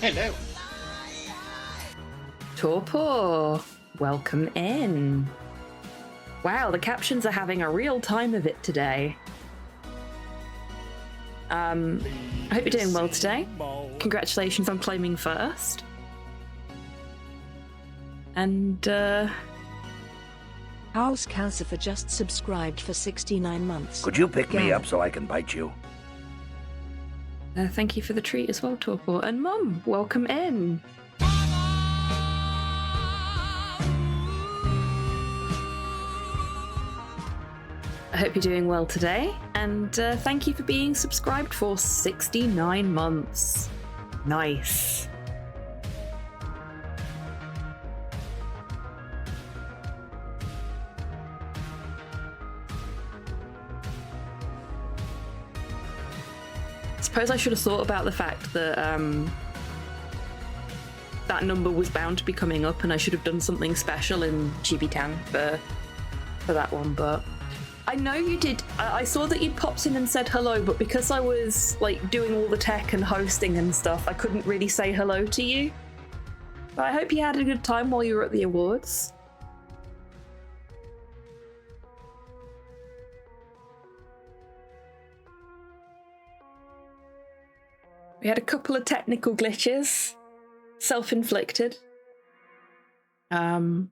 Hello. Torpor, welcome in. Wow, the captions are having a real time of it today. I hope you're doing well today. Congratulations on claiming first. And, House Calcifer just subscribed for 69 months. Could you pick me up so I can bite you? thank you for the treat as well, Torpor. And Mum, welcome in. I hope you're doing well today, and thank you for being subscribed for 69 months. Nice. I suppose I should have thought about the fact that that number was bound to be coming up, and I should have done something special in HobbyTan for that one, but I know you did. I saw that you'd popped in and said hello, but because I was like doing all the tech and hosting and stuff, I couldn't really say hello to you. But I hope you had a good time while you were at the awards. We had a couple of technical glitches, self-inflicted. But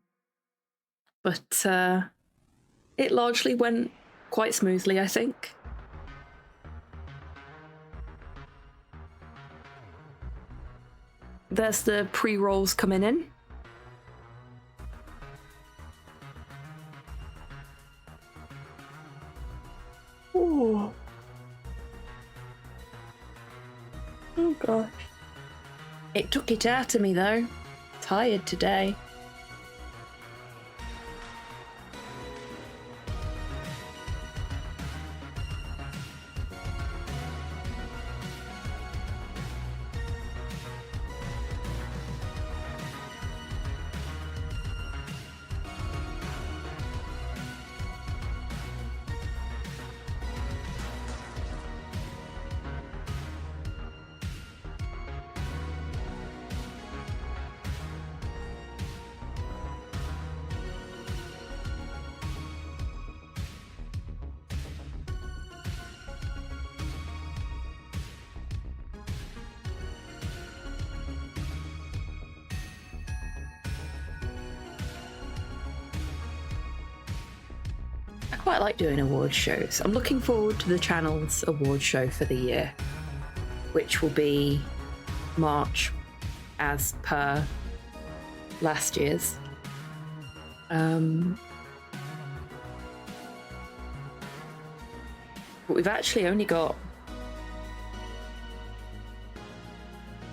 it largely went quite smoothly, I think. There's the pre-rolls coming in. Ooh. Oh gosh. It took it out of me though. Tired today. I quite like doing award shows. I'm looking forward to the channel's award show for the year, which will be March as per last year's. But we've actually only got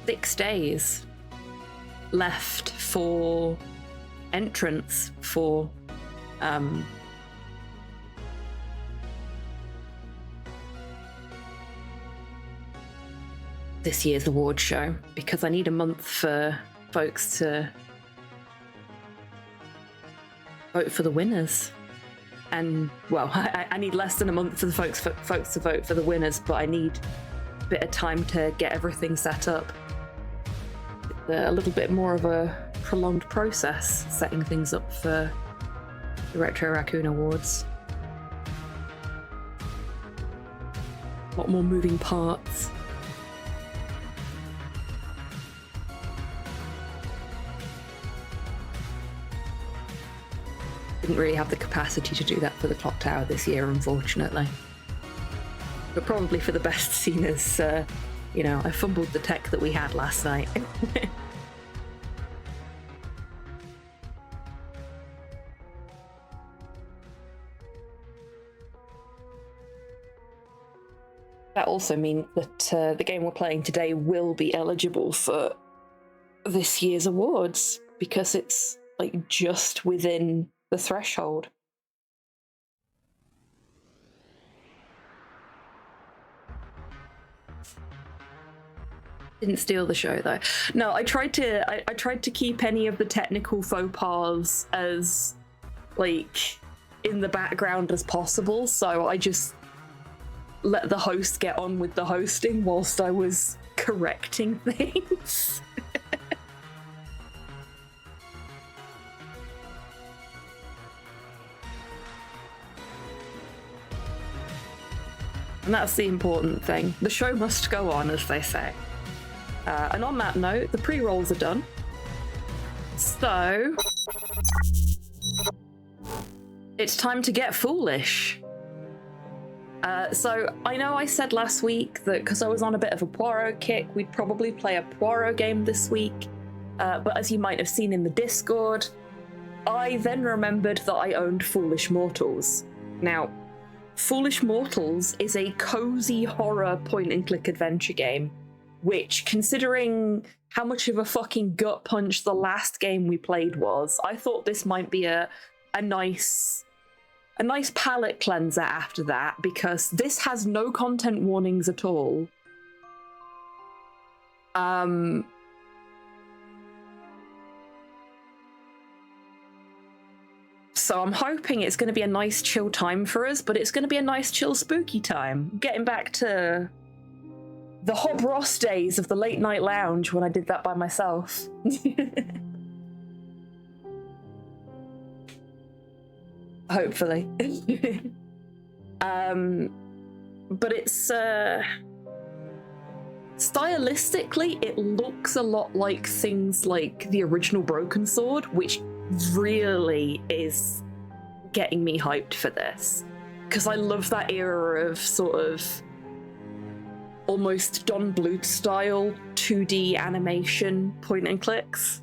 6 days left for entrance for this year's award show, because I need a month for folks to vote for the winners. And well, I need less than a month for the folks to vote for the winners, but I need a bit of time to get everything set up. A little bit more of a prolonged process setting things up for the Retro Raccoon Awards. A lot more moving parts. Didn't really have the capacity to do that for the clock tower this year, unfortunately. But probably for the best, seen as, you know, I fumbled the tech that we had last night. That also means that the game we're playing today will be eligible for this year's awards, because it's like just within the threshold. Didn't steal the show though. No, I tried to keep any of the technical faux pas as like in the background as possible, so I just let the host get on with the hosting whilst I was correcting things. And that's the important thing. The show must go on, as they say. And on that note, the pre-rolls are done. So it's time to get foolish. So I know I said last week that because I was on a bit of a Poirot kick, we'd probably play a Poirot game this week. But as you might have seen in the Discord, I then remembered that I owned Foolish Mortals. Now, Foolish Mortals is a cozy horror point-and-click adventure game, which, considering how much of a fucking gut punch the last game we played was, I thought this might be a nice palate cleanser after that, because this has no content warnings at all. So I'm hoping it's going to be a nice chill time for us, but it's going to be a nice chill spooky time. Getting back to the Hob Ross days of the late night lounge when I did that by myself. Hopefully. But it's stylistically it looks a lot like things like the original Broken Sword, which really is getting me hyped for this, because I love that era of sort of almost Don Bluth style 2D animation point and clicks.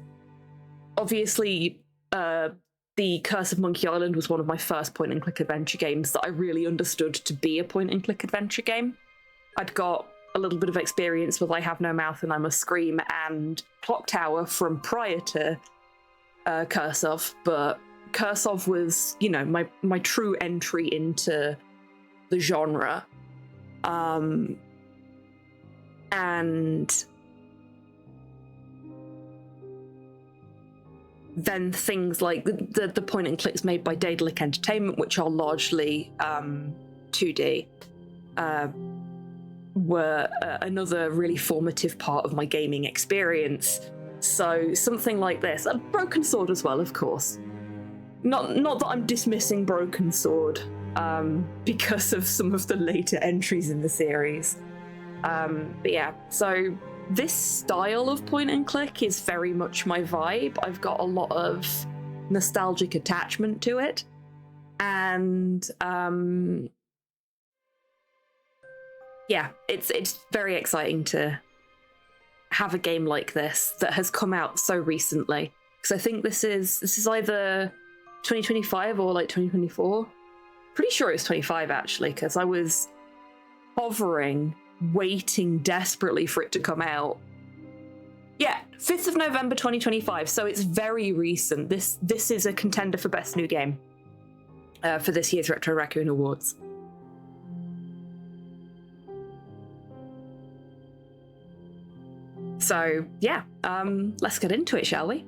Obviously, The Curse of Monkey Island was one of my first point and click adventure games that I really understood to be a point and click adventure game. I'd got a little bit of experience with I Have No Mouth and I Must Scream and Clock Tower from prior to Curse of, but Curse of was, you know, my true entry into the genre. And then things like the point and clicks made by Daedalic Entertainment, which are largely 2D, were another really formative part of my gaming experience. So something like this, a Broken Sword as well, of course. Not that I'm dismissing Broken Sword because of some of the later entries in the series. But yeah, so this style of point and click is very much my vibe. I've got a lot of nostalgic attachment to it. And yeah, it's very exciting to have a game like this that has come out so recently, because I think this is either 2025 or like 2024. Pretty sure it's 25 actually, because I was hovering, waiting desperately for it to come out. Yeah, 5th of November 2025, so it's very recent. This is a contender for Best New Game for this year's Retro Raccoon Awards. So yeah, let's get into it, shall we?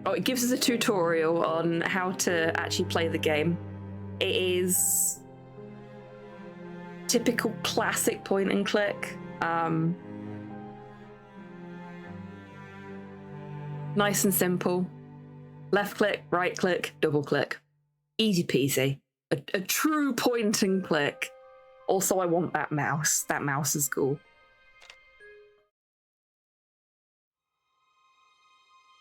Oh, it gives us a tutorial on how to actually play the game. It is typical classic point and click. Nice and simple. Left click, right click, double click. Easy peasy. A true point and click. Also, I want that mouse. That mouse is cool.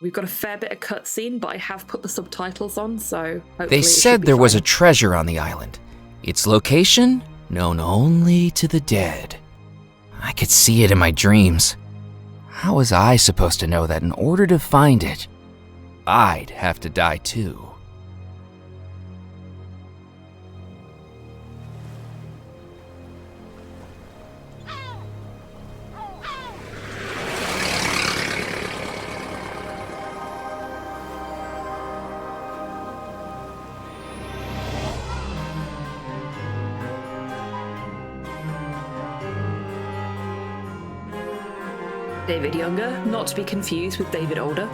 We've got a fair bit of cutscene, but I have put the subtitles on, so hopefully They said there was a treasure on the island. Its location? Known only to the dead. I could see it in my dreams. How was I supposed to know that in order to find it, I'd have to die too? David Younger, not to be confused with David Older.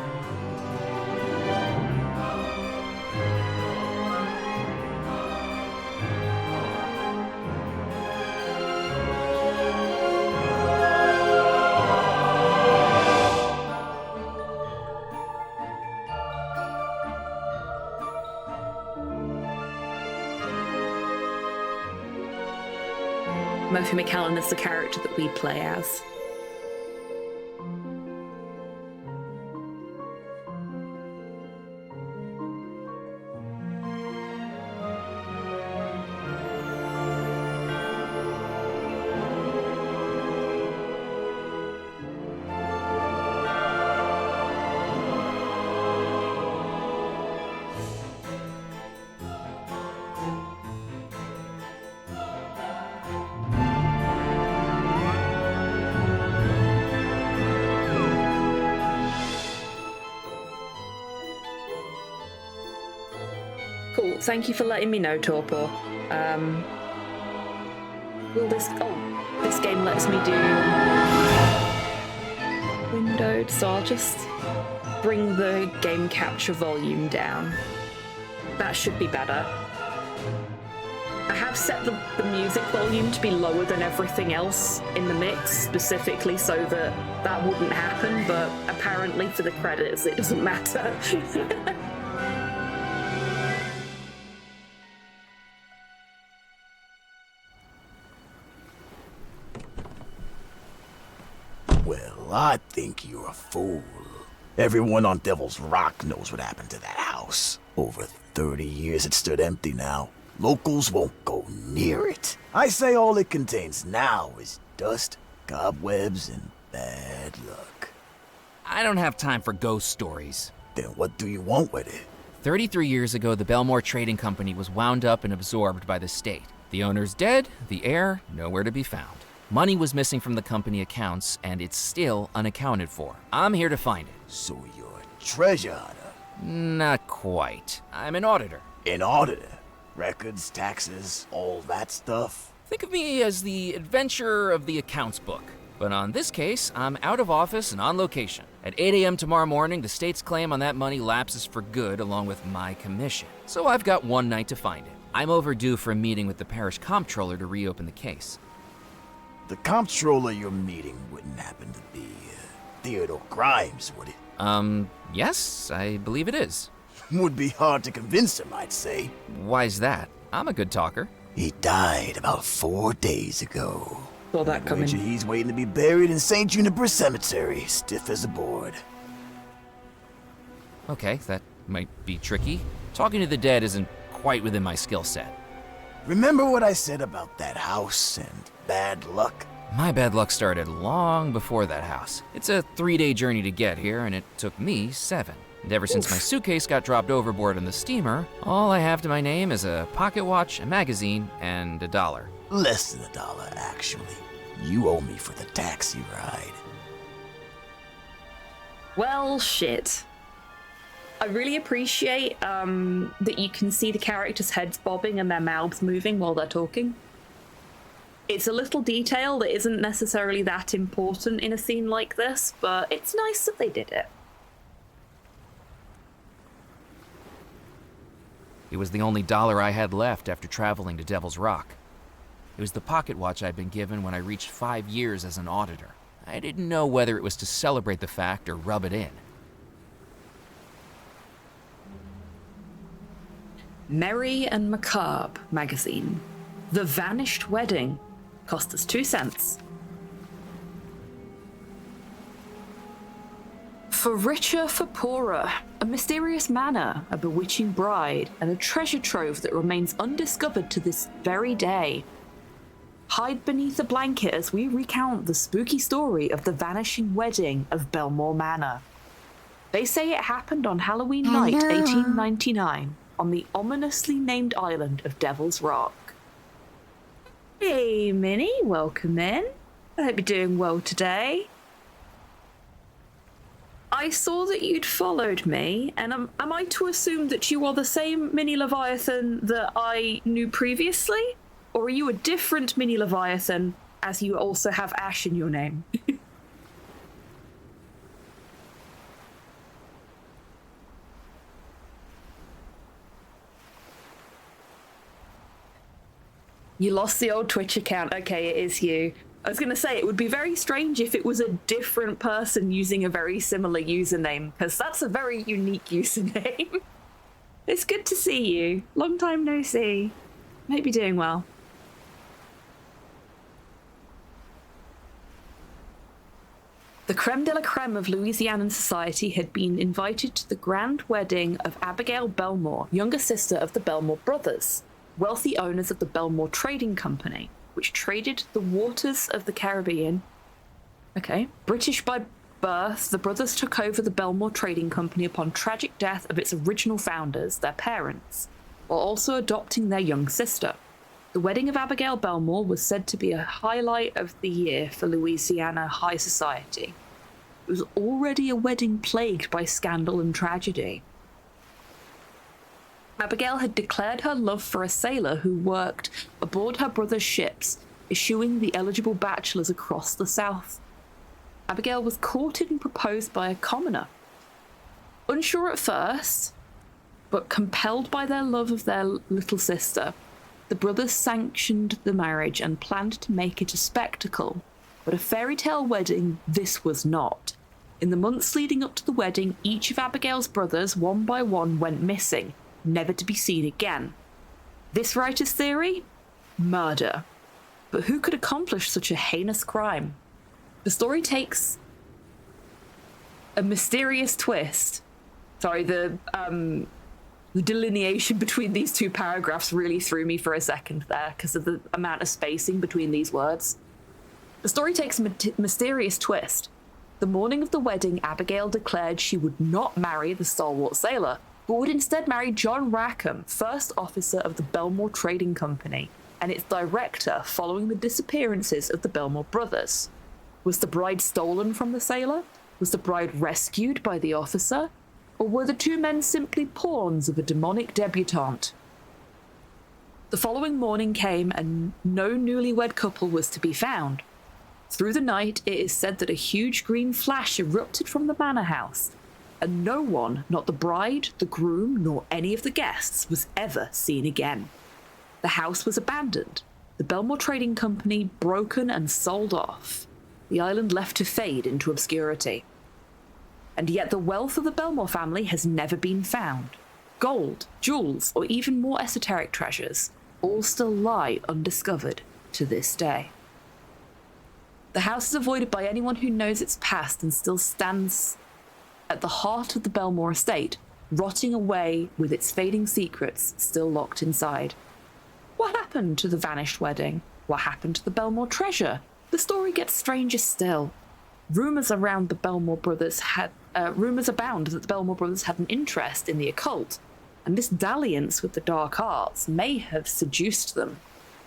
Sophie McCallan as the character that we play as. Cool, thank you for letting me know, Torpor. This game lets me do windowed, so I'll just bring the game capture volume down. That should be better. I have set the music volume to be lower than everything else in the mix, specifically so that that wouldn't happen, but apparently for the credits it doesn't matter. Well, I think you're a fool. Everyone on Devil's Rock knows what happened to that house. Over 30 years it stood empty now. Locals won't go near it. I say all it contains now is dust, cobwebs, and bad luck. I don't have time for ghost stories. Then what do you want with it? 33 years ago, the Belmore Trading Company was wound up and absorbed by the state. The owner's dead, the heir nowhere to be found. Money was missing from the company accounts, and it's still unaccounted for. I'm here to find it. So you're a treasure hunter? Not quite. I'm an auditor. An auditor? Records, taxes, all that stuff? Think of me as the adventurer of the accounts book. But on this case, I'm out of office and on location. At 8 a.m. tomorrow morning, the state's claim on that money lapses for good along with my commission. So I've got one night to find it. I'm overdue for a meeting with the parish comptroller to reopen the case. The comptroller you're meeting wouldn't happen to be Theodore Grimes, would it? Yes, I believe it is. Would be hard to convince him, I'd say. Why's that? I'm a good talker. He died about 4 days ago. Saw that coming. He's waiting to be buried in St. Juniper Cemetery, stiff as a board. Okay, that might be tricky. Talking to the dead isn't quite within my skill set. Remember what I said about that house and bad luck? My bad luck started long before that house. It's a 3-day journey to get here, and it took me 7. And ever since my suitcase got dropped overboard on the steamer, all I have to my name is a pocket watch, a magazine, and $1. Less than $1, actually. You owe me for the taxi ride. Well, shit. I really appreciate that you can see the characters' heads bobbing and their mouths moving while they're talking. It's a little detail that isn't necessarily that important in a scene like this, but it's nice that they did it. It was the only $1 I had left after traveling to Devil's Rock. It was the pocket watch I'd been given when I reached 5 years as an auditor. I didn't know whether it was to celebrate the fact or rub it in. Merry and Macabre magazine. The Vanished Wedding. Cost us 2 cents. For richer, for poorer. A mysterious manor, a bewitching bride, and a treasure trove that remains undiscovered to this very day. Hide beneath a blanket as we recount the spooky story of the vanishing wedding of Belmore Manor. They say it happened on Halloween night, 1899, on the ominously named island of Devil's Rock. Hey, Minnie, welcome in. I hope you're doing well today. I saw that you'd followed me, and am I to assume that you are the same Mini Leviathan that I knew previously? Or are you a different Mini Leviathan, as you also have Ash in your name? You lost the old Twitch account. Okay, it is you. I was going to say, it would be very strange if it was a different person using a very similar username, because that's a very unique username. It's good to see you. Long time no see. Hope you're doing well. The creme de la creme of Louisianan society had been invited to the grand wedding of Abigail Belmore, younger sister of the Belmore brothers, wealthy owners of the Belmore Trading Company, which traded the waters of the Caribbean. Okay. British by birth, the brothers took over the Belmore Trading Company upon tragic death of its original founders, their parents, while also adopting their young sister. The wedding of Abigail Belmore was said to be a highlight of the year for Louisiana high society. It was already a wedding plagued by scandal and tragedy. Abigail had declared her love for a sailor who worked aboard her brother's ships, eschewing the eligible bachelors across the South. Abigail was courted and proposed by a commoner. Unsure at first, but compelled by their love of their little sister, the brothers sanctioned the marriage and planned to make it a spectacle. But a fairy tale wedding this was not. In the months leading up to the wedding, each of Abigail's brothers, one by one, went missing, never to be seen again. This writer's theory? Murder. But who could accomplish such a heinous crime? The story takes a mysterious twist. Sorry, the delineation between these two paragraphs really threw me for a second there because of the amount of spacing between these words. The story takes a mysterious twist. The morning of the wedding, Abigail declared she would not marry the stalwart sailor, but would instead marry John Rackham, first officer of the Belmore Trading Company, and its director following the disappearances of the Belmore brothers. Was the bride stolen from the sailor? Was the bride rescued by the officer? Or were the two men simply pawns of a demonic debutante? The following morning came and no newlywed couple was to be found. Through the night, it is said that a huge green flash erupted from the manor house, and no one, not the bride, the groom, nor any of the guests, was ever seen again. The house was abandoned, the Belmore Trading Company broken and sold off, the island left to fade into obscurity. And yet the wealth of the Belmore family has never been found. Gold, jewels, or even more esoteric treasures all still lie undiscovered to this day. The house is avoided by anyone who knows its past and still stands at the heart of the Belmore estate, rotting away with its fading secrets still locked inside. What happened to the vanished wedding? What happened to the Belmore treasure? The story gets stranger still. Rumors abound that the Belmore brothers had an interest in the occult, and this dalliance with the dark arts may have seduced them.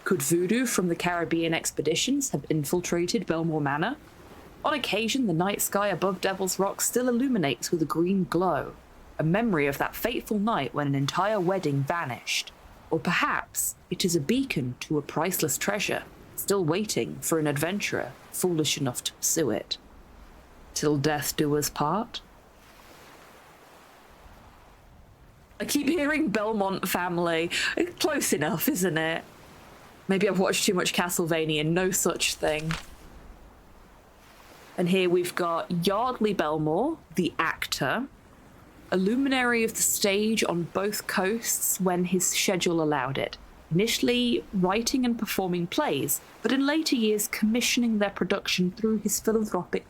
Could voodoo from the Caribbean expeditions have infiltrated Belmore Manor? On occasion, the night sky above Devil's Rock still illuminates with a green glow, a memory of that fateful night when an entire wedding vanished. Or perhaps it is a beacon to a priceless treasure, still waiting for an adventurer foolish enough to pursue it. Till death do us part. I keep hearing Belmont family. Close enough, isn't it? Maybe I've watched too much Castlevania, no such thing. And here we've got Yardley Belmore, the actor, a luminary of the stage on both coasts when his schedule allowed it, initially writing and performing plays, but in later years commissioning their production through his philanthropic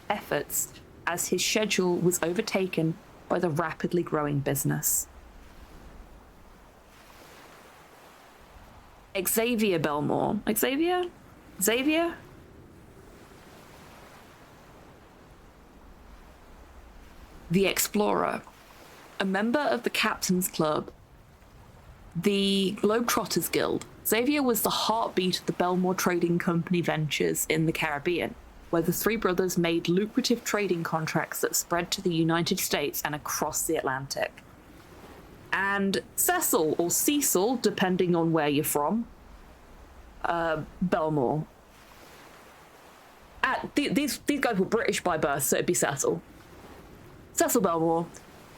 efforts as his schedule was overtaken by the rapidly growing business. Xavier Belmore. Xavier? The Explorer. A member of the Captain's Club, the Globetrotters Guild, Xavier was the heartbeat of the Belmore Trading Company ventures in the Caribbean, where the three brothers made lucrative trading contracts that spread to the United States and across the Atlantic. And Cecil, or Cecil, depending on where you're from, Belmore. These guys were British by birth, so it'd be Cecil. Cecil Belmore,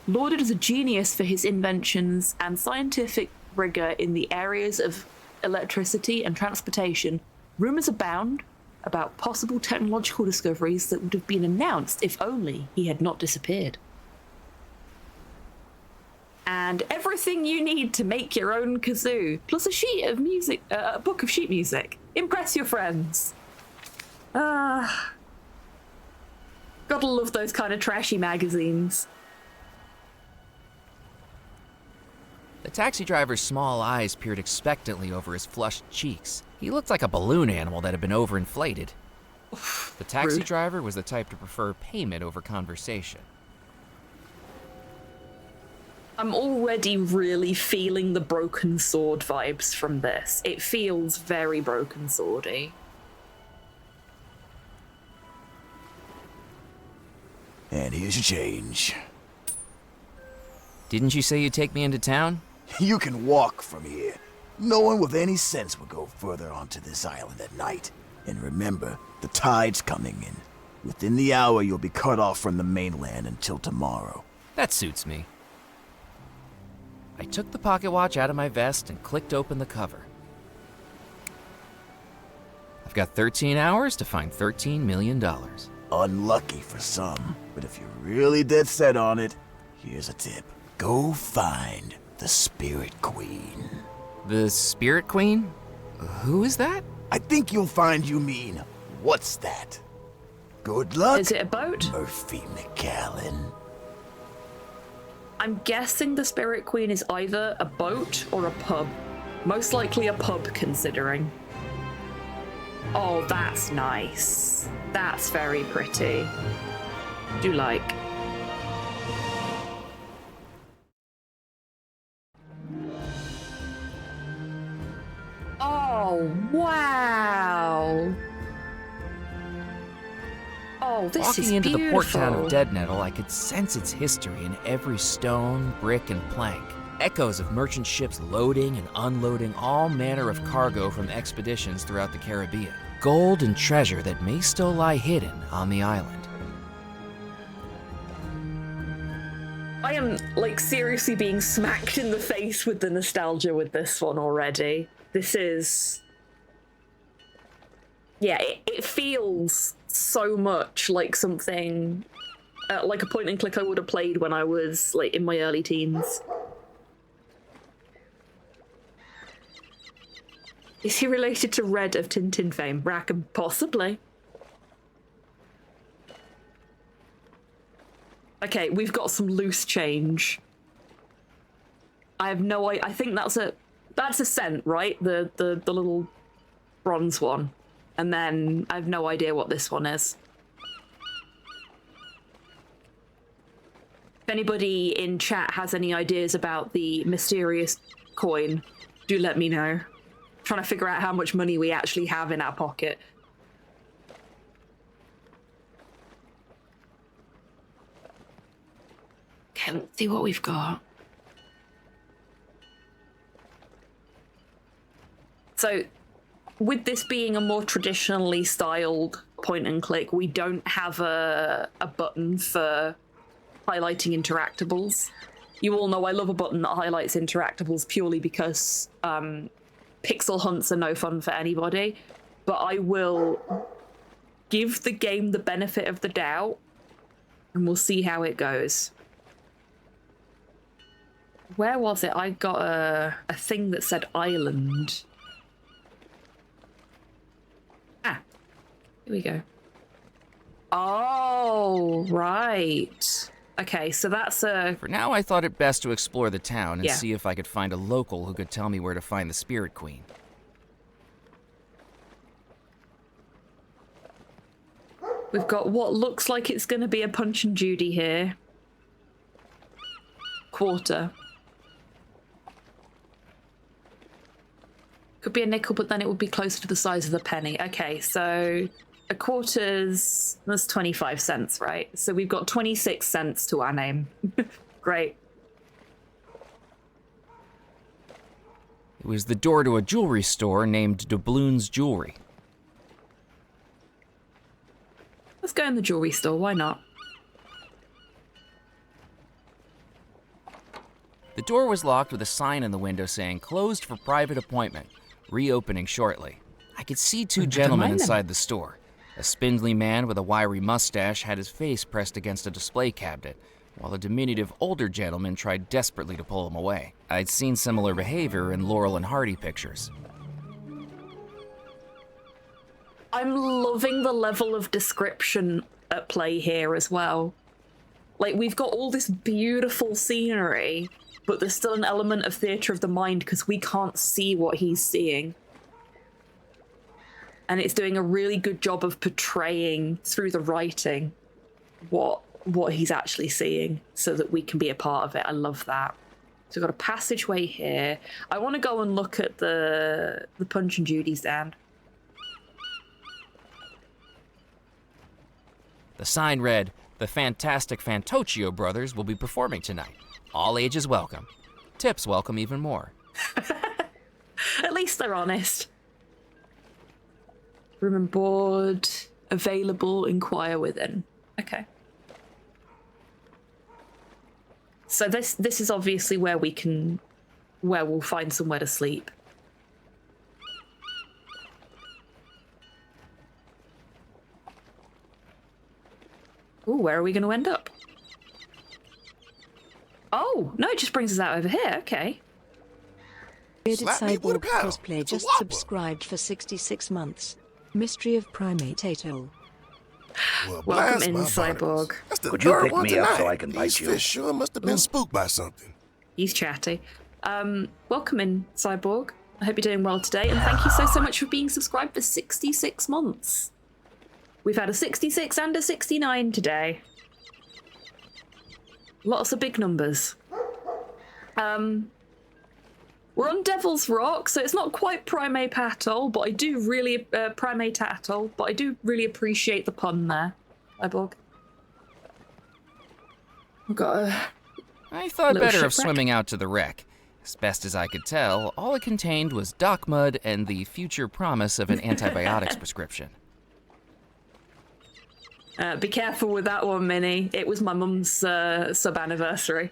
lauded as a genius for his inventions and scientific rigor in the areas of electricity and transportation, rumors abound about possible technological discoveries that would have been announced if only he had not disappeared. And everything you need to make your own kazoo, plus a sheet of music, a book of sheet music. Impress your friends. Gotta love those kind of trashy magazines. The taxi driver's small eyes peered expectantly over his flushed cheeks. He looked like a balloon animal that had been overinflated. The taxi Rude. driver was the type to prefer payment over conversation. I'm already really feeling the Broken Sword vibes from this. It feels very Broken Swordy. And here's your change. Didn't you say you'd take me into town? You can walk from here. No one with any sense will go further onto this island at night. And remember, the tide's coming in. Within the hour, you'll be cut off from the mainland until tomorrow. That suits me. I took the pocket watch out of my vest and clicked open the cover. I've got 13 hours to find $13 million. Unlucky for some, but if you're really dead set on it, here's a tip. Go find the Spirit Queen. The Spirit Queen? Who is that? I think you'll find you mean, what's that? Good luck, Is it a boat? Murphy McAllen. I'm guessing the Spirit Queen is either a boat or a pub. Most likely a pub, considering. Oh, that's nice. That's very pretty. Do like. Oh, wow. Oh, this is Walking into the port town beautiful. of Dead Nettle, I could sense its history in every stone, brick, and plank. Echoes of merchant ships loading and unloading all manner of cargo from expeditions throughout the Caribbean. Gold and treasure that may still lie hidden on the island. I am, like, seriously being smacked in the face with the nostalgia with this one already. This is... Yeah, it feels so much like something, like a point and click I would have played when I was, like, in my early teens. Is he related to Red of Tintin fame? Rackham? Possibly. Okay, we've got some loose change. I have no idea. I think that's a cent, right? The little bronze one. And then I have no idea what this one is. If anybody in chat has any ideas about the mysterious coin, do let me know. Trying to figure out how much money we actually have in our pocket. Okay, let's see what we've got. So, with this being a more traditionally styled point and click, we don't have a button for highlighting interactables. You all know I love a button that highlights interactables purely because pixel hunts are no fun for anybody, but I will give the game the benefit of the doubt and we'll see how it goes. Where was it? I got a thing that said island. Ah, here we go. Oh, right. Okay, so that's a... For now, I thought it best to explore the town and Yeah. see if I could find a local who could tell me where to find the Spirit Queen. We've got what looks like it's going to be a Punch and Judy here. Quarter. Could be a nickel, but then it would be closer to the size of the penny. Okay, so a quarter's... That's 25 cents, right? So we've got 26 cents to our name. Great. It was the door to a jewelry store named Doubloon's Jewelry. Let's go in the jewelry store, why not? The door was locked with a sign in the window saying, "Closed for private appointment, reopening shortly." I could see two gentlemen mind them. inside the store. A spindly man with a wiry mustache had his face pressed against a display cabinet, while a diminutive older gentleman tried desperately to pull him away. I'd seen similar behavior in Laurel and Hardy pictures. I'm loving the level of description at play here as well. Like, we've got all this beautiful scenery, but there's still an element of theatre of the mind because we can't see what he's seeing. And it's doing a really good job of portraying through the writing what he's actually seeing so that we can be a part of it. I love that. So we've got a passageway here. I want to go and look at the Punch and Judy stand. The sign read, "The Fantastic Fantocchio Brothers will be performing tonight. All ages welcome. Tips welcome even more." At least they're honest. Room and board available, inquire within. Okay. So this is obviously where we'll find somewhere to sleep. Ooh, where are we going to end up? Oh, no, it just brings us out over here. Okay. Bearded Slap me with a Cyborg paddle. cosplay It's a just whopper. subscribed for 66 months. Mystery of Primate Atoll. Well, Welcome blast in, my Cyborg. barnacles. That's the Could you third pick one me up tonight. so I can These bite you? fish sure must have been spooked by something. He's chatty. Welcome in, Cyborg. I hope you're doing well today, and thank you so much for being subscribed for 66 months. We've had a 66 and a 69 today. Lots of big numbers. We're on Devil's Rock, so it's not quite Primate Atoll, but I do really Primate Atoll, but I do really appreciate the pun there, Cyborg. I've got a I thought Little better of shipwreck? swimming out to the wreck. As best as I could tell, all it contained was dock mud and the future promise of an antibiotics prescription. Be careful with that one, Minnie. It was my mum's sub-anniversary.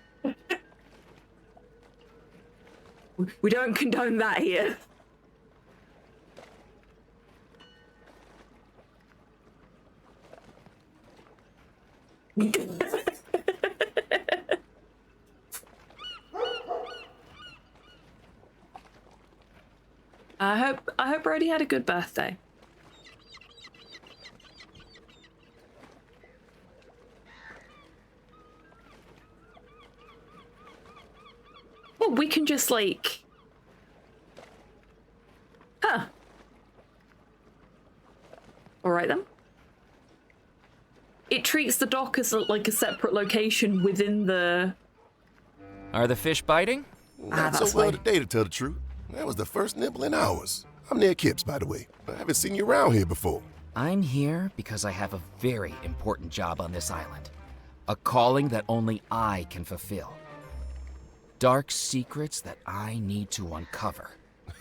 We don't condone that here. I hope Brody had a good birthday. Well, we can just like... Huh. Alright then. It treats the dock as like a separate location within the... Are the fish biting? Not that's so well why. today, to tell the truth. That was the first nibble in hours. I'm Ned Kipps, by the way. I haven't seen you around here before. I'm here because I have a very important job on this island. A calling that only I can fulfill. Dark secrets that I need to uncover.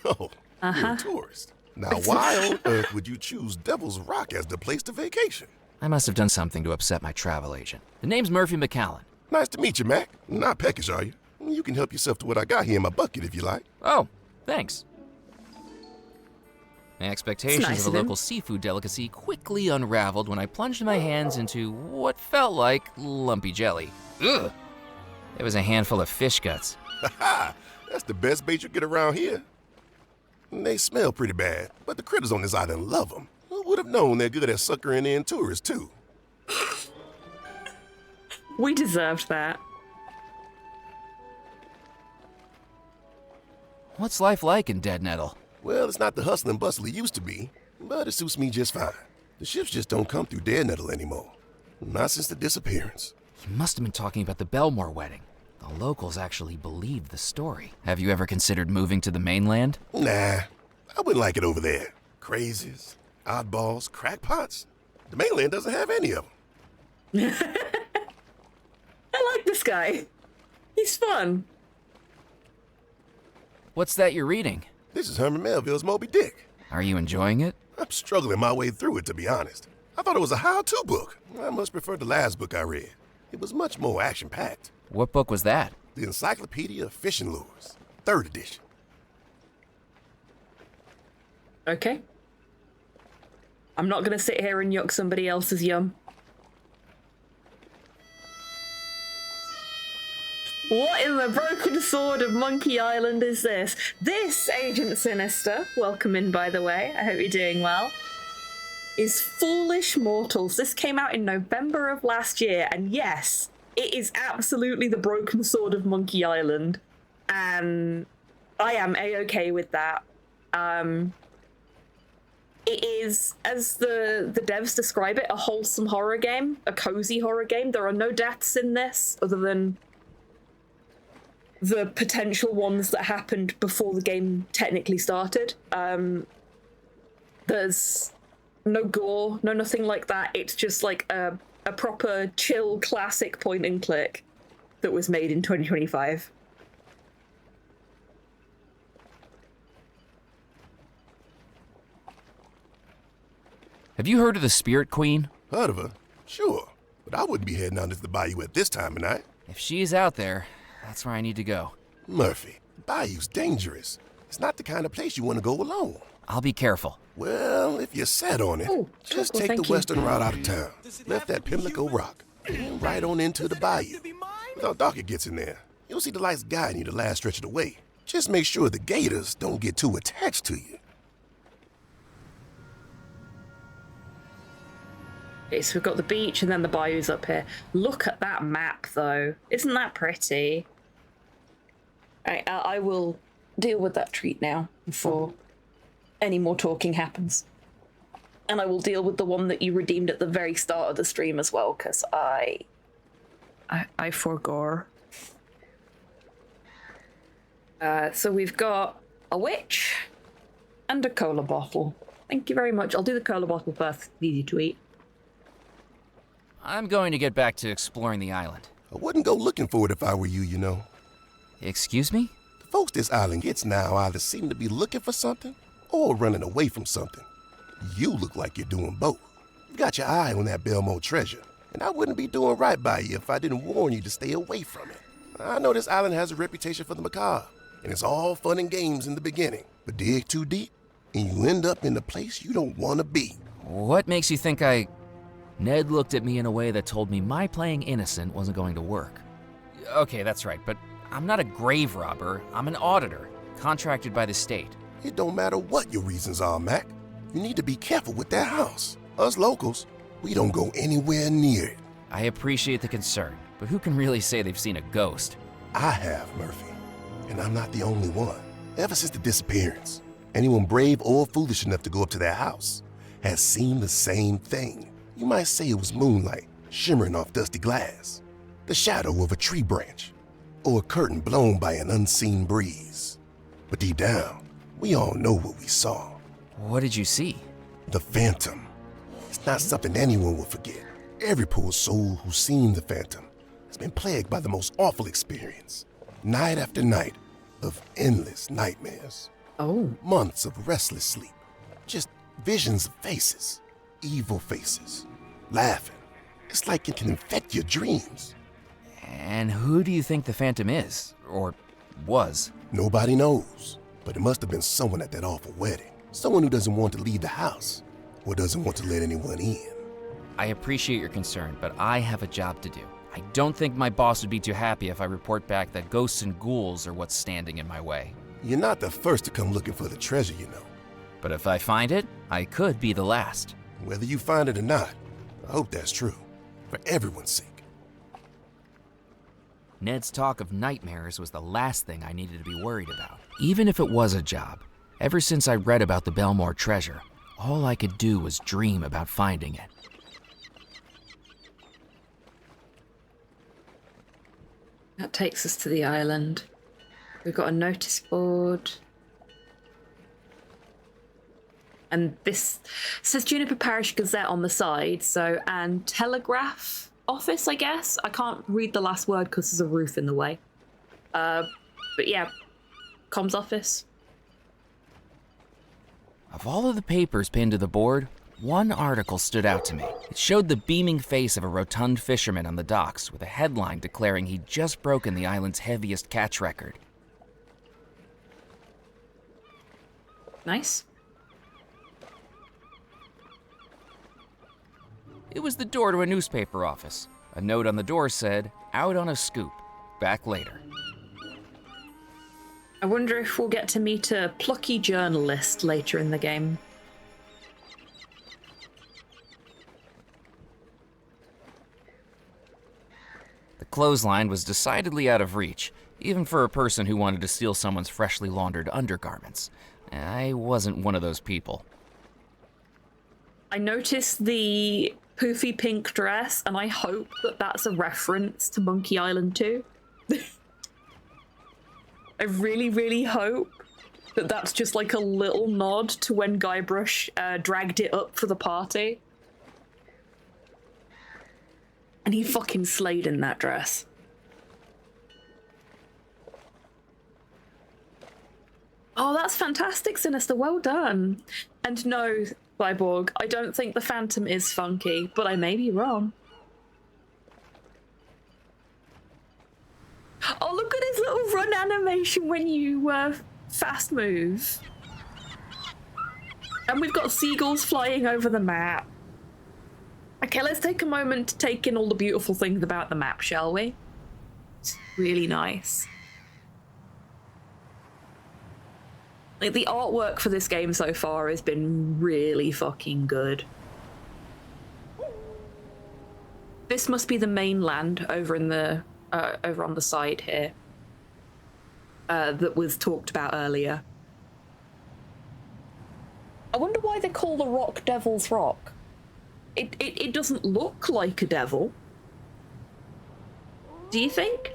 Oh, you're a tourist. Now, why on earth would you choose Devil's Rock as the place to vacation? I must have done something to upset my travel agent. The name's Murphy McCallan. Nice to meet you, Mac. Not peckish, are you? You can help yourself to what I got here in my bucket if you like. Oh, thanks. My expectations nice of of a him. local seafood delicacy quickly unraveled when I plunged my hands into what felt like lumpy jelly. Ugh! It was a handful of fish guts. Ha! That's the best bait you get around here. They smell pretty bad, but the critters on this island love them. Who would have known they're good at suckering in tourists, too? We deserved that. What's life like in Dead Nettle? Well, it's not the hustle and bustle it used to be, but it suits me just fine. The ships just don't come through Dead Nettle anymore. Not since the disappearance. He must have been talking about the Belmore wedding. The locals actually believed the story. Have you ever considered moving to the mainland? Nah, I wouldn't like it over there. Crazies, oddballs, crackpots. The mainland doesn't have any of them. I like this guy. He's fun. What's that you're reading? This is Herman Melville's Moby Dick. Are you enjoying it? I'm struggling my way through it, to be honest. I thought it was a how-to book. I much prefer the last book I read. It was much more action-packed. What book was that? The Encyclopedia of Fishing Lures, 3rd edition. Okay. I'm not going to sit here and yuck somebody else's yum. What in the broken sword of Monkey Island is this? This, Agent Sinister, welcome in, by the way. I hope you're doing well. is Foolish Mortals. This came out in November of last year, and yes, it is absolutely the Broken Sword of Monkey Island, and I am A-okay with that. It is, as the devs describe it, a wholesome horror game, a cozy horror game. There are no deaths in this, other than the potential ones that happened before the game technically started. There's no gore, no nothing like that. It's just like a proper chill classic point and click that was made in 2025. Have you heard of the Spirit Queen? Heard of her? Sure. But I wouldn't be heading out into the bayou at this time of night. If she's out there, that's where I need to go. Murphy, the bayou's dangerous. It's not the kind of place you want to go alone. I'll be careful. Well, if you're set on it, just take the western route out of town. Left that Pimlico Rock, and right on into the bayou. Without Docket gets in there, you'll see the lights guiding you the last stretch of the way. Just make sure the gators don't get too attached to you. Okay, so we've got the beach and then the bayous up here. Look at that map, though. Isn't that pretty? Right, I will deal with that treat now before any more talking happens. And I will deal with the one that you redeemed at the very start of the stream as well, because I forgore. So we've got a witch and a cola bottle. Thank you very much. I'll do the cola bottle first. Easy to eat. I'm going to get back to exploring the island. I wouldn't go looking for it if I were you, you know. Excuse me? The folks this island gets now either seem to be looking for something or running away from something. You look like you're doing both. You got your eye on that Belmont treasure, and I wouldn't be doing right by you if I didn't warn you to stay away from it. I know this island has a reputation for the macabre, and it's all fun and games in the beginning, but dig too deep, and you end up in a place you don't want to be. What makes you think Ned looked at me in a way that told me my playing innocent wasn't going to work. Okay, that's right, but I'm not a grave robber. I'm an auditor, contracted by the state. It don't matter what your reasons are, Mac. You need to be careful with that house. Us locals, we don't go anywhere near it. I appreciate the concern, but who can really say they've seen a ghost? I have, Murphy, and I'm not the only one. Ever since the disappearance, anyone brave or foolish enough to go up to their house has seen the same thing. You might say it was moonlight shimmering off dusty glass, the shadow of a tree branch, or a curtain blown by an unseen breeze. But deep down, we all know what we saw. What did you see? The Phantom. It's not something anyone will forget. Every poor soul who's seen the Phantom has been plagued by the most awful experience. Night after night of endless nightmares. Oh. Months of restless sleep. Just visions of faces. Evil faces. Laughing. It's like it can infect your dreams. And who do you think the Phantom is? Or was? Nobody knows. But it must have been someone at that awful wedding. Someone who doesn't want to leave the house. Or doesn't want to let anyone in. I appreciate your concern, but I have a job to do. I don't think my boss would be too happy if I report back that ghosts and ghouls are what's standing in my way. You're not the first to come looking for the treasure, you know. But if I find it, I could be the last. Whether you find it or not, I hope that's true. For everyone's sake. Ned's talk of nightmares was the last thing I needed to be worried about. Even if it was a job, ever since I read about the Belmore treasure, all I could do was dream about finding it. That takes us to the island. We've got a notice board. And this says Juniper Parish Gazette on the side, so, and Telegraph Office, I guess. I can't read the last word because there's a roof in the way. But yeah, comms office. Of all of the papers pinned to the board, one article stood out to me. It showed the beaming face of a rotund fisherman on the docks with a headline declaring he'd just broken the island's heaviest catch record. Nice. It was the door to a newspaper office. A note on the door said, "Out on a scoop. Back later." I wonder if we'll get to meet a plucky journalist later in the game. clothesline was decidedly out of reach, even for a person who wanted to steal someone's freshly laundered undergarments. I wasn't one of those people. I noticed the poofy pink dress, and I hope that that's a reference to Monkey Island 2. I really, really hope that that's just like a little nod to when Guybrush dragged it up for the party. And he fucking slayed in that dress. Oh, that's fantastic, Sinister. Well done. And no, Cyborg, I don't think the Phantom is funky, but I may be wrong. Oh, look at his little run animation when you fast move. And we've got seagulls flying over the map. Okay, let's take a moment to take in all the beautiful things about the map, shall we? It's really nice. Like, the artwork for this game so far has been really fucking good. This must be the mainland over in the over on the side here that was talked about earlier. I wonder why they call the rock Devil's Rock. It doesn't look like a devil. Do you think?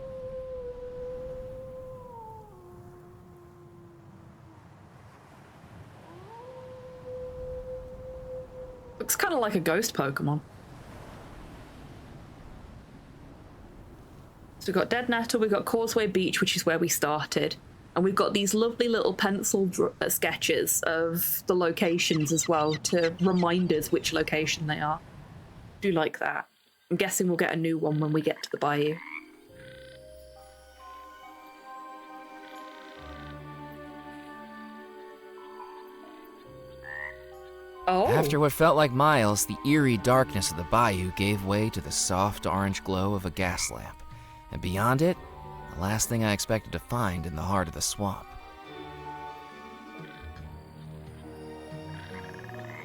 Looks kind of like a ghost Pokemon. So we've got Dead Nettle, we've got Causeway Beach, which is where we started. And we've got these lovely little pencil sketches of the locations as well to remind us which location they are. Do like that. I'm guessing we'll get a new one when we get to the bayou. Oh. After what felt like miles, the eerie darkness of the bayou gave way to the soft orange glow of a gas lamp. And beyond it, the last thing I expected to find in the heart of the swamp.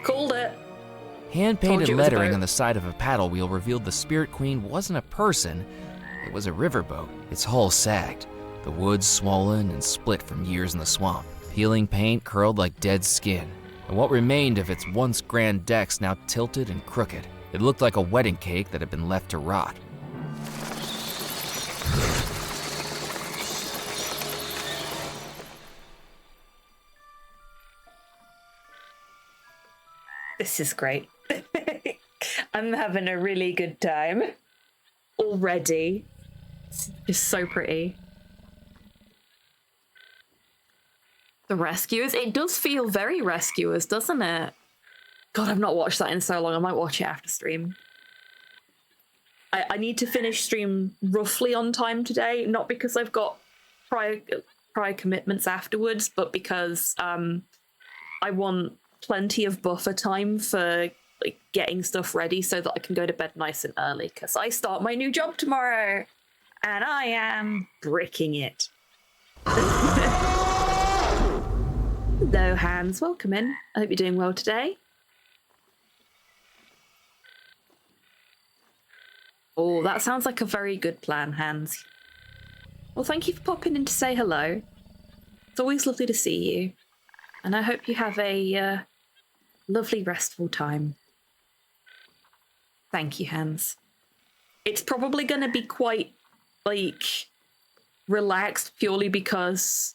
Called it. Hand-painted lettering on the side of a paddle wheel revealed the Spirit Queen wasn't a person, it was a riverboat. Its hull sagged, the woods swollen and split from years in the swamp. Peeling paint curled like dead skin, and what remained of its once grand decks now tilted and crooked. It looked like a wedding cake that had been left to rot. This is great. I'm having a really good time already. It's just so pretty. The Rescuers. It does feel very Rescuers, doesn't it? God, I've not watched that in so long. I might watch it after stream. I need to finish stream roughly on time today, not because I've got prior commitments afterwards, but because I want plenty of buffer time for like getting stuff ready so that I can go to bed nice and early, because I start my new job tomorrow and I am bricking it. Hello, Hans. Welcome in. I hope you're doing well today. Oh, that sounds like a very good plan, Hans. Well, thank you for popping in to say hello. It's always lovely to see you. And I hope you have a lovely, restful time. Thank you, Hans. It's probably going to be quite, like, relaxed purely because,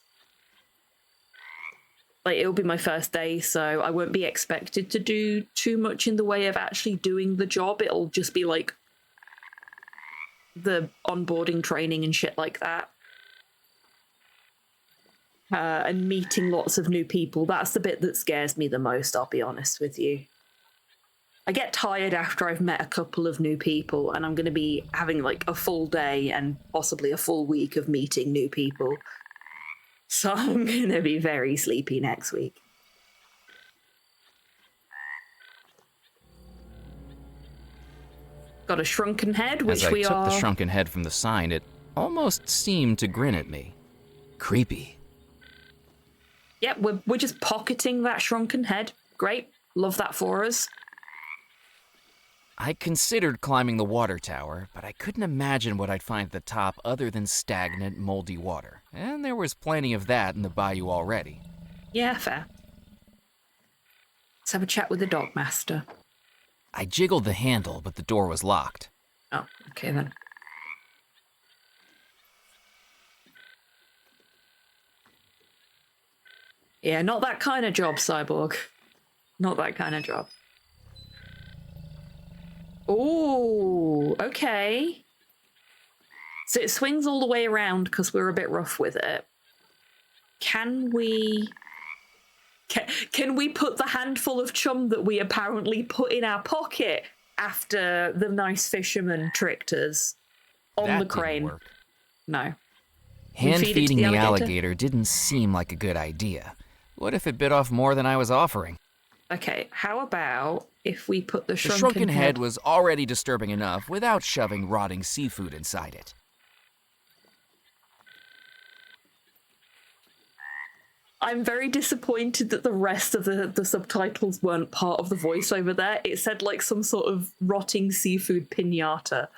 like, it'll be my first day, so I won't be expected to do too much in the way of actually doing the job. It'll just be, like, the onboarding training and shit like that. And meeting lots of new people. That's the bit that scares me the most, I'll be honest with you. I get tired after I've met a couple of new people, and I'm going to be having like a full day and possibly a full week of meeting new people. So I'm going to be very sleepy next week. Got a shrunken head, which As I took the shrunken head from the sign, it almost seemed to grin at me. Creepy. Yep, we're just pocketing that shrunken head. Great. Love that for us. I considered climbing the water tower, but I couldn't imagine what I'd find at the top other than stagnant, moldy water. And there was plenty of that in the bayou already. Yeah, fair. Let's have a chat with the dog master. I jiggled the handle, but the door was locked. Oh, okay then. Yeah, not that kind of job, Cyborg. Not that kind of job. Ooh, okay. So it swings all the way around because we're a bit rough with it. Can we... Can we put the handful of chum that we apparently put in our pocket after the nice fisherman tricked us on That the didn't crane? work. No. Hand feed it to feeding the the alligator? alligator didn't seem like a good idea. What if it bit off more than I was offering? Okay, how about if we put the The shrunken, shrunken head was already disturbing enough without shoving rotting seafood inside it. I'm very disappointed that the rest of the subtitles weren't part of the voiceover there. It said like some sort of rotting seafood piñata.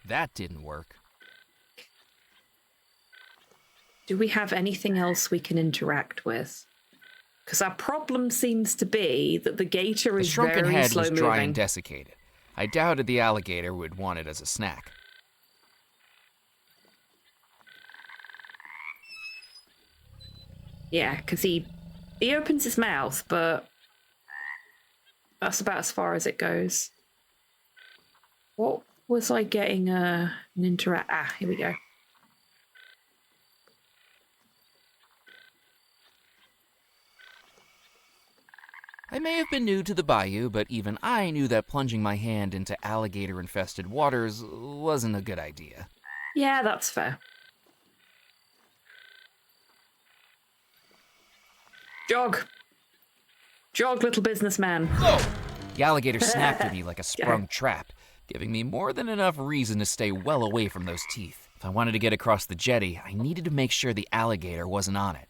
That didn't work. Do we have anything else we can interact with? Because our problem seems to be that the gator The is shrunken very head slow was moving. dry and desiccated. I doubted the alligator would want it as a snack. Yeah, because he opens his mouth, but that's about as far as it goes. What was I getting an interact? Ah, here we go. I may have been new to the bayou, but even I knew that plunging my hand into alligator-infested waters wasn't a good idea. Yeah, that's fair. Jog. Jog, little businessman. The alligator snapped at me like a sprung trap, giving me more than enough reason to stay well away from those teeth. If I wanted to get across the jetty, I needed to make sure the alligator wasn't on it.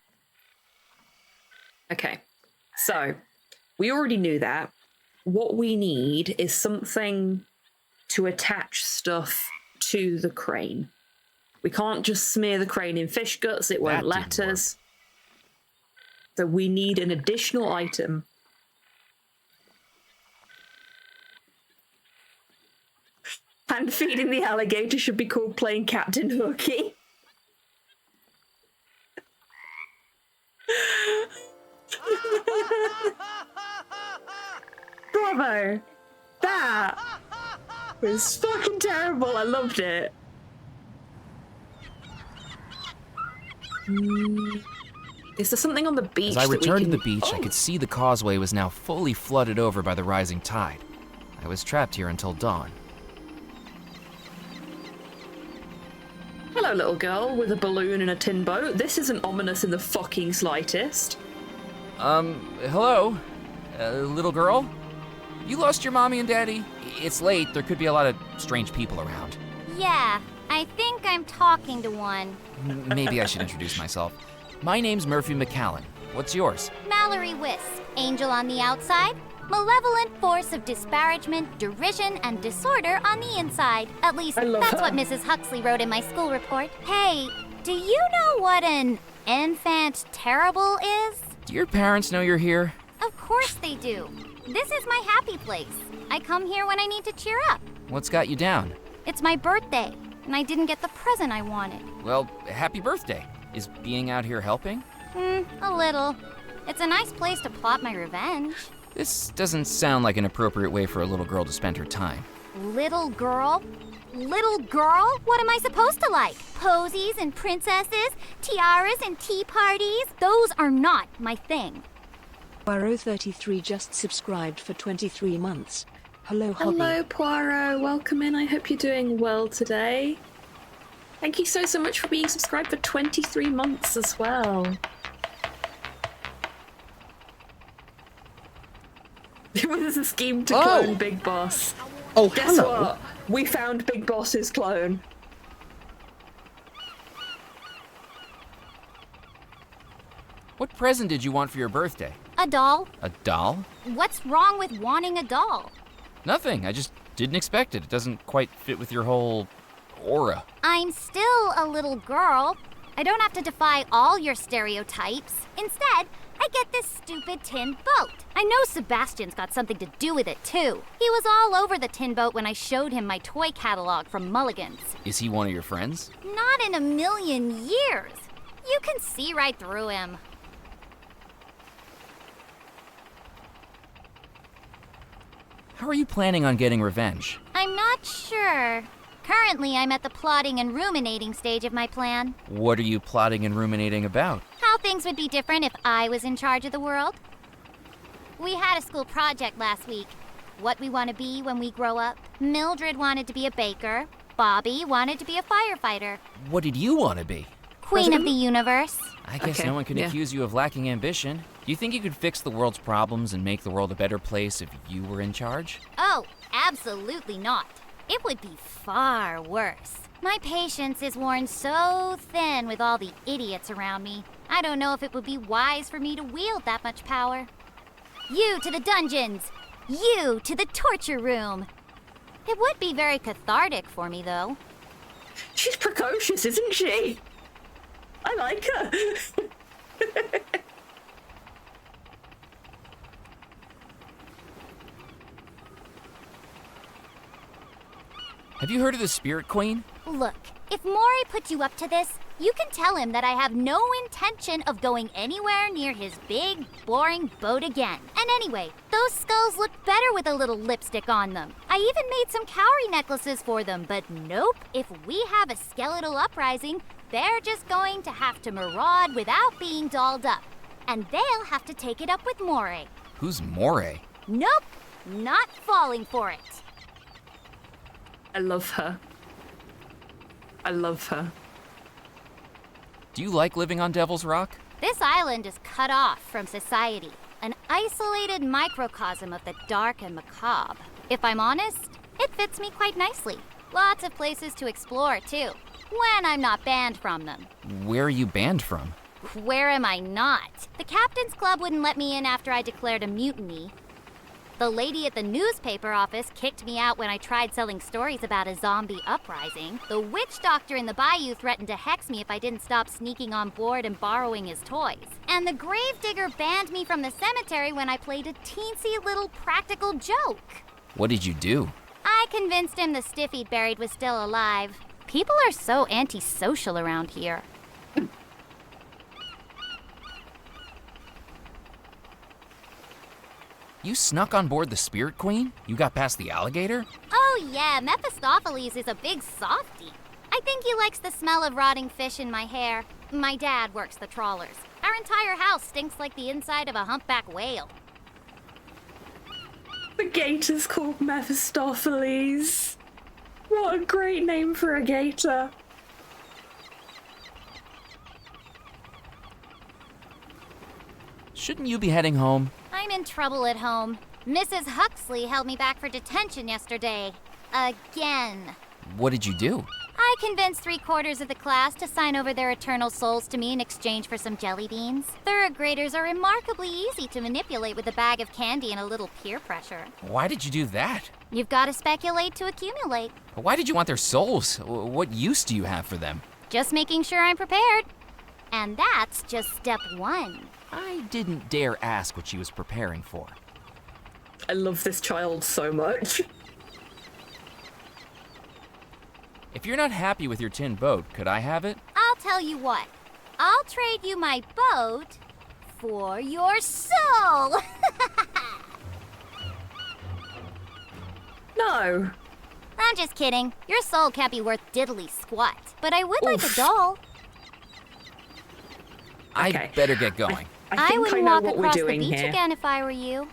Okay, so we already knew that. What we need is something to attach stuff to the crane. We can't just smear the crane in fish guts, it won't That let didn't us. So we need an additional item. And feeding the alligator should be called playing Captain Hooky. Bravo! That was fucking terrible. I loved it. Is there something on the beach? As I that we returned to can... the beach, I could see the causeway was now fully flooded over by the rising tide. I was trapped here until dawn. Hello, little girl with a balloon and a tin boat. This isn't ominous in the fucking slightest. Hello? Little girl? You lost your mommy and daddy? It's late, there could be a lot of strange people around. Yeah, I think I'm talking to one. Maybe I should introduce myself. My name's Murphy McCallan. What's yours? Mallory Wisp, angel on the outside, malevolent force of disparagement, derision, and disorder on the inside. At least, I love that's her. what Mrs. Huxley wrote in my school report. Hey, do you know what an enfant terrible is? Do your parents know you're here? Of course they do. This is my happy place. I come here when I need to cheer up. What's got you down? It's my birthday, and I didn't get the present I wanted. Well, happy birthday. Is being out here helping? A little. It's a nice place to plot my revenge. This doesn't sound like an appropriate way for a little girl to spend her time. Little girl? Little girl? What am I supposed to like? Posies and princesses? Tiaras and tea parties? Those are not my thing. Poirot33 just subscribed for 23 months. Hello, Hobby. Hello, Poirot. Welcome in. I hope you're doing well today. Thank you so much for being subscribed for 23 months as well. It was a scheme to clone Big Boss. Oh, Guess hello. what? We found Big Boss's clone. What present did you want for your birthday? A doll? A doll? What's wrong with wanting a doll? Nothing. I just didn't expect it. It doesn't quite fit with your whole aura. I'm still a little girl. I don't have to defy all your stereotypes. Instead, I get this stupid tin boat. I know Sebastian's got something to do with it, too. He was all over the tin boat when I showed him my toy catalog from Mulligan's. Is he one of your friends? Not in a million years. You can see right through him. How are you planning on getting revenge? I'm not sure. Currently, I'm at the plotting and ruminating stage of my plan. What are you plotting and ruminating about? How things would be different if I was in charge of the world. We had a school project last week. What we want to be when we grow up. Mildred wanted to be a baker. Bobby wanted to be a firefighter. What did you want to be? Queen of the universe. I guess Okay, no one can yeah. accuse you of lacking ambition. Do you think you could fix the world's problems and make the world a better place if you were in charge? Oh, absolutely not. It would be far worse. My patience is worn so thin with all the idiots around me. I don't know if it would be wise for me to wield that much power. You to the dungeons! You to the torture room! It would be very cathartic for me, though. She's precocious, isn't she? I like her. Have you heard of the Spirit Queen? Look, if Maury put you up to this, you can tell him that I have no intention of going anywhere near his big, boring boat again. And anyway, those skulls look better with a little lipstick on them. I even made some cowrie necklaces for them, but nope, if we have a skeletal uprising, they're just going to have to maraud without being dolled up. And they'll have to take it up with Maury. Who's Moray? Nope, not falling for it. I love her. I love her. Do you like living on Devil's Rock? This island is cut off from society, an isolated microcosm of the dark and macabre. If I'm honest, it fits me quite nicely. Lots of places to explore, too, when I'm not banned from them. Where are you banned from? Where am I not? The Captain's Club wouldn't let me in after I declared a mutiny. The lady at the newspaper office kicked me out when I tried selling stories about a zombie uprising. The witch doctor in the bayou threatened to hex me if I didn't stop sneaking on board and borrowing his toys. And the gravedigger banned me from the cemetery when I played a teensy little practical joke. What did you do? I convinced him the stiff he'd buried was still alive. People are so antisocial around here. You snuck on board the Spirit Queen? You got past the alligator? Oh yeah, Mephistopheles is a big softie. I think he likes the smell of rotting fish in my hair. My dad works the trawlers. Our entire house stinks like the inside of a humpback whale. The gator's called Mephistopheles. What a great name for a gator. Shouldn't you be heading home? I'm in trouble at home. Mrs. Huxley held me back for detention yesterday. Again. What did you do? I convinced 3/4 of the class to sign over their eternal souls to me in exchange for some jelly beans. Third graders are remarkably easy to manipulate with a bag of candy and a little peer pressure. Why did you do that? You've got to speculate to accumulate. Why did you want their souls? What use do you have for them? Just making sure I'm prepared. And that's just step one. I didn't dare ask what she was preparing for. I love this child so much. If you're not happy with your tin boat, could I have it? I'll tell you what. I'll trade you my boat for your soul. No. I'm just kidding. Your soul can't be worth diddly squat. But I would like a Oof. doll. I Okay. better get going. I think I wouldn't know walk what we're across the doing beach here. again if I were you.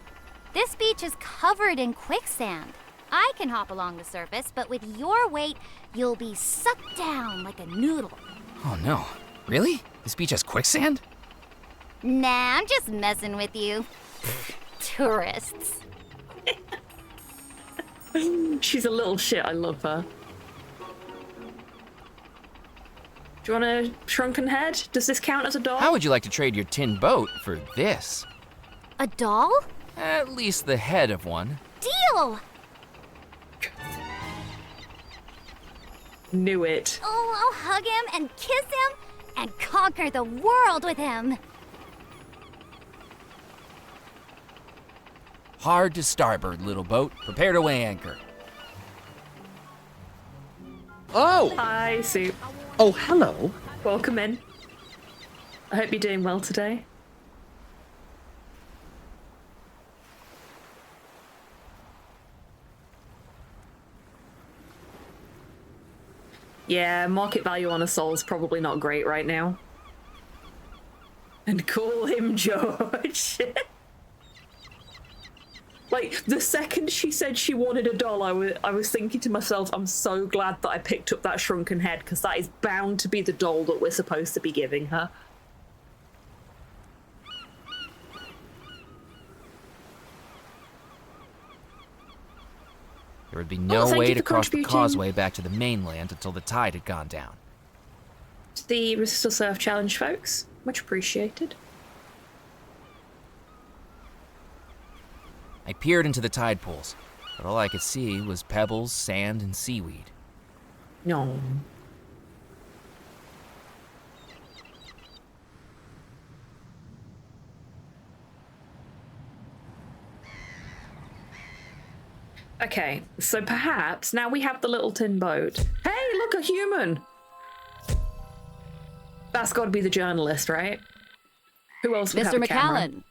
This beach is covered in quicksand. I can hop along the surface, but with your weight, you'll be sucked down like a noodle. Oh no. Really? This beach has quicksand? Nah, I'm just messing with you. Tourists. She's a little shit. I love her. Do you want a shrunken head? Does this count as a doll? How would you like to trade your tin boat for this? A doll? At least the head of one. Deal! Knew it. Oh, I'll hug him and kiss him and conquer the world with him. Hard to starboard, little boat. Prepare to weigh anchor. Oh! Hi, Soup. Oh, hello. Welcome in. I hope you're doing well today. Yeah, market value on a soul is probably not great right now. And call him George. Like, the second she said she wanted a doll, I was thinking to myself, I'm so glad that I picked up that shrunken head, because that is bound to be the doll that we're supposed to be giving her. There would be no thank way you to for cross the contributing. causeway back to the mainland until the tide had gone down. The Resist or Surf challenge, folks. Much appreciated. I peered into the tide pools, but all I could see was pebbles, sand, and seaweed. No. Okay, so perhaps now we have the little tin boat. Hey, look, a human! That's got to be the journalist, right? Who else would have Mr. a camera? McAllen,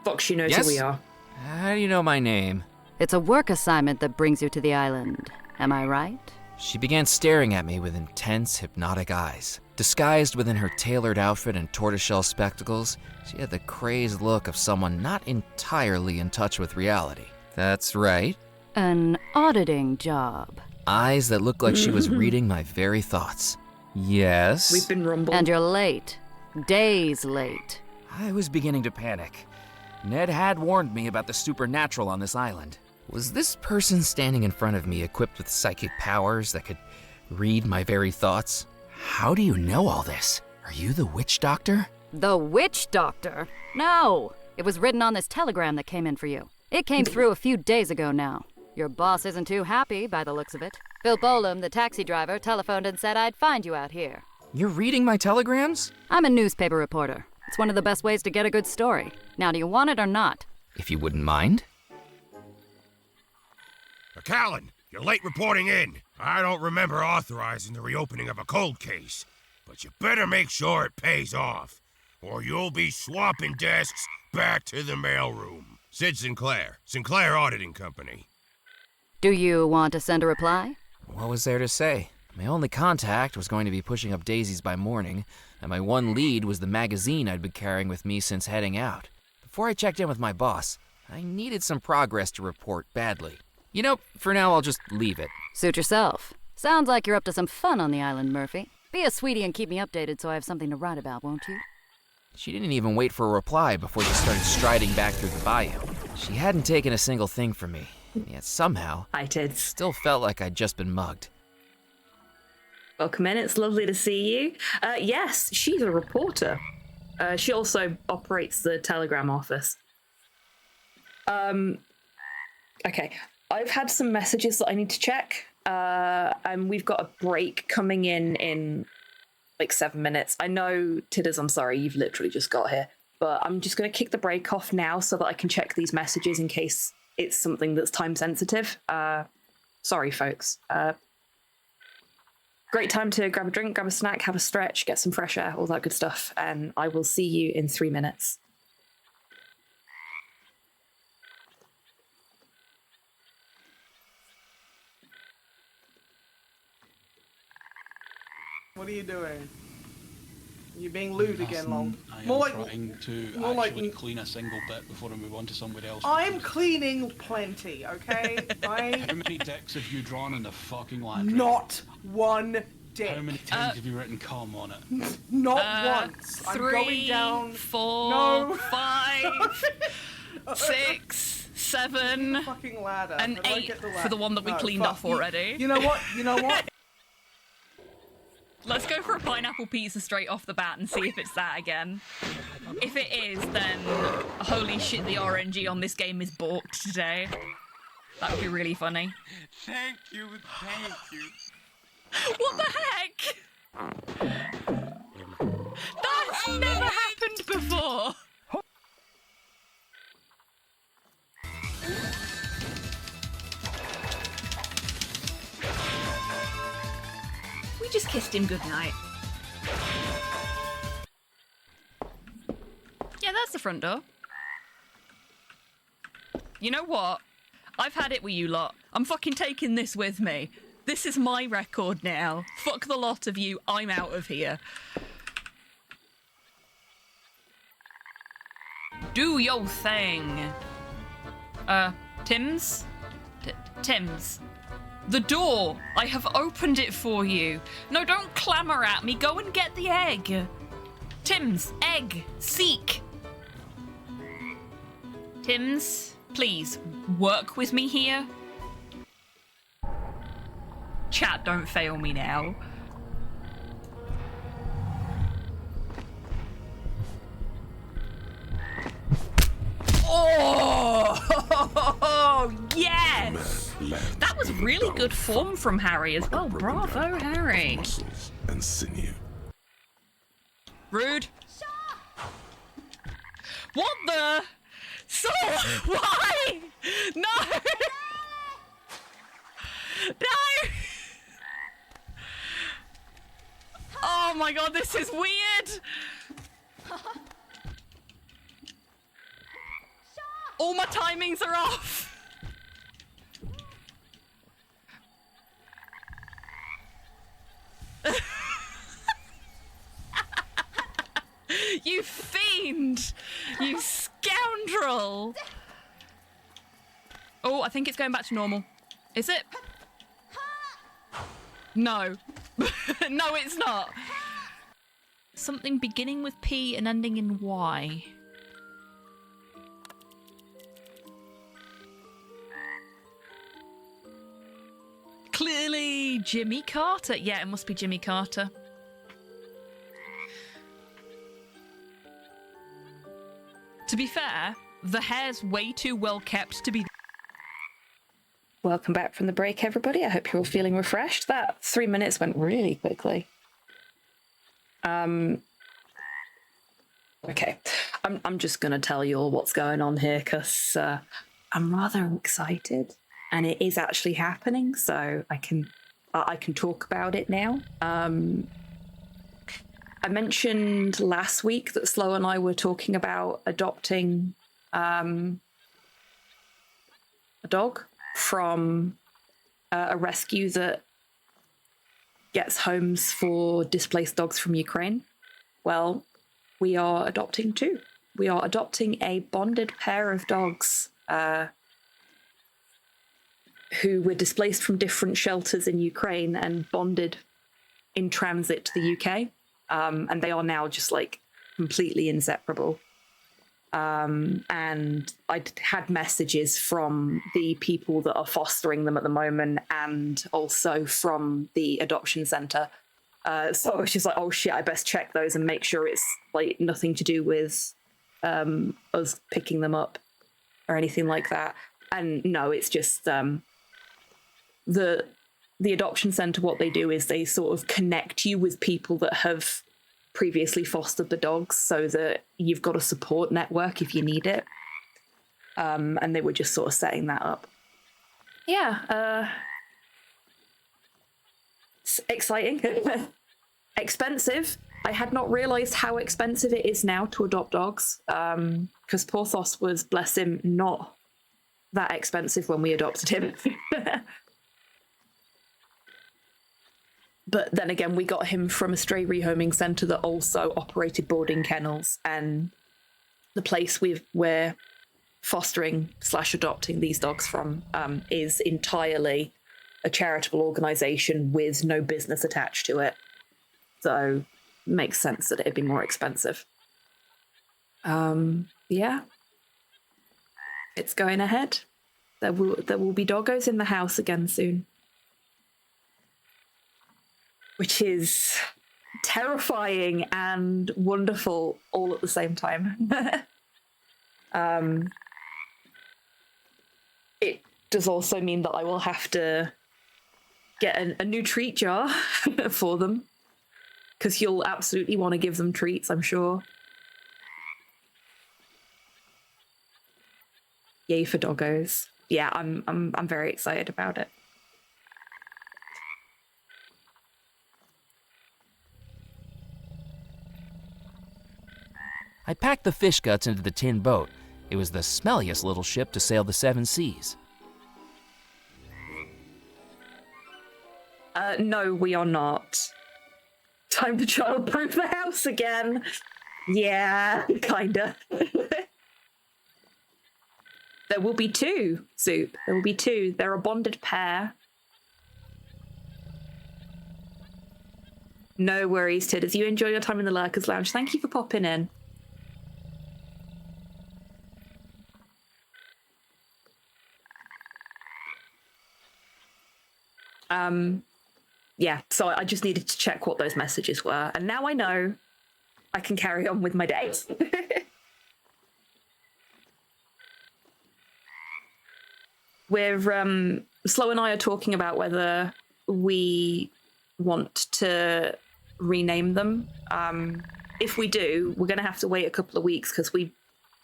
Fuck, she knows Yes? who we are. How do you know my name? it's a work assignment that brings you to the island. Am I right? She began staring at me with intense, hypnotic eyes. Disguised within her tailored outfit and tortoiseshell spectacles, she had the crazed look of someone not entirely in touch with reality. That's right. An auditing job. Eyes that looked like she was reading my very thoughts. Yes. We've been rumbled. And you're late. Days late. I was beginning to panic. Ned had warned me about the supernatural on this island. Was this person standing in front of me equipped with psychic powers that could read my very thoughts? How do you know all this? Are you the witch doctor? The witch doctor? No. It was written on this telegram that came in for you. It came through a few days ago now. Your boss isn't too happy by the looks of it. Phil Bolam, the taxi driver, telephoned and said I'd find you out here. You're reading my telegrams? I'm a newspaper reporter. It's one of the best ways to get a good story. Now, do you want it or not? If you wouldn't mind. McAllen, you're late reporting in. I don't remember authorizing the reopening of a cold case, but you better make sure it pays off, or you'll be swapping desks back to the mailroom. Sid Sinclair, Sinclair Auditing Company. Do you want to send a reply? What was there to say? My only contact was going to be pushing up daisies by morning, and my one lead was the magazine I'd been carrying with me since heading out. Before I checked in with my boss, I needed some progress to report badly. You know, for now I'll just leave it. Suit yourself. Sounds like you're up to some fun on the island, Murphy. Be a sweetie and keep me updated so I have something to write about, won't you? She didn't even wait for a reply before she started striding back through the bayou. She hadn't taken a single thing from me, yet somehow, Hi, Tids. still felt like I'd just been mugged. Welcome in. It's lovely to see you. Yes, she's a reporter. She also operates the telegram office. Okay. I've had some messages that I need to check. And we've got a break coming in like 7 minutes. I know, Tidders, I'm sorry, you've literally just got here. But I'm just going to kick the break off now so that I can check these messages in case it's something that's time sensitive. Sorry, folks. Great time to grab a drink, grab a snack, have a stretch, get some fresh air, all that good stuff. And I will see you in 3 minutes. What are you doing? You being lewd again, Long? I am More like trying to more like- actually clean a single bit before I move on to somewhere else. I'm cleaning plenty, okay? How many dicks have you drawn in the fucking laundry? Not one dick. How many times have you written cum on it? Not once. I'm going down. 4, No. 5, 6, 7, Fucking ladder. and How do I 8 get the for ladder? the one that we No, cleaned fuck off you. already. You know what? You know what? Let's go for a pineapple pizza straight off the bat and see if it's that again. If it is, then holy shit, the RNG on this game is balked today. That would be really funny. Thank you, thank you. What the heck? That's never happened before. We just kissed him goodnight. Yeah, that's the front door. You know what? I've had it with you lot. I'm fucking taking this with me. This is my record now. Fuck the lot of you. I'm out of here. Do your thing. Tim's? Tim's. The door. I have opened it for you. No, don't clamour at me. Go and get the egg. Tim's. Egg. Seek. Tim's, please, work with me here. Chat, don't fail me now. Oh, yes! That was really good form from Harry as well. Bravo, Harry. Muscles and sinew. Rude. What the? So, why? No! No! Oh my god, this is weird! All my timings are off! You fiend! You scoundrel! Oh, I think it's going back to normal. Is it? No. No, it's not. Something beginning with P and ending in Y. Clearly Jimmy Carter. Yeah, it must be Jimmy Carter. To be fair, the hair's way too well kept to be... Welcome back from the break, everybody. I hope you're all feeling refreshed. That 3 minutes went really quickly. Okay, I'm just going to tell you all what's going on here because I'm rather excited and it is actually happening, so I can talk about it now. I mentioned last week that Slow and I were talking about adopting a dog from a rescue that gets homes for displaced dogs from Ukraine. Well, we are adopting two. We are adopting a bonded pair of dogs who were displaced from different shelters in Ukraine and bonded in transit to the UK. And they are now just like completely inseparable. And I had messages from the people that are fostering them at the moment and also from the adoption centre. So I was just like, oh shit, I best check those and make sure it's like nothing to do with us picking them up or anything like that. And no, it's just the adoption centre, what they do is they sort of connect you with people that have previously fostered the dogs so that you've got a support network if you need it. And they were just sort of setting that up. Yeah. It's exciting. Expensive. I had not realised how expensive it is now to adopt dogs. Because Porthos was, bless him, not that expensive when we adopted him. But then again, we got him from a stray rehoming centre that also operated boarding kennels, and the place we're fostering / adopting these dogs from is entirely a charitable organisation with no business attached to it. So it makes sense that it'd be more expensive. Yeah. It's going ahead. There will be doggos in the house again soon. Which is terrifying and wonderful all at the same time. It does also mean that I will have to get a new treat jar for them, because you'll absolutely want to give them treats, I'm sure. Yay for doggos. Yeah, I'm very excited about it. I packed the fish guts into the tin boat. It was the smelliest little ship to sail the 7 seas. No, we are not. Time to childproof the house again. Yeah, kinda. There will be 2, Soup. There will be 2. They're a bonded pair. No worries, Tid. As you enjoy your time in the Lurkers Lounge, thank you for popping in. Yeah, so I just needed to check what those messages were, and now I know I can carry on with my day. We're, Slow and I are talking about whether we want to rename them. If we do, we're going to have to wait a couple of weeks, because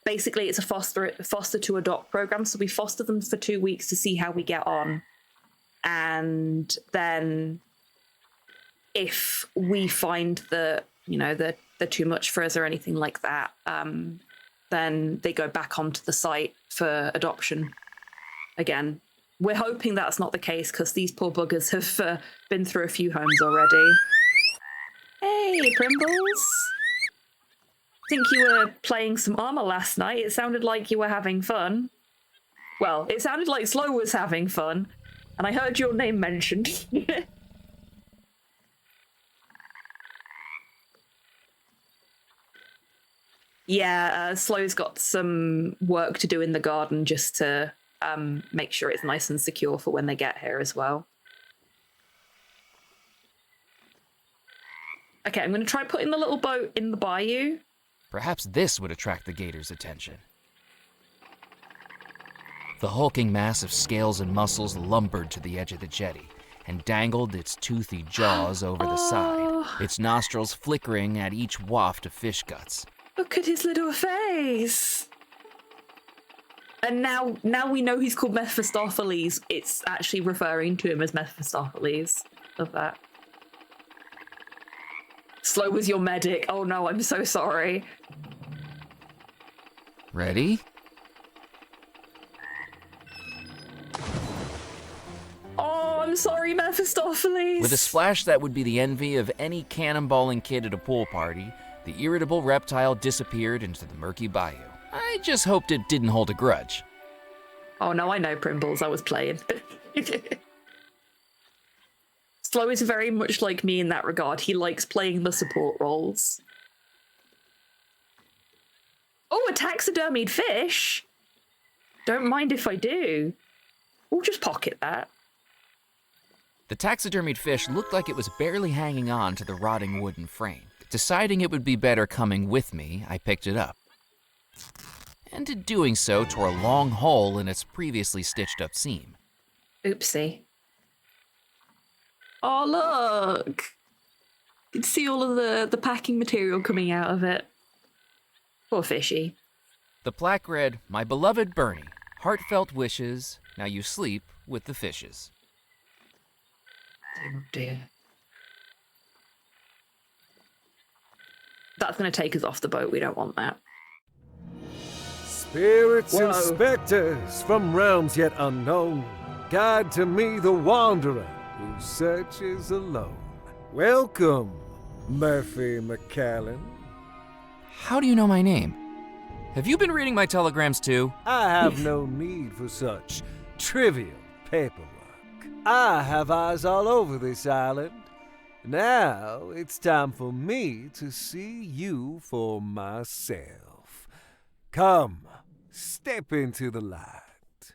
basically it's a foster to adopt program, so we foster them for 2 weeks to see how we get on. And then if we find that, they're too much for us or anything like that, then they go back onto the site for adoption again. We're hoping that's not the case, because these poor buggers have been through a few homes already. Hey, Primbles. Think you were playing some armor last night. It sounded like you were having fun. Well, it sounded like Slow was having fun, and I heard your name mentioned. Yeah, Slow's got some work to do in the garden just to make sure it's nice and secure for when they get here as well. Okay, I'm going to try putting the little boat in the bayou. Perhaps this would attract the gator's attention. The hulking mass of scales and muscles lumbered to the edge of the jetty and dangled its toothy jaws over the side, its nostrils flickering at each waft of fish guts. Look at his little face. And now we know he's called Mephistopheles. It's actually referring to him as Mephistopheles. Love that. Slow was your medic. Oh no, I'm so sorry. Ready? Oh, I'm sorry, Mephistopheles. With a splash that would be the envy of any cannonballing kid at a pool party, the irritable reptile disappeared into the murky bayou. I just hoped it didn't hold a grudge. Oh no, I know, Primbles. I was playing. Slow is very much like me in that regard. He likes playing the support roles. Oh, a taxidermied fish? Don't mind if I do. We'll just pocket that. The taxidermied fish looked like it was barely hanging on to the rotting wooden frame. Deciding it would be better coming with me, I picked it up. And in doing so, tore a long hole in its previously stitched-up seam. Oopsie. Oh, look! You can see all of the packing material coming out of it. Poor fishy. The plaque read, "My beloved Bernie, heartfelt wishes, now you sleep with the fishes." Oh dear. That's going to take us off the boat. We don't want that. Spirits Whoa. and specters from realms yet unknown, guide to me the wanderer who searches alone. Welcome, Murphy McCallan. How do you know my name? Have you been reading my telegrams too? I have no need for such trivial paperwork. I have eyes all over this island. Now it's time for me to see you for myself. Come, step into the light.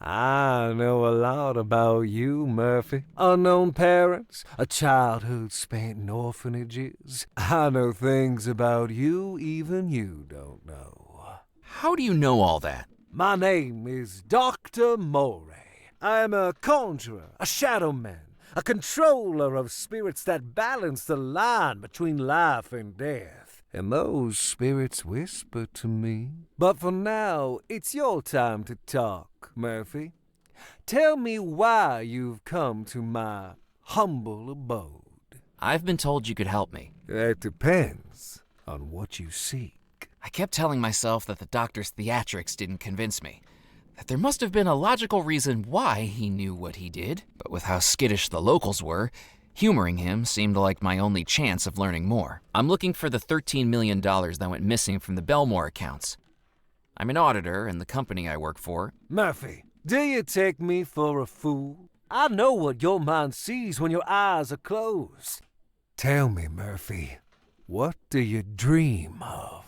I know a lot about you, Murphy. Unknown parents, a childhood spent in orphanages. I know things about you even you don't know. How do you know all that? My name is Dr. Morey. I am a conjurer, a shadow man, a controller of spirits that balance the line between life and death. And those spirits whisper to me. But for now, it's your time to talk, Murphy. Tell me why you've come to my humble abode. I've been told you could help me. That depends on what you seek. I kept telling myself that the doctor's theatrics didn't convince me. That there must have been a logical reason why he knew what he did. But with how skittish the locals were, humoring him seemed like my only chance of learning more. I'm looking for the $13 million that went missing from the Belmore accounts. I'm an auditor in the company I work for. Murphy, do you take me for a fool? I know what your mind sees when your eyes are closed. Tell me, Murphy, what do you dream of?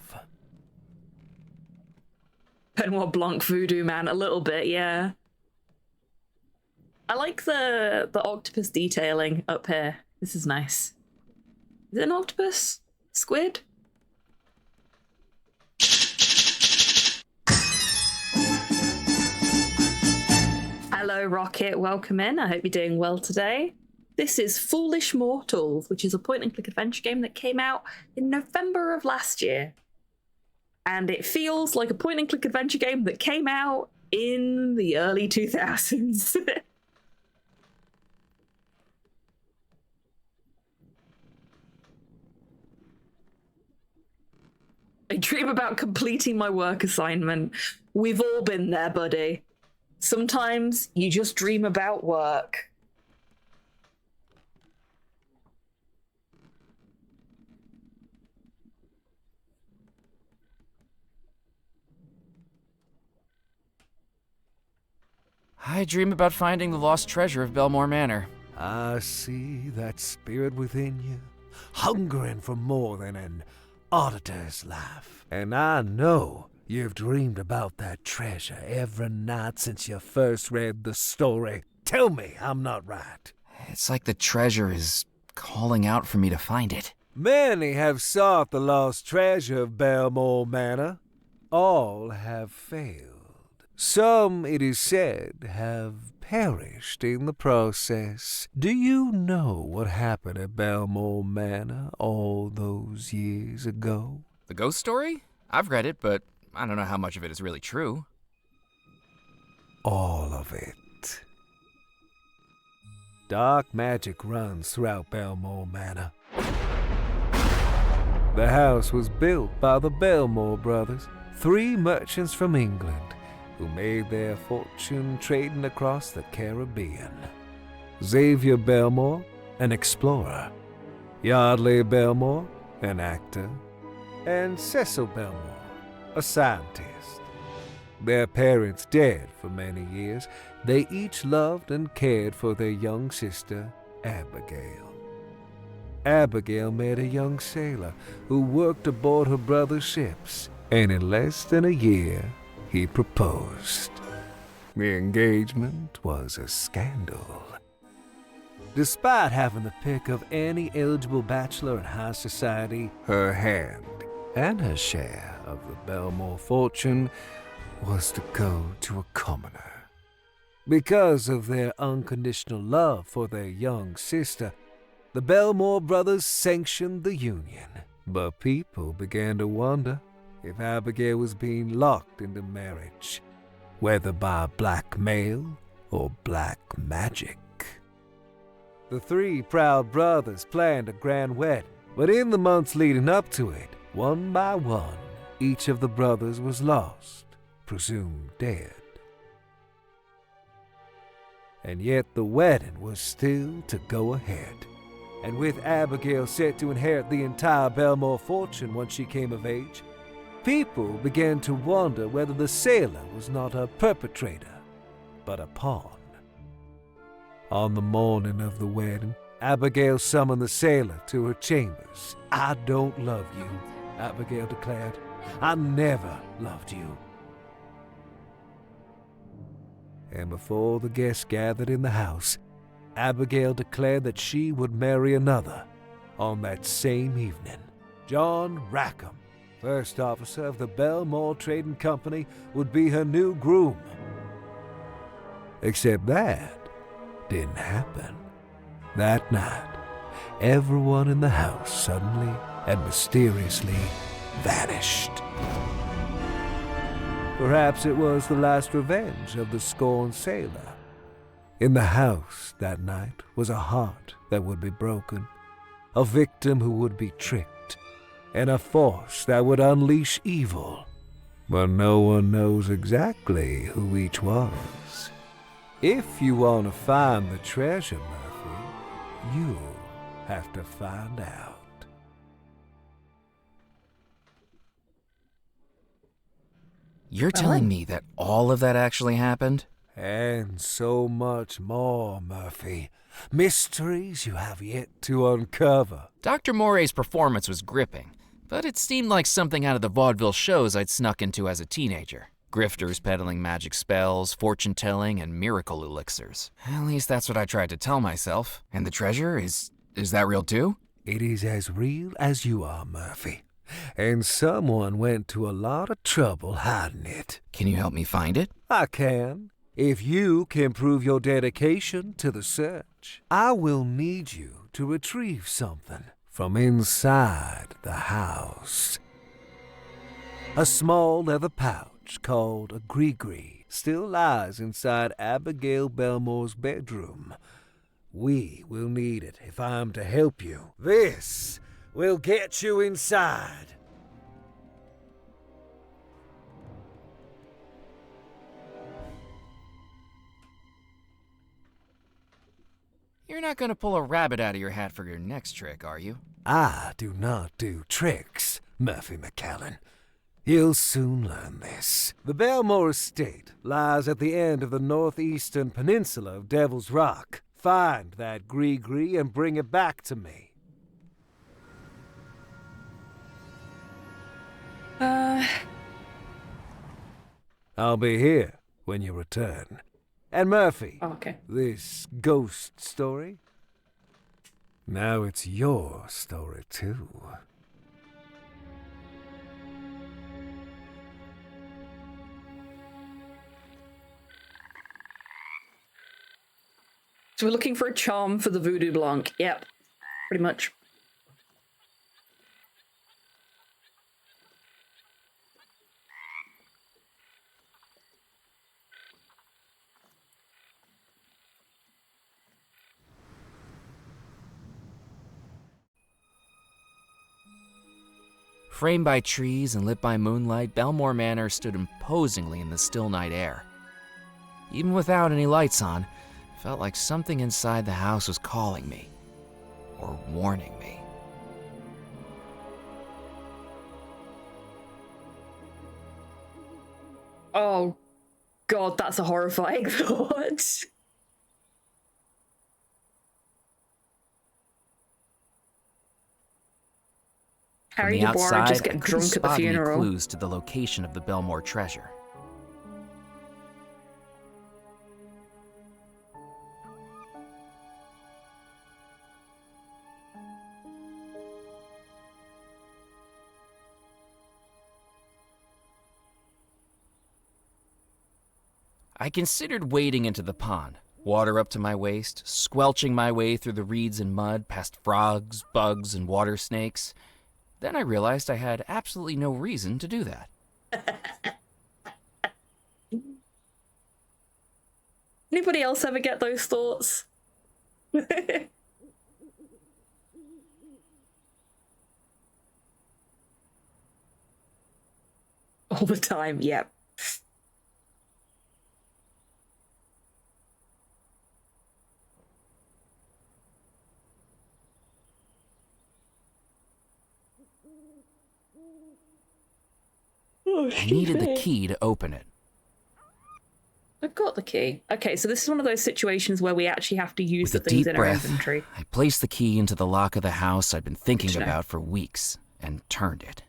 Benoit Blanc voodoo man, a little bit, yeah. I like the octopus detailing up here. This is nice. Is it an octopus? Squid? Hello, Rocket. Welcome in. I hope you're doing well today. This is Foolish Mortals, which is a point-and-click adventure game that came out in November of last year. And it feels like a point-and-click adventure game that came out in the early 2000s. I dream about completing my work assignment. We've all been there, buddy. Sometimes you just dream about work. I dream about finding the lost treasure of Belmore Manor. I see that spirit within you, hungering for more than an auditor's life. And I know you've dreamed about that treasure every night since you first read the story. Tell me I'm not right. It's like the treasure is calling out for me to find it. Many have sought the lost treasure of Belmore Manor. All have failed. Some, it is said, have perished in the process. Do you know what happened at Belmore Manor all those years ago? The ghost story? I've read it, but I don't know how much of it is really true. All of it. Dark magic runs throughout Belmore Manor. The house was built by the Belmore brothers, 3 merchants from England, who made their fortune trading across the Caribbean. Xavier Belmore, an explorer. Yardley Belmore, an actor. And Cecil Belmore, a scientist. Their parents dead for many years, they each loved and cared for their young sister, Abigail. Abigail met a young sailor who worked aboard her brother's ships, and in less than a year, he proposed. The engagement was a scandal. Despite having the pick of any eligible bachelor in high society, her hand and her share of the Belmore fortune was to go to a commoner. Because of their unconditional love for their young sister, the Belmore brothers sanctioned the union. But people began to wonder if Abigail was being locked into marriage, whether by blackmail or black magic. The 3 proud brothers planned a grand wedding, but in the months leading up to it, one by one, each of the brothers was lost, presumed dead. And yet the wedding was still to go ahead. And with Abigail set to inherit the entire Belmore fortune once she came of age, people began to wonder whether the sailor was not a perpetrator, but a pawn. On the morning of the wedding, Abigail summoned the sailor to her chambers. "I don't love you," Abigail declared. "I never loved you." and before the guests gathered in the house, Abigail declared that she would marry another on that same evening. John Rackham, first officer of the Belmore Trading Company, would be her new groom. Except that didn't happen. That night, everyone in the house suddenly and mysteriously vanished. Perhaps it was the last revenge of the scorned sailor. In the house that night was a heart that would be broken, a victim who would be tricked, and a force that would unleash evil. But no one knows exactly who each was. If you want to find the treasure, Murphy, you'll have to find out. You're telling me that all of that actually happened? And so much more, Murphy. Mysteries you have yet to uncover. Dr. Morey's performance was gripping, but it seemed like something out of the vaudeville shows I'd snuck into as a teenager. Grifters peddling magic spells, fortune-telling, and miracle elixirs. At least that's what I tried to tell myself. And the treasure, is that real too? It is as real as you are, Murphy. And someone went to a lot of trouble hiding it. Can you help me find it? I can. If you can prove your dedication to the search, I will need you to retrieve something from inside the house. A small leather pouch called a gree-gree still lies inside Abigail Belmore's bedroom. We will need it if I'm to help you. This will get you inside. You're not gonna pull a rabbit out of your hat for your next trick, are you? I do not do tricks, Murphy McCallan. You'll soon learn this. The Belmore estate lies at the end of the northeastern peninsula of Devil's Rock. Find that gree-gree and bring it back to me. I'll be here when you return. And Murphy, okay. This ghost story, now it's your story too. So we're looking for a charm for the Voodoo Blanc. Yep, pretty much. Framed by trees and lit by moonlight, Belmore Manor stood imposingly in the still night air. Even without any lights on, it felt like something inside the house was calling me, or warning me. Oh, God, that's a horrifying thought. Harry From the Dubois outside, just I get couldn't drunk at the spot any funeral. clues to the location of the Belmore treasure. I considered wading into the pond, water up to my waist, squelching my way through the reeds and mud, past frogs, bugs, and water snakes. Then I realized I had absolutely no reason to do that. Anybody else ever get those thoughts? All the time, yep. I needed the key to open it. I've got the key. Okay, so this is one of those situations where we actually have to use With the a things deep in our breath, inventory. I placed the key into the lock of the house I'd been thinking Good to know. about for weeks and turned it.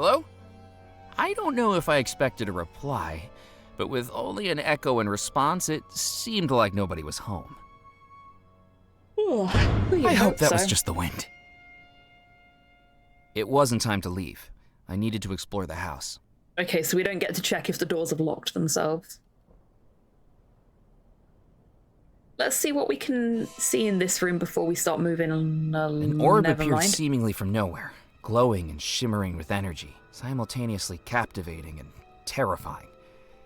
Hello? I don't know if I expected a reply, but with only an echo in response, it seemed like nobody was home. I hope that was just the wind. It wasn't time to leave. I needed to explore the house. Okay, so we don't get to check if the doors have locked themselves. Let's see what we can see in this room before we start moving on. An orb appeared seemingly from nowhere, glowing and shimmering with energy, simultaneously captivating and terrifying.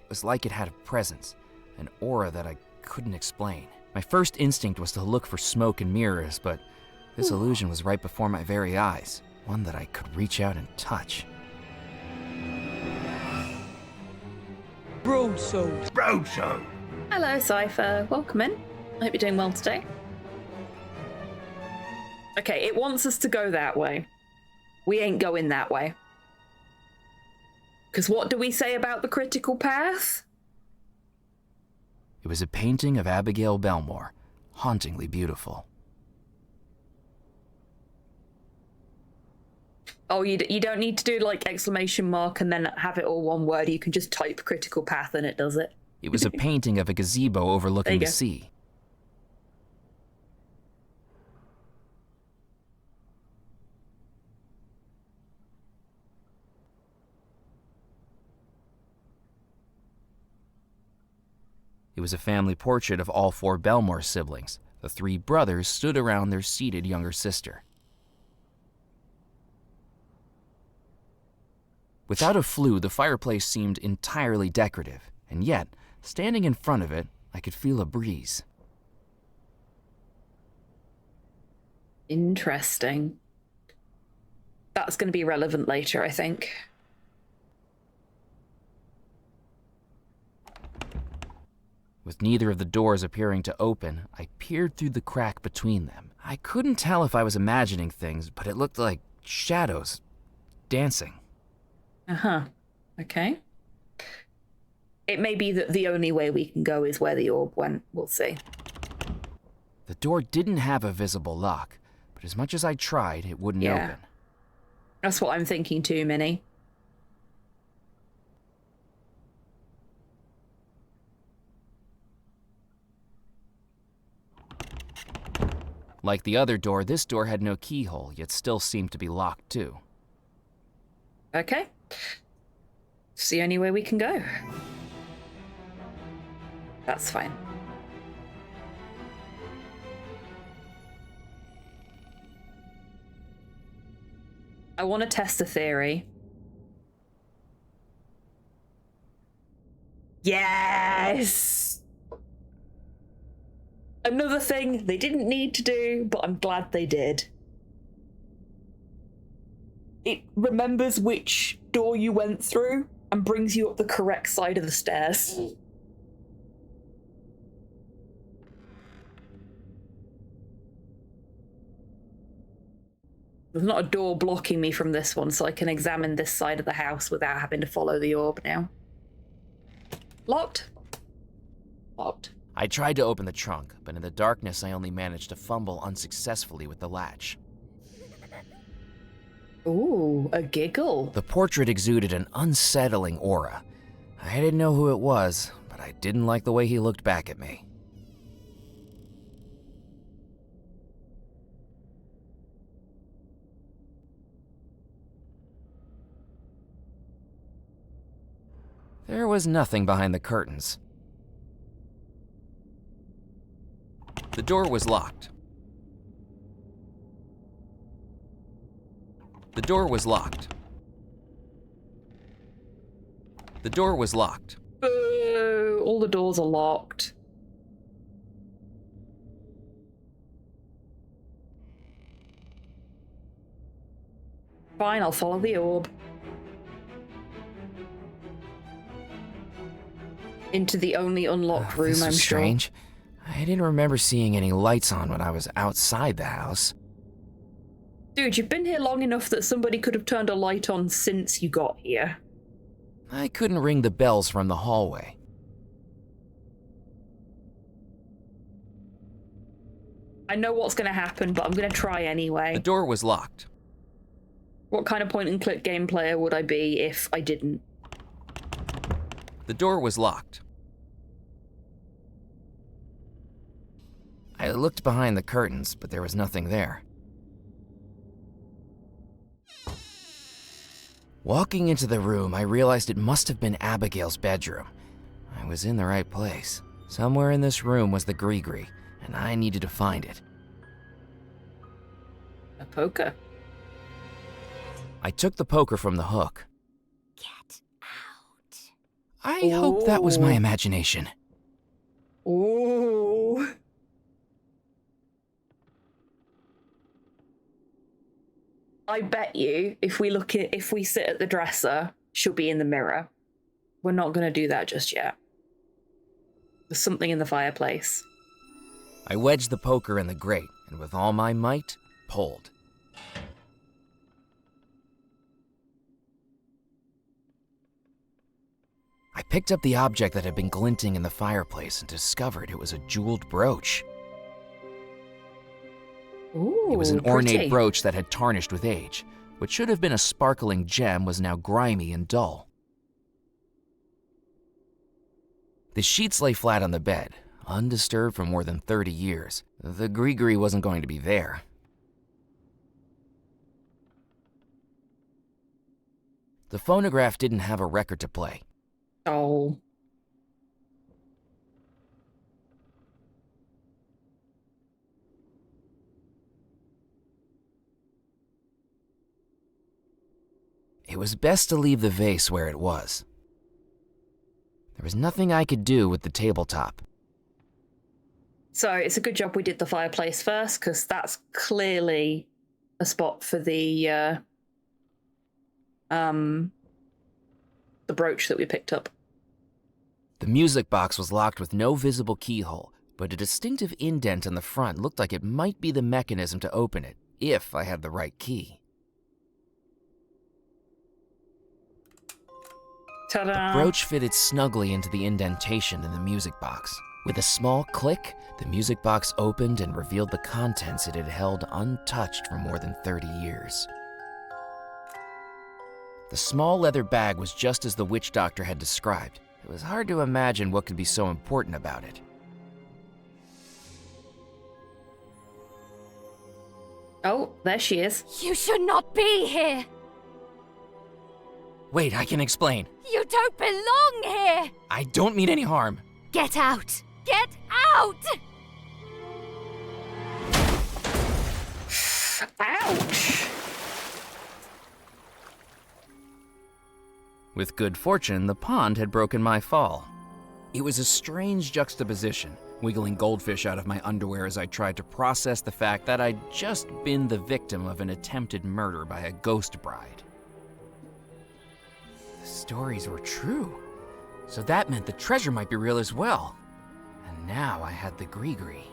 It was like it had a presence, an aura that I couldn't explain. My first instinct was to look for smoke and mirrors, but this illusion was right before my very eyes, one that I could reach out and touch. Broso! Hello, Cypher. Welcome in. I hope you're doing well today. Okay, it wants us to go that way. We ain't going that way. Because what do we say about the critical path? It was a painting of Abigail Belmore, hauntingly beautiful. Oh, you don't need to do like exclamation mark and then have it all one word. You can just type critical path and it does it. It was a painting of a gazebo overlooking the sea. It was a family portrait of all 4 Belmore siblings. The 3 brothers stood around their seated younger sister. Without a flue, the fireplace seemed entirely decorative, and yet, standing in front of it, I could feel a breeze. Interesting. That's going to be relevant later, I think. With neither of the doors appearing to open, I peered through the crack between them. I couldn't tell if I was imagining things, but it looked like shadows dancing. Uh-huh. Okay. It may be that the only way we can go is where the orb went. We'll see. The door didn't have a visible lock, but as much as I tried, it wouldn't open. That's what I'm thinking too, Minnie. Like the other door, this door had no keyhole, yet still seemed to be locked too. Okay. It's the only way we can go. That's fine. I want to test a theory. Yes! Another thing they didn't need to do, but I'm glad they did. It remembers which door you went through and brings you up the correct side of the stairs. There's not a door blocking me from this one, so I can examine this side of the house without having to follow the orb now. Locked? Locked. I tried to open the trunk, but in the darkness I only managed to fumble unsuccessfully with the latch. Ooh, a giggle. The portrait exuded an unsettling aura. I didn't know who it was, but I didn't like the way he looked back at me. There was nothing behind the curtains. The door was locked. The door was locked. The door was locked. Boo! All the doors are locked. Fine, I'll follow the orb. Into the only unlocked room, I'm sure. Strange. I didn't remember seeing any lights on when I was outside the house. Dude, you've been here long enough that somebody could have turned a light on since you got here. I couldn't ring the bells from the hallway. I know what's going to happen, but I'm going to try anyway. The door was locked. What kind of point-and-click game player would I be if I didn't? The door was locked. I looked behind the curtains, but there was nothing there. Walking into the room, I realized it must have been Abigail's bedroom. I was in the right place. Somewhere in this room was the Gree-Gree, and I needed to find it. A poker. I took the poker from the hook. Get out. I hope that was my imagination. Ooh. I bet you if we sit at the dresser, she'll be in the mirror. We're not going to do that just yet. There's something in the fireplace. I wedged the poker in the grate, and with all my might, pulled. I picked up the object that had been glinting in the fireplace and discovered it was a jeweled brooch. Ooh, it was an pretty. ornate brooch that had tarnished with age. What should have been a sparkling gem was now grimy and dull. The sheets lay flat on the bed, undisturbed for more than 30 years. The Gree-Gree wasn't going to be there. The phonograph didn't have a record to play. Oh. It was best to leave the vase where it was. There was nothing I could do with the tabletop. So it's a good job we did the fireplace first, because that's clearly a spot for the brooch that we picked up. The music box was locked with no visible keyhole, but a distinctive indent on the front looked like it might be the mechanism to open it, if I had the right key. Ta-da! The brooch fitted snugly into the indentation in the music box. With a small click, the music box opened and revealed the contents it had held untouched for more than 30 years. The small leather bag was just as the witch doctor had described. It was hard to imagine what could be so important about it. Oh, there she is. You should not be here. Wait, I can explain. You don't belong here. I don't mean any harm. Get out. Get out. Ouch. With good fortune, the pond had broken my fall. It was a strange juxtaposition, wiggling goldfish out of my underwear as I tried to process the fact that I'd just been the victim of an attempted murder by a ghost bride. The stories were true, so that meant the treasure might be real as well. And now I had the Gree-Gree.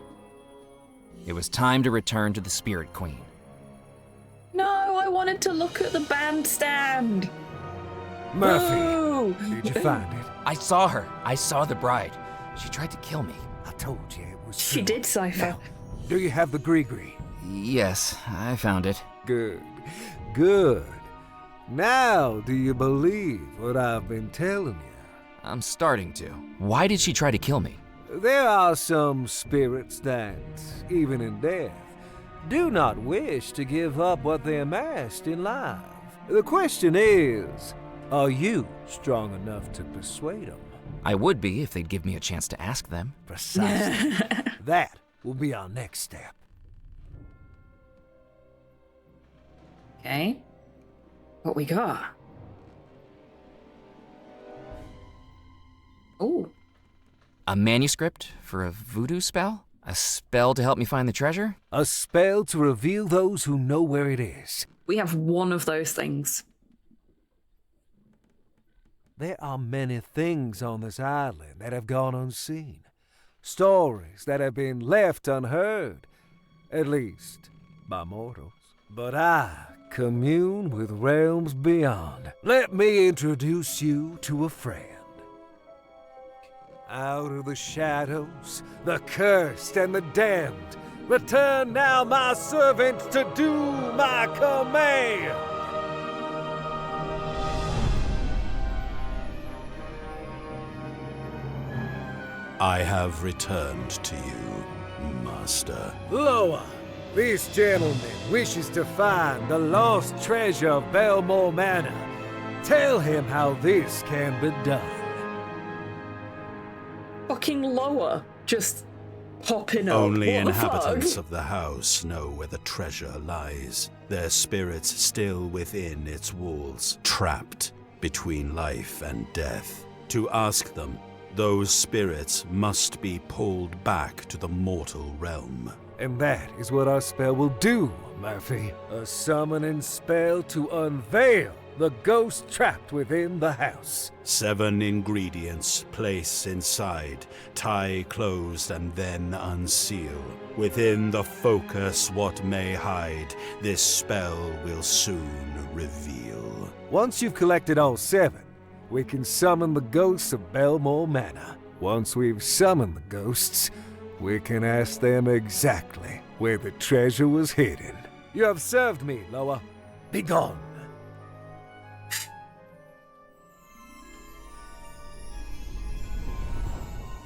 It was time to return to the Spirit Queen. No, I wanted to look at the bandstand. Murphy, No! did you find it? I saw her. I saw the bride. She tried to kill me. I told you it was She true. did, Cypher. Now, do you have the Gree-Gree? Yes, I found it. Good. Good. Now, do you believe what I've been telling you? I'm starting to. Why did she try to kill me? There are some spirits that, even in death, do not wish to give up what they amassed in life. The question is, are you strong enough to persuade them? I would be if they'd give me a chance to ask them. Precisely. That will be our next step. Okay. What we got? Oh. A manuscript for a voodoo spell? A spell to help me find the treasure? A spell to reveal those who know where it is. We have one of those things. There are many things on this island that have gone unseen. Stories that have been left unheard, at least by mortals. But I commune with realms beyond. Let me introduce you to a friend. Out of the shadows, the cursed and the damned, return now, my servants, to do my command. I have returned to you, Master. Loa, this gentleman wishes to find the lost treasure of Belmore Manor. Tell him how this can be done. Fucking Loa, just popping up. Only What the inhabitants fuck? of the house know where the treasure lies. Their spirits still within its walls, trapped between life and death. To ask them, those spirits must be pulled back to the mortal realm. And that is what our spell will do, Murphy. A summoning spell to unveil the ghost trapped within the house. 7 ingredients place inside, tie closed and then unseal. Within the focus what may hide, this spell will soon reveal. Once you've collected all 7, we can summon the ghosts of Belmore Manor. Once we've summoned the ghosts, we can ask them exactly where the treasure was hidden. You have served me, Loa. Begone.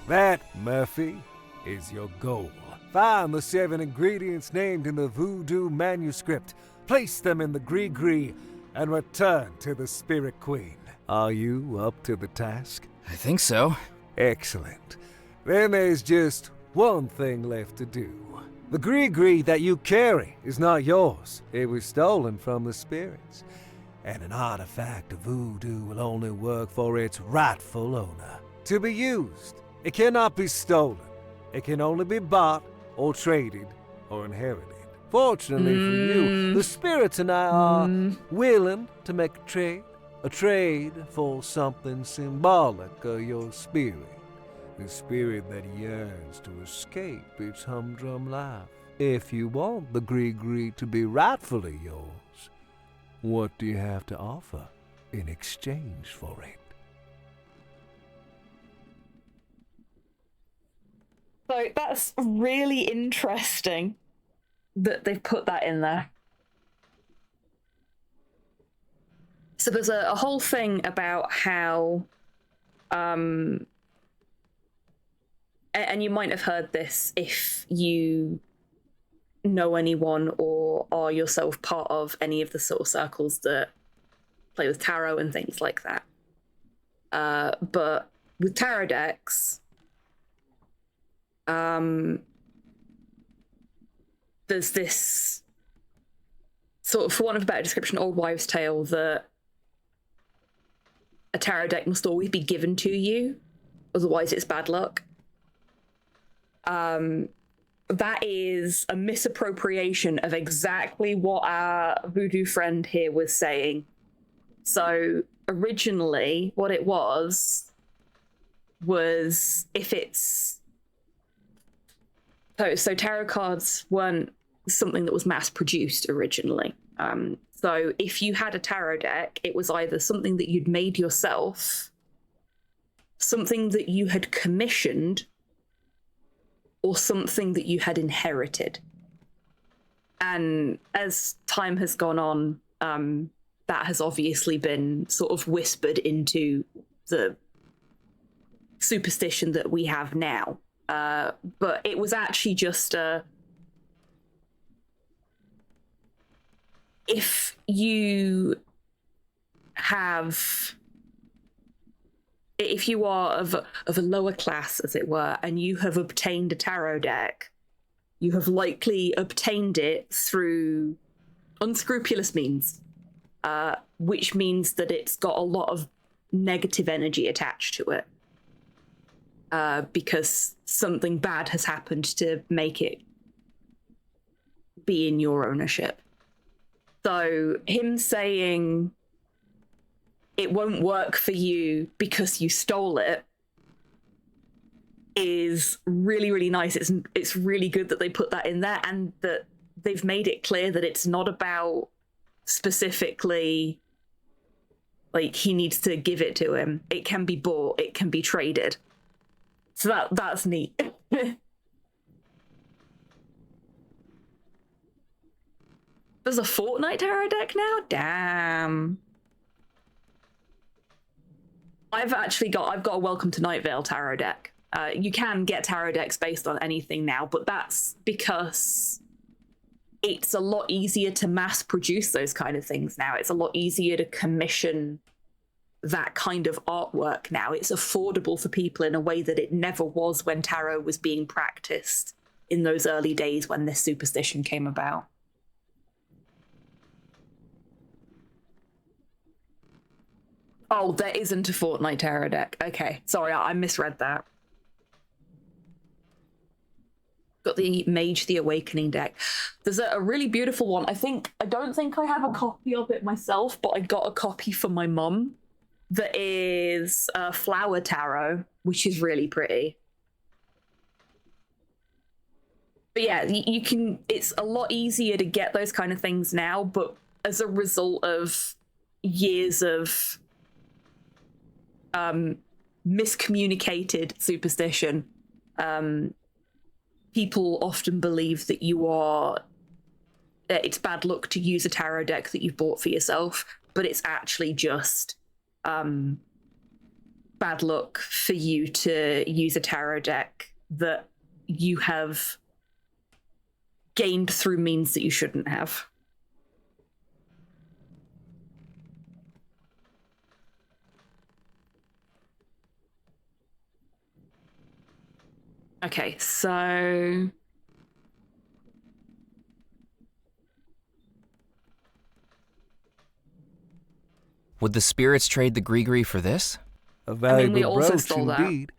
That, Murphy, is your goal. Find the 7 ingredients named in the Voodoo manuscript, place them in the Gree-Gree, and return to the Spirit Queen. Are you up to the task? I think so. Excellent. Then there's just one thing left to do. The Gree-Gree that you carry is not yours. It was stolen from the spirits. And an artifact of voodoo will only work for its rightful owner. To be used, it cannot be stolen. It can only be bought or traded or inherited. Fortunately for you, the spirits and I are willing to make a trade for something symbolic of your spirit. The spirit that yearns to escape its humdrum life. If you want the Gree-Gree to be rightfully yours, what do you have to offer in exchange for it? So that's really interesting that they've put that in there. So there's a whole thing about how, and you might have heard this if you know anyone or are yourself part of any of the sort of circles that play with tarot and things like that. But with tarot decks, there's this sort of, for want of a better description, old wives' tale that a tarot deck must always be given to you, otherwise it's bad luck. That is a misappropriation of exactly what our voodoo friend here was saying. So originally, what it was if it's so tarot cards weren't something that was mass produced originally. So if you had a tarot deck, it was either something that you'd made yourself, something that you had commissioned, or something that you had inherited. And as time has gone on, that has obviously been sort of whispered into the superstition that we have now. But it was actually just if you are of a lower class, as it were, and you have obtained a tarot deck, you have likely obtained it through unscrupulous means, which means that it's got a lot of negative energy attached to it, because something bad has happened to make it be in your ownership. So him saying it won't work for you because you stole it is really, really nice. It's really good that they put that in there, and that they've made it clear that it's not about specifically like he needs to give it to him. It can be bought, it can be traded. So that's neat. There's a Fortnite tarot deck now? Damn. I've got a Welcome to Night Vale tarot deck. You can get tarot decks based on anything now, but that's because it's a lot easier to mass produce those kind of things now. It's a lot easier to commission that kind of artwork now. It's affordable for people in a way that it never was when tarot was being practiced in those early days when this superstition came about. Oh, there isn't a Fortnite tarot deck. Okay, sorry, I misread that. Got the Mage the Awakening deck. There's a really beautiful one. I don't think I have a copy of it myself, but I got a copy for my mum that is Flower Tarot, which is really pretty. But yeah, you can, it's a lot easier to get those kind of things now, but as a result of years of miscommunicated superstition, people often believe that it's bad luck to use a tarot deck that you've bought for yourself, but it's actually just bad luck for you to use a tarot deck that you have gained through means that you shouldn't have. Okay, so would the spirits trade the Grigri for this? A valuable we also brooch stole that. indeed.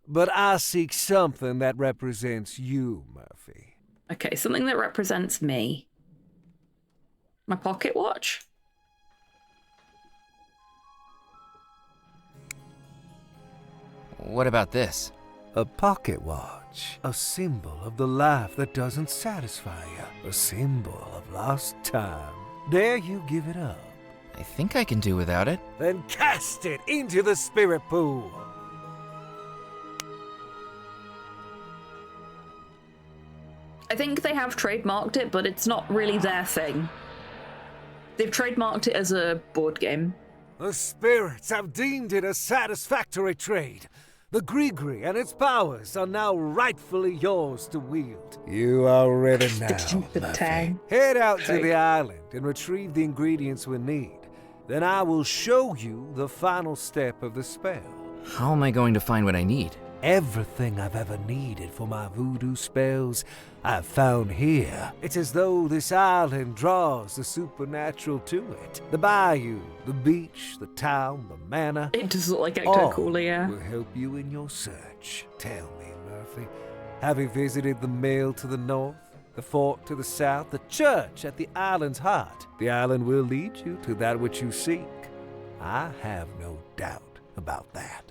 But I seek something that represents you, Murphy. Okay, something that represents me. My pocket watch? What about this? A pocket watch. A symbol of the life that doesn't satisfy you. A symbol of lost time. Dare you give it up? I think I can do without it. Then cast it into the spirit pool. I think they have trademarked it, but it's not really their thing. They've trademarked it as a board game. The spirits have deemed it a satisfactory trade. The Grigri and its powers are now rightfully yours to wield. You are ready now, Murphy. Head out to the island and retrieve the ingredients we need. Then I will show you the final step of the spell. How am I going to find what I need? Everything I've ever needed for my voodoo spells, I've found here. It's as though this island draws the supernatural to it. The bayou, the beach, the town, the manor. It does look like Ecto Cooler, yeah. Will help you in your search. Tell me, Murphy, have you visited the mill to the north, the fort to the south, the church at the island's heart? The island will lead you to that which you seek. I have no doubt about that.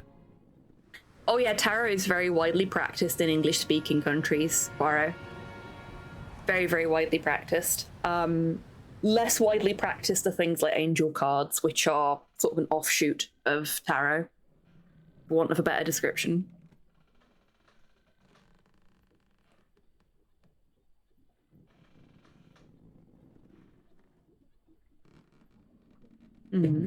Oh yeah, tarot is very widely practiced in English-speaking countries, Poirot. Very, very widely practiced. Less widely practiced are things like angel cards, which are sort of an offshoot of tarot, for want of a better description. Mm-hmm.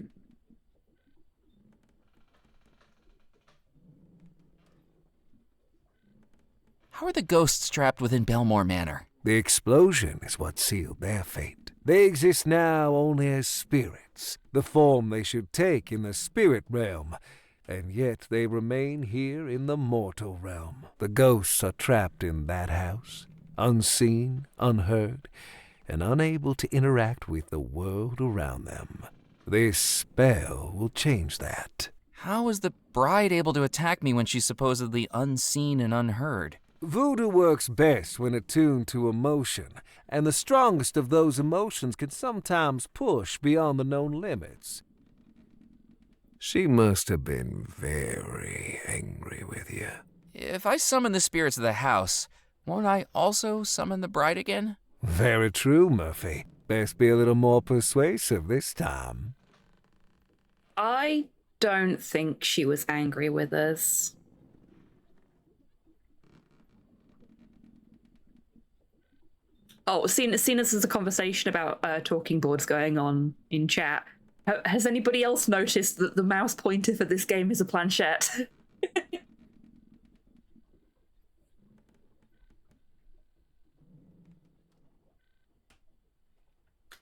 How are the ghosts trapped within Belmore Manor? The explosion is what sealed their fate. They exist now only as spirits, the form they should take in the spirit realm, and yet they remain here in the mortal realm. The ghosts are trapped in that house, unseen, unheard, and unable to interact with the world around them. This spell will change that. How is the bride able to attack me when she's supposedly unseen and unheard? Voodoo works best when attuned to emotion, and the strongest of those emotions can sometimes push beyond the known limits. She must have been very angry with you. If I summon the spirits of the house, won't I also summon the bride again? Very true, Murphy. Best be a little more persuasive this time. I don't think she was angry with us. Oh, seeing as there's a conversation about talking boards going on in chat, has anybody else noticed that the mouse pointer for this game is a planchette?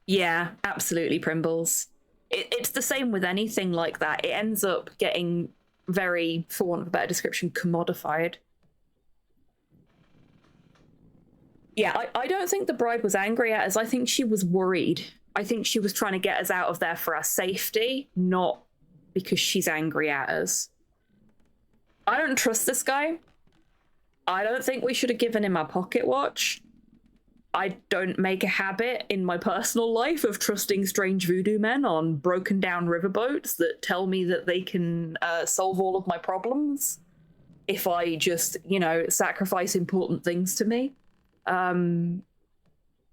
Yeah, absolutely, Primbles. It's the same with anything like that. It ends up getting very, for want of a better description, commodified. Yeah, I don't think the bride was angry at us. I think she was worried. I think she was trying to get us out of there for our safety, not because she's angry at us. I don't trust this guy. I don't think we should have given him our pocket watch. I don't make a habit in my personal life of trusting strange voodoo men on broken down riverboats that tell me that they can solve all of my problems if I just, you know, sacrifice important things to me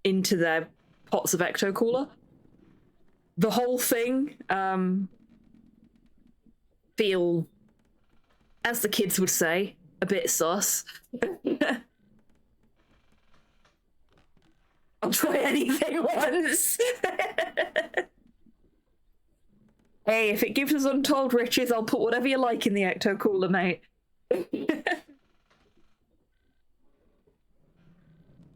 into their pots of ecto-cooler. The whole thing feel, as the kids would say, a bit sus. I'll try anything once. Hey, if it gives us untold riches, I'll put whatever you like in the ecto-cooler, mate.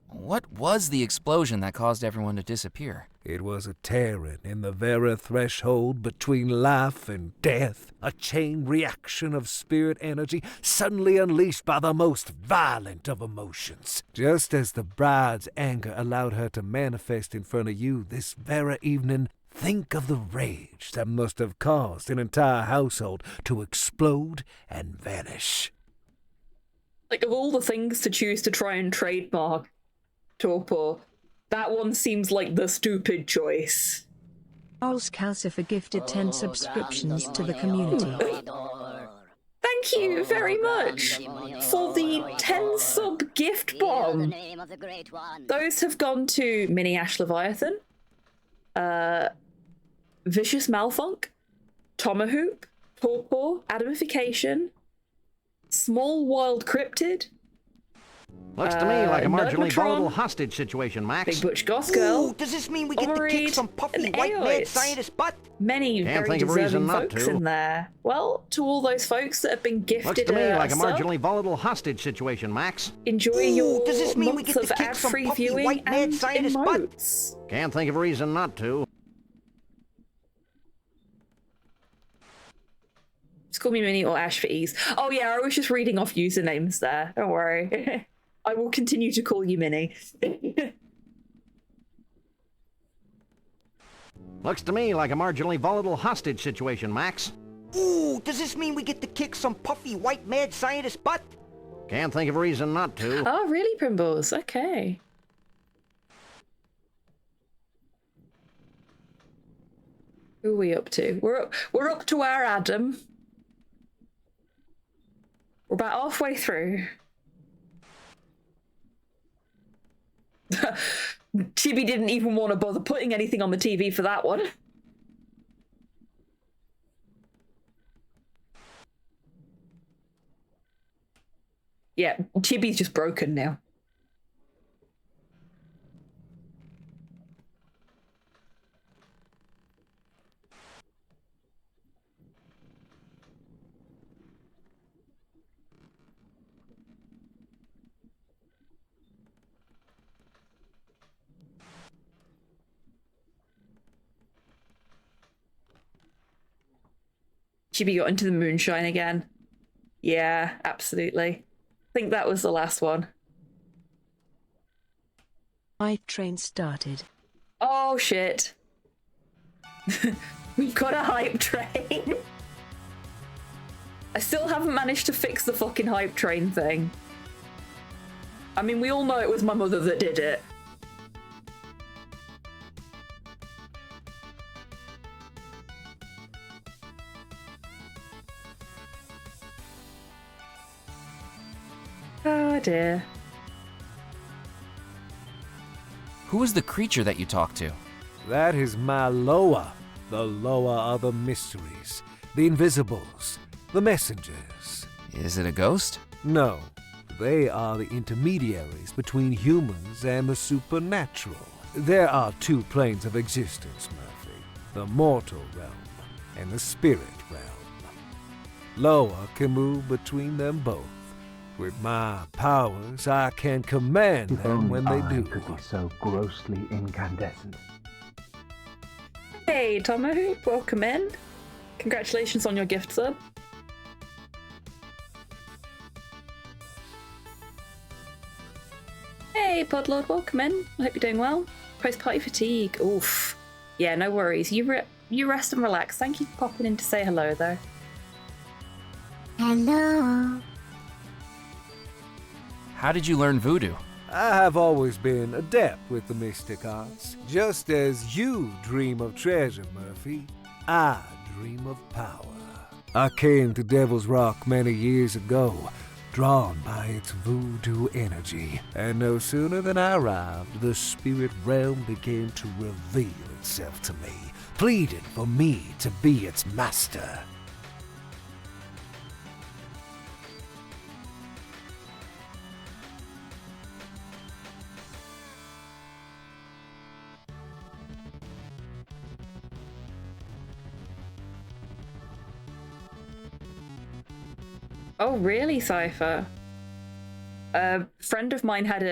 What was the explosion that caused everyone to disappear? It was a tearing in the very threshold between life and death, a chain reaction of spirit energy suddenly unleashed by the most violent of emotions. Just as the bride's anger allowed her to manifest in front of you this very evening, think of the rage that must have caused an entire household to explode and vanish. Like, of all the things to choose to try and trademark Torpor, that one seems like the stupid choice. Ols Calcifer gifted 10 subscriptions to the community. Thank you very much for the 10 sub gift bomb. Those have gone to Mini Ash Leviathan, Vicious Malfunk, Tomahawk, Torpor, Adamification, Small Wild Cryptid. Looks to me like a marginally Nerdmatron, volatile hostage situation, Max. Big Butch Goss Girl. Ooh, does this mean we get to Omereed, kick some puffy and white mad Aoids. scientist butt? Many Can't very think of a reason deserving not folks to. in there. Well, to all those folks that have been gifted Looks to me like a sub, marginally volatile hostage situation, Max. enjoy Ooh, your does this mean we months get to of kick some ad-free puffy viewing white mad and scientist butt? emotes. Can't think of a reason not to. Just call me Minnie or Ash for ease. Oh yeah, I was just reading off usernames there. Don't worry. I will continue to call you Minnie. Looks to me like a marginally volatile hostage situation, Max. Ooh, does this mean we get to kick some puffy white mad scientist butt? Can't think of a reason not to. Oh, really, Primbles? Okay. Who are we up to? We're up to our Adam. We're about halfway through. Chibi didn't even want to bother putting anything on the TV for that one. Yeah, Chibi's just broken now. Chibi got into the moonshine again. Yeah, absolutely. I think that was the last one. Hype train started. Oh shit. We've got a hype train. I still haven't managed to fix the fucking hype train thing. I mean, we all know it was my mother that did it. Oh dear. Who was the creature that you talked to? That is my Loa. The Loa are the mysteries, the invisibles, the messengers. Is it a ghost? No, they are the intermediaries between humans and the supernatural. There are two planes of existence, Murphy. The mortal realm and the spirit realm. Loa can move between them both. With my powers, I can command them when they do. Could be so grossly incandescent. Hey, Tomo, welcome in. Congratulations on your gift sub. Hey, Podlord, welcome in. I hope you're doing well. Post-party fatigue. Oof. Yeah, no worries. You rest and relax. Thank you for popping in to say hello, though. Hello. How did you learn voodoo? I have always been adept with the mystic arts. Just as you dream of treasure, Murphy, I dream of power. I came to Devil's Rock many years ago, drawn by its voodoo energy, and no sooner than I arrived, the spirit realm began to reveal itself to me, pleading for me to be its master. Oh, really, Cypher? A friend of mine had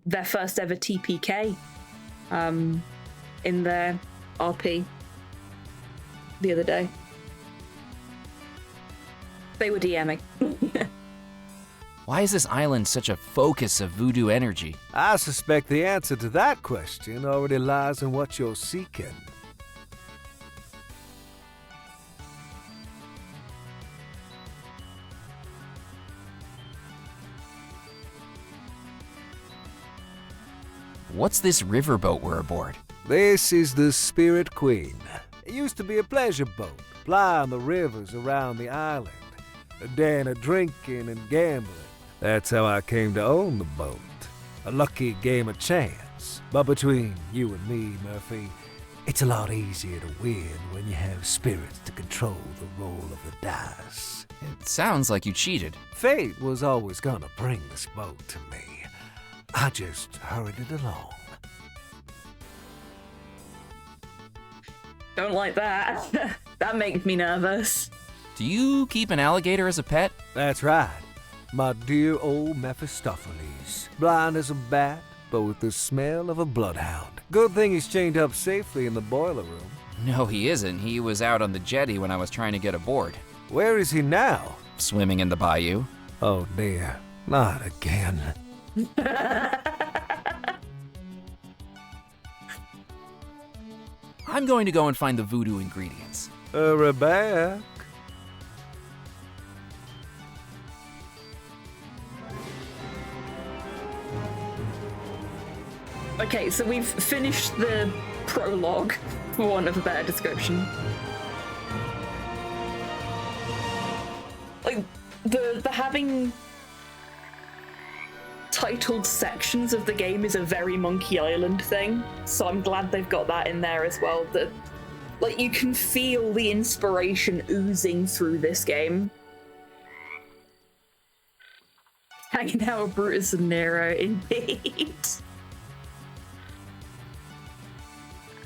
their first ever TPK in their RP the other day. They were DMing. Why is this island such a focus of voodoo energy? I suspect the answer to that question already lies in what you're seeking. What's this riverboat we're aboard? This is the Spirit Queen. It used to be a pleasure boat, plying the rivers around the island. A den of drinking and gambling. That's how I came to own the boat. A lucky game of chance. But between you and me, Murphy, it's a lot easier to win when you have spirits to control the roll of the dice. It sounds like you cheated. Fate was always gonna bring this boat to me. I just hurried it along. Don't like that. That makes me nervous. Do you keep an alligator as a pet? That's right. My dear old Mephistopheles. Blind as a bat, but with the smell of a bloodhound. Good thing he's chained up safely in the boiler room. No, he isn't. He was out on the jetty when I was trying to get aboard. Where is he now? Swimming in the bayou. Oh dear, not again. I'm going to go and find the voodoo ingredients. We're back. Okay, so we've finished the prologue, for want of a better description. Like, the having titled sections of the game is a very Monkey Island thing, so I'm glad they've got that in there as well. That, like, you can feel the inspiration oozing through this game. Hanging out with Brutus and Nero, indeed.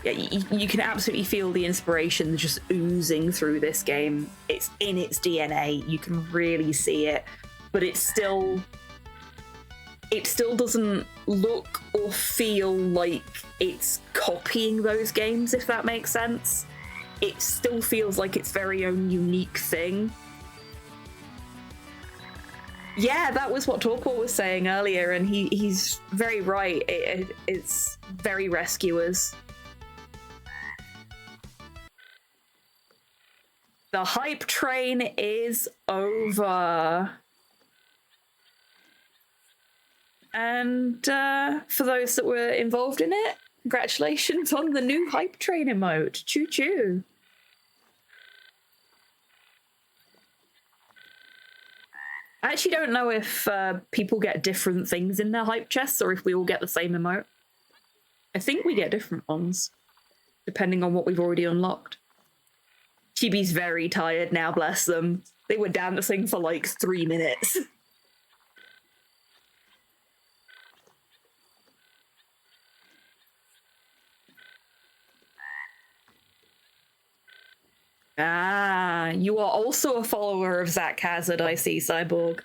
Yeah, you can absolutely feel the inspiration just oozing through this game. It's in its DNA. You can really see it, but it still doesn't look or feel like it's copying those games, if that makes sense. It still feels like its very own unique thing. Yeah, that was what Torpor was saying earlier, and he's very right. It's very Rescuers. The hype train is over. And for those that were involved in it, congratulations on the new hype train emote. Choo choo. I actually don't know if people get different things in their hype chests or if we all get the same emote. I think we get different ones, depending on what we've already unlocked. Chibi's very tired now, bless them. They were dancing for like 3 minutes. Ah, you are also a follower of Zach Hazard, I see, Cyborg.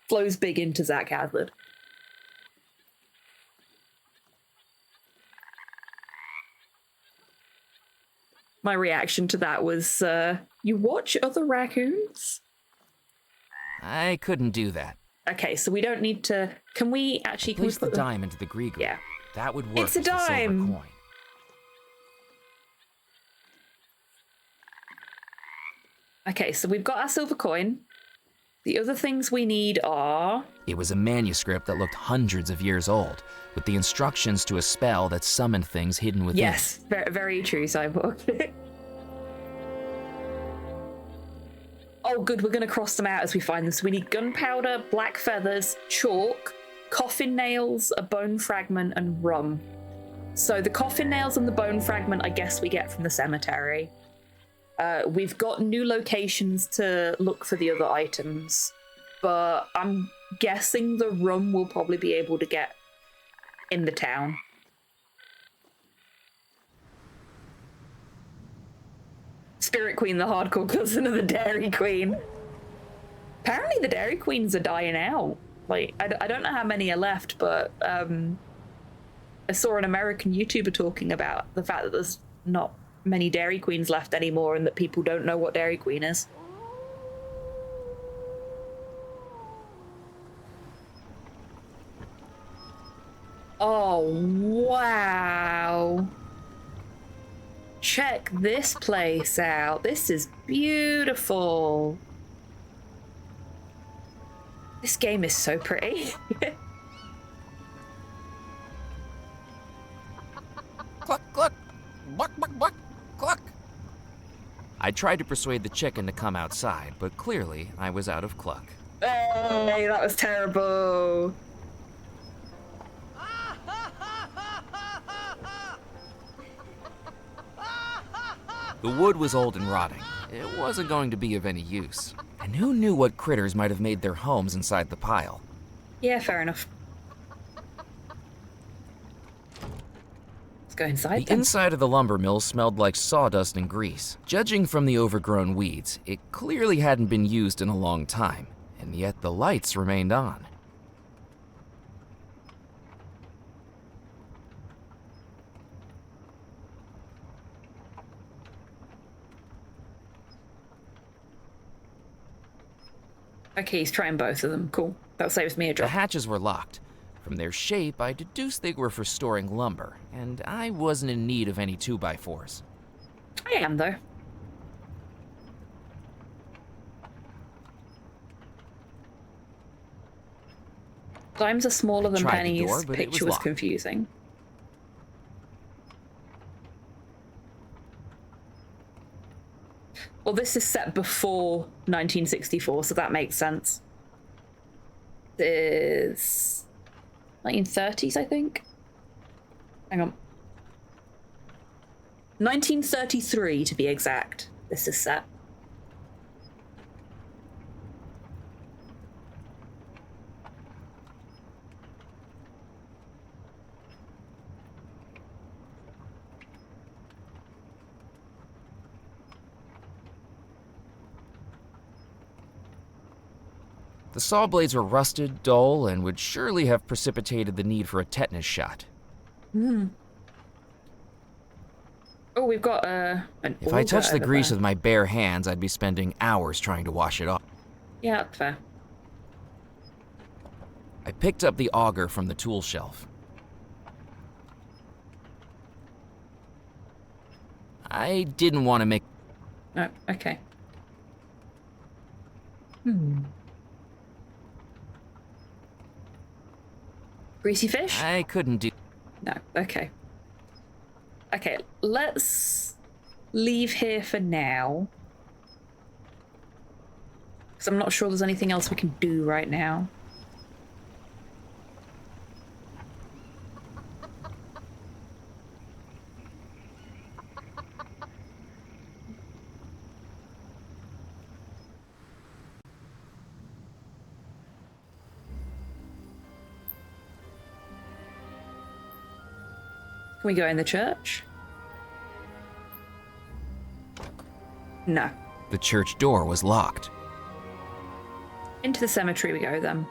Flows big into Zach Hazard. my reaction to that was, you watch other raccoons? I couldn't do that. Okay, so we don't need to... Can we actually... Place the dime into the Grieger. Yeah. That would work. It's a as the silver dime! coin. Okay, so we've got our silver coin. The other things we need are... It was a manuscript that looked hundreds of years old, with the instructions to a spell that summoned things hidden within. Yes, very, very true, Cyborg. Oh, good, we're going to cross them out as we find them. So we need gunpowder, black feathers, chalk, coffin nails, a bone fragment, and rum. So the coffin nails and the bone fragment, I guess we get from the cemetery. We've got new locations to look for the other items, but I'm guessing the rum we'll probably be able to get in the town. Spirit Queen, the hardcore cousin of the Dairy Queen. Apparently the Dairy Queens are dying out. Like, I don't know how many are left, but I saw an American YouTuber talking about the fact that there's not many Dairy Queens left anymore and that people don't know what Dairy Queen is. Oh, wow. Check this place out. This is beautiful. This game is so pretty. Cluck, cluck. Buck, buck, buck. Cluck. I tried to persuade the chicken to come outside, but clearly I was out of cluck. Hey, that was terrible. The wood was old and rotting. It wasn't going to be of any use. And who knew what critters might have made their homes inside the pile? Yeah, fair enough. Let's go inside The then. inside of the lumber mill smelled like sawdust and grease. Judging from the overgrown weeds, it clearly hadn't been used in a long time, and yet the lights remained on. Okay, he's trying both of them. Cool. That saves me a The drop. hatches were locked. From their shape, I deduced they were for storing lumber, and I wasn't in need of any 2x4s. I am, though. Dimes are smaller than Tried the pennies. door, but it Picture was was locked. confusing. Well, this is set before 1964, so that makes sense. This 1930s, I think. Hang on. 1933, to be exact. This is set. The saw blades were rusted, dull, and would surely have precipitated the need for a tetanus shot. Hmm. Oh, we've got an If I touched the auger grease over with my bare hands, I'd be spending hours trying to wash it off. there. Yeah, that's fair. I picked up the auger from the tool shelf. I didn't want to make... Oh, okay. Hmm. Greasy fish? I couldn't do... No, okay. Okay, let's leave here for now. Because I'm not sure there's anything else we can do right now. Can we go in the church? No. The church door was locked. Into the cemetery we go then.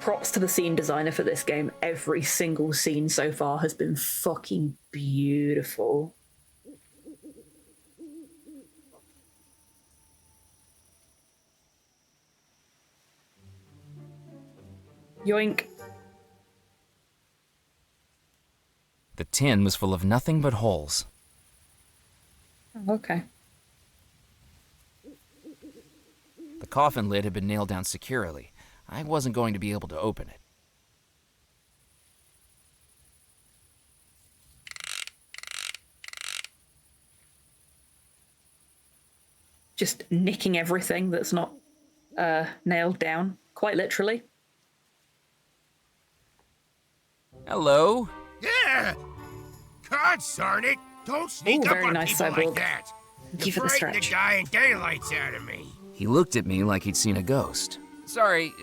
props to the scene designer for this game. Every single scene so far has been fucking beautiful. Yoink. The tin was full of nothing but holes. Oh, okay. The coffin lid had been nailed down securely. I wasn't going to be able to open it. Just nicking everything that's not nailed down, quite literally. Hello? Yeah! God darn it! Don't sneak up very on nice, people Cyborg. like that! Thank you You for the frighten the stretch. dying daylights out of me. He looked at me like he'd seen a ghost. Sorry,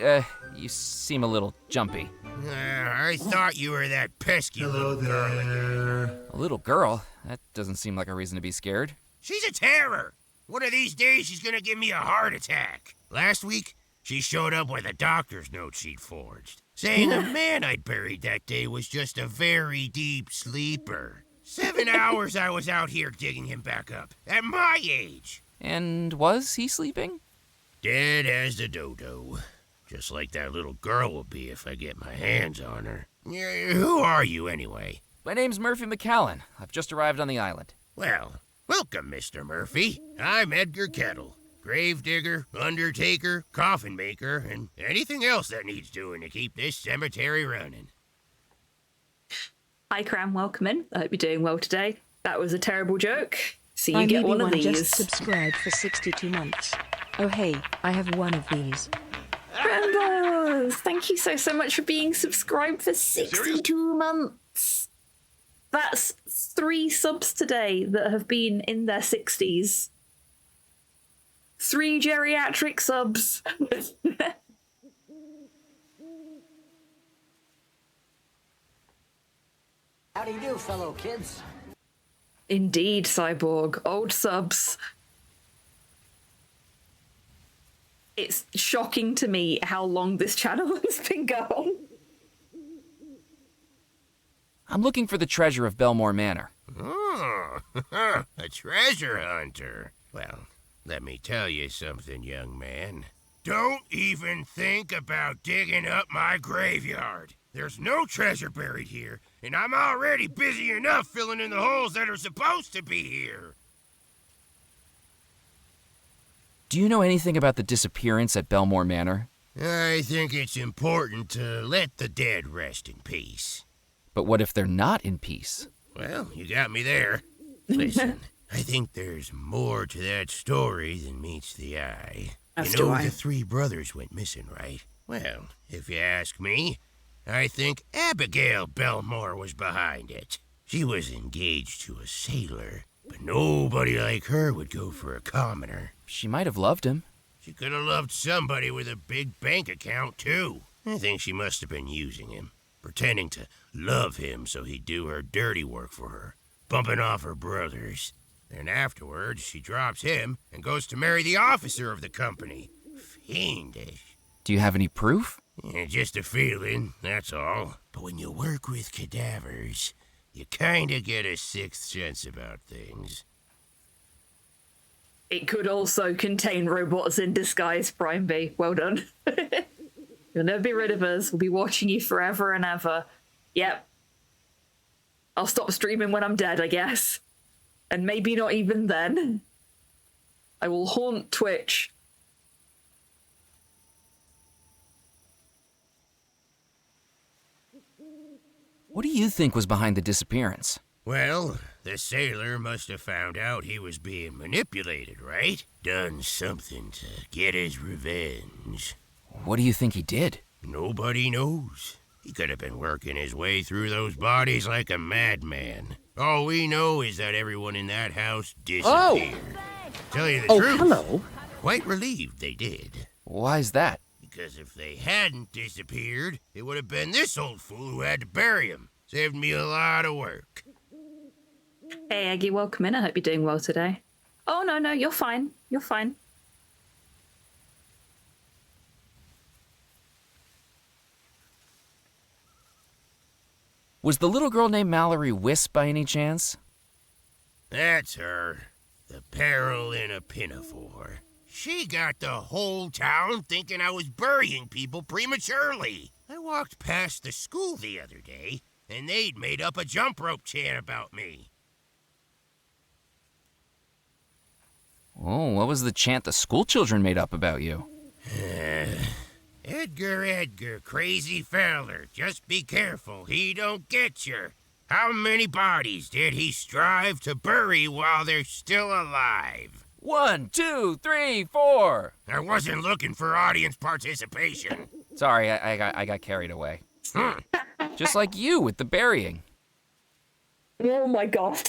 you seem a little jumpy. I thought you were that pesky little girl again. A little girl? That doesn't seem like a reason to be scared. She's a terror. One of these days, she's gonna give me a heart attack. Last week, she showed up with a doctor's note she'd forged, saying the man I'd buried that day was just a very deep sleeper. 7 hours I was out here digging him back up, at my age. And was he sleeping? Dead as a dodo. Just like that little girl will be if I get my hands on her. Who are you, anyway? My name's Murphy McCallan. I've just arrived on the island. Well, welcome, Mr. Murphy. I'm Edgar Kettle. Gravedigger, undertaker, coffin maker, and anything else that needs doing to keep this cemetery running. Hi, Cram. Welcome in. I hope you're doing well today. That was a terrible joke. So you I get maybe one of these. just subscribed for 62 months. Oh hey, I have one of these. Rambos! Thank you so much for being subscribed for 62 months. That's 3 subs today that have been in their 60s. 3 geriatric subs. How do you do, fellow kids? Indeed, Cyborg. Old subs. It's shocking to me how long this channel has been going. I'm looking for the treasure of Belmore Manor. Oh, a treasure hunter. Well, let me tell you something, young man. Don't even think about digging up my graveyard. There's no treasure buried here, and I'm already busy enough filling in the holes that are supposed to be here. Do you know anything about the disappearance at Belmore Manor? I think it's important to let the dead rest in peace. But what if they're not in peace? Well, you got me there. Listen, I think there's more to that story than meets the eye. As You know do I. the 3 brothers went missing, right? Well, if you ask me, I think Abigail Belmore was behind it. She was engaged to a sailor, but nobody like her would go for a commoner. She might have loved him. She could have loved somebody with a big bank account, too. I think she must have been using him, pretending to love him so he'd do her dirty work for her, bumping off her brothers. Then afterwards, she drops him and goes to marry the officer of the company. Fiendish. Do you have any proof? Yeah, just a feeling, that's all. But when you work with cadavers, you kinda get a sixth sense about things. It could also contain robots in disguise, Prime B. Well done. You'll never be rid of us. We'll be watching you forever and ever. Yep. I'll stop streaming when I'm dead, I guess. And maybe not even then. I will haunt Twitch. What do you think was behind the disappearance? Well, the sailor must have found out he was being manipulated, right? Done something to get his revenge. What do you think he did? Nobody knows. He could have been working his way through those bodies like a madman. All we know is that everyone in that house disappeared. Tell you the truth, hello. quite relieved they did. Why's that? Because if they hadn't disappeared, it would have been this old fool who had to bury him. Saved me a lot of work. Hey, Aggie, welcome in. I hope you're doing well today. Oh, no, you're fine. You're fine. Was the little girl named Mallory Wisp by any chance? That's her. The peril in a pinafore. She got the whole town thinking I was burying people prematurely. I walked past the school the other day, and they'd made up a jump rope chant about me. Oh, what was the chant the school children made up about you? Edgar, Edgar, crazy feller, just be careful he don't get you. How many bodies did he strive to bury while they're still alive? 1, 2, 3, 4. I wasn't looking for audience participation. Sorry, I got carried away. Just like you with the burying. Oh my god.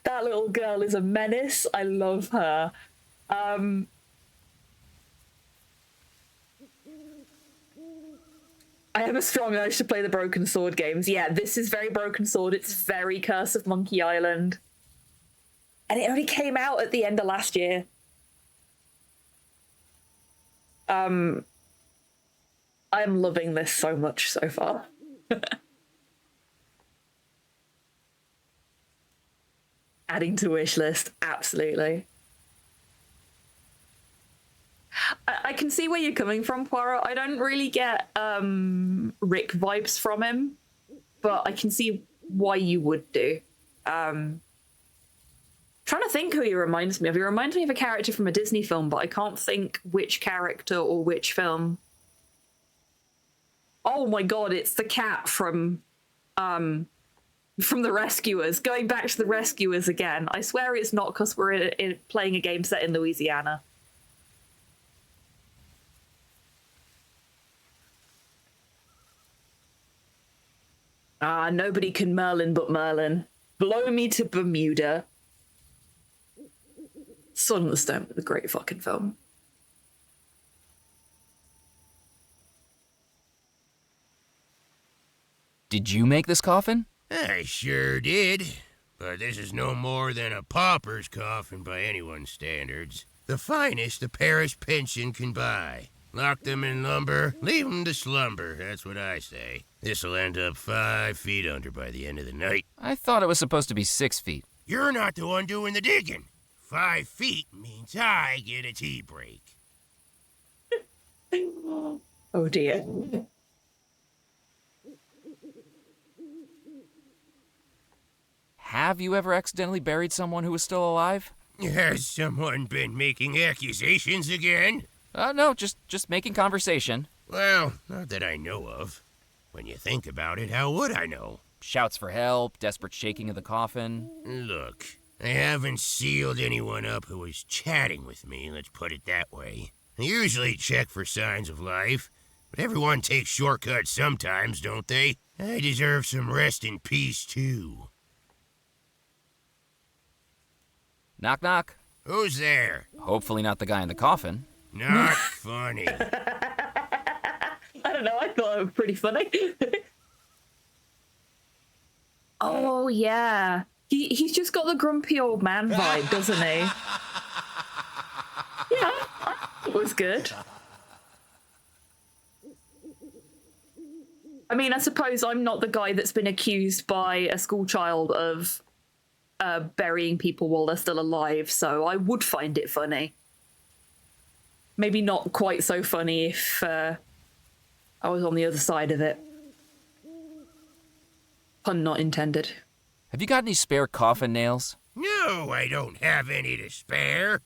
That little girl is a menace. I love her. I have a strong urge to play the Broken Sword games. Yeah, this is very Broken Sword. It's very Curse of Monkey Island. And it only came out at the end of last year. I'm loving this so much so far. Adding to wish list, absolutely. I can see where you're coming from, Poirot. I don't really get Rick vibes from him, but I can see why you would do. Trying to think who he reminds me of. He reminds me of a character from a Disney film, but I can't think which character or which film. Oh my god, it's the cat from The Rescuers. Going back to The Rescuers again. I swear it's not because we're playing a game set in Louisiana. Nobody can Merlin but Merlin. Blow me to Bermuda. Sword in the Stone, a great fucking film. Did you make this coffin? I sure did. But this is no more than a pauper's coffin by anyone's standards. The finest the parish pension can buy. Lock them in lumber, leave them to slumber, that's what I say. This'll end up 5 feet under by the end of the night. I thought it was supposed to be 6 feet. You're not the one doing the digging. 5 feet means I get a tea break. Oh dear. Have you ever accidentally buried someone who was still alive? Has someone been making accusations again? No, just making conversation. Well, not that I know of. When you think about it, how would I know? Shouts for help, desperate shaking of the coffin. Look, I haven't sealed anyone up who was chatting with me, let's put it that way. I usually check for signs of life, but everyone takes shortcuts sometimes, don't they? I deserve some rest in peace, too. Knock, knock. Who's there? Hopefully not the guy in the coffin. Not funny. I don't know, I thought it was pretty funny. Oh, yeah. He's just got the grumpy old man vibe, doesn't he? Yeah, it was good. I mean, I suppose I'm not the guy that's been accused by a schoolchild of burying people while they're still alive, so I would find it funny. Maybe not quite so funny if I was on the other side of it. Pun not intended. Have you got any spare coffin nails? No, I don't have any to spare.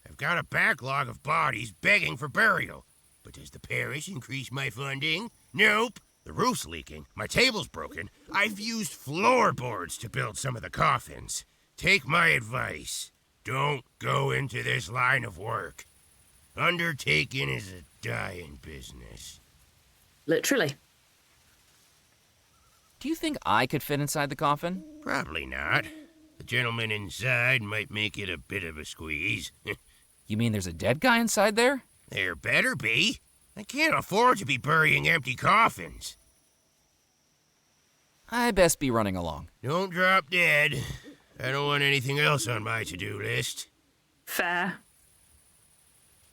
I've got a backlog of bodies begging for burial. But does the parish increase my funding? Nope. The roof's leaking, my table's broken. I've used floorboards to build some of the coffins. Take my advice. Don't go into this line of work. Undertaking is a dying business. Literally. Do you think I could fit inside the coffin? Probably not. The gentleman inside might make it a bit of a squeeze. You mean there's a dead guy inside there? There better be. I can't afford to be burying empty coffins. I best be running along. Don't drop dead. I don't want anything else on my to-do list. Fair.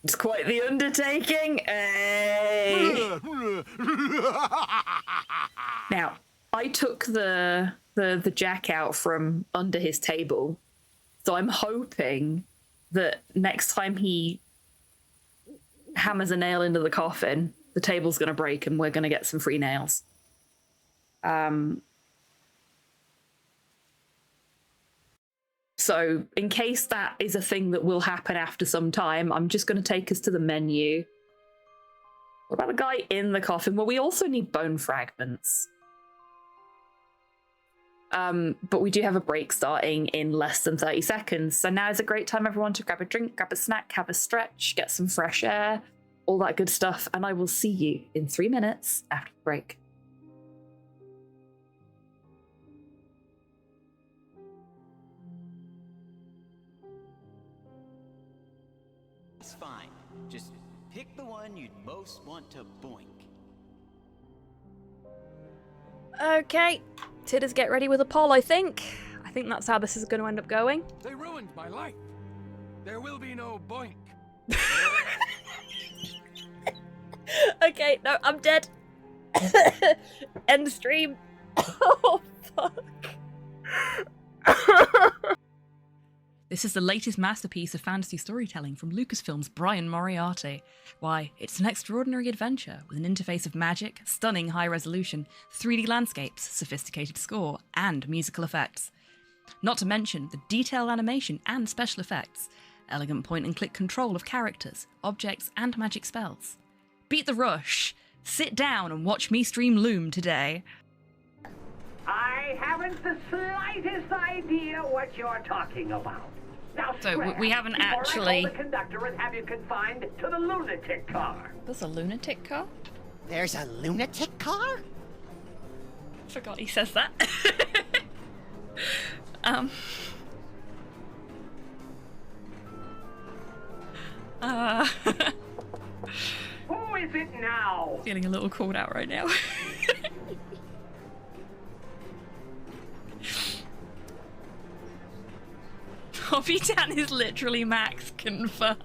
It's quite the undertaking. Hey. Now, I took the jack out from under his table, so I'm hoping that next time he hammers a nail into the coffin, the table's going to break and we're going to get some free nails. So in case that is a thing that will happen after some time, I'm just going to take us to the menu. What about the guy in the coffin? Well, we also need bone fragments. But we do have a break starting in less than 30 seconds. So now is a great time, everyone, to grab a drink, grab a snack, have a stretch, get some fresh air, all that good stuff. And I will see you in 3 minutes after the break. It's fine. Just pick the one you'd most want to boink. Okay, Tidders, get ready with a poll, I think. I think that's how this is going to end up going. They ruined my life. There will be no boink. Okay, no, I'm dead. End the stream. Oh, fuck. This is the latest masterpiece of fantasy storytelling from Lucasfilm's Brian Moriarty. Why, it's an extraordinary adventure with an interface of magic, stunning high resolution, 3D landscapes, sophisticated score, and musical effects. Not to mention the detailed animation and special effects, elegant point-and-click control of characters, objects, and magic spells. Beat the rush. Sit down and watch me stream Loom today. I haven't the slightest idea what you're talking about. Now, So we haven't actually... I call the conductor and have you confined to the lunatic car. There's a lunatic car? There's a lunatic car? Forgot he says that. Who is it now? Feeling a little called out right now. HobbyTan is literally Max confirmed.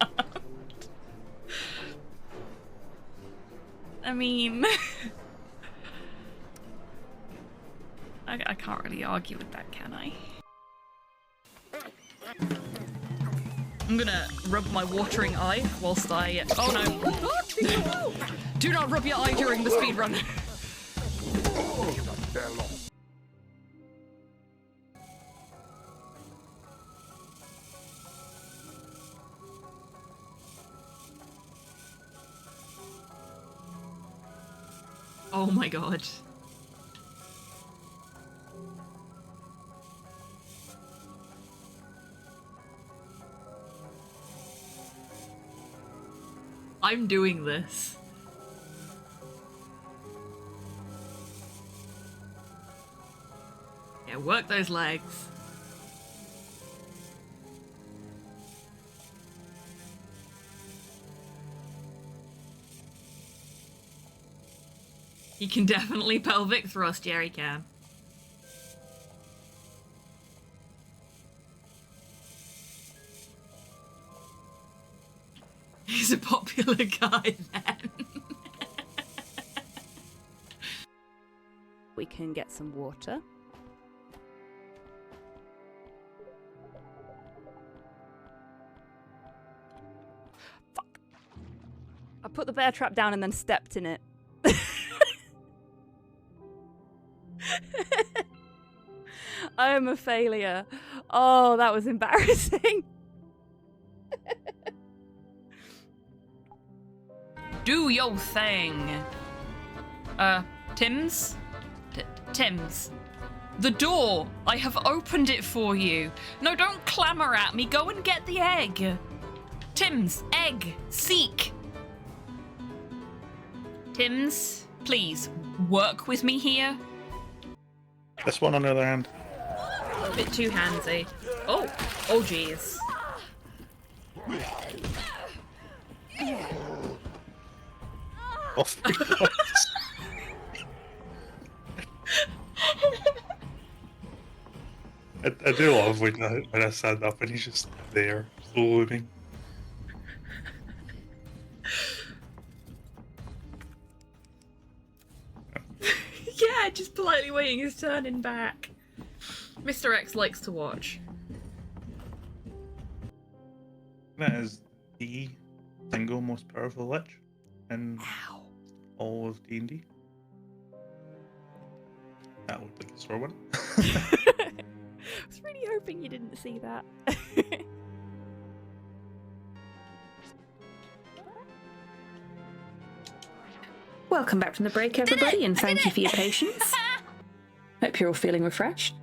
I mean... I can't really argue with that, can I? I'm gonna rub my watering eye whilst I... Oh no! Do not rub your eye during the speedrun! Oh my god. I'm doing this. Yeah, work those legs. He can definitely pelvic thrust, Jerry can. He's a popular guy then. We can get some water. Fuck. I put the bear trap down and then stepped in it. I am a failure. Oh, that was embarrassing. Do your thing. Tim's? Tim's. The door! I have opened it for you. No, don't clamour at me. Go and get the egg. Tim's, egg, seek. Tim's, please, work with me here. This one on the other hand. A bit too handsy. Oh, oh jeez. Off he goes. I do love when I stand up and he's just there, floating. Yeah, just politely waiting his turn in back. Mr. X likes to watch. That is the single most powerful lich in all of D&D. That looked like a sore one. I was really hoping you didn't see that. Welcome back from the break, everybody, and thank you for your patience. Hope you're all feeling refreshed.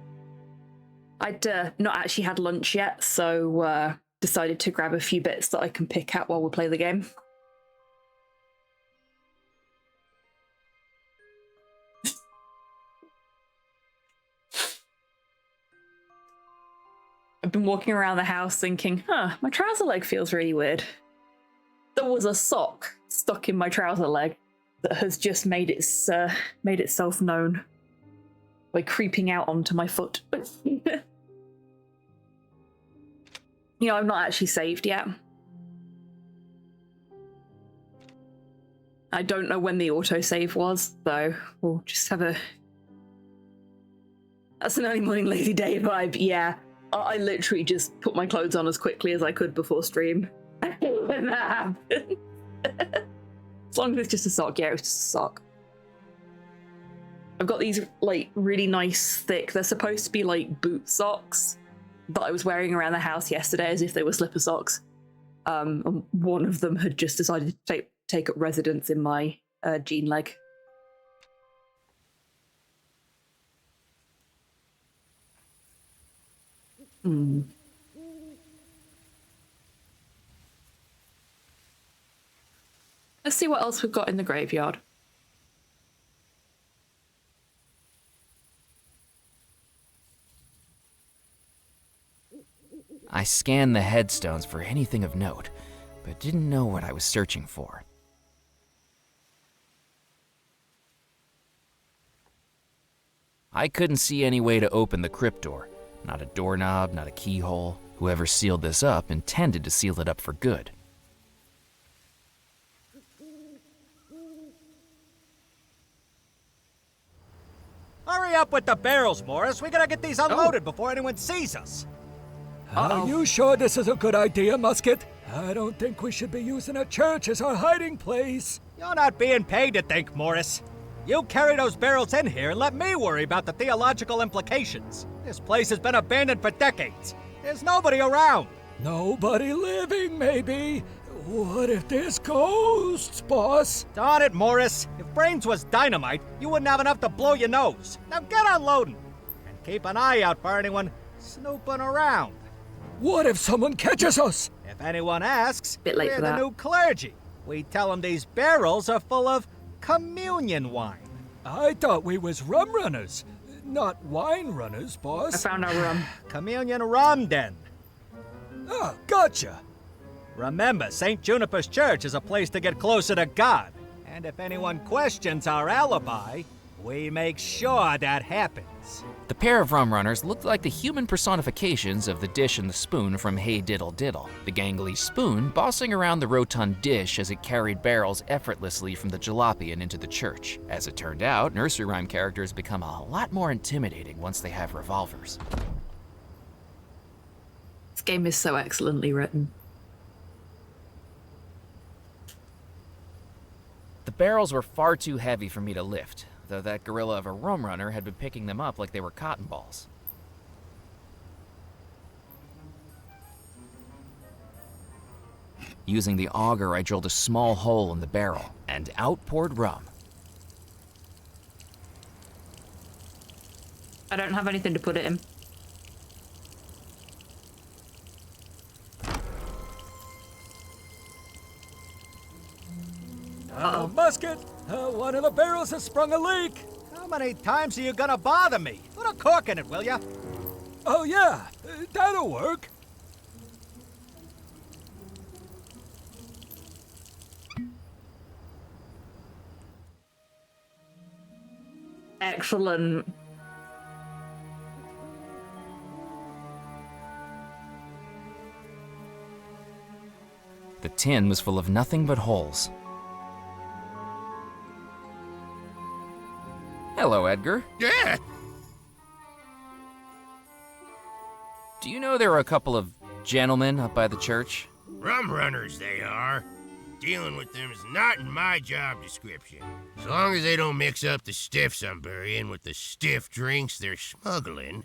I'd not actually had lunch yet, so decided to grab a few bits that I can pick at while we play the game. I've been walking around the house thinking, my trouser leg feels really weird. There was a sock stuck in my trouser leg that has just made itself known by creeping out onto my foot. You know, I'm not actually saved yet. I don't know when the autosave was, though. We'll just have a... That's an early morning lazy day vibe, yeah. I literally just put my clothes on as quickly as I could before stream. When that happened. As long as it's just a sock, yeah, it was just a sock. I've got these, like, really nice, thick, they're supposed to be, like, boot socks that I was wearing around the house yesterday as if they were slipper socks. And one of them had just decided to take up residence in my jean leg. Let's see what else we've got in the graveyard. I scanned the headstones for anything of note, but didn't know what I was searching for. I couldn't see any way to open the crypt door. Not a doorknob, not a keyhole. Whoever sealed this up intended to seal it up for good. Hurry up with the barrels, Morris. We gotta get these unloaded before anyone sees us. Are you sure this is a good idea, Musket? I don't think we should be using a church as our hiding place. You're not being paid to think, Morris. You carry those barrels in here and let me worry about the theological implications. This place has been abandoned for decades. There's nobody around. Nobody living, maybe. What if there's ghosts, boss? Darn it, Morris. If brains was dynamite, you wouldn't have enough to blow your nose. Now get unloading. And keep an eye out for anyone snooping around. What if someone catches us? If anyone asks, Bit late we're for the that. new clergy. We tell them these barrels are full of communion wine. I thought we was rum runners, not wine runners, boss. I found our rum. Communion rum, then. Oh, gotcha. Remember, St. Juniper's Church is a place to get closer to God. And if anyone questions our alibi, we make sure that happens. The pair of rum runners looked like the human personifications of the dish and the spoon from Hey Diddle Diddle. The gangly spoon bossing around the rotund dish as it carried barrels effortlessly from the jalopy and into the church. As it turned out, nursery rhyme characters become a lot more intimidating once they have revolvers. This game is so excellently written. The barrels were far too heavy for me to lift, though that gorilla of a rum runner had been picking them up like they were cotton balls. Using the auger, I drilled a small hole in the barrel, and out poured rum. I don't have anything to put it in. Musket, one of the barrels has sprung a leak. How many times are you gonna bother me? Put a cork in it, will ya? Oh yeah, that'll work. Excellent. The tin was full of nothing but holes. Hello, Edgar. Yeah. Do you know there were a couple of gentlemen up by the church? Rum runners, they are. Dealing with them is not in my job description. As long as they don't mix up the stiffs I'm burying with the stiff drinks they're smuggling,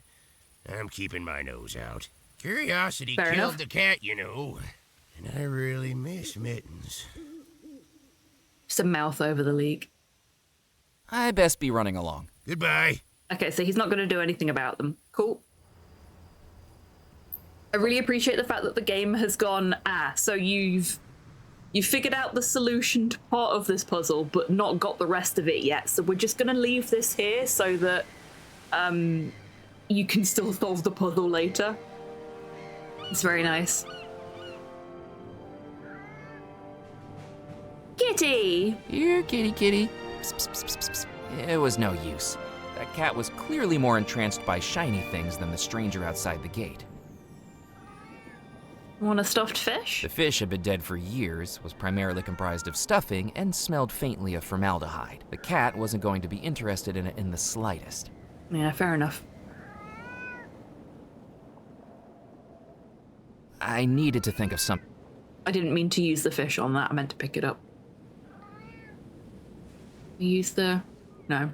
I'm keeping my nose out. Curiosity Fair killed enough. the cat, you know. And I really miss Mittens. Just a mouth over the leak. I best be running along. Goodbye. Okay, so he's not going to do anything about them. Cool. I really appreciate the fact that the game has gone, so you've figured out the solution to part of this puzzle, but not got the rest of it yet. So we're just going to leave this here so that you can still solve the puzzle later. It's very nice. Kitty! Here, kitty, kitty. Psst, psst, psst, psst, psst. It was no use. That cat was clearly more entranced by shiny things than the stranger outside the gate. Want a stuffed fish? The fish had been dead for years, was primarily comprised of stuffing, and smelled faintly of formaldehyde. The cat wasn't going to be interested in it in the slightest. Yeah, fair enough. I needed to think of something. I didn't mean to use the fish on that. I meant to pick it up. Use the... No.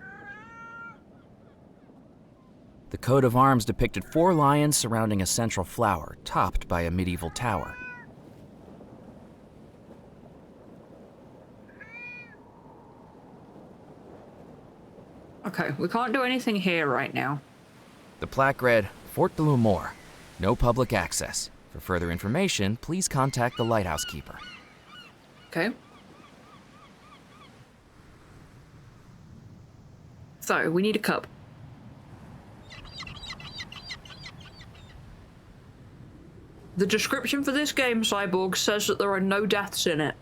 The coat of arms depicted 4 lions surrounding a central flower, topped by a medieval tower. Okay, we can't do anything here right now. The plaque read, Fort de l'Amour, no public access. For further information, please contact the lighthouse keeper. Okay. So, we need a cup. The description for this game, Cyborg, says that there are no deaths in it.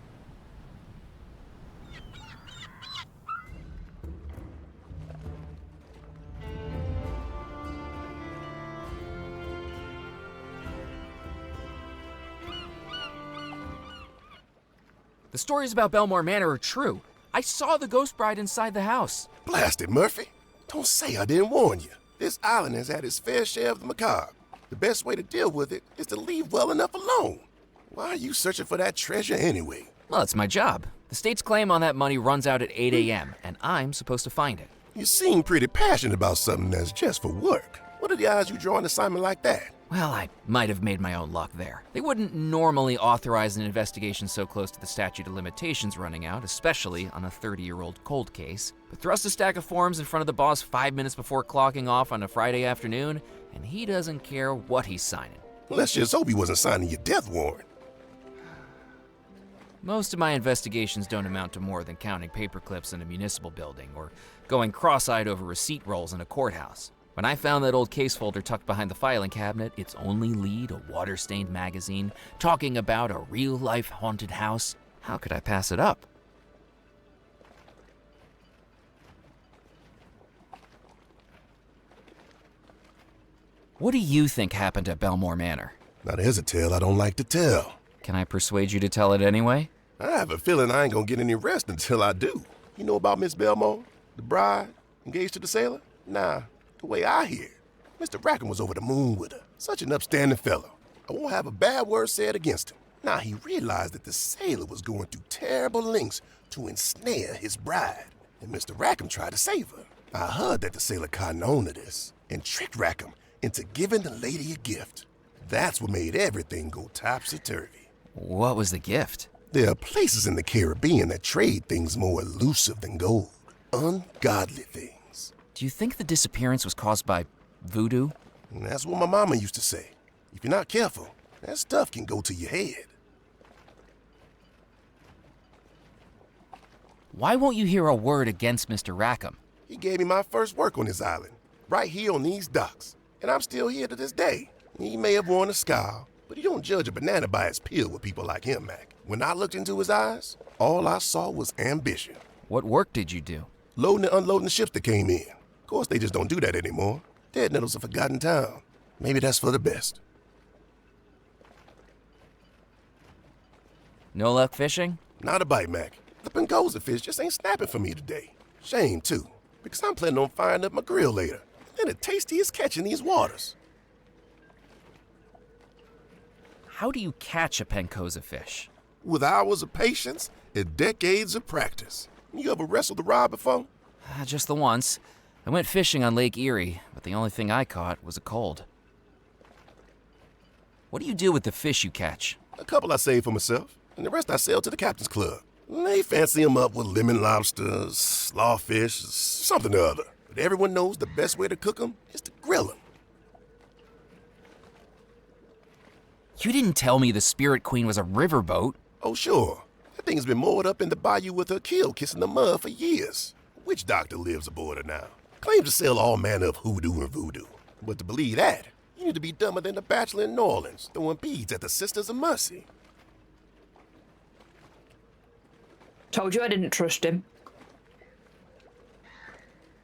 The stories about Belmore Manor are true. I saw the ghost bride inside the house. Blast it, Murphy. Don't say I didn't warn you. This island has had its fair share of the macabre. The best way to deal with it is to leave well enough alone. Why are you searching for that treasure anyway? Well, it's my job. The state's claim on that money runs out at 8 a.m., and I'm supposed to find it. You seem pretty passionate about something that's just for work. What are the odds you draw an assignment like that? Well, I might have made my own luck there. They wouldn't normally authorize an investigation so close to the statute of limitations running out, especially on a 30-year-old cold case. But thrust a stack of forms in front of the boss 5 minutes before clocking off on a Friday afternoon, and he doesn't care what he's signing. Let's just hope he wasn't signing your death warrant. Most of my investigations don't amount to more than counting paperclips in a municipal building or going cross-eyed over receipt rolls in a courthouse. When I found that old case folder tucked behind the filing cabinet, its only lead, a water-stained magazine, talking about a real-life haunted house, how could I pass it up? What do you think happened at Belmore Manor? Now there's a tale I don't like to tell. Can I persuade you to tell it anyway? I have a feeling I ain't gonna get any rest until I do. You know about Miss Belmore, the bride, engaged to the sailor? Nah, the way I hear, Mr. Rackham was over the moon with her. Such an upstanding fellow. I won't have a bad word said against him. Now he realized that the sailor was going through terrible lengths to ensnare his bride, and Mr. Rackham tried to save her. I heard that the sailor caught on to this and tricked Rackham into giving the lady a gift. That's what made everything go topsy-turvy. What was the gift? There are places in the Caribbean that trade things more elusive than gold. Ungodly things. Do you think the disappearance was caused by voodoo? And that's what my mama used to say. If you're not careful, that stuff can go to your head. Why won't you hear a word against Mr. Rackham? He gave me my first work on this island, right here on these docks. And I'm still here to this day. He may have worn a scowl, but you don't judge a banana by its peel with people like him, Mac. When I looked into his eyes, all I saw was ambition. What work did you do? Loading and unloading the ships that came in. Of course, they just don't do that anymore. Dead Nettle's a forgotten town. Maybe that's for the best. No luck fishing? Not a bite, Mac. The Pengoza fish just ain't snapping for me today. Shame, too. because I'm planning on firing up my grill later. And the tastiest catch in these waters. How do you catch a Pencosa fish? With hours of patience and decades of practice. You ever wrestled a rod before? Just the once. I went fishing on Lake Erie, but the only thing I caught was a cold. What do you do with the fish you catch? A couple I save for myself, and the rest I sell to the captain's club. They fancy them up with lemon lobsters, slawfish, something or other. But everyone knows the best way to cook them is to grill them. You didn't tell me the Spirit Queen was a riverboat. Oh, sure. That thing's been moored up in the bayou with her keel kissing the mud for years. Witch doctor lives aboard her now. Claims to sell all manner of hoodoo and voodoo. But to believe that, you need to be dumber than the bachelor in New Orleans, throwing beads at the Sisters of Mercy. Told you I didn't trust him.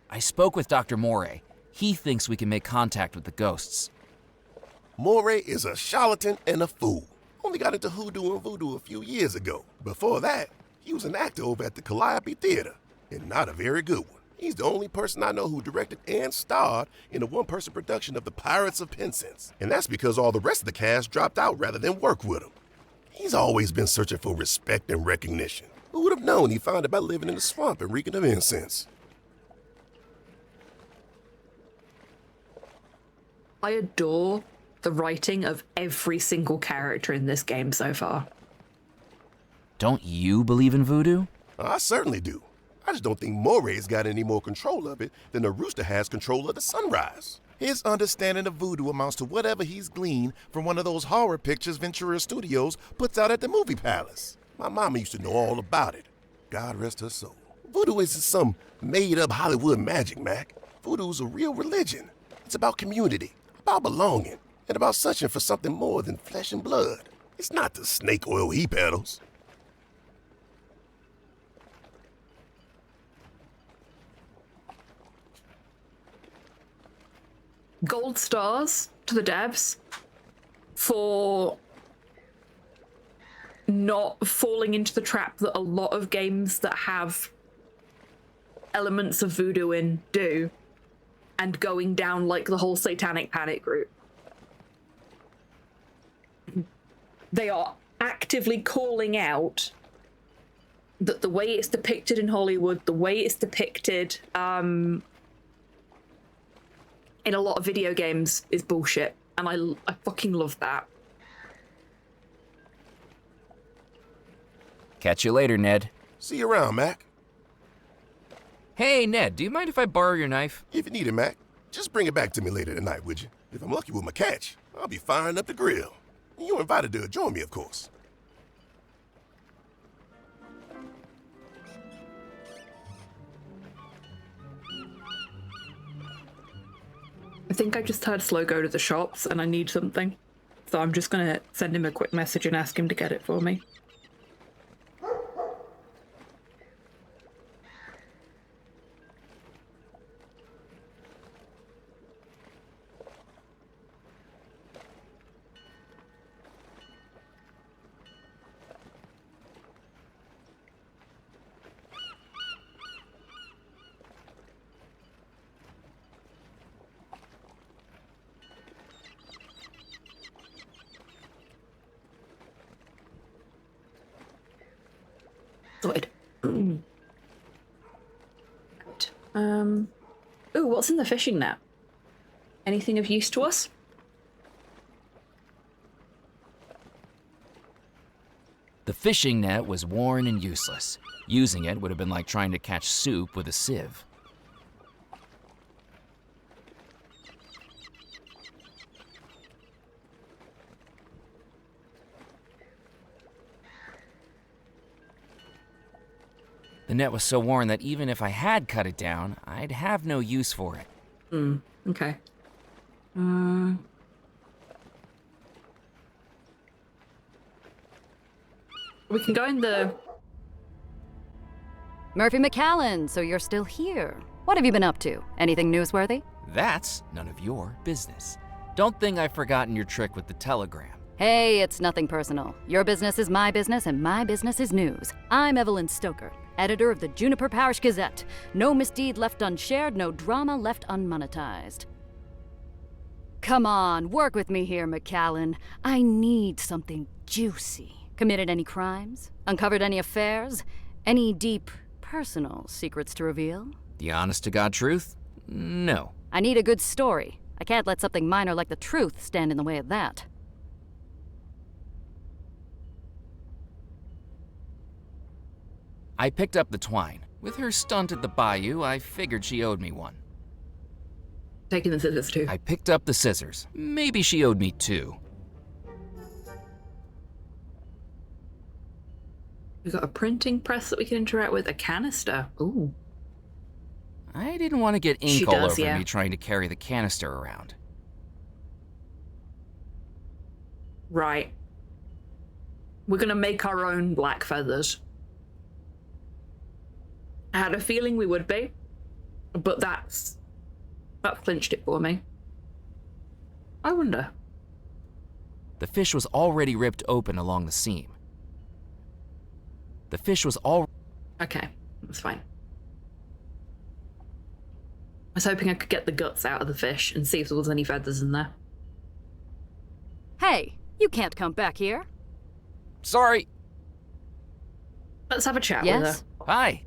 I spoke with Dr. Moray. He thinks we can make contact with the ghosts. Moray is a charlatan and a fool. Only got into hoodoo and voodoo a few years ago. Before that, he was an actor over at the Calliope Theater, and not a very good one. He's the only person I know who directed and starred in a one-person production of The Pirates of Penzance. And that's because all the rest of the cast dropped out rather than work with him. He's always been searching for respect and recognition. Who would have known he'd find it by living in the swamp and reeking of incense? I adore the writing of every single character in this game so far. Don't you believe in voodoo? I certainly do. I just don't think Moray's got any more control of it than the rooster has control of the sunrise. His understanding of voodoo amounts to whatever he's gleaned from one of those horror pictures Ventura Studios puts out at the movie palace. My mama used to know all about it. God rest her soul. Voodoo isn't some made-up Hollywood magic, Mac. Voodoo's a real religion. It's about community, about belonging, and about searching for something more than flesh and blood. It's not the snake oil he peddles. Gold stars to the devs for not falling into the trap that a lot of games that have elements of voodoo in do, and going down like the whole satanic panic route. They are actively calling out that the way it's depicted in Hollywood, the way it's depicted in a lot of video games is bullshit, and I fucking love that. Catch you later, Ned. See you around, Mac. Hey, Ned, do you mind if I borrow your knife? If you need it, Mac, just bring it back to me later tonight, would you? If I'm lucky with my catch, I'll be firing up the grill. You're invited to join me, of course. I think I just heard Slow go to the shops and I need something. So I'm just gonna send him a quick message and ask him to get it for me. Sorted. Ooh, what's in the fishing net? Anything of use to us? The fishing net was worn and useless. Using it would have been like trying to catch soup with a sieve. The net was so worn that even if I had cut it down, I'd have no use for it. Okay. We can go in the... Murphy McCallan, so you're still here. What have you been up to? Anything newsworthy? That's none of your business. Don't think I've forgotten your trick with the telegram. Hey, it's nothing personal. Your business is my business, and my business is news. I'm Evelyn Stoker. editor of the Juniper Parish Gazette. No misdeed left unshared, no drama left unmonetized. Come on, work with me here, McCallan. I need something juicy. Committed any crimes? Uncovered any affairs? Any deep, personal secrets to reveal? The honest-to-God truth? No. I need a good story. I can't let something minor like the truth stand in the way of that. I picked up the twine. With her stunt at the bayou, I figured she owed me one. Taking the scissors too. I picked up the scissors. Maybe she owed me two. We've got a printing press that we can interact with, a canister. Ooh. I didn't want to get ink She all does, over yeah. me trying to carry the canister around. Right. We're gonna make our own black feathers. I had a feeling we would be, but that's clinched it for me. I wonder. The fish was already ripped open along the seam. The fish was all... Okay, that's fine. I was hoping I could get the guts out of the fish and see if there was any feathers in there. Hey, you can't come back here. Sorry. Let's have a chat Yes? with her. Hi.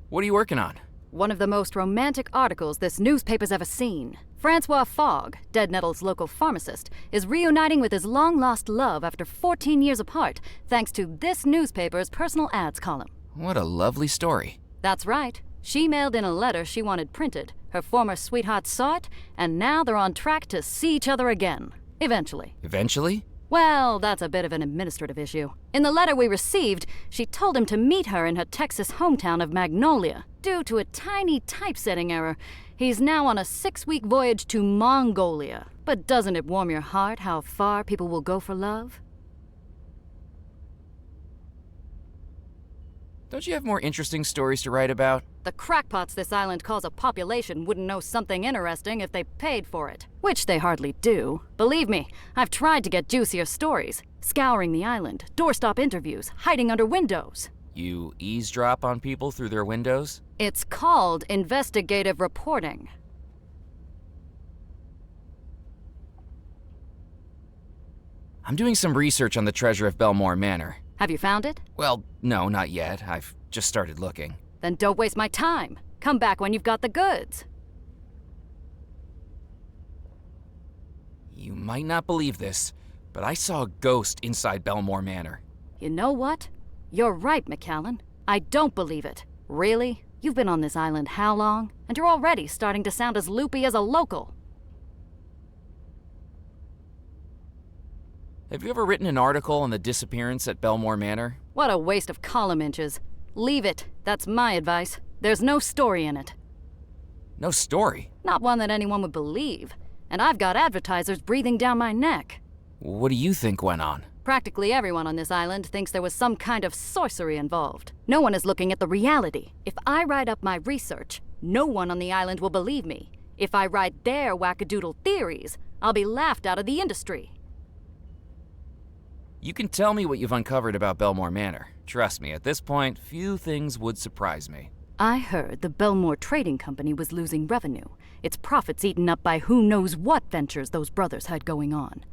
What are you working on? One of the most romantic articles this newspaper's ever seen. Francois Fogg, Dead Nettle's local pharmacist, is reuniting with his long-lost love after 14 years apart, thanks to this newspaper's personal ads column. What a lovely story. That's right. She mailed in a letter she wanted printed. Her former sweetheart saw it, and now they're on track to see each other again. Eventually. Eventually? Well, that's a bit of an administrative issue. In the letter we received, she told him to meet her in her Texas hometown of Magnolia. Due to a tiny typesetting error, he's now on a 6-week voyage to Mongolia. But doesn't it warm your heart how far people will go for love? Don't you have more interesting stories to write about? The crackpots this island calls a population wouldn't know something interesting if they paid for it. Which they hardly do. Believe me, I've tried to get juicier stories. Scouring the island, doorstop interviews, hiding under windows. You eavesdrop on people through their windows? It's called investigative reporting. I'm doing some research on the treasure of Belmore Manor. Have you found it? Well, no, not yet. I've just started looking. Then don't waste my time. Come back when you've got the goods. You might not believe this, but I saw a ghost inside Belmore Manor. You know what? You're right, McCallan. I don't believe it. Really? You've been on this island how long? And you're already starting to sound as loopy as a local. Have you ever written an article on the disappearance at Belmore Manor? What a waste of column inches. Leave it. That's my advice. There's no story in it. No story? Not one that anyone would believe. And I've got advertisers breathing down my neck. What do you think went on? Practically everyone on this island thinks there was some kind of sorcery involved. No one is looking at the reality. If I write up my research, no one on the island will believe me. If I write their wackadoodle theories, I'll be laughed out of the industry. You can tell me what you've uncovered about Belmore Manor. Trust me, at this point, few things would surprise me. I heard the Belmore Trading Company was losing revenue. Its profits eaten up by who knows what ventures those brothers had going on.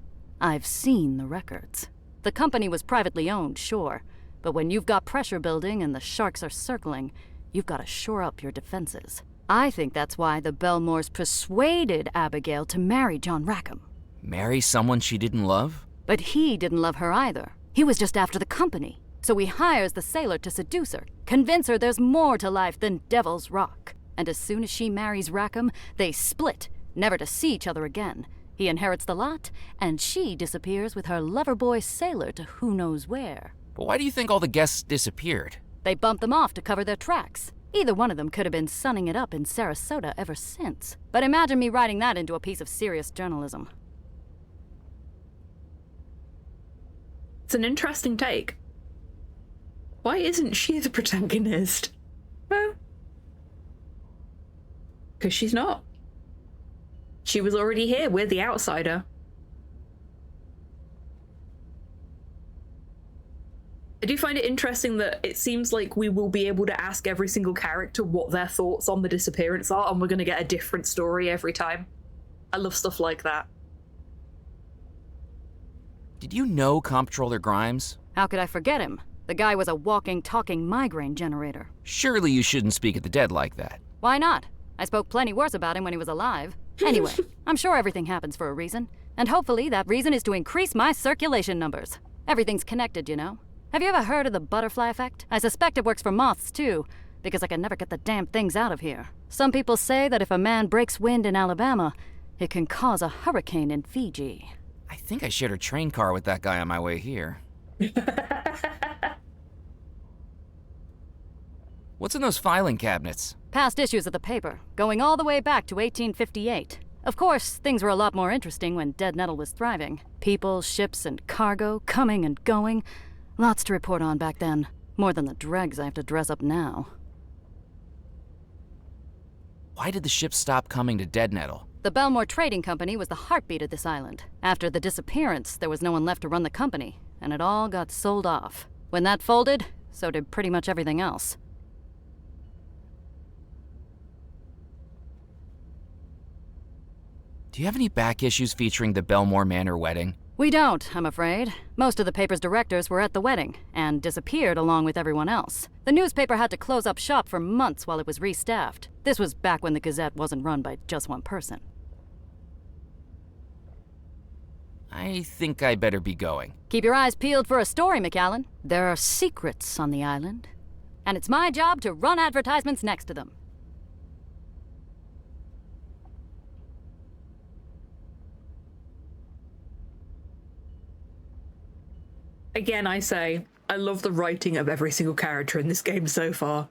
I've seen the records. The company was privately owned, sure, but when you've got pressure building and the sharks are circling, you've got to shore up your defenses. I think that's why the Belmores persuaded Abigail to marry John Rackham. Marry someone she didn't love? But he didn't love her either. He was just after the company. So he hires the sailor to seduce her, convince her there's more to life than Devil's Rock. And as soon as she marries Rackham, they split, never to see each other again. He inherits the lot, and she disappears with her lover boy sailor to who knows where. But why do you think all the guests disappeared? They bumped them off to cover their tracks. Either one of them could have been sunning it up in Sarasota ever since. But imagine me writing that into a piece of serious journalism. It's an interesting take. Why isn't she the protagonist? Well, because she's not. She was already here. We're the outsider. I do find it interesting that it seems like we will be able to ask every single character what their thoughts on the disappearance are, and we're going to get a different story every time. I love stuff like that. Did you know Comptroller Grimes? How could I forget him? The guy was a walking, talking migraine generator. Surely you shouldn't speak of the dead like that. Why not? I spoke plenty worse about him when he was alive. Anyway, I'm sure everything happens for a reason. And hopefully that reason is to increase my circulation numbers. Everything's connected, you know? Have you ever heard of the butterfly effect? I suspect it works for moths, too, because I can never get the damn things out of here. Some people say that if a man breaks wind in Alabama, it can cause a hurricane in Fiji. I think I shared a train car with that guy on my way here. What's in those filing cabinets? Past issues of the paper, going all the way back to 1858. Of course, things were a lot more interesting when Dead Nettle was thriving. People, ships, and cargo coming and going. Lots to report on back then. More than the dregs I have to dress up now. Why did the ships stop coming to Dead Nettle? The Belmore Trading Company was the heartbeat of this island. After the disappearance, there was no one left to run the company, and it all got sold off. When that folded, so did pretty much everything else. Do you have any back issues featuring the Belmore Manor wedding? We don't, I'm afraid. Most of the paper's directors were at the wedding, and disappeared along with everyone else. The newspaper had to close up shop for months while it was restaffed. This was back when the Gazette wasn't run by just one person. I think I better be going. Keep your eyes peeled for a story, McAllen. There are secrets on the island, and it's my job to run advertisements next to them. Again, I say, I love the writing of every single character in this game so far.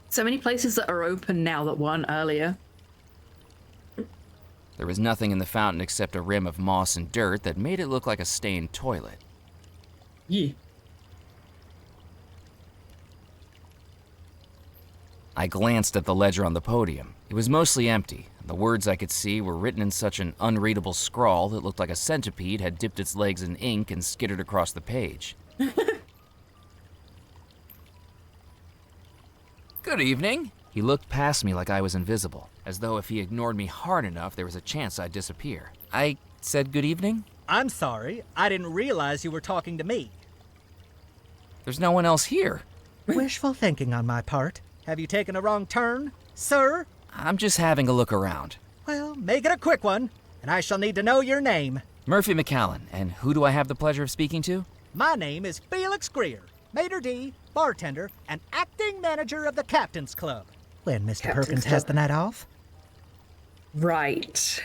So many places that are open now that weren't earlier. There was nothing in the fountain except a rim of moss and dirt that made it look like a stained toilet. Yeah. I glanced at the ledger on the podium. It was mostly empty, and the words I could see were written in such an unreadable scrawl that looked like a centipede had dipped its legs in ink and skittered across the page. Good evening. He looked past me like I was invisible, as though if he ignored me hard enough, there was a chance I'd disappear. I said good evening. I'm sorry. I didn't realize you were talking to me. There's no one else here. Wishful thinking on my part. Have you taken a wrong turn, sir? I'm just having a look around. Well, make it a quick one, and I shall need to know your name. Murphy McAllen, and who do I have the pleasure of speaking to? My name is Felix Greer, maitre d', bartender, and acting manager of the Captain's Club. When Mr. Perkins has the night off. Right.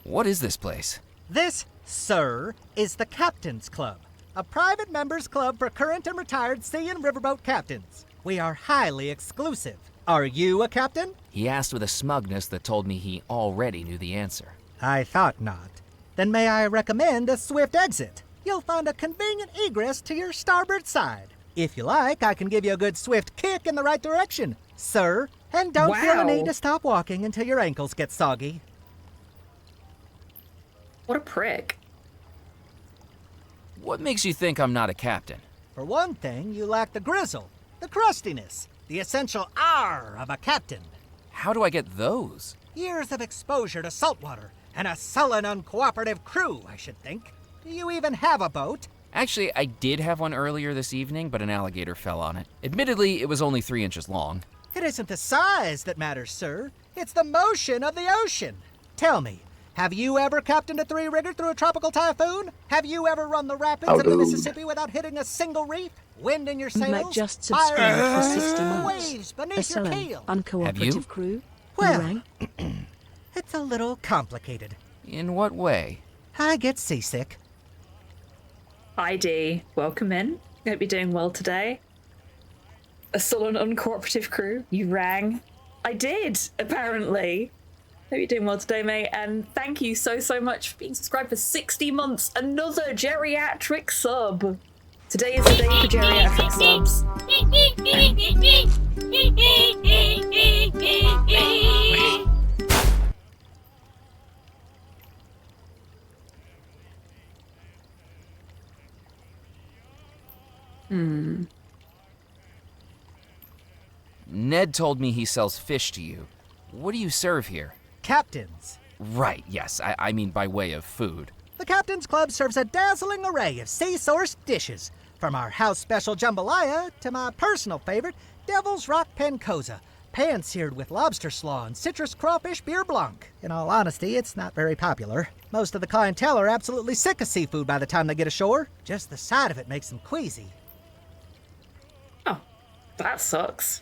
What is this place? This, sir, is the Captain's Club, a private members club for current and retired sea and riverboat captains. We are highly exclusive. Are you a captain? He asked with a smugness that told me he already knew the answer. I thought not. Then may I recommend a swift exit? You'll find a convenient egress to your starboard side. If you like, I can give you a good swift kick in the right direction, sir. And don't feel the need to stop walking until your ankles get soggy. What a prick. What makes you think I'm not a captain? For one thing, you lack the grizzle, the crustiness, the essential R of a captain. How do I get those? Years of exposure to saltwater and a sullen, uncooperative crew, I should think. Do you even have a boat? Actually, I did have one earlier this evening, but an alligator fell on it. Admittedly, it was only 3 inches long. It isn't the size that matters, sir. It's the motion of the ocean. Tell me, have you ever captained a three-rigger through a tropical typhoon? Have you ever run the rapids of the Mississippi without hitting a single reef? Wind in your sails, Just fire in your subscribed for 60 sails, months. waves beneath your keel. Uncooperative crew. Well, it's a little complicated. In what way? I get seasick. Hi, Dee. Welcome in. Hope you're doing well today. A sullen, uncooperative crew. You rang. I did, apparently. Hope you're doing well today, mate. And thank you so much for being subscribed for 60 months. Another geriatric sub. Today is the day for geriatric subs. Ned told me he sells fish to you. What do you serve here? Captains. Right, yes. I mean by way of food. The Captain's Club serves a dazzling array of sea-sourced dishes, from our house special jambalaya to my personal favorite, Devil's Rock Pancoza, pan-seared with lobster slaw and citrus crawfish beer blanc. In all honesty, it's not very popular. Most of the clientele are absolutely sick of seafood by the time they get ashore. Just the sight of it makes them queasy. Oh, that sucks.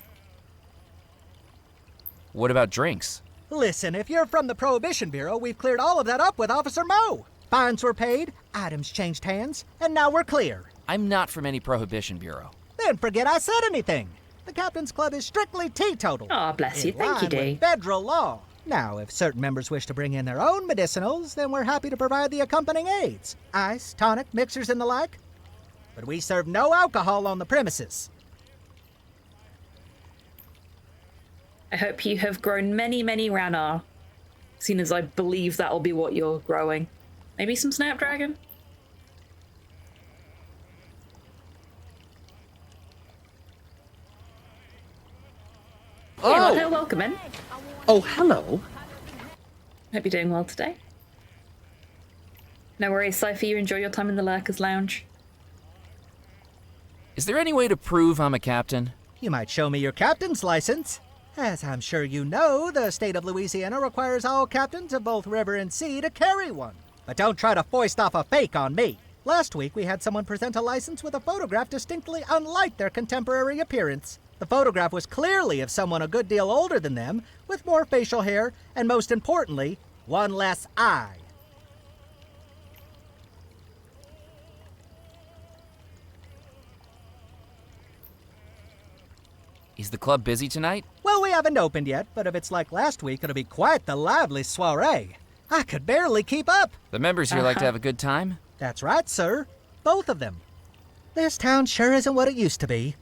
What about drinks? Listen, if you're from the Prohibition Bureau, we've cleared all of that up with Officer Moe. Fines were paid, items changed hands, and now we're clear. I'm not from any Prohibition Bureau. Then forget I said anything. The Captain's Club is strictly teetotal. Oh, bless you. Thank you, in Dee. line with federal law. Now, if certain members wish to bring in their own medicinals, then we're happy to provide the accompanying aids. Ice, tonic, mixers, and the like. But we serve no alcohol on the premises. I hope you have grown many, many Ranarr, seeing as I believe that'll be what you're growing. Maybe some Snapdragon? Oh! Yeah, welcome in. Oh, hello. Hope you're doing well today. No worries, Cypher, you enjoy your time in the Lurkers Lounge. Is there any way to prove I'm a captain? You might show me your captain's license. As I'm sure you know, the state of Louisiana requires all captains of both river and sea to carry one. But don't try to foist off a fake on me. Last week, we had someone present a license with a photograph distinctly unlike their contemporary appearance. The photograph was clearly of someone a good deal older than them, with more facial hair, and most importantly, one less eye. Is the club busy tonight? Well, we haven't opened yet, but if it's like last week, it'll be quite the lively soiree. I could barely keep up. The members here like to have a good time? That's right, sir. Both of them. This town sure isn't what it used to be.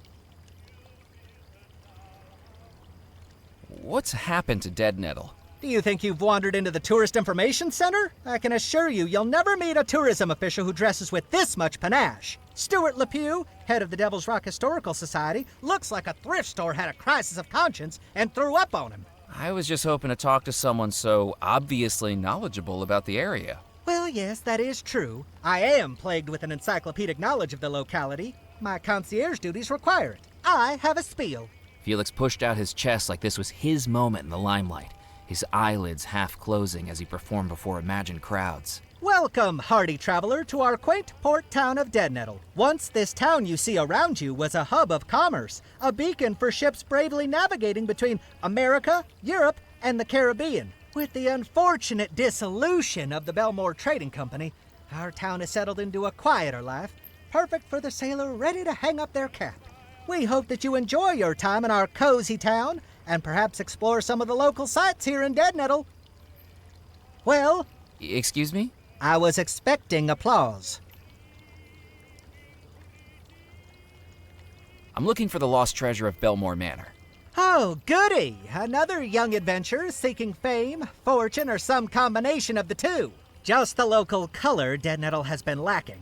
What's happened to Dead Nettle? Do you think you've wandered into the Tourist Information Center? I can assure you, you'll never meet a tourism official who dresses with this much panache. Stuart LePew, head of the Devil's Rock Historical Society, looks like a thrift store had a crisis of conscience and threw up on him. I was just hoping to talk to someone so obviously knowledgeable about the area. Well, yes, that is true. I am plagued with an encyclopedic knowledge of the locality. My concierge duties require it. I have a spiel. Felix pushed out his chest like this was his moment in the limelight, his eyelids half closing as he performed before imagined crowds. Welcome, hardy traveler, to our quaint port town of Dead Nettle. Once this town you see around you was a hub of commerce, a beacon for ships bravely navigating between America, Europe, and the Caribbean. With the unfortunate dissolution of the Belmore Trading Company, our town has settled into a quieter life, perfect for the sailor ready to hang up their cap. We hope that you enjoy your time in our cozy town and perhaps explore some of the local sites here in Dead Nettle. Well... Excuse me? I was expecting applause. I'm looking for the lost treasure of Belmore Manor. Oh, goody! Another young adventurer seeking fame, fortune, or some combination of the two. Just the local color Dead Nettle has been lacking.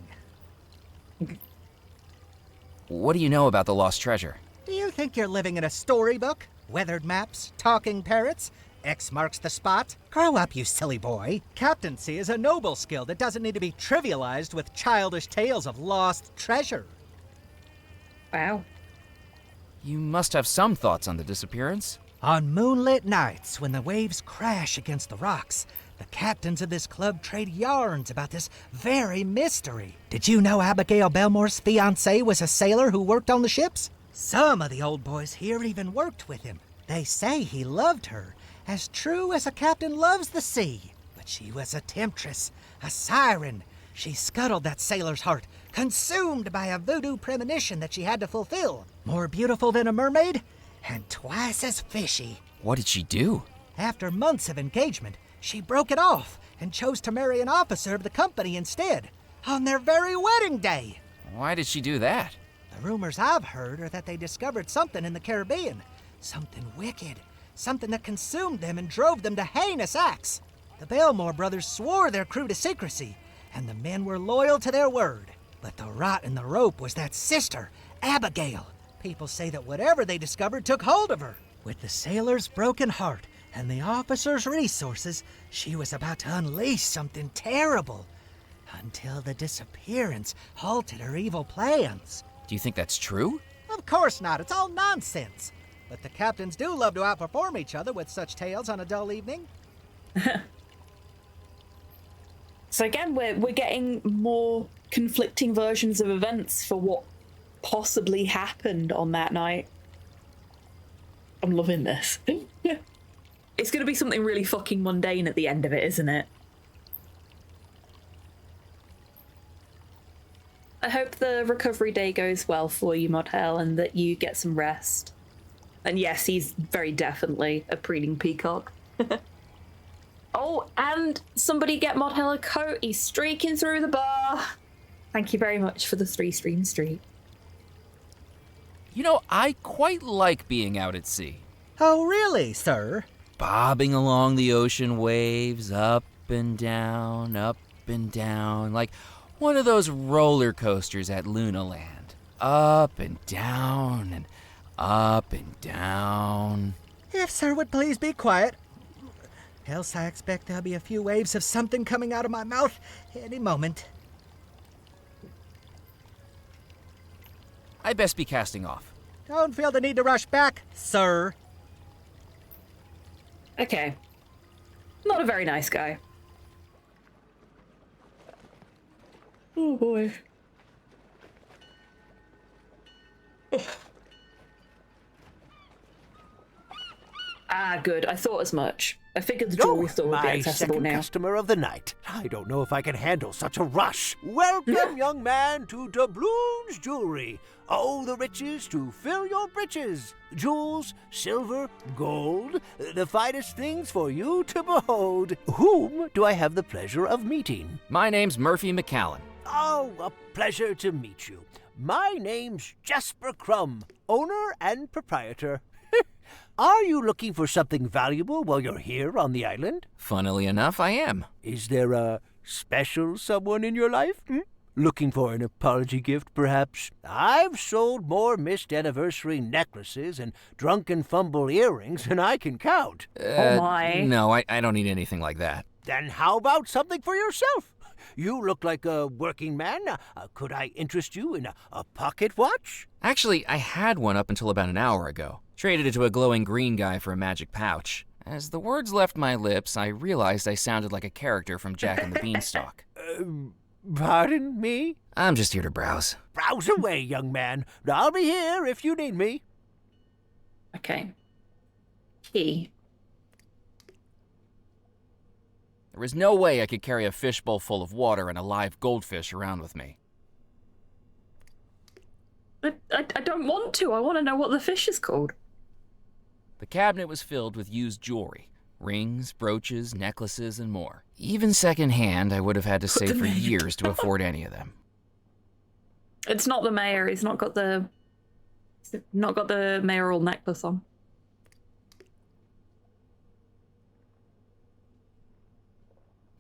What do you know about the lost treasure? Do you think you're living in a storybook? Weathered maps, talking parrots, X marks the spot? Grow up, you silly boy. Captaincy is a noble skill that doesn't need to be trivialized with childish tales of lost treasure. Wow. You must have some thoughts on the disappearance. On moonlit nights, when the waves crash against the rocks, the captains of this club trade yarns about this very mystery. Did you know Abigail Belmore's fiancé was a sailor who worked on the ships? Some of the old boys here even worked with him. They say he loved her, as true as a captain loves the sea. But she was a temptress, a siren. She scuttled that sailor's heart, consumed by a voodoo premonition that she had to fulfill. More beautiful than a mermaid, and twice as fishy. What did she do? After months of engagement, she broke it off and chose to marry an officer of the company instead, on their very wedding day. Why did she do that? The rumors I've heard are that they discovered something in the Caribbean. Something wicked. Something that consumed them and drove them to heinous acts. The Belmore brothers swore their crew to secrecy, and the men were loyal to their word. But the rot in the rope was that sister, Abigail. People say that whatever they discovered took hold of her. With the sailor's broken heart and the officer's resources, she was about to unleash something terrible. Until the disappearance halted her evil plans. Do you think that's true? Of course not. It's all nonsense. But the captains do love to outperform each other with such tales on a dull evening. So again, we're getting more conflicting versions of events for what possibly happened on that night. I'm loving this. It's going to be something really fucking mundane at the end of it, isn't it? I hope the recovery day goes well for you, Modhel, and that you get some rest. And yes, he's very definitely a preening peacock. Oh, and somebody get Modhel a coat. He's streaking through the bar. Thank you very much for the 3-stream streak. You know, I quite like being out at sea. Oh, really, sir? Bobbing along the ocean waves, up and down, like one of those roller coasters at Lunaland. Up and down and up and down. If sir would please be quiet. Else I expect there'll be a few waves of something coming out of my mouth any moment. I best be casting off. Don't feel the need to rush back, sir. Okay. Not a very nice guy. Oh boy. Ah, good. I thought as much. I figured the jewelry store would be accessible my second now. customer of the night. I don't know if I can handle such a rush. Welcome, young man, to Doubloon's Jewelry. Oh, the riches to fill your breeches. Jewels, silver, gold, the finest things for you to behold. Whom do I have the pleasure of meeting? My name's Murphy McCallan. Oh, a pleasure to meet you. My name's Jasper Crumb, owner and proprietor. Are you looking for something valuable while you're here on the island? Funnily enough, I am. Is there a special someone in your life? Looking for an apology gift, perhaps? I've sold more missed anniversary necklaces and drunken fumble earrings than I can count. Oh my. No, I don't need anything like that. Then how about something for yourself? You look like a working man. Could I interest you in a pocket watch? Actually, I had one up until about an hour ago. Traded it to a glowing green guy for a magic pouch. As the words left my lips, I realized I sounded like a character from Jack and the Beanstalk. Pardon me? I'm just here to browse. Browse away, young man. I'll be here if you need me. Okay. Key. There was no way I could carry a fishbowl full of water and a live goldfish around with me. I don't want to. I want to know what the fish is called. The cabinet was filled with used jewelry. Rings, brooches, necklaces, and more. Even secondhand, I would have had to save for years to afford any of them. It's not the mayor. He's not got the mayoral necklace on.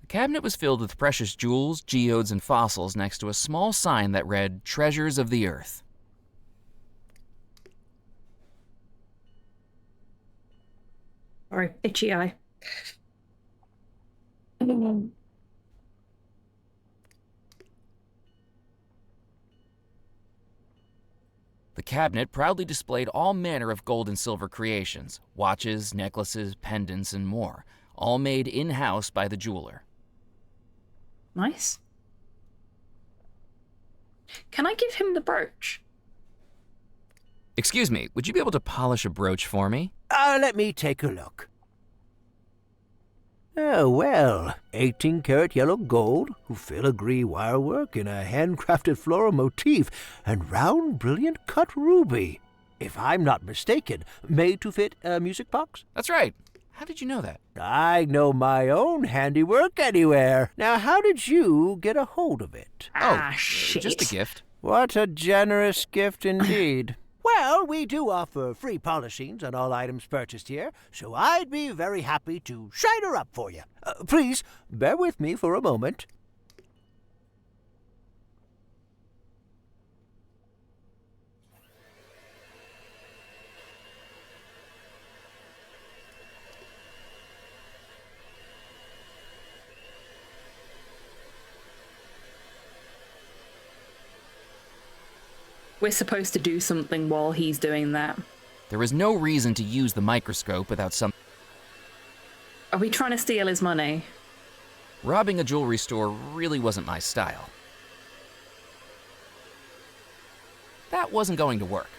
The cabinet was filled with precious jewels, geodes, and fossils next to a small sign that read, Treasures of the Earth. Sorry, itchy eye. The cabinet proudly displayed all manner of gold and silver creations, watches, necklaces, pendants, and more, all made in-house by the jeweler. Nice. Can I give him the brooch? Excuse me, would you be able to polish a brooch for me? Let me take a look. Oh, well, 18-karat yellow gold, filigree wirework in a handcrafted floral motif, and round, brilliant cut ruby. If I'm not mistaken, made to fit a music box? That's right. How did you know that? I know my own handiwork anywhere. Now, how did you get a hold of it? Shit. Just a gift. What a generous gift indeed. Well, we do offer free polishings on all items purchased here, so I'd be very happy to shine her up for you. Please, bear with me for a moment. We're supposed to do something while he's doing that. There is no reason to use the microscope without some... Are we trying to steal his money? Robbing a jewelry store really wasn't my style. That wasn't going to work.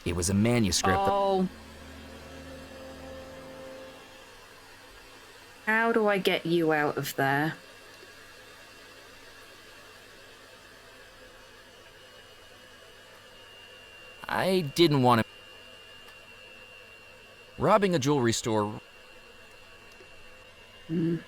It was a manuscript. Oh. How do I get you out of there? I didn't want to... Robbing a jewelry store... I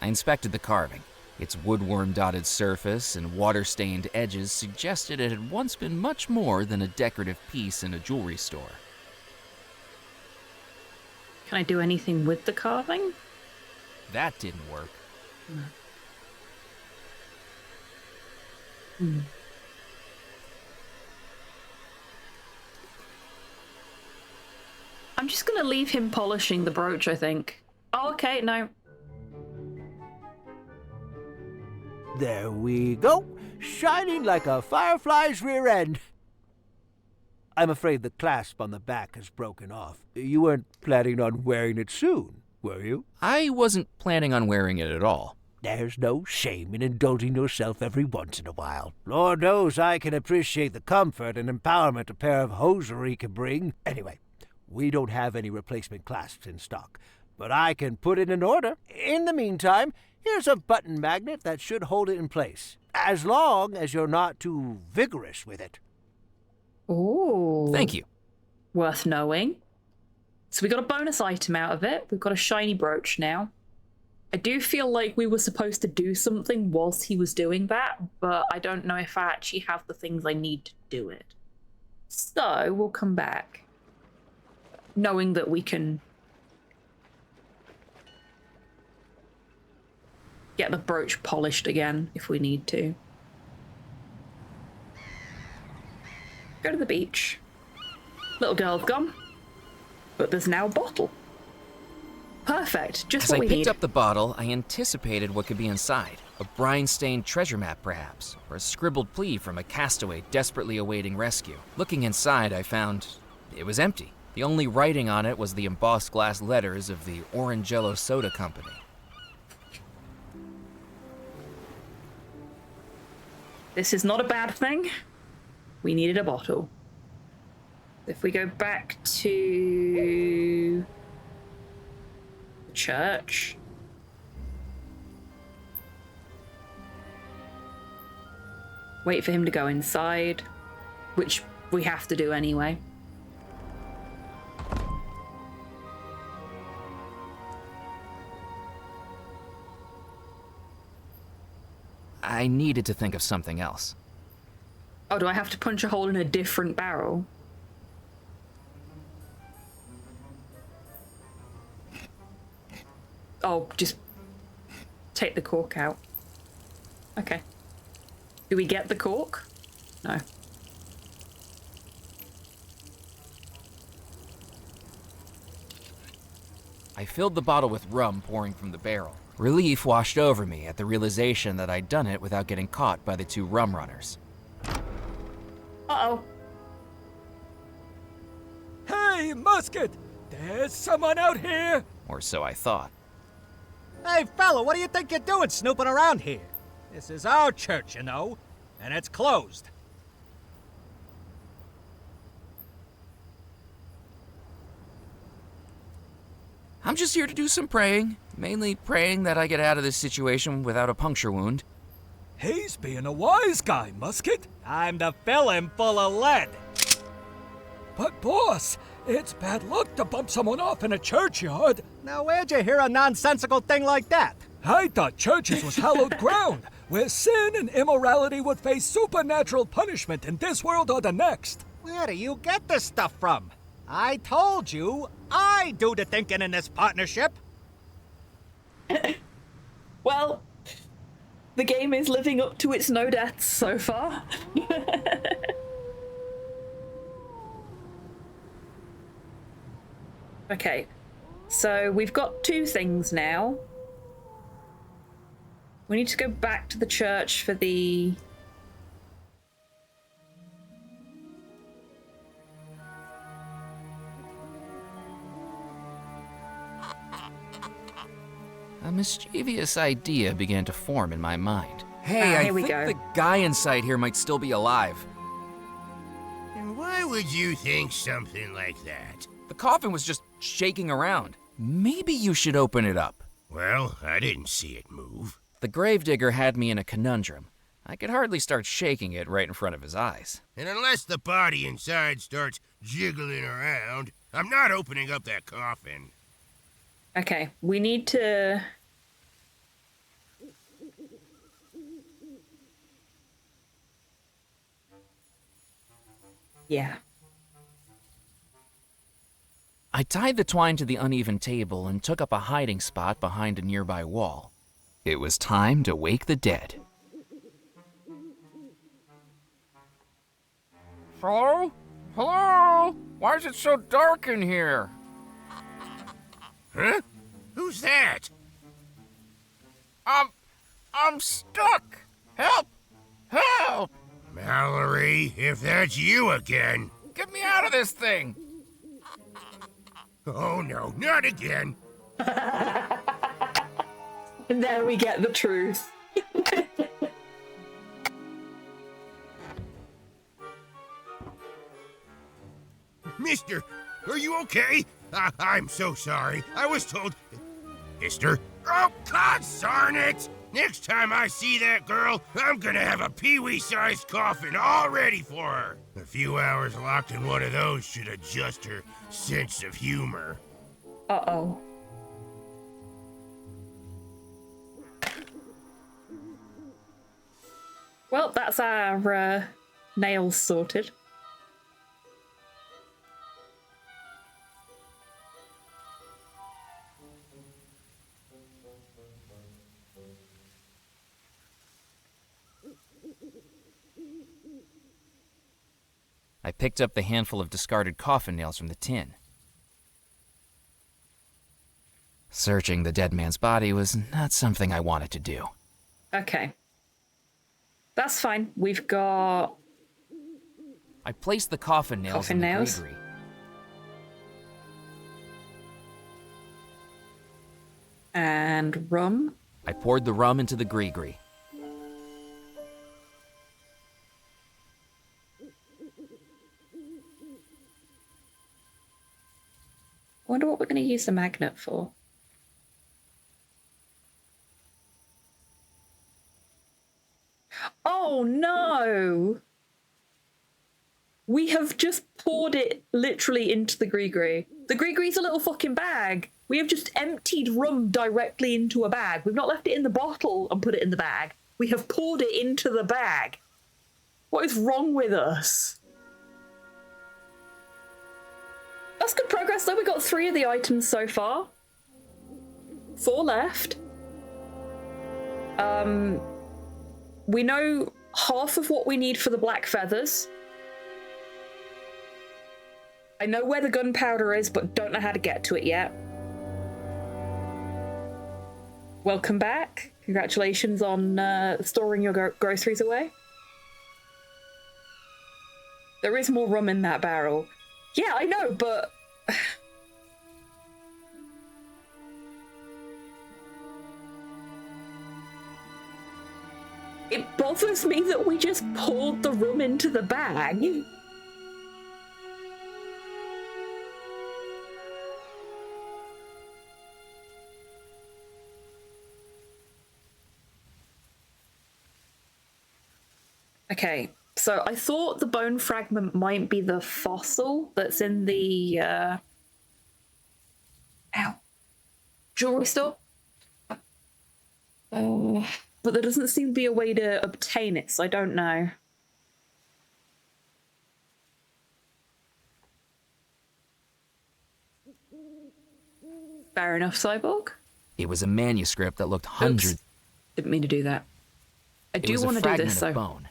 inspected the carving. Its woodworm-dotted surface and water-stained edges suggested it had once been much more than a decorative piece in a jewelry store. Can I do anything with the carving? That didn't work. I'm just gonna leave him polishing the brooch, I think. Oh, okay, no. There we go, shining like a firefly's rear end. I'm afraid the clasp on the back has broken off. You weren't planning on wearing it soon, were you? I wasn't planning on wearing it at all. There's no shame in indulging yourself every once in a while. Lord knows I can appreciate the comfort and empowerment a pair of hosiery can bring. Anyway, we don't have any replacement clasps in stock, but I can put it in order. In the meantime, here's a button magnet that should hold it in place, as long as you're not too vigorous with it. Ooh. Thank you. Worth knowing. So we got a bonus item out of it. We've got a shiny brooch now. I do feel like we were supposed to do something whilst he was doing that, but I don't know if I actually have the things I need to do it. So we'll come back, knowing that we can get the brooch polished again if we need to. Go to the beach. Little girl's gone, but there's now a bottle. Perfect, just what we need. As I picked up the bottle, I anticipated what could be inside. A brine-stained treasure map, perhaps, or a scribbled plea from a castaway desperately awaiting rescue. Looking inside, I found it was empty. The only writing on it was the embossed glass letters of the Orangello Soda Company. This is not a bad thing. We needed a bottle. If we go back to the church. Wait for him to go inside, which we have to do anyway. I needed to think of something else. Oh, do I have to punch a hole in a different barrel? Oh, just take the cork out. Okay. Do we get the cork? No. I filled the bottle with rum pouring from the barrel. Relief washed over me at the realization that I'd done it without getting caught by the two rum runners. Uh-oh. Hey, Musket! There's someone out here! Or so I thought. Hey, fella, what do you think you're doing snooping around here? This is our church, you know, and it's closed. I'm just here to do some praying. Mainly praying that I get out of this situation without a puncture wound. He's being a wise guy, Musket. Time to fill him full of lead. But boss, it's bad luck to bump someone off in a churchyard. Now where'd you hear a nonsensical thing like that? I thought churches was hallowed ground, where sin and immorality would face supernatural punishment in this world or the next. Where do you get this stuff from? I told you, I do the thinking in this partnership. Well, the game is living up to its no deaths so far. Okay, so we've got two things now. We need to go back to the church for the... A mischievous idea began to form in my mind. Hey, I here we think go. the guy inside here might still be alive. And why would you think something like that? The coffin was just shaking around. Maybe you should open it up. Well, I didn't see it move. The gravedigger had me in a conundrum. I could hardly start shaking it right in front of his eyes. And unless the body inside starts jiggling around, I'm not opening up that coffin. Okay, we need to... Yeah. I tied the twine to the uneven table and took up a hiding spot behind a nearby wall. It was time to wake the dead. Hello? Hello? Why is it so dark in here? Huh? Who's that? I'm stuck! Help! Help! Mallory, if that's you again. Get me out of this thing! Oh no, not again. And there we get the truth. Mister, are you okay? I'm so sorry. I was told... Mister? Oh, God darn it! Next time I see that girl, I'm gonna have a peewee-sized coffin all ready for her. A few hours locked in one of those should adjust her sense of humor. Uh-oh. Well, that's our nails sorted. I picked up the handful of discarded coffin nails from the tin. Searching the dead man's body was not something I wanted to do. Okay. That's fine. We've got... I placed the coffin nails in the greenery. And rum. I poured the rum into the gree-gree. I wonder what we're going to use the magnet for. Oh no! We have just poured it literally into the gree-gree. The gree-gree's a little fucking bag. We have just emptied rum directly into a bag. We've not left it in the bottle and put it in the bag. We have poured it into the bag. What is wrong with us? That's good progress though. We got 3 of the items so far. 4 left. We know half of what we need for the black feathers. I know where the gunpowder is, but don't know how to get to it yet. Welcome back. Congratulations on storing your groceries away. There is more rum in that barrel. Yeah, I know, but... It bothers me that we just poured the rum into the bag. Okay, so I thought the bone fragment might be the fossil that's in the jewelry store. But there doesn't seem to be a way to obtain it, so I don't know. Fair enough, Cyborg. It was a manuscript that looked hundreds. Oops. Didn't mean to do that. I do want to do this, though. Bone.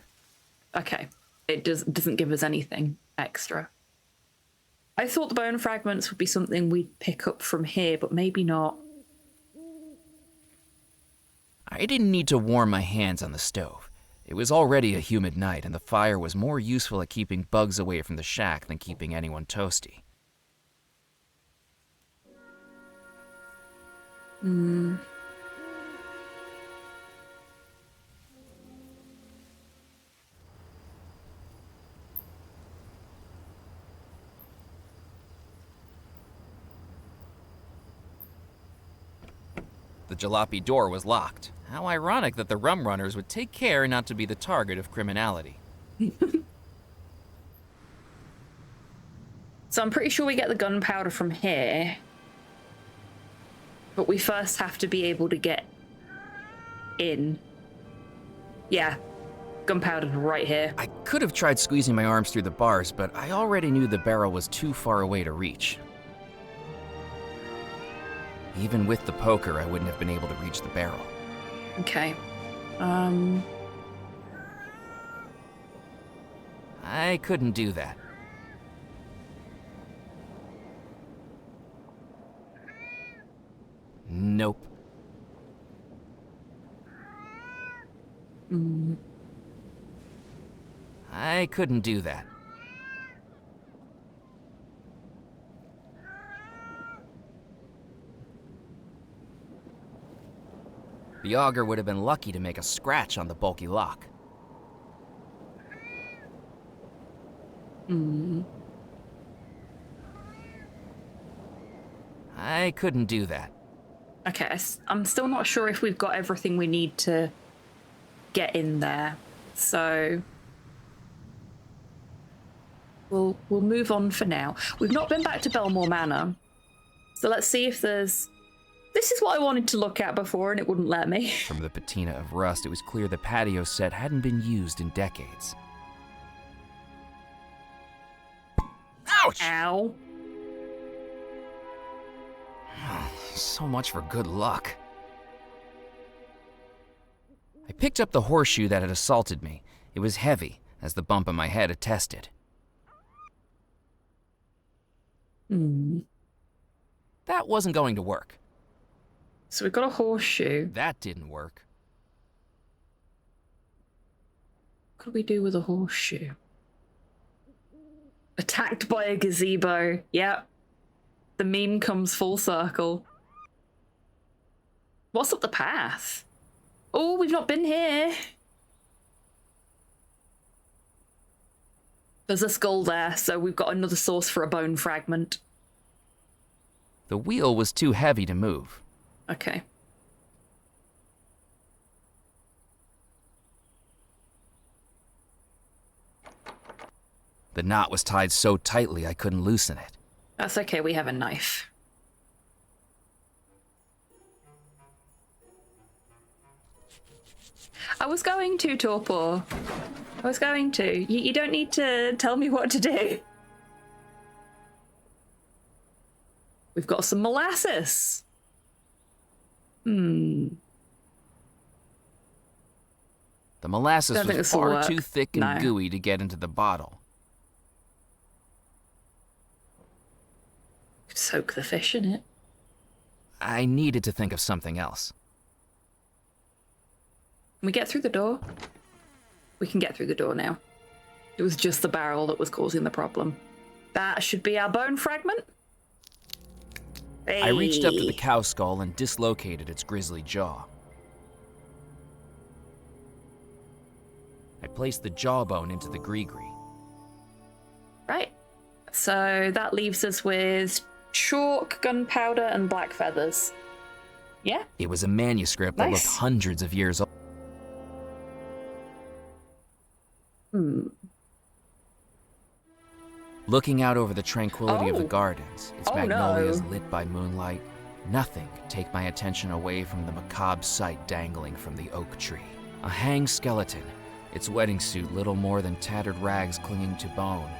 Okay, it doesn't give us anything extra. I thought the bone fragments would be something we'd pick up from here, but maybe not. I didn't need to warm my hands on the stove. It was already a humid night, and the fire was more useful at keeping bugs away from the shack than keeping anyone toasty. The jalopy door was locked. How ironic that the rum runners would take care not to be the target of criminality. So I'm pretty sure we get the gunpowder from here. But we first have to be able to get in. Yeah, gunpowder right here. I could have tried squeezing my arms through the bars, but I already knew the barrel was too far away to reach. Even with the poker, I wouldn't have been able to reach the barrel. Okay. I couldn't do that. Nope. I couldn't do that. The auger would have been lucky to make a scratch on the bulky lock. I couldn't do that. Okay, I'm still not sure if we've got everything we need to get in there. So we'll move on for now. We've not been back to Belmore Manor. So let's see if there's... This is what I wanted to look at before and it wouldn't let me. From the patina of rust, it was clear the patio set hadn't been used in decades. Ouch! Ow. So much for good luck. I picked up the horseshoe that had assaulted me. It was heavy, as the bump on my head attested. That wasn't going to work. So we've got a horseshoe. That didn't work. What could we do with a horseshoe? Attacked by a gazebo. Yep. The meme comes full circle. What's up the path? Oh, we've not been here. There's a skull there, so we've got another source for a bone fragment. The wheel was too heavy to move. Okay. The knot was tied so tightly I couldn't loosen it. That's okay, we have a knife. I was going to, Torpor. I was going to. You don't need to tell me what to do. We've got some molasses. The molasses was far too thick and gooey to get into the bottle. Could soak the fish in it. I needed to think of something else. Can we get through the door? We can get through the door now. It was just the barrel that was causing the problem. That should be our bone fragment. Hey. I reached up to the cow skull and dislocated its grisly jaw. I placed the jawbone into the gree-gree. Right. So that leaves us with chalk, gunpowder, and black feathers. Yeah? It was a manuscript that looked hundreds of years old. Looking out over the tranquility of the Oh. gardens, its Oh, magnolias no. lit by moonlight, nothing could take my attention away from the macabre sight dangling from the oak tree. A hanged skeleton, its wedding suit little more than tattered rags clinging to bone,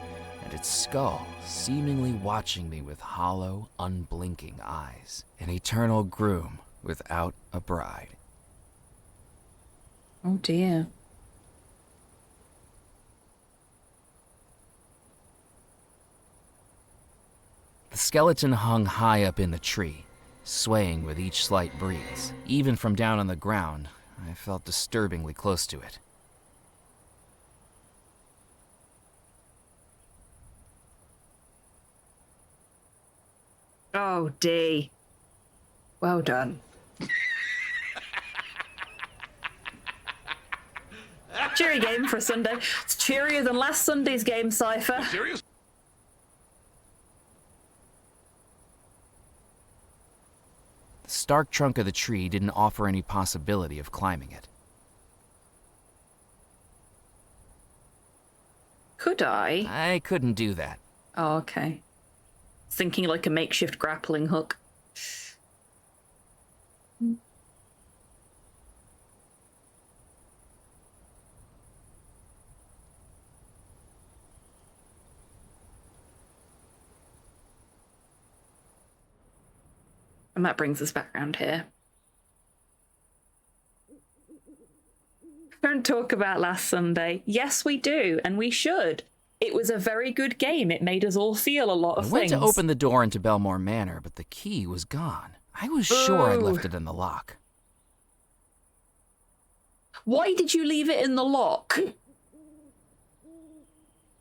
and its skull seemingly watching me with hollow, unblinking eyes. An eternal groom without a bride. Oh dear. The skeleton hung high up in the tree, swaying with each slight breeze. Even from down on the ground, I felt disturbingly close to it. Oh, D. Well done. Cheery game for a Sunday. It's cheerier than last Sunday's game, Cypher. Serious? The stark trunk of the tree didn't offer any possibility of climbing it. Could I? I couldn't do that. Oh, okay. Thinking like a makeshift grappling hook. And that brings us back around here. Don't talk about last Sunday. Yes, we do, and we should. It was a very good game. It made us all feel a lot of I went things. to open the door into Belmore Manor, but the key was gone. I was sure I'd left it in the lock. Why did you leave it in the lock?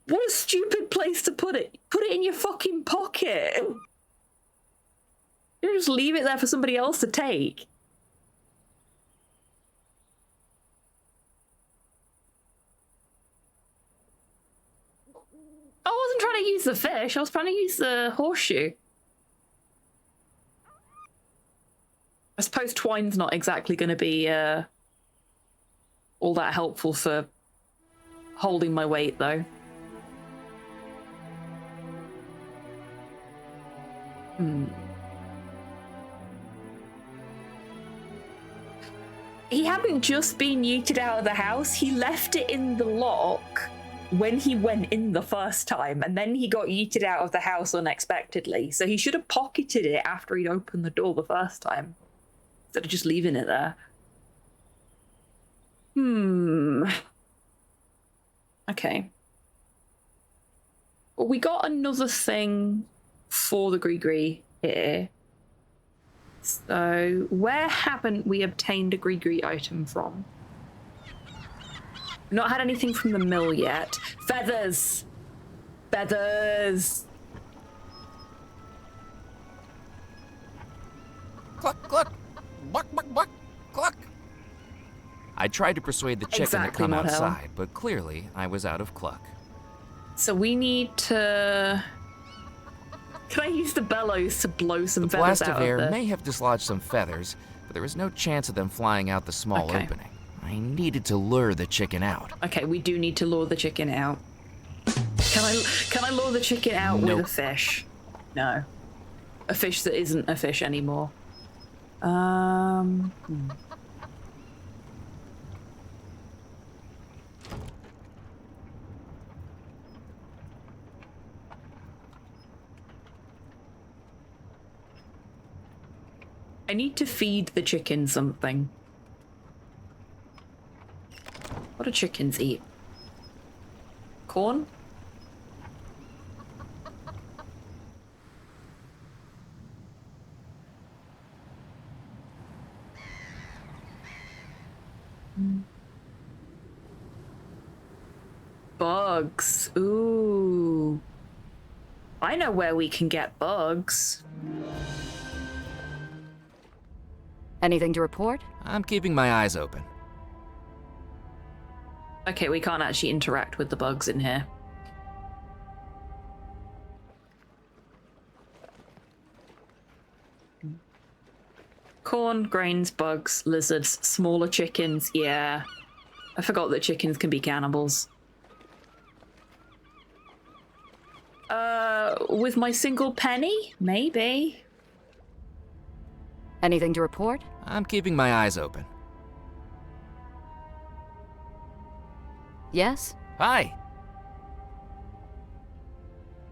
What a stupid place to put it. Put it in your fucking pocket. You just leave it there for somebody else to take. I wasn't trying to use the fish. I was trying to use the horseshoe. I suppose twine's not exactly going to be all that helpful for holding my weight, though. He hadn't just been yeeted out of the house. He left it in the lock when he went in the first time, and then he got yeeted out of the house unexpectedly. So he should have pocketed it after he'd opened the door the first time, instead of just leaving it there. Okay. Well, we got another thing for the Gree here. So, where haven't we obtained a Gree item from? Not had anything from the mill yet. Feathers! Feathers! Cluck, cluck! Buck, buck, buck! Cluck! I tried to persuade the chicken to come Mod Hell. outside, but clearly I was out of cluck. So we need to... Can I use the bellows to blow some The feathers blast out of air of the... may have dislodged some feathers, but there was no chance of them flying out the small Okay. opening. I needed to lure the chicken out. Okay, we do need to lure the chicken out. Can I lure the chicken out with a fish? No. A fish that isn't a fish anymore. I need to feed the chicken something. What do chickens eat? Corn? Bugs. Ooh. I know where we can get bugs. Anything to report? I'm keeping my eyes open. Okay, we can't actually interact with the bugs in here. Corn, grains, bugs, lizards, smaller chickens. Yeah. I forgot that chickens can be cannibals. With my single penny? Maybe. Anything to report? I'm keeping my eyes open. Yes? Hi.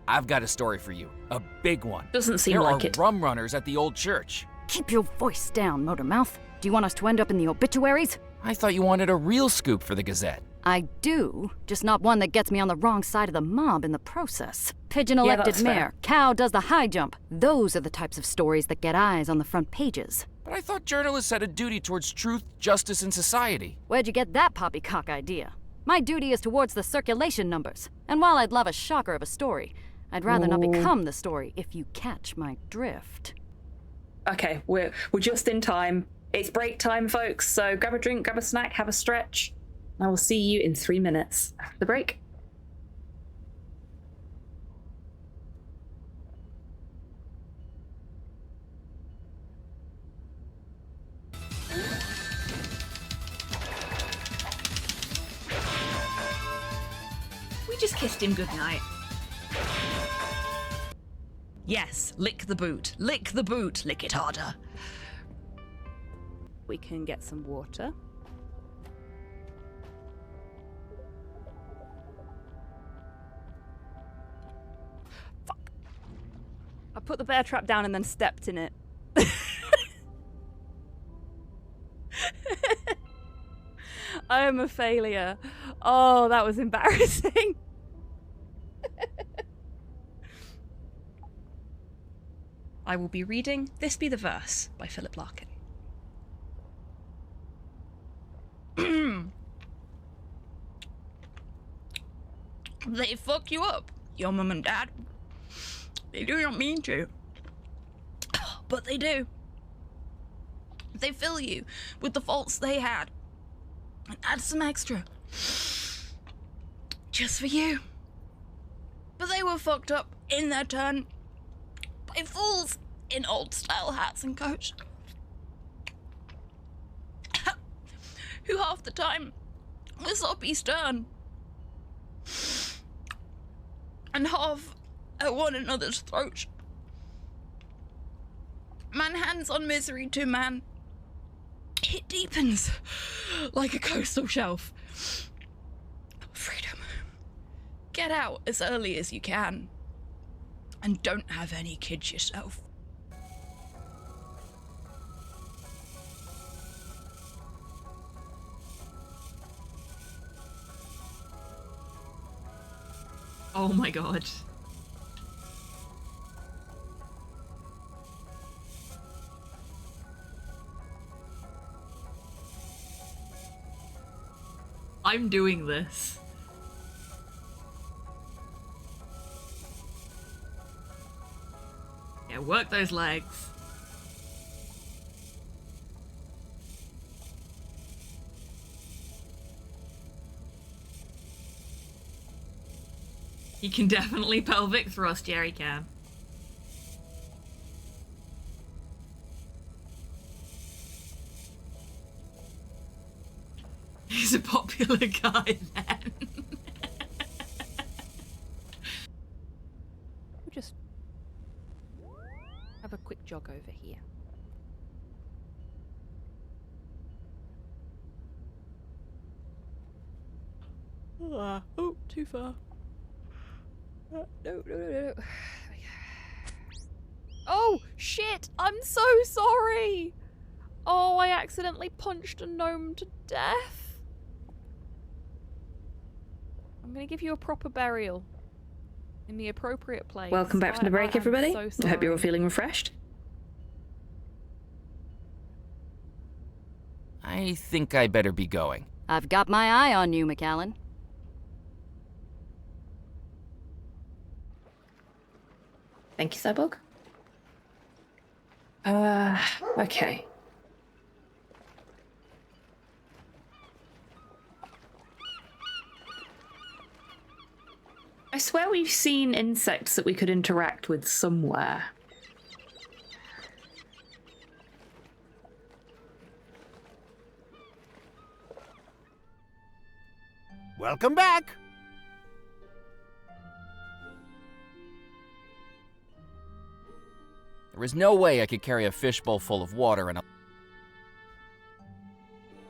I've got a story for you. A big one. Doesn't seem there like are it. rum runners at the old church. Keep your voice down, Motormouth. Do you want us to end up in the obituaries? I thought you wanted a real scoop for the Gazette. I do, just not one that gets me on the wrong side of the mob in the process. Pigeon elected that's mayor, fair. cow does the high jump. Those are the types of stories that get eyes on the front pages. But I thought journalists had a duty towards truth, justice, and society. Where'd you get that poppycock idea? My duty is towards the circulation numbers. And while I'd love a shocker of a story, I'd rather not become the story, if you catch my drift. Okay, we're just in time. It's break time, folks, so grab a drink, grab a snack, have a stretch. I will see you in 3 minutes after the break. We just kissed him goodnight. Yes, lick the boot. Lick the boot. Lick it harder. We can get some water. Fuck. I put the bear trap down and then stepped in it. I am a failure. Oh, that was embarrassing. I will be reading This Be the Verse by Philip Larkin. They fuck you up, your mum and dad. They do not mean to, but they do. They fill you with the faults they had and add some extra just for you. But they were fucked up in their turn by fools in old-style hats and coats who half the time were soppy stern and half at one another's throats. Man hands on misery to man. It deepens like a coastal shelf. Freedom. Get out as early as you can. And don't have any kids yourself. Oh my god. I'm doing this. Yeah, work those legs. You can definitely pelvic thrust, Jerry can. He's a popular guy then. We'll just have a quick jog over here. Oh, too far. No. Oh, shit! I'm so sorry! Oh, I accidentally punched a gnome to death. I'm gonna give you a proper burial. In the appropriate place. Welcome back from the break, everybody. So I hope you're all sorry. feeling refreshed. I think I better be going. I've got my eye on you, McAllen. Thank you, Cyborg. Okay. I swear we've seen insects that we could interact with somewhere. Welcome back. There was no way I could carry a fishbowl full of water and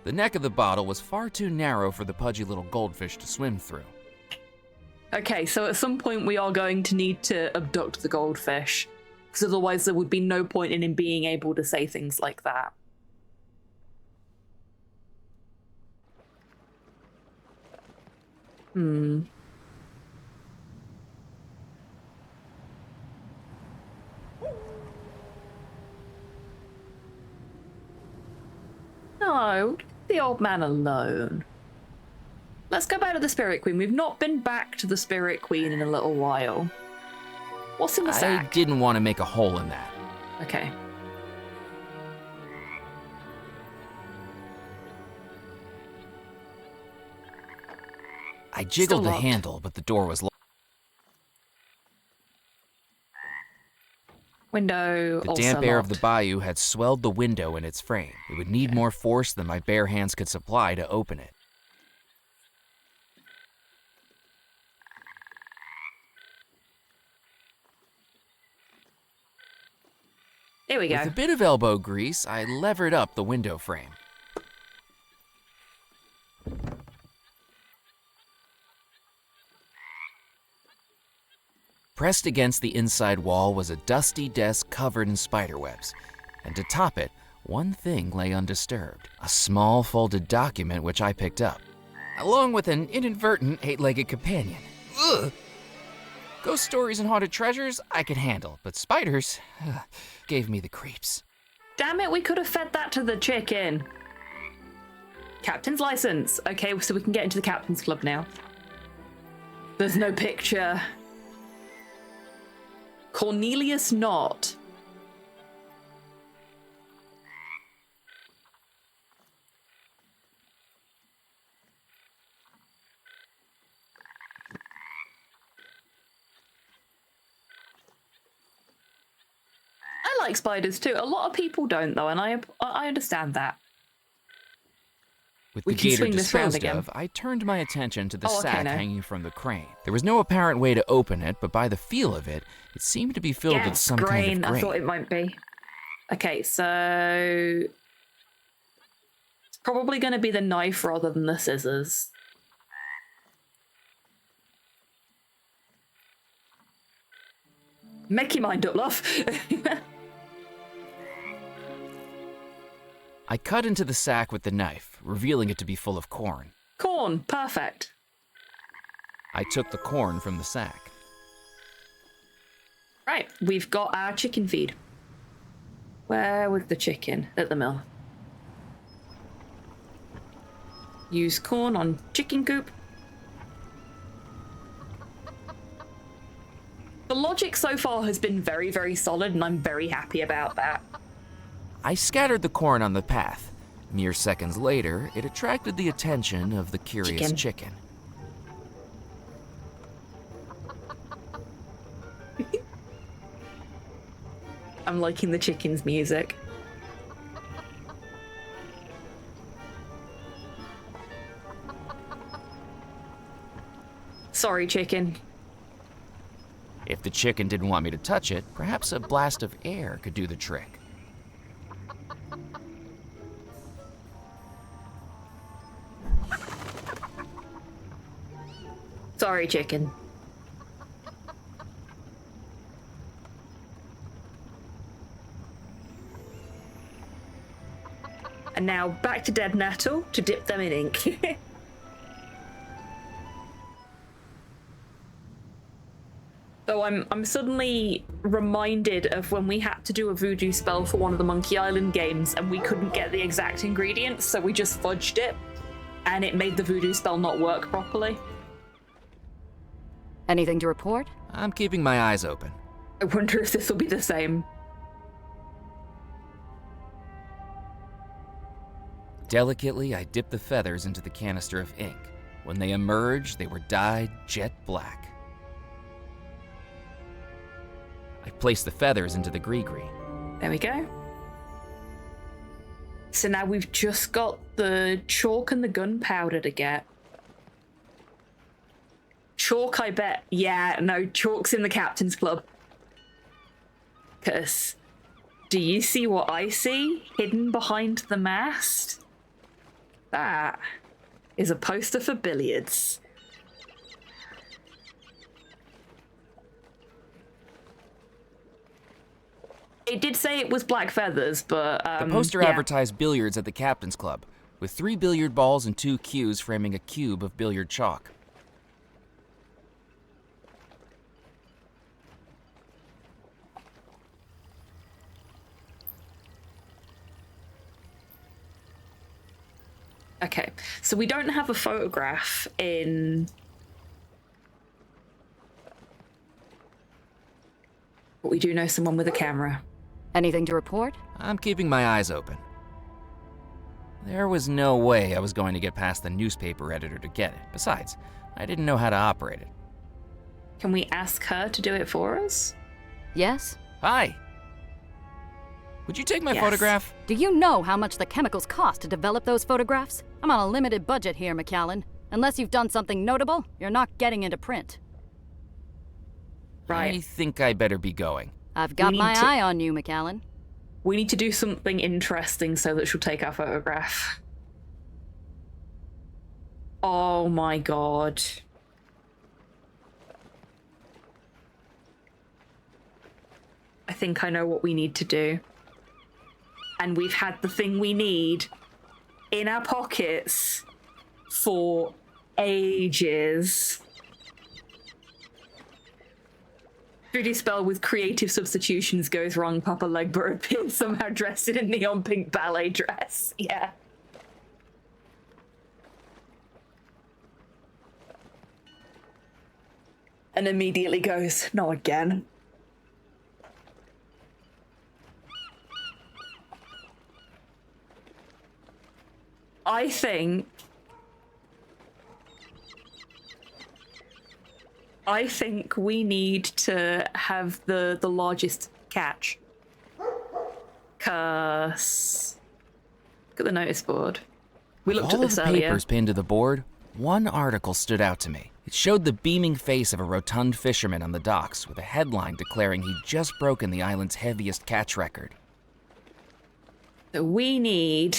the neck of the bottle was far too narrow for the pudgy little goldfish to swim through. Okay, so at some point we are going to need to abduct the goldfish, because otherwise there would be no point in him being able to say things like that. Hmm. No, leave the old man alone. Let's go back to the Spirit Queen. We've not been back to the Spirit Queen in a little while. What's in the sack? I didn't want to make a hole in that. Okay. I jiggled the handle, but the door was locked. Window The also damp air of locked. the bayou had swelled the window in its frame. It would need more force than my bare hands could supply to open it. Here we go. With a bit of elbow grease, I levered up the window frame. Pressed against the inside wall was a dusty desk covered in spiderwebs, and to top it, one thing lay undisturbed, a small folded document which I picked up, along with an inadvertent eight-legged companion. Ugh! Ghost stories and haunted treasures I could handle, but spiders gave me the creeps. Damn it, we could have fed that to the chicken. Captain's license. Okay, so we can get into the captain's club now. There's no picture. Cornelius Knott. I like spiders too. A lot of people don't though, and I understand that. With We the can gator swing this round disposed again. of, I turned my attention to the Oh, okay, sack no. hanging from the crane. There was no apparent way to open it, but by the feel of it, it seemed to be filled with some kind of grain. I thought it might be. Okay, so it's probably going to be the knife rather than the scissors. Make your mind up, love. I cut into the sack with the knife, revealing it to be full of corn. Corn, perfect. I took the corn from the sack. Right, we've got our chicken feed. Where was the chicken? At the mill. Use corn on chicken coop. The logic so far has been very, very solid, and I'm very happy about that. I scattered the corn on the path. Mere seconds later, it attracted the attention of the curious chicken. I'm liking the chicken's music. Sorry, chicken. If the chicken didn't want me to touch it, perhaps a blast of air could do the trick. Sorry, chicken. And now back to dead nettle to dip them in ink. So I'm suddenly reminded of when we had to do a voodoo spell for one of the Monkey Island games and we couldn't get the exact ingredients, so we just fudged it, and it made the voodoo spell not work properly. Anything to report? I'm keeping my eyes open. I wonder if this will be the same. Delicately, I dipped the feathers into the canister of ink. When they emerged, they were dyed jet black. I placed the feathers into the gree-gree. There we go. So now we've just got the chalk and the gunpowder to get. Chalk, I bet. Yeah, no, chalk's in the captain's club. Because Do you see what I see hidden behind the mast? That is a poster for billiards. It did say it was black feathers, but the poster advertised billiards at the Captain's Club, with 3 billiard balls and 2 cues framing a cube of billiard chalk. Okay, so we don't have a photograph in... But we do know someone with a camera. Anything to report? I'm keeping my eyes open. There was no way I was going to get past the newspaper editor to get it. Besides, I didn't know how to operate it. Can we ask her to do it for us? Yes? Hi. Would you take my photograph? Do you know how much the chemicals cost to develop those photographs? I'm on a limited budget here, McAllen. Unless you've done something notable, you're not getting into print. Right. I think I better be going. I've got my eye on you, McAllen. We need to do something interesting so that she'll take our photograph. Oh my god. I think I know what we need to do. And we've had the thing we need in our pockets for ages. 3D spell with creative substitutions goes wrong. Papa Legba appears somehow dressed in a neon pink ballet dress. Yeah. And immediately goes, no again. I think we need to have the largest catch. 'Cause look at the notice board. We looked at this earlier. All of the papers pinned to the board, one article stood out to me. It showed the beaming face of a rotund fisherman on the docks with a headline declaring he'd just broken the island's heaviest catch record. So we need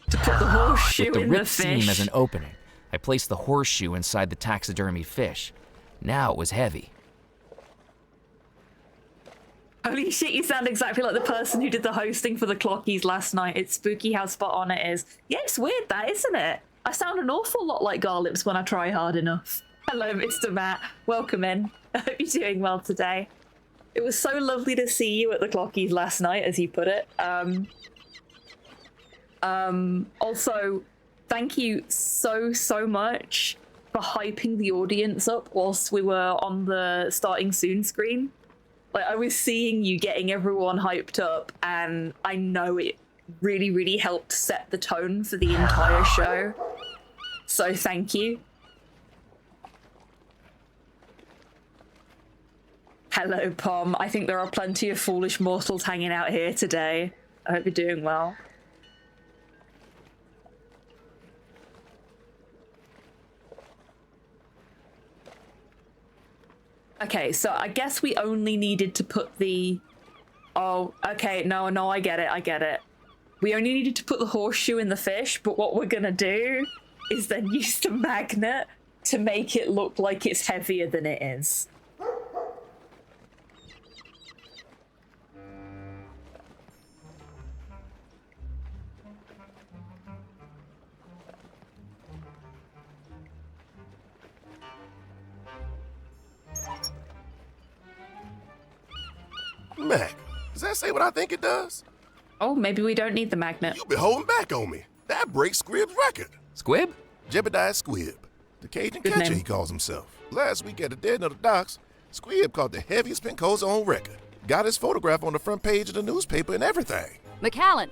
to put the horseshoe with the in ripped the fish. seam as an opening, I placed the horseshoe inside the taxidermy fish. Now it was heavy. Holy shit, you sound exactly like the person who did the hosting for the Clockies last night. It's spooky how spot on it is. Yeah, it's weird that, isn't it? I sound an awful lot like Garlips when I try hard enough. Hello, Mr. Matt. Welcome in. I hope you're doing well today. It was so lovely to see you at the Clockies last night, as you put it. Also, thank you so much for hyping the audience up whilst we were on the starting soon screen. Like, I was seeing you getting everyone hyped up, and I know it really helped set the tone for the entire show. So thank you. Hello, Pom. I think there are plenty of foolish mortals hanging out here today. I hope you're doing well. Okay, so I guess we only needed to put the... Oh, okay, no, I get it. We only needed to put the horseshoe in the fish, but what we're gonna do is then use the magnet to make it look like it's heavier than it is. Mac, does that say what I think it does? Oh, maybe we don't need the magnet. You've been holding back on me. That breaks Squibb's record. Squibb? Jebediah Squibb. The Cajun Good catcher, name. he calls himself. Last week at the Dead of the Docks, Squibb caught the heaviest pincosa on record. Got his photograph on the front page of the newspaper and everything. McAllen!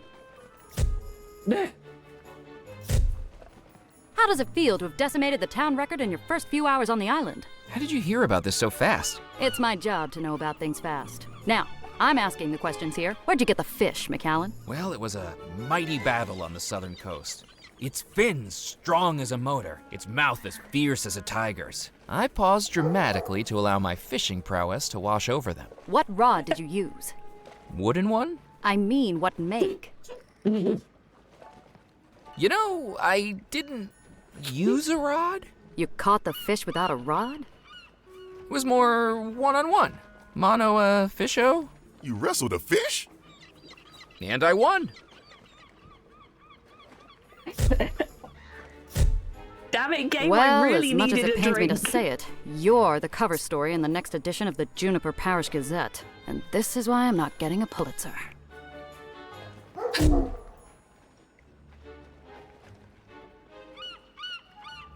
How does it feel to have decimated the town record in your first few hours on the island? How did you hear about this so fast? It's my job to know about things fast. Now, I'm asking the questions here. Where'd you get the fish, McAllen? Well, it was a mighty battle on the southern coast. Its fins strong as a motor, its mouth as fierce as a tiger's. I paused dramatically to allow my fishing prowess to wash over them. What rod did you use? Wooden one? I mean, what make? You know, I didn't use a rod. You caught the fish without a rod? It was more one-on-one. Mono, fisho. You wrestled a fish? And I won. Damn it, game! Well, I really as much as needed it a pains me to drink. say it, you're the cover story in the next edition of the Juniper Parish Gazette. And this is why I'm not getting a Pulitzer.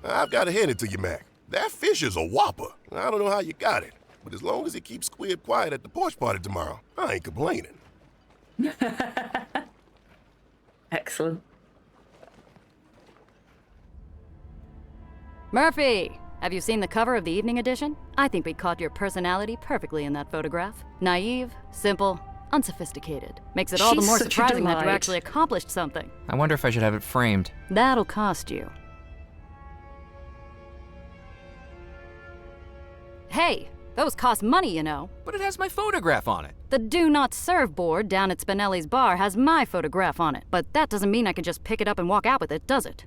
I've got to hand it to you, Mac. That fish is a whopper. I don't know how you got it, but as long as it keeps Squid quiet at the porch party tomorrow, I ain't complaining. Excellent. Murphy! Have you seen the cover of the evening edition? I think we caught your personality perfectly in that photograph. Naive, simple, unsophisticated. Makes it all the She's more such a surprising that you delight. actually accomplished something. I wonder if I should have it framed. That'll cost you. Hey, those cost money, you know. But it has my photograph on it. The Do Not Serve board down at Spinelli's bar has my photograph on it. But that doesn't mean I can just pick it up and walk out with it, does it?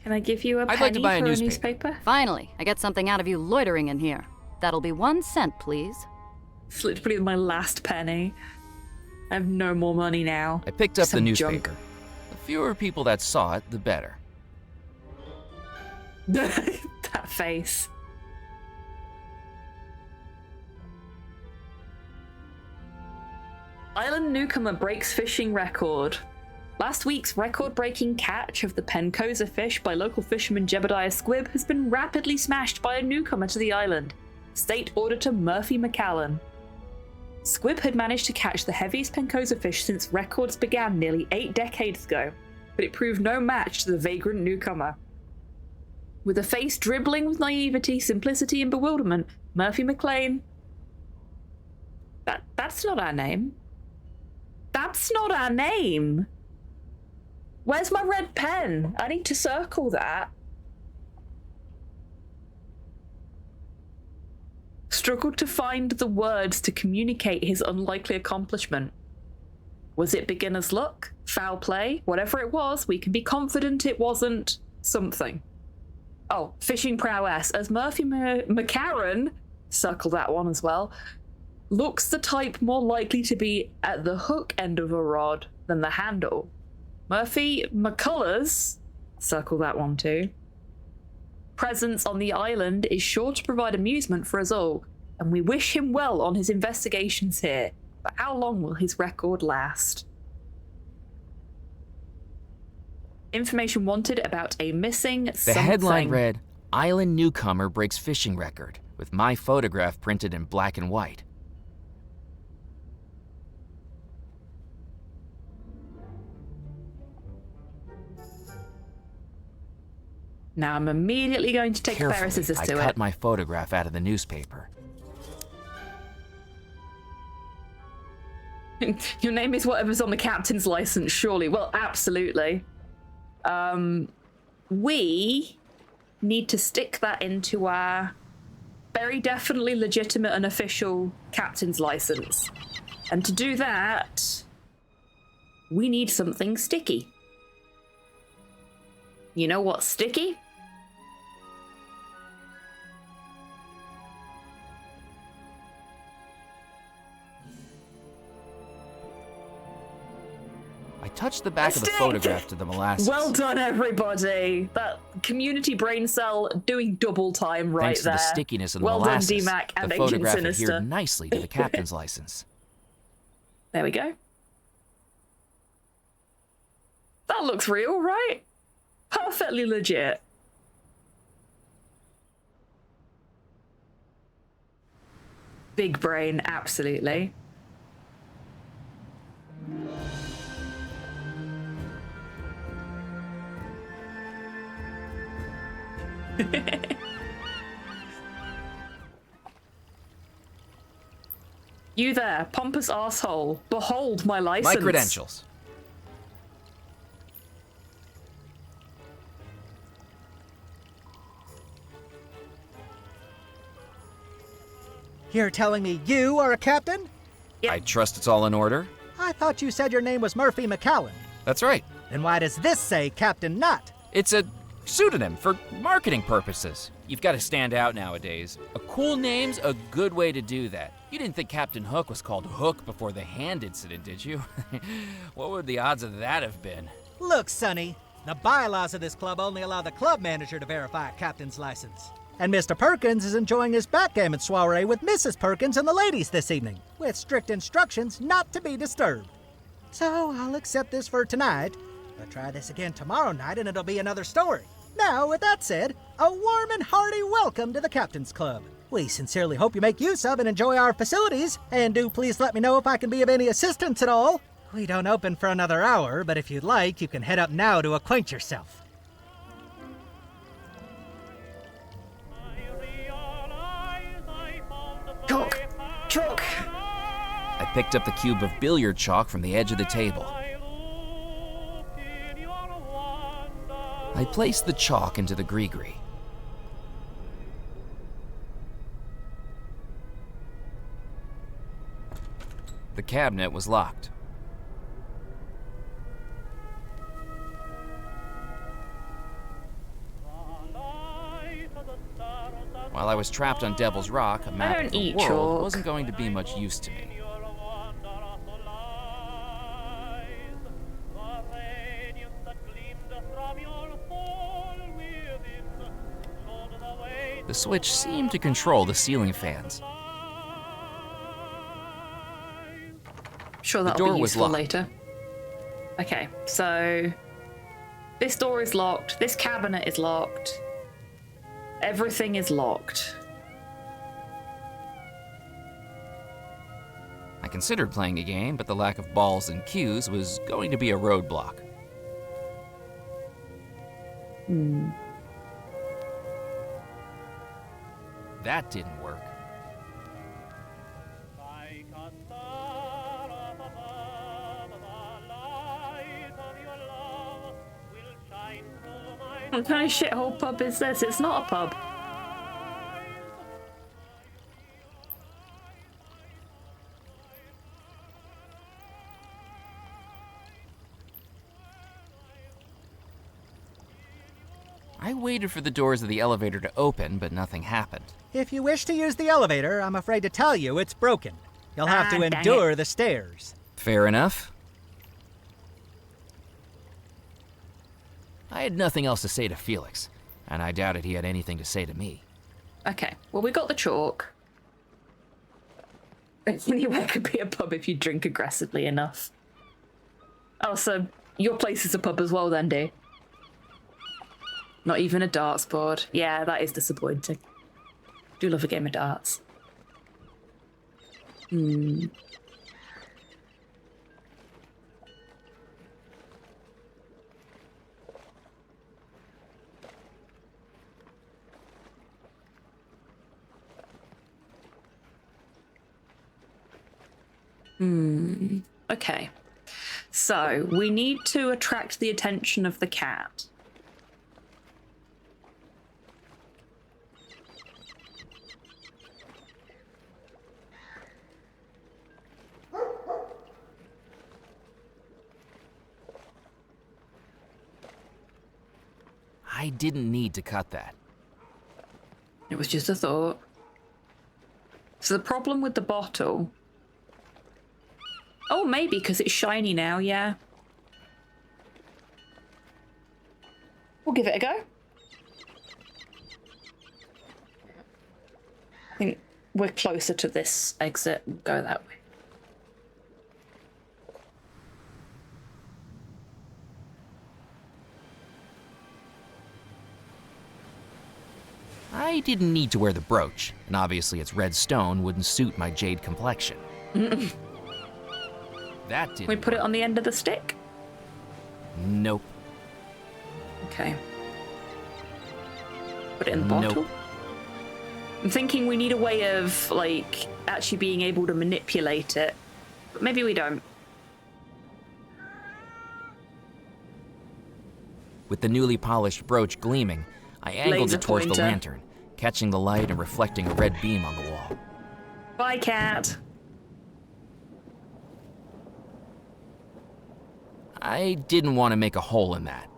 Can I give you a penny I'd like to buy a for newspaper. Finally, I get something out of you loitering in here. That'll be 1 cent, please. It's literally my last penny. I have no more money now. I picked up the Some newspaper. junk. The fewer people that saw it, the better. That face. Island newcomer breaks fishing record. Last week's record-breaking catch of the Pencosa fish by local fisherman Jebediah Squibb has been rapidly smashed by a newcomer to the island, State Auditor Murphy McCallan. Squibb had managed to catch the heaviest Pencosa fish since records began nearly 8 decades ago, but it proved no match to the vagrant newcomer. With a face dribbling with naivety, simplicity, and bewilderment, Murphy McLean... That's not our name. That's not our name! Where's my red pen? I need to circle that. Struggled to find the words to communicate his unlikely accomplishment. Was it beginner's luck? Foul play? Whatever it was, we can be confident it wasn't something. Oh, fishing prowess. As Murphy McCarran, circle that one as well, looks the type more likely to be at the hook end of a rod than the handle. Murphy McCullers, circle that one too, presence on the island is sure to provide amusement for us all, and we wish him well on his investigations here. But how long will his record last? Information wanted about a missing The headline read, "Island Newcomer Breaks Fishing Record," with my photograph printed in black and white. Now I'm immediately going to take a pair of scissors I to cut it. my photograph out of the newspaper. Your name is whatever's on the captain's license, surely. Well, absolutely. We need to stick that into our very definitely legitimate and official captain's license. And to do that, we need something sticky. You know what's sticky? I touched the back of the photograph to the molasses. Well done, everybody. That community brain cell doing double time right Thanks there. to the stickiness of the well molasses, done, DMAC and the Agent photograph Sinister. adhered nicely to the captain's license. There we go. That looks real, right? Perfectly legit. Big brain, absolutely. You there, pompous asshole. Behold my license. My credentials. You're telling me you are a captain? I trust it's all in order. I thought you said your name was Murphy McCallan. That's right. Then why does this say Captain Knott? It's a pseudonym for marketing purposes. You've got to stand out nowadays. A cool name's a good way to do that. You didn't think Captain Hook was called Hook before the hand incident, did you? What would the odds of that have been? Look, Sonny, the bylaws of this club only allow the club manager to verify a captain's license. And Mr. Perkins is enjoying his backgammon soiree with Mrs. Perkins and the ladies this evening, with strict instructions not to be disturbed. So I'll accept this for tonight, but try this again tomorrow night and it'll be another story. Now, with that said, a warm and hearty welcome to the Captain's Club. We sincerely hope you make use of and enjoy our facilities, and do please let me know if I can be of any assistance at all. We don't open for another hour, but if you'd like, you can head up now to acquaint yourself. Chalk! I picked up the cube of billiard chalk from the edge of the table. I placed the chalk into the gree-gree. The cabinet was locked. While I was trapped on Devil's Rock, a map of the world wasn't going to be much use to me. The switch seemed to control the ceiling fans. Sure, that'll be useful later. Okay, so this door is locked, this cabinet is locked, everything is locked. I considered playing a game, but the lack of balls and cues was going to be a roadblock. That didn't work. What kind of shithole pub is this? It's not a pub. I waited for the doors of the elevator to open, but nothing happened. If you wish to use the elevator, I'm afraid to tell you it's broken. You'll have to endure the stairs. Fair enough. I had nothing else to say to Felix, and I doubted he had anything to say to me. Okay, well, we got the chalk. Anywhere could be a pub if you drink aggressively enough. Oh, so your place is a pub as well then, dear? Not even a darts board. Yeah, that is disappointing. Do love a game of darts. Okay. So, we need to attract the attention of the cat. I didn't need to cut that. It was just a thought. So the problem with the bottle... Oh, maybe because it's shiny now, yeah. We'll give it a go. I think we're closer to this exit. We'll go that way. I didn't need to wear the brooch, and obviously its red stone wouldn't suit my jade complexion. That didn't We put it on the end of the stick? Nope. Okay. Put it in the bottle? Nope. I'm thinking we need a way of, like, actually being able to manipulate it. But maybe we don't. With the newly polished brooch gleaming, I angled it towards the lantern, catching the light and reflecting a red beam on the wall. Bye, cat. I didn't want to make a hole in that.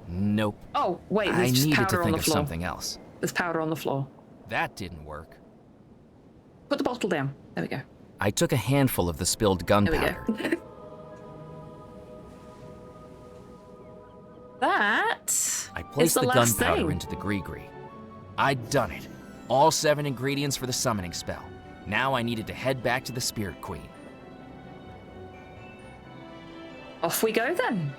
Nope. Oh, wait, I there's just needed to powder on think the of floor. something else. There's powder on the floor. That didn't work. Put the bottle down. There we go. I took a handful of the spilled gunpowder. There we go. That I placed is the last gunpowder thing. into the gree-gree. I'd done it. All 7 ingredients for the summoning spell. Now I needed to head back to the Spirit Queen. Off we go then.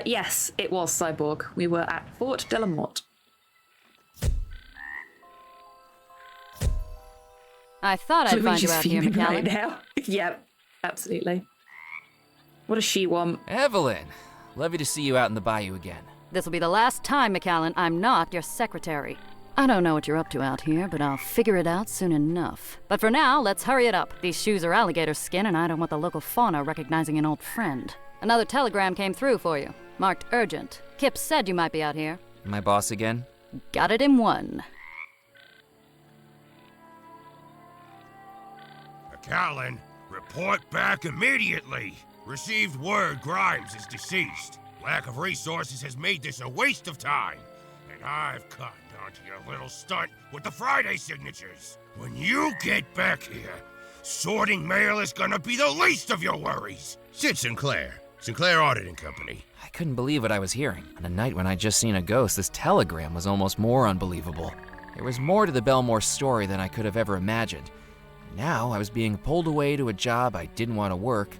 Yes, it was Cyborg. We were at Fort Delamort. I thought I'd find you out here, fuming right McCallum. now. Yep, absolutely. What does she want? Evelyn, lovely to see you out in the bayou again. This will be the last time, McCallum, I'm not your secretary. I don't know what you're up to out here, but I'll figure it out soon enough. But for now, let's hurry it up. These shoes are alligator skin, and I don't want the local fauna recognizing an old friend. Another telegram came through for you, marked urgent. Kip said you might be out here. My boss again? Got it in one. McAllen, report back immediately. Received word Grimes is deceased. Lack of resources has made this a waste of time. And I've cottoned onto your little stunt with the Friday signatures. When you get back here, sorting mail is gonna be the least of your worries. Sid Sinclair Auditing Company. I couldn't believe what I was hearing. On a night when I'd just seen a ghost, this telegram was almost more unbelievable. There was more to the Belmore story than I could have ever imagined. Now I was being pulled away to a job I didn't want to work,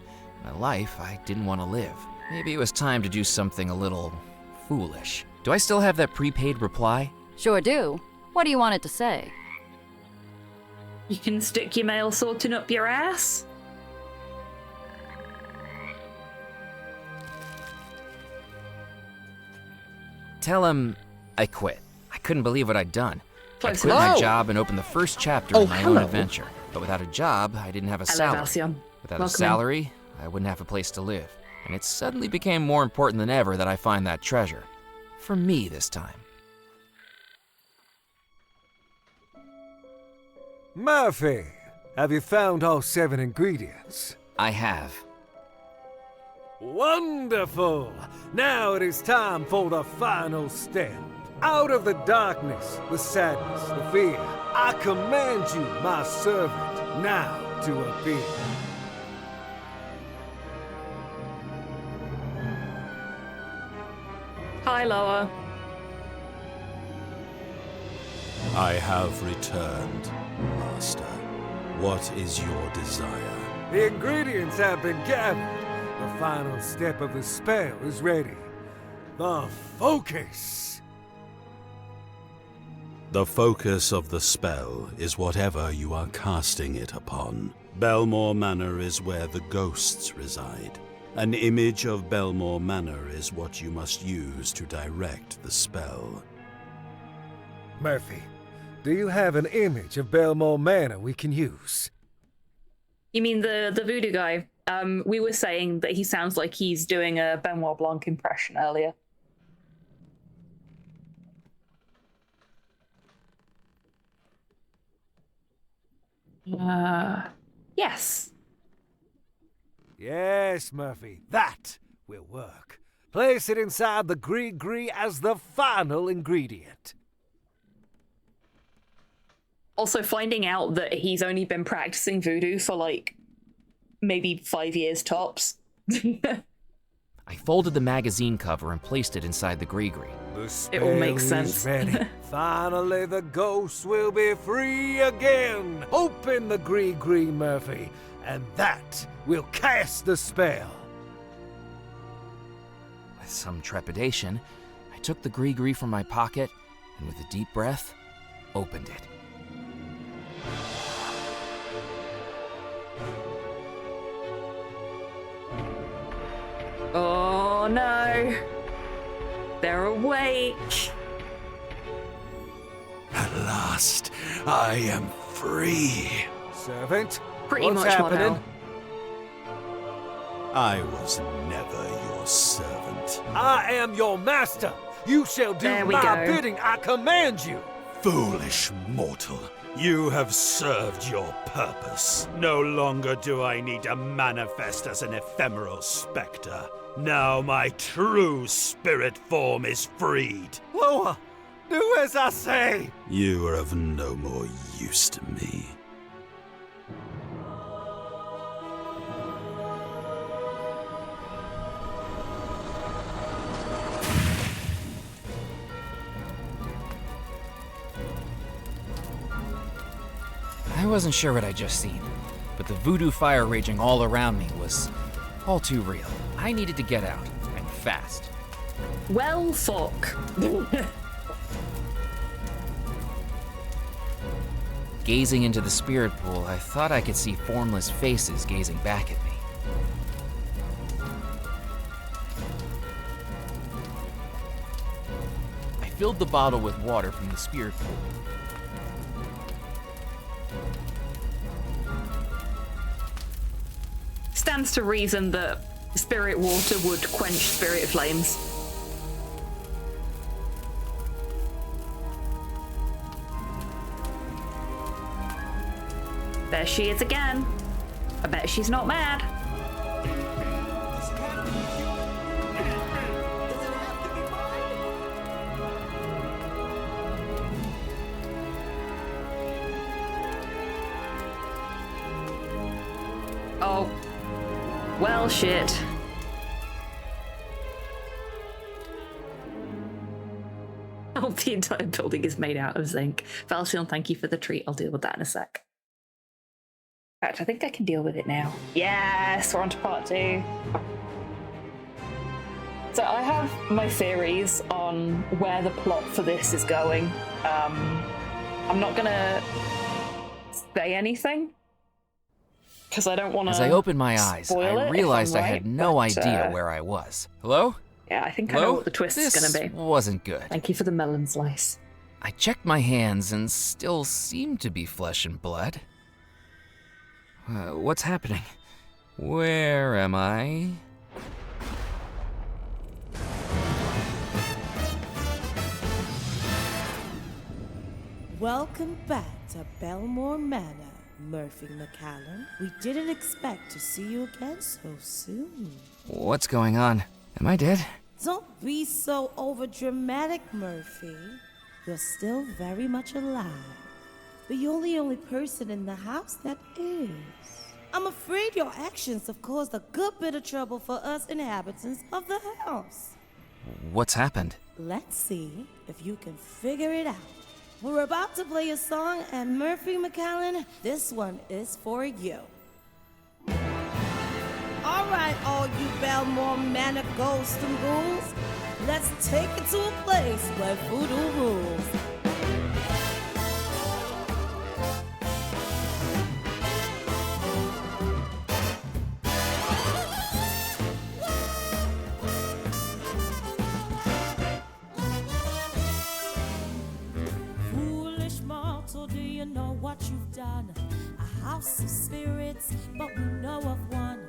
a life I didn't want to live. Maybe it was time to do something a little foolish. Do I still have that prepaid reply? Sure do. What do you want it to say? You can stick your mail sorting up your ass? Tell him I quit. I couldn't believe what I'd done. I Close quit my enough. job and opened the first chapter in my own adventure. But without a job, I didn't have a Hello, salary. Valcion. Without Welcome a salary, I wouldn't have a place to live. And it suddenly became more important than ever that I find that treasure. For me this time. Murphy, have you found all 7 ingredients? I have. Wonderful! Now it is time for the final step. Out of the darkness, the sadness, the fear, I command you, my servant, now to appear. Hi, Loa. I have returned, Master. What is your desire? The ingredients have been gathered. The final step of the spell is ready. The focus. The focus of the spell is whatever you are casting it upon. Belmore Manor is where the ghosts reside. An image of Belmore Manor is what you must use to direct the spell. Murphy, do you have an image of Belmore Manor we can use? You mean the voodoo guy? We were saying that he sounds like he's doing a Benoit Blanc impression earlier. Yes. Yes, Murphy, that will work. Place it inside the gree-gree as the final ingredient. Also, finding out that he's only been practicing voodoo for like maybe 5 years tops. I folded the magazine cover and placed it inside the gree-gree. It all makes Spell is sense. ready. Finally, the ghosts will be free again. Open the gree-gree, Murphy, and that will cast the spell. With some trepidation, I took the gree-gree from my pocket and with a deep breath, opened it. Oh no! They're awake! At last, I am free. Servant, Pretty what's much, happening? Marvel. I was never your servant. I am your master. You shall do There we my go. bidding. I command you. Foolish mortal. You have served your purpose. No longer do I need to manifest as an ephemeral specter. Now my true spirit form is freed. Loa, do as I say. You are of no more use to me. I wasn't sure what I'd just seen, but the voodoo fire raging all around me was all too real. I needed to get out, and fast. Well, fuck. Gazing into the spirit pool, I thought I could see formless faces gazing back at me. I filled the bottle with water from the spirit pool. Stands to reason that spirit water would quench spirit flames. There she is again. I bet she's not mad. Oh. Well, shit. Oh, the entire building is made out of zinc. Valcion, thank you for the treat. I'll deal with that in a sec. In fact, I think I can deal with it now. Yes, we're on to part 2. So I have my theories on where the plot for this is going. I'm not gonna say anything, because I don't want to. As I opened my eyes, I realized I had no idea where I was. Hello? Yeah, I think Hello? I know what the twist is going to be. This wasn't good. Thank you for the melon slice. I checked my hands and still seemed to be flesh and blood. What's happening? Where am I? Welcome back to Belmore Manor, Murphy McCallum. We didn't expect to see you again so soon. What's going on? Am I dead? Don't be so overdramatic, Murphy. You're still very much alive. But you're the only person in the house that is. I'm afraid your actions have caused a good bit of trouble for us inhabitants of the house. What's happened? Let's see if you can figure it out. We're about to play a song, and Murphy McCallan, this one is for you. All right, all you Belmore Manor ghosts and ghouls, let's take it to a place where voodoo rules. A house of spirits, but we know of one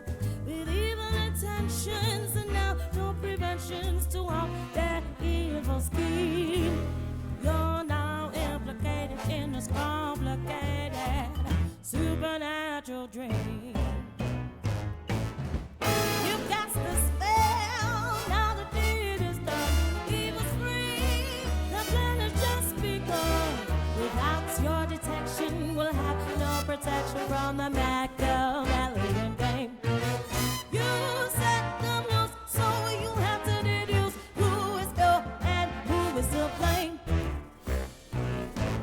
with evil intentions and now no preventions to harm their evil scheme. You're now implicated in this complicated supernatural dream. You cast the spell, now the deed is done. Evil's free, the plan has just begun. Without your detection, we'll have no protection from the Machiavellian game. You set them loose, so you have to deduce who is ill and who is to blame.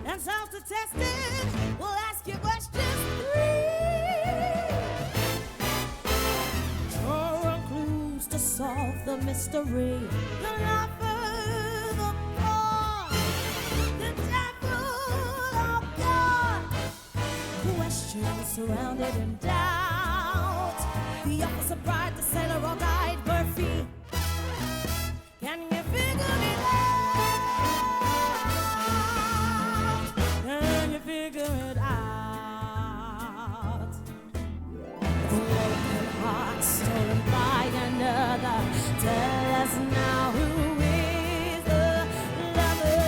And self-detested, we'll ask you questions 3. Draw on clues to solve the mystery. The lover, the poor, the devil, oh God. Questions surrounded in doubt. The officer, bride, the sailor, or guide, Murphy. Can you figure it out? Can you figure it out? The broken heart stolen by Tell us now who is the lover.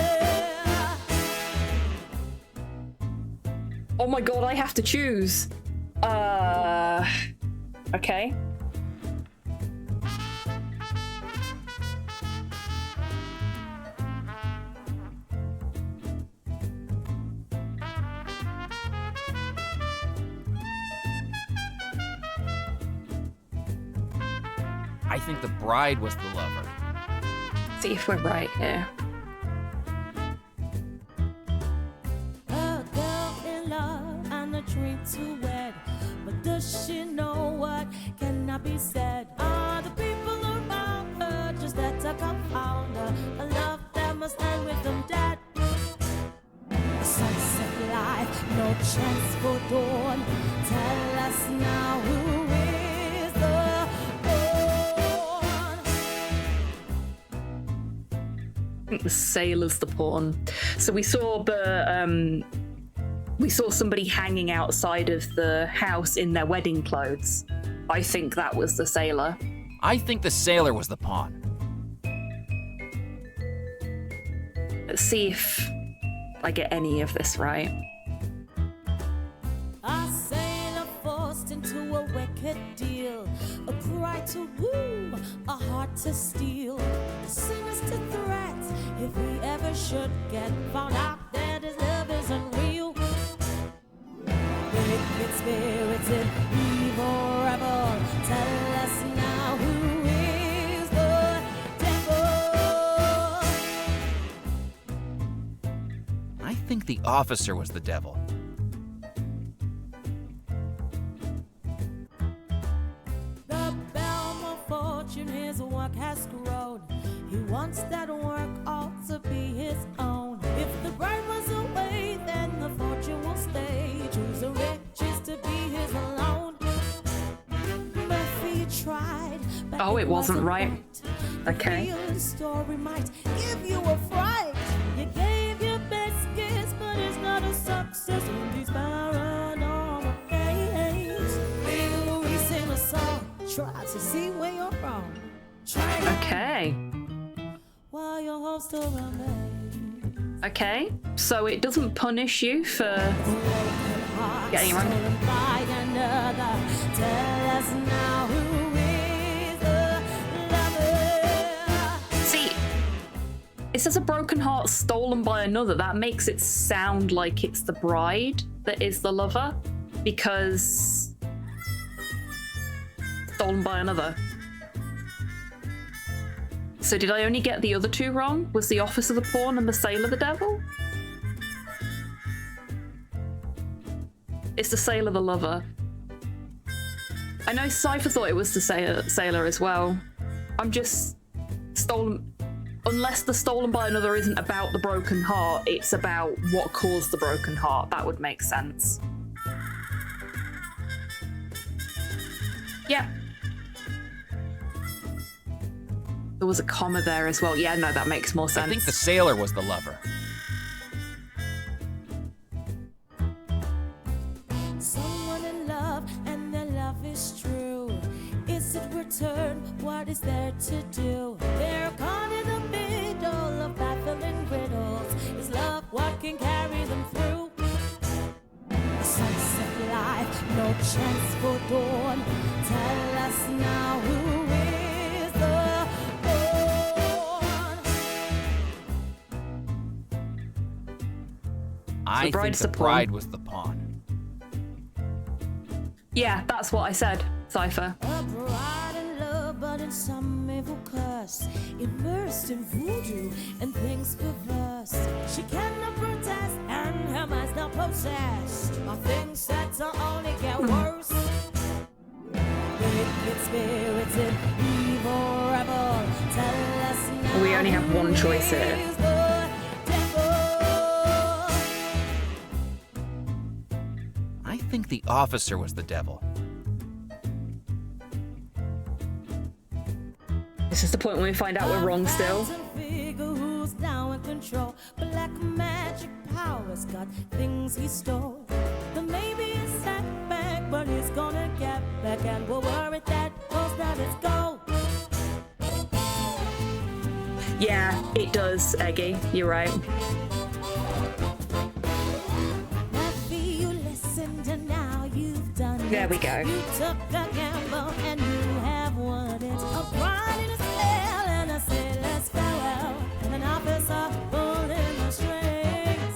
Oh my god, I have to choose. Okay. I think the bride was the lover. See if we're right here. A girl in love and a dream to wed, but does she know what cannot be said? Are the people around her just there to confound her? A love that must end with them dead. A sunset life, no chance for dawn. Tell us now who is the pawn. I think the sailor's the pawn. So we saw somebody hanging outside of the house in their wedding clothes. I think that was the sailor. I think the sailor was the pawn. Let's see if I get any of this right. A sailor forced into a wicked deal, a bride to woo, a heart to steal, a sinister threat if he ever should get found out that his love isn't real. Wicked spirited, evil rebel, tell us now who is the devil. I think the officer was the devil. The Belmont fortune his work has grown. He wants that work all to be his own. If the bride was away, then the fortune will stay. Choose the riches to be his alone. Murphy tried, but Oh, it wasn't right. Okay. The story might give you a fright. You gave your best guess, but it's not a success in these paranormal days. We'll sing a song, try to see where you're wrong. Okay. While your hopes still remain. Okay. So it doesn't punish you for getting it wrong. Stolen by another. Tell us now who is the lover. See, it says a broken heart stolen by another. That makes it sound like it's the bride that is the lover, because stolen by another. So did I only get the other two wrong? Was the officer the pawn and the sailor the devil? It's the sailor the lover. I know Cypher thought it was the sailor as well. I'm just stolen. Unless the stolen by another isn't about the broken heart, it's about what caused the broken heart. That would make sense. Yeah. There was a comma there as well. Yeah, no, that makes more sense. I think the sailor was the lover. Someone in love and their love is true. Is it return? What is there to do? They're caught in the middle of baffling riddles. Is love what can carry them through? A sunset life, no chance for dawn. Tell us now who is the pawn. I think the bride was the pawn. Yeah, that's what I said, Cypher. A bride in love, but in some evil curse, immersed in voodoo and things perverse. She cannot protest, and her mind's not possessed of things that only get worse. Wicked spirited, evil rebel, tell us now. We only have one choice here. who is the devil. I think the officer was the devil. This is the point when we find out we're wrong still. Figure who's now in control. Black magic powers got things he stole. The maybe is set back, but he's gonna get back, and we'll worry that cause that is gold. Yeah, it does, Eggy. You're right. There we go. You took the gamble and you have won it. A bride in a spell and a sailor's farewell. And an officer pulling the strings.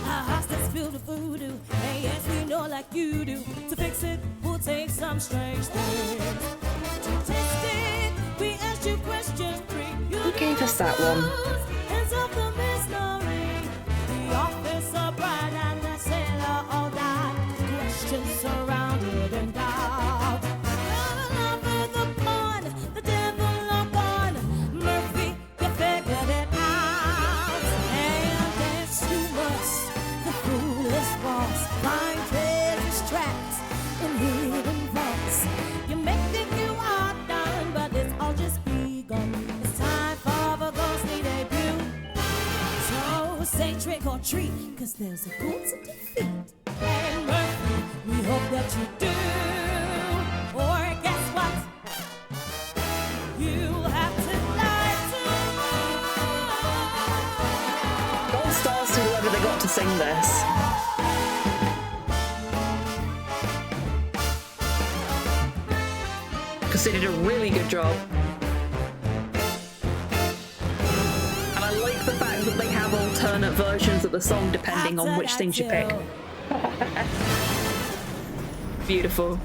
A hostage filled with voodoo. And yes, we know like you do. To fix it, we'll take some strange things. To test it, we asked you questions 3. Who gave us that one? Hands up the mystery. The officer, bride, and the sailor all died. Questions surrounded in doubt. Love with the pawn, the devil are gone. Murphy, you figured it out. And dance you must, the fool is false. Blind treasures trapped in hidden vaults. You may think you are done, but it's all just begun. It's time for the ghostly debut. So say trick or treat, 'cause there's a goal to defeat. And Murphy, we hope that you do. Or guess what? You'll have to lie to. Gold stars to whoever they got to sing this. Because they did a really good job. And I like the fact that they have alternate versions of the song depending on which things you pick. Beautiful.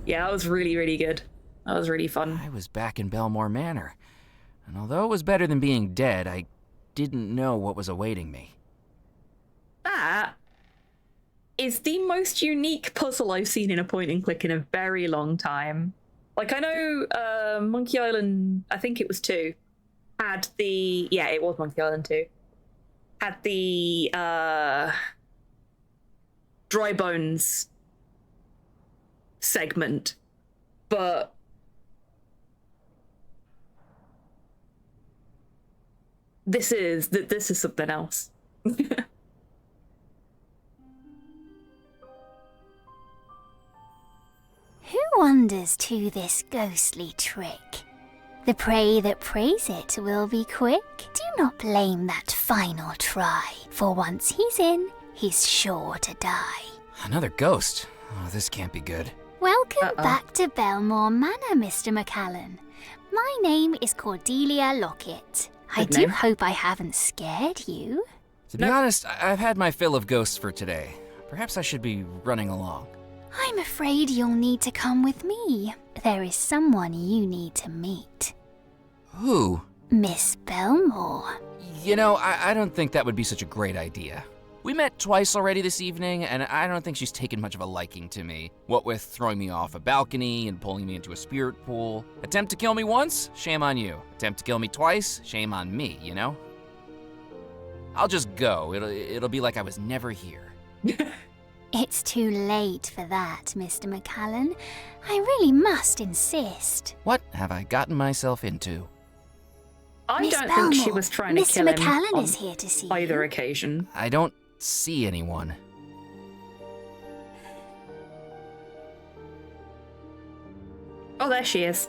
Yeah, that was really, really good. That was really fun. I was back in Belmore Manor, and although it was better than being dead, I didn't know what was awaiting me. That is the most unique puzzle I've seen in a point and click in a very long time. Like, I know Monkey Island, I think it was 2, had the... Yeah, it was Monkey Island 2. Had the dry bones segment, but this is something else. Who wanders to this ghostly trick? The prey that prays it will be quick. Do not blame that final try, for once he's in, he's sure to die. Another ghost? Oh, this can't be good. Welcome back to Belmore Manor, Mr. McCallan. My name is Cordelia Lockett. I do hope I haven't scared you. To be honest, I've had my fill of ghosts for today. Perhaps I should be running along. I'm afraid you'll need to come with me. There is someone you need to meet. Who? Miss Belmore. You know, I don't think that would be such a great idea. We met twice already this evening, and I don't think she's taken much of a liking to me. What with throwing me off a balcony and pulling me into a spirit pool. Attempt to kill me once? Shame on you. Attempt to kill me twice? Shame on me, you know? I'll just go. It'll be like I was never here. It's too late for that, Mr. McCallan. I really must insist. What have I gotten myself into? I Miss don't Belmore, think she was trying to Mr. kill him McCallan on is here to see either you. occasion. I don't see anyone. Oh, there she is.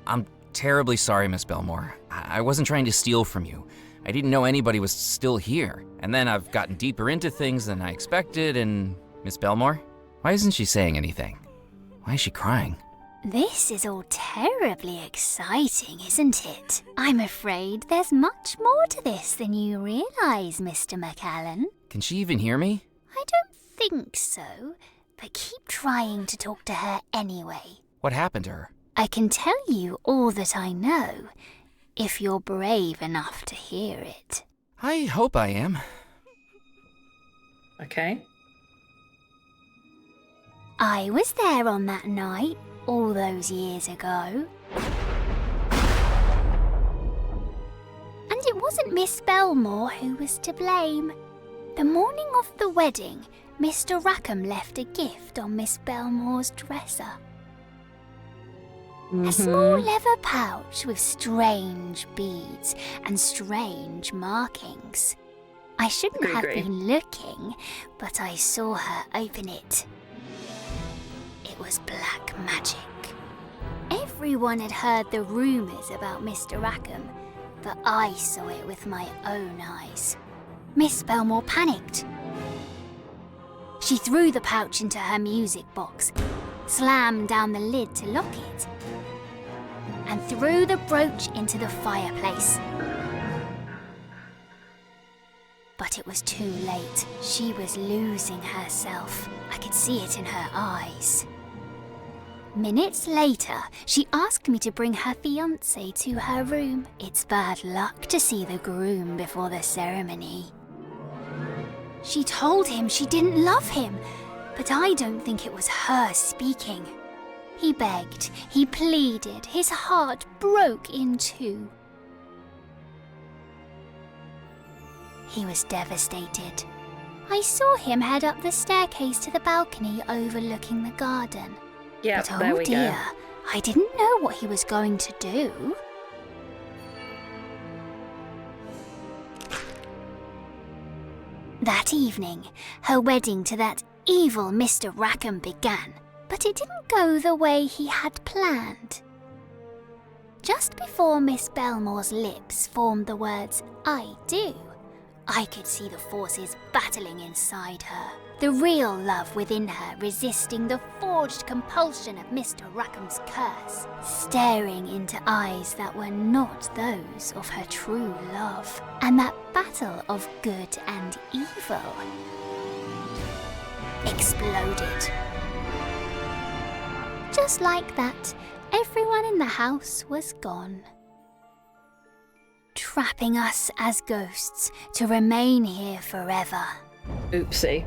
I'm terribly sorry, Miss Belmore. I wasn't trying to steal from you. I didn't know anybody was still here. And then I've gotten deeper into things than I expected, and... Miss Belmore? Why isn't she saying anything? Why is she crying? This is all terribly exciting, isn't it? I'm afraid there's much more to this than you realize, Mr. McCallan. Can she even hear me? I don't think so, but keep trying to talk to her anyway. What happened to her? I can tell you all that I know, if you're brave enough to hear it. I hope I am. Okay. I was there on that night, all those years ago. And it wasn't Miss Belmore who was to blame. The morning of the wedding, Mr. Rackham left a gift on Miss Belmore's dresser. A small leather pouch with strange beads and strange markings. I shouldn't have been looking, but I saw her open it. It was black magic. Everyone had heard the rumors about Mr. Rackham, but I saw it with my own eyes. Miss Belmore panicked. She threw the pouch into her music box, slammed down the lid to lock it, and threw the brooch into the fireplace. But it was too late. She was losing herself. I could see it in her eyes. Minutes later, she asked me to bring her fiancé to her room. It's bad luck to see the groom before the ceremony. She told him she didn't love him, but I don't think it was her speaking. He begged, he pleaded, his heart broke in two. He was devastated. I saw him head up the staircase to the balcony overlooking the garden. Yeah, but there oh we dear, go. I didn't know what he was going to do. That evening, her wedding to that evil Mr. Rackham began, but it didn't go the way he had planned. Just before Miss Belmore's lips formed the words, "I do," I could see the forces battling inside her. The real love within her resisting the forged compulsion of Mr. Rackham's curse, staring into eyes that were not those of her true love. And that battle of good and evil exploded. Just like that, everyone in the house was gone, trapping us as ghosts to remain here forever. Oopsie.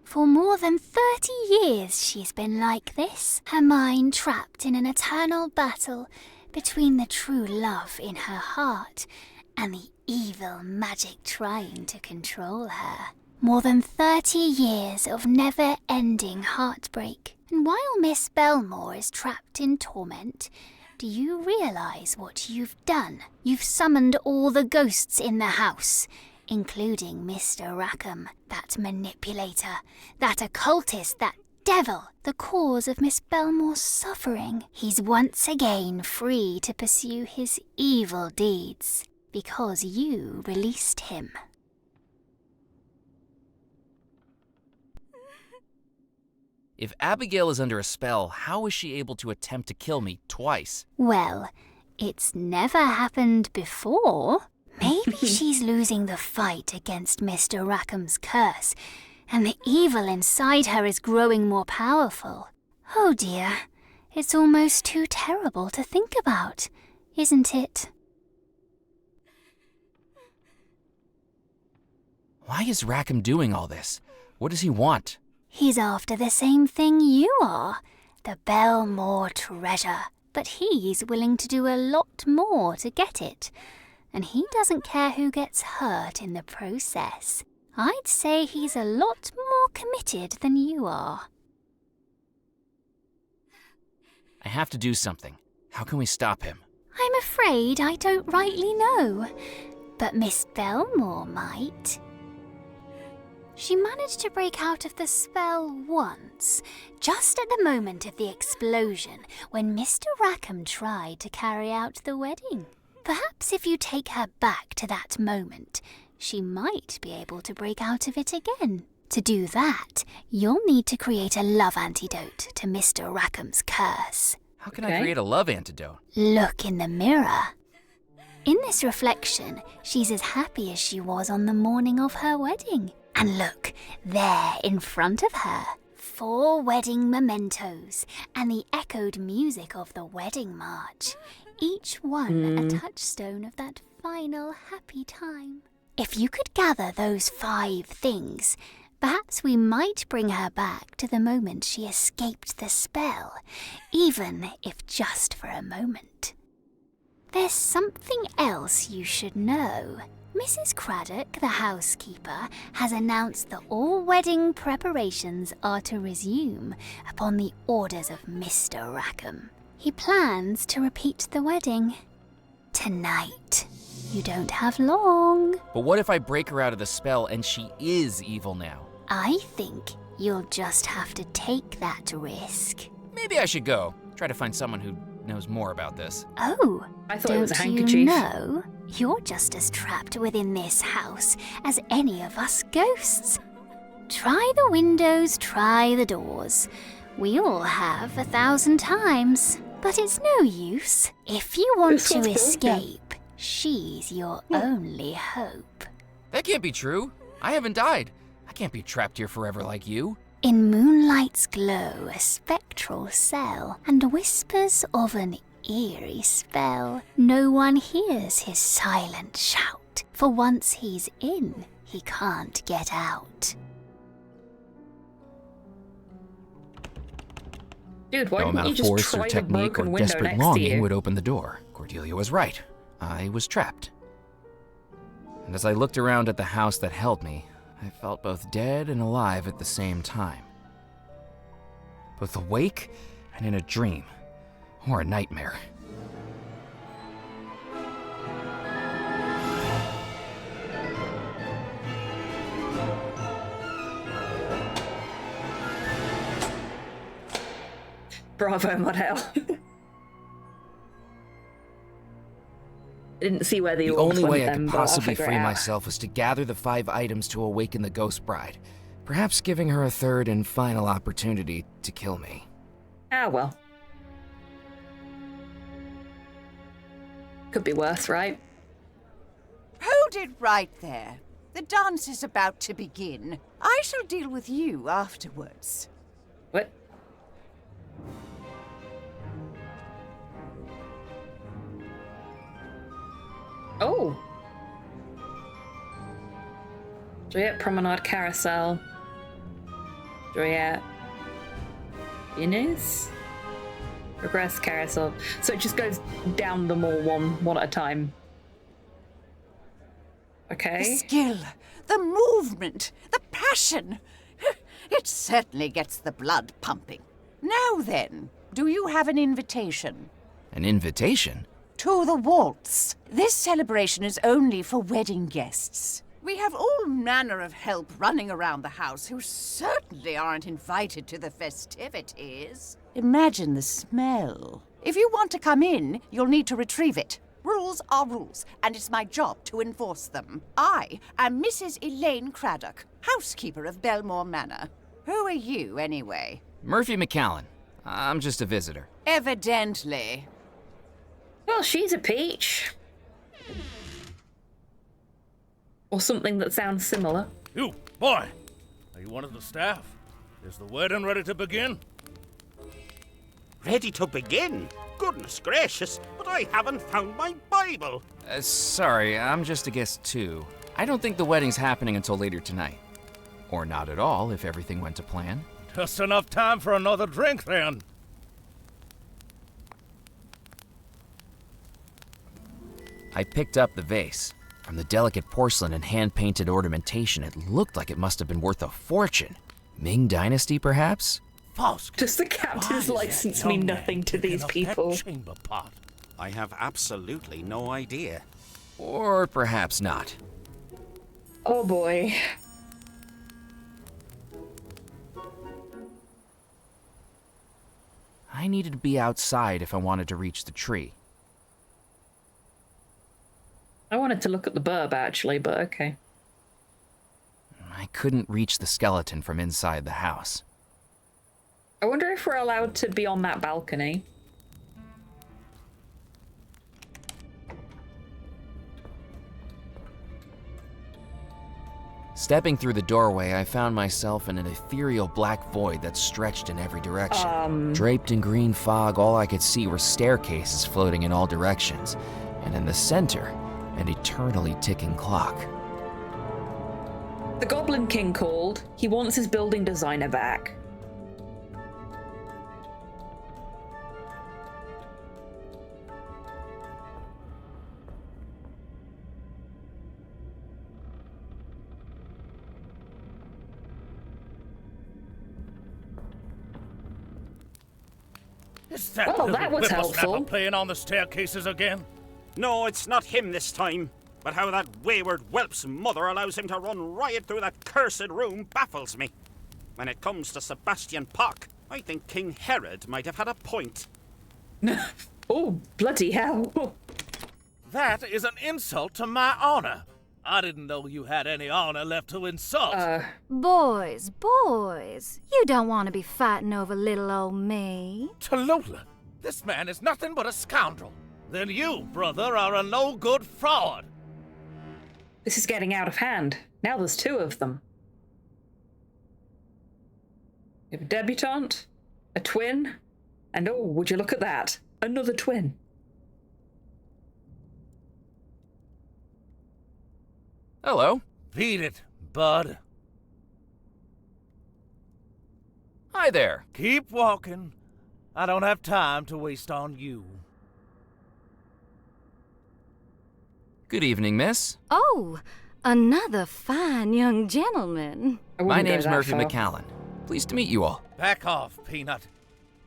For more than 30 years she's been like this, her mind trapped in an eternal battle between the true love in her heart and the evil magic trying to control her. More than 30 years of never-ending heartbreak. And while Miss Belmore is trapped in torment, do you realise what you've done? You've summoned all the ghosts in the house, including Mr. Rackham, that manipulator, that occultist, that devil, the cause of Miss Belmore's suffering. He's once again free to pursue his evil deeds, because you released him. If Abigail is under a spell, how is she able to attempt to kill me twice? Well, it's never happened before. Maybe she's losing the fight against Mr. Rackham's curse, and the evil inside her is growing more powerful. Oh dear, it's almost too terrible to think about, isn't it? Why is Rackham doing all this? What does he want? He's after the same thing you are, the Belmore treasure. But he's willing to do a lot more to get it. And he doesn't care who gets hurt in the process. I'd say he's a lot more committed than you are. I have to do something. How can we stop him? I'm afraid I don't rightly know. But Miss Belmore might. She managed to break out of the spell once, just at the moment of the explosion, when Mr. Rackham tried to carry out the wedding. Perhaps if you take her back to that moment, she might be able to break out of it again. To do that, you'll need to create a love antidote to Mr. Rackham's curse. How can I create a love antidote? Look in the mirror. In this reflection, she's as happy as she was on the morning of her wedding. And look, there in front of her, 4 wedding mementos and the echoed music of the wedding march. Each one a touchstone of that final happy time. If you could gather those 5 things, perhaps we might bring her back to the moment she escaped the spell, even if just for a moment. There's something else you should know. Mrs. Craddock, the housekeeper, has announced that all wedding preparations are to resume upon the orders of Mr. Rackham. He plans to repeat the wedding tonight. You don't have long. But what if I break her out of the spell and she is evil now? I think You'll just have to take that risk. Maybe I should go. Try to find someone who knows more about this. Oh, I thought it was a don't you handkerchief. know? You're just as trapped within this house as any of us ghosts. Try the windows, try the doors. We all have 1,000 times, but it's no use. If you want This to one's broken. escape, she's your only hope. That can't be true. I haven't died. I can't be trapped here forever like you. In moonlight's glow, a spectral cell, and whispers of an eerie spell. No one hears his silent shout, for once he's in, he can't get out. Dude, why No didn't amount you of just force try or the technique broken or window desperate next to longing you? would open the door. Cordelia was right. I was trapped. And as I looked around at the house that held me, I felt both dead and alive at the same time. Both awake and in a dream, or a nightmare. Bravo, Modell. I didn't see where the The orbs only went way I then, could but I'll possibly figure free it out. myself was to gather the 5 items to awaken the Ghost Bride, perhaps giving her a third and final opportunity to kill me. Ah, well. Could be worse, right? Hold it right there. The dance is about to begin. I shall deal with you afterwards. What? Oh! Juliet Promenade Carousel. Juliet. Inez? Progress Carousel. So it just goes down them all one at a time. Okay. The skill, the movement, the passion. It certainly gets the blood pumping. Now then, do you have an invitation? An invitation? To the waltz. This celebration is only for wedding guests. We have all manner of help running around the house who certainly aren't invited to the festivities. Imagine the smell. If you want to come in, you'll need to retrieve it. Rules are rules, and it's my job to enforce them. I am Mrs. Elaine Craddock, housekeeper of Belmore Manor. Who are you, anyway? Murphy McCallan. I'm just a visitor. Evidently. Well, she's a peach. Or something that sounds similar. You, boy! Are you one of the staff? Is the wedding ready to begin? Ready to begin? Goodness gracious, but I haven't found my Bible. Sorry, I'm just a guest too. I don't think the wedding's happening until later tonight. Or not at all, if everything went to plan. Just enough time for another drink, then. I picked up the vase. From the delicate porcelain and hand-painted ornamentation, it looked like it must have been worth a fortune. Ming Dynasty, perhaps? False. Does the captain's license mean nothing to these people? Chamber pot. I have absolutely no idea. Or perhaps not. Oh boy. I needed to be outside if I wanted to reach the tree. I wanted to look at the burb, actually, but okay. I couldn't reach the skeleton from inside the house. I wonder if we're allowed to be on that balcony. Stepping through the doorway, I found myself in an ethereal black void that stretched in every direction. Draped in green fog, all I could see were staircases floating in all directions, and in the center, an eternally ticking clock. The Goblin King called. He wants his building designer back. Is that Well, little that was whippersnapper helpful. playing on the staircases again? No, it's not him this time. But how that wayward whelp's mother allows him to run riot through that cursed room baffles me. When it comes to Sebastian Puck, I think King Herod might have had a point. Oh, bloody hell. That is an insult to my honor. I didn't know you had any honor left to insult. Boys, you don't want to be fighting over little old me. Tallulah, this man is nothing but a scoundrel. Then you, brother, are a no-good fraud. This is getting out of hand. Now there's two of them. You have a debutante, a twin, and oh, would you look at that? Another twin. Hello. Beat it, bud. Hi there. Keep walking. I don't have time to waste on you. Good evening, miss. Oh, another fine young gentleman. My name's Murphy McCallan. Pleased to meet you all. Back off, Peanut.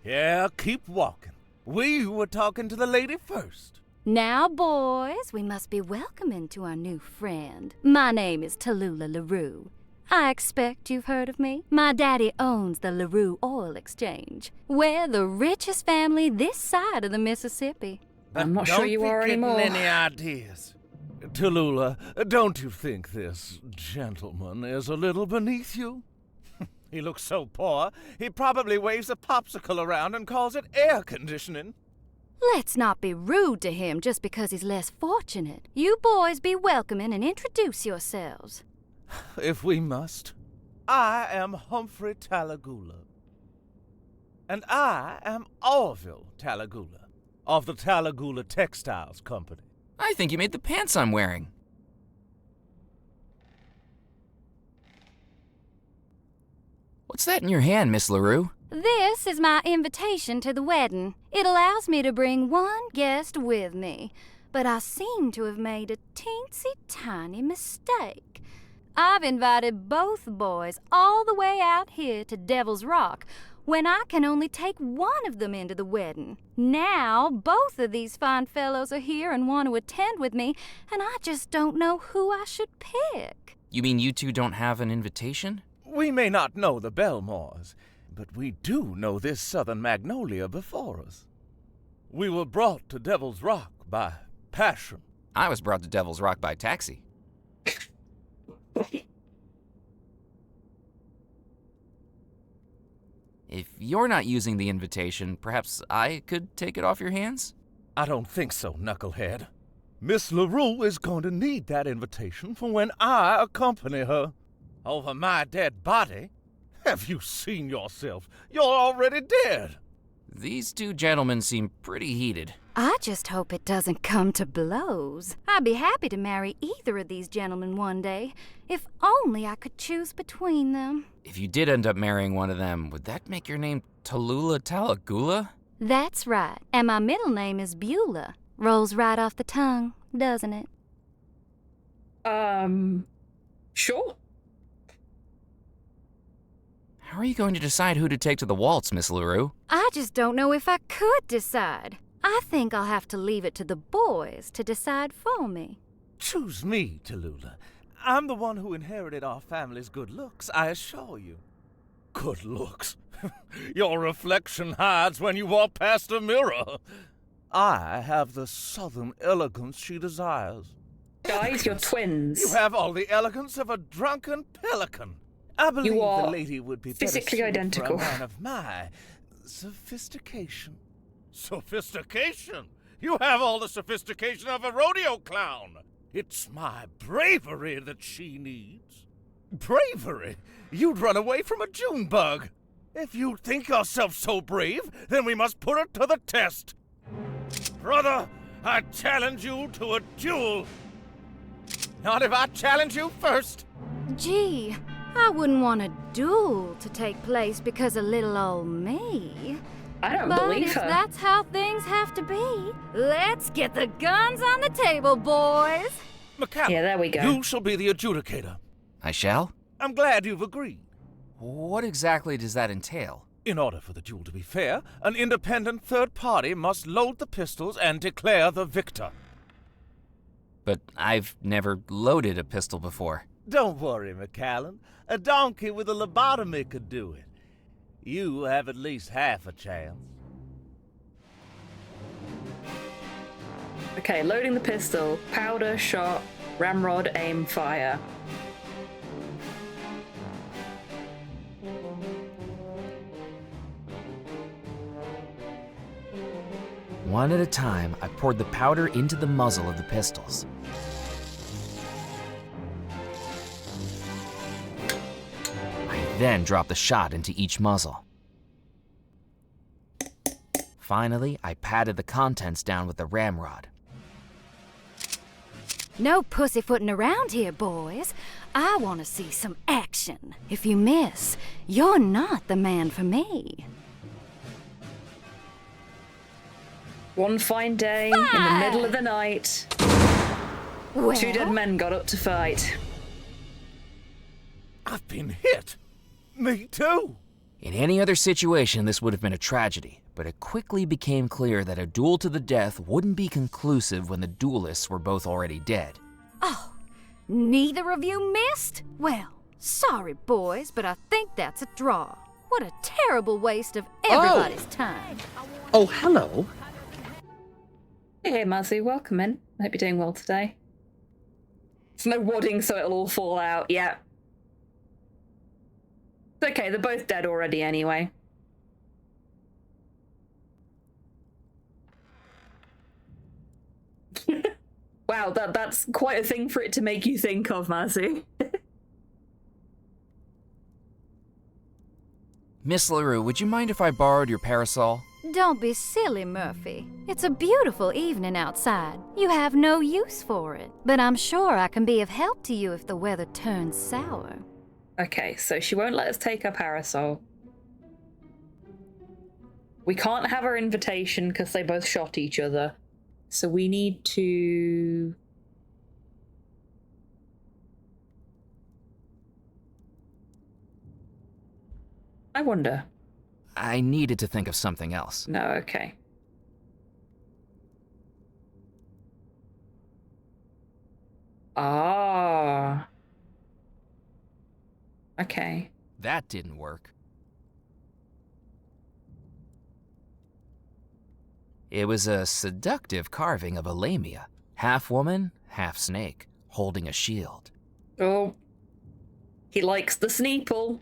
Yeah, keep walking. We were talking to the lady first. Now, boys, we must be welcoming to our new friend. My name is Tallulah LaRue. I expect you've heard of me. My daddy owns the LaRue Oil Exchange. We're the richest family this side of the Mississippi. I'm not sure you are anymore. Don't be getting any ideas. Tallulah, don't you think this gentleman is a little beneath you? He looks so poor, he probably waves a popsicle around and calls it air conditioning. Let's not be rude to him just because he's less fortunate. You boys be welcoming and introduce yourselves. If we must. I am Humphrey Tallulah. And I am Orville Tallulah, of the Tallulah Textiles Company. I think you made the pants I'm wearing. What's that in your hand, Miss LaRue? This is my invitation to the wedding. It allows me to bring one guest with me, but I seem to have made a teensy tiny mistake. I've invited both boys all the way out here to Devil's Rock when I can only take one of them into the wedding. Now both of these fine fellows are here and want to attend with me, and I just don't know who I should pick. You mean you two don't have an invitation? We may not know the Belmores, but we do know this southern magnolia before us. We were brought to Devil's Rock by passion. I was brought to Devil's Rock by taxi. If you're not using the invitation, perhaps I could take it off your hands? I don't think so, knucklehead. Miss LaRue is going to need that invitation for when I accompany her. Over my dead body? Have you seen yourself? You're already dead. These two gentlemen seem pretty heated. I just hope it doesn't come to blows. I'd be happy to marry either of these gentlemen one day, if only I could choose between them. If you did end up marrying one of them, would that make your name Tallulah Tallulah? That's right, and my middle name is Beulah. Rolls right off the tongue, doesn't it? Sure. How are you going to decide who to take to the waltz, Miss LaRue? I just don't know if I could decide. I think I'll have to leave it to the boys to decide for me. Choose me, Tallulah. I'm the one who inherited our family's good looks, I assure you. Good looks? Your reflection hides when you walk past a mirror. I have the southern elegance she desires. Guys, you're twins. You have all the elegance of a drunken pelican. I believe You are the lady would be physically better suited identical. for a man of my sophistication. Sophistication? You have all the sophistication of a rodeo clown. It's my bravery that she needs. Bravery? You'd run away from a June bug. If you think yourself so brave, then we must put it to the test. Brother, I challenge you to a duel. Not if I challenge you first. Gee, I wouldn't want a duel to take place because of little old me. I don't but believe if her. that's how things have to be, let's get the guns on the table, boys. McCall, Yeah, there we go. You shall be the adjudicator. I shall? I'm glad you've agreed. What exactly does that entail? In order for the duel to be fair, an independent third party must load the pistols and declare the victor. But I've never loaded a pistol before. Don't worry, McCallan. A donkey with a lobotomy could do it. You have at least half a chance. Okay, loading the pistol. Powder, shot, ramrod, aim, fire. One at a time, I poured the powder into the muzzle of the pistols. I then dropped the shot into each muzzle. Finally, I patted the contents down with the ramrod. No pussyfooting around here, boys. I want to see some action. If you miss, you're not the man for me. One fine day, in the middle of the night, Well? 2 dead men got up to fight. I've been hit. Me too. In any other situation, this would have been a tragedy, but it quickly became clear that a duel to the death wouldn't be conclusive when the duelists were both already dead. Oh, neither of you missed? Well, sorry, boys, but I think that's a draw. What a terrible waste of everybody's time. Oh, hello. Hey, Muzzy, welcome in. Hope you're doing well today. It's no wadding, so it'll all fall out. Yeah. It's okay, they're both dead already anyway. Wow, that's quite a thing for it to make you think of, Mazzy. Miss LaRue, would you mind if I borrowed your parasol? Don't be silly, Murphy. It's a beautiful evening outside. You have no use for it. But I'm sure I can be of help to you if the weather turns sour. Okay, so she won't let us take our parasol. We can't have our invitation because they both shot each other. So we need to... I wonder. I needed to think of something else. No, okay. Ah. Okay. That didn't work. It was a seductive carving of a lamia, half woman, half snake, holding a shield. Oh. He likes the Sneeple.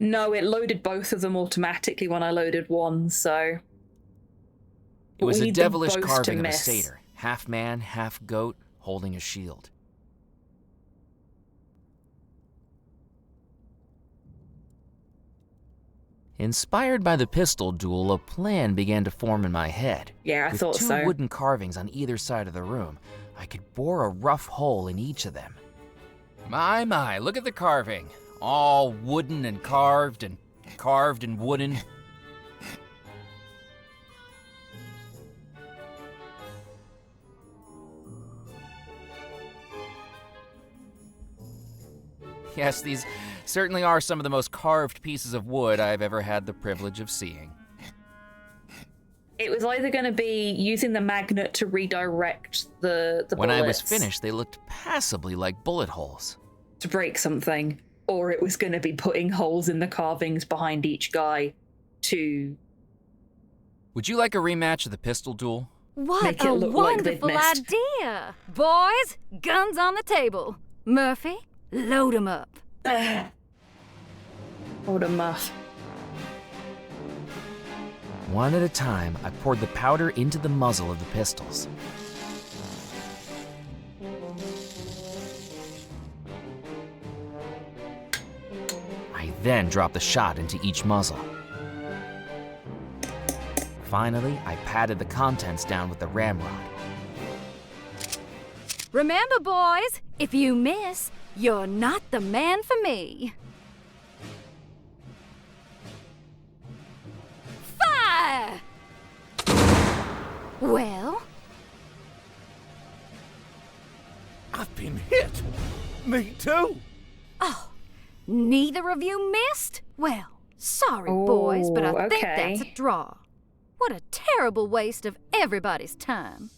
No, it loaded both of them automatically when I loaded one, so... It was we a need them devilish both carving to of a miss. satyr, half man, half goat, holding a shield. Inspired by the pistol duel, a plan began to form in my head. Yeah, I thought so. With 2 wooden carvings on either side of the room, I could bore a rough hole in each of them. My, look at the carving. All wooden and carved and wooden. Yes, these certainly are some of the most carved pieces of wood I've ever had the privilege of seeing. It was either going to be using the magnet to redirect the When I was bullets finished, they looked passably like bullet holes. to break something, or it was going to be putting holes in the carvings behind each guy to... Would you like a rematch of the pistol duel? What Make it a look like they've wonderful missed. idea! Boys, guns on the table. Murphy, load 'em up. What a muff. One at a time, I poured the powder into the muzzle of the pistols. I then dropped the shot into each muzzle. Finally, I patted the contents down with the ramrod. Remember, boys, if you miss, you're not the man for me. Fire! Well? I've been hit. Me too. Oh, neither of you missed? Well, sorry, boys, but I think that's a draw. What a terrible waste of everybody's time.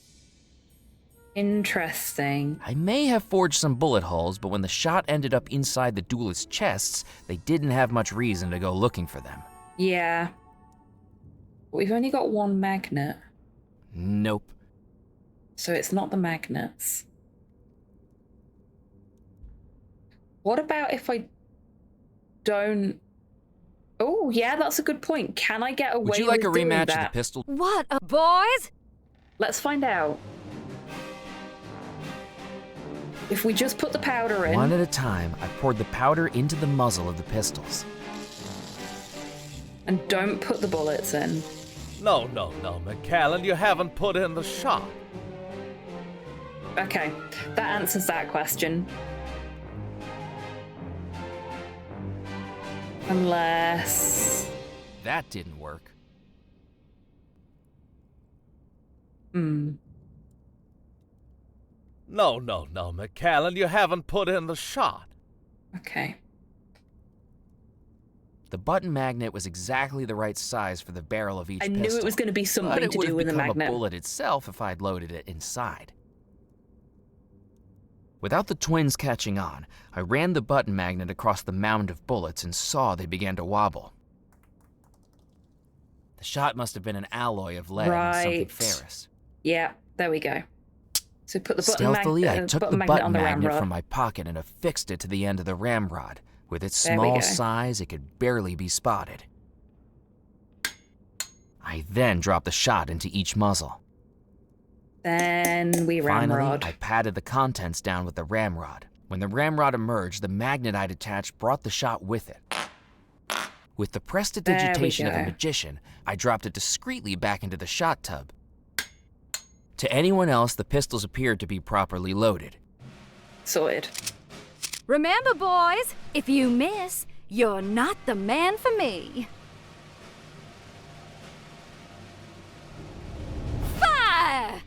Interesting. I may have forged some bullet holes, but when the shot ended up inside the duelist's chests, they didn't have much reason to go looking for them. Yeah. We've only got one magnet. Nope. So it's not the magnets. What about if I don't... Oh, yeah, that's a good point. Can I get away with Would you like a doing rematch that? of the pistol? What, boys? Let's find out. If we just put the powder in... One at a time, I poured the powder into the muzzle of the pistols. And don't put the bullets in. No, McCallan, you haven't put in the shot. Okay, that answers that question. Unless... That didn't work. No, McCallan, you haven't put in the shot. Okay. The button magnet was exactly the right size for the barrel of each pistol. I knew it was going to be but something it to would do have with the become magnet. a bullet itself if I'd loaded it inside. Without the twins catching on, I ran the button magnet across the mound of bullets and saw they began to wobble. The shot must have been an alloy of lead and something ferrous. Yeah, there we go. So put the button Stealthily, I took the button on the magnet ramrod. from my pocket and affixed it to the end of the ramrod. With its There we small go. size, it could barely be spotted. I then dropped the shot into each muzzle. Then we Finally, ramrod. I patted the contents down with the ramrod. When the ramrod emerged, the magnet I'd attached brought the shot with it. With the prestidigitation of a go. magician, I dropped it discreetly back into the shot tub. To anyone else, the pistols appeared to be properly loaded. Sorted. Remember, boys, if you miss, you're not the man for me. Fire!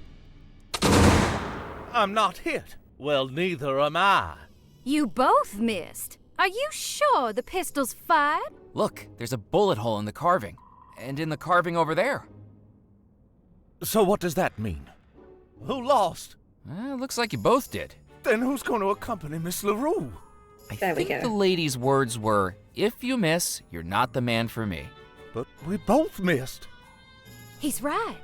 I'm not hit. Well, neither am I. You both missed. Are you sure the pistol's fired? Look, there's a bullet hole in the carving. And in the carving over there. So what does that mean? Who lost? Looks like you both did. Then who's going to accompany Miss LaRue? I think the lady's words were, if you miss, you're not the man for me. But we both missed. He's right.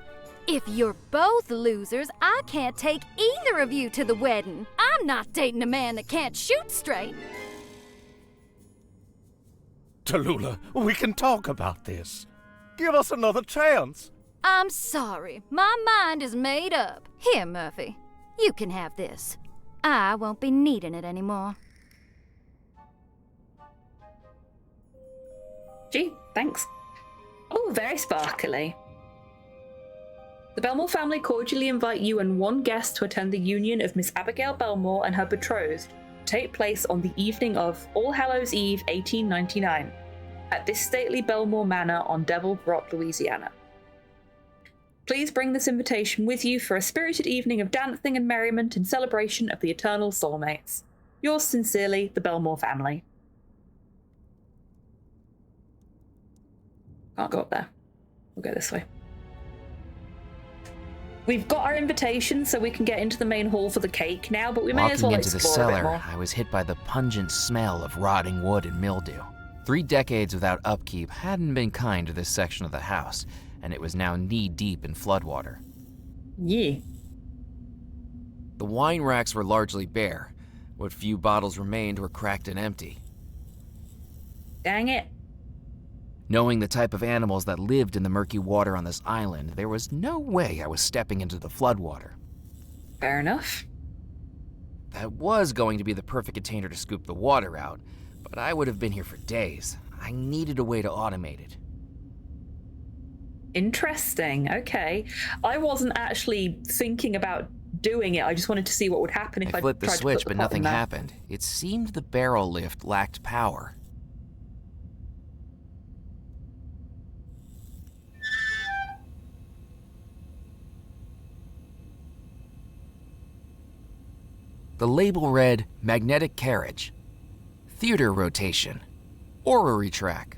If you're both losers, I can't take either of you to the wedding. I'm not dating a man that can't shoot straight. Tallulah, we can talk about this. Give us another chance. I'm sorry. My mind is made up. Here, Murphy. You can have this. I won't be needing it anymore. Gee, thanks. Oh, very sparkly. The Belmore family cordially invite you and one guest to attend the union of Miss Abigail Belmore and her betrothed, to take place on the evening of All Hallows Eve 1899, at this stately Belmore Manor on Devil Rock, Louisiana. Please bring this invitation with you for a spirited evening of dancing and merriment in celebration of the eternal soulmates. Yours sincerely, the Belmore family. Can't go up there. We'll go this way. We've got our invitation, so we can get into the main hall for the cake now, but we may as well Walking into the explore a bit cellar, more. I was hit by the pungent smell of rotting wood and mildew. 3 decades without upkeep hadn't been kind to this section of the house, and it was now knee-deep in floodwater. Yeah. The wine racks were largely bare. What few bottles remained were cracked and empty. Dang it. Knowing the type of animals that lived in the murky water on this island, there was no way I was stepping into the floodwater. Fair enough. That was going to be the perfect container to scoop the water out, but I would have been here for days. I needed a way to automate it. Interesting. Okay. I wasn't actually thinking about doing it. I just wanted to see what would happen if I flipped the tried switch, to put the but pot nothing in there. happened. It seemed the barrel lift lacked power. The label read magnetic carriage, theater rotation, orrery track,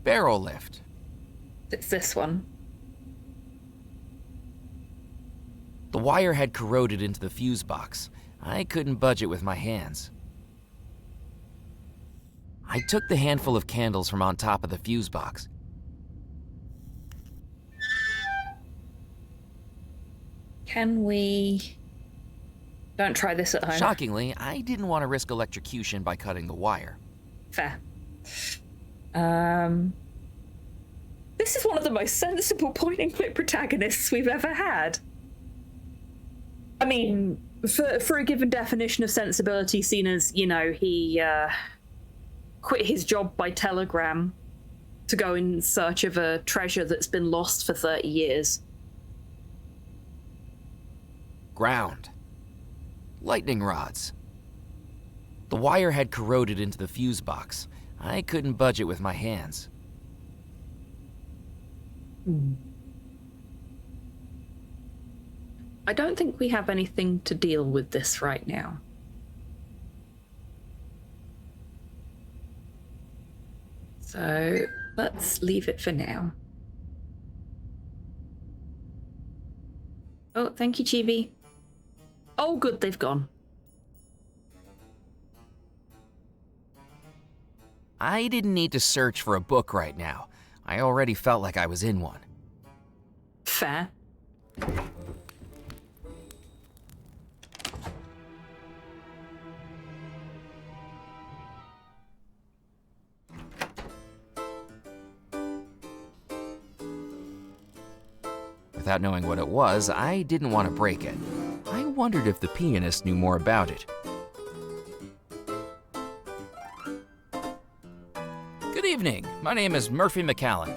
barrel lift. It's this one. The wire had corroded into the fuse box. I couldn't budge it with my hands. I took the handful of candles from on top of the fuse box. Can we... Don't try this at home. Shockingly, I didn't want to risk electrocution by cutting the wire. Fair. This is one of the most sensible point-and-click protagonists we've ever had. I mean, for a given definition of sensibility, seen as, you know, he quit his job by telegram to go in search of a treasure that's been lost for 30 years. Ground. Lightning rods. The wire had corroded into the fuse box. I couldn't budge it with my hands. I don't think we have anything to deal with this right now. So let's leave it for now. Oh, thank you, Chibi. Oh, good, they've gone. I didn't need to search for a book right now. I already felt like I was in one. Fair. Without knowing what it was, I didn't want to break it. I wondered if the pianist knew more about it. Good evening. My name is Murphy McCallan.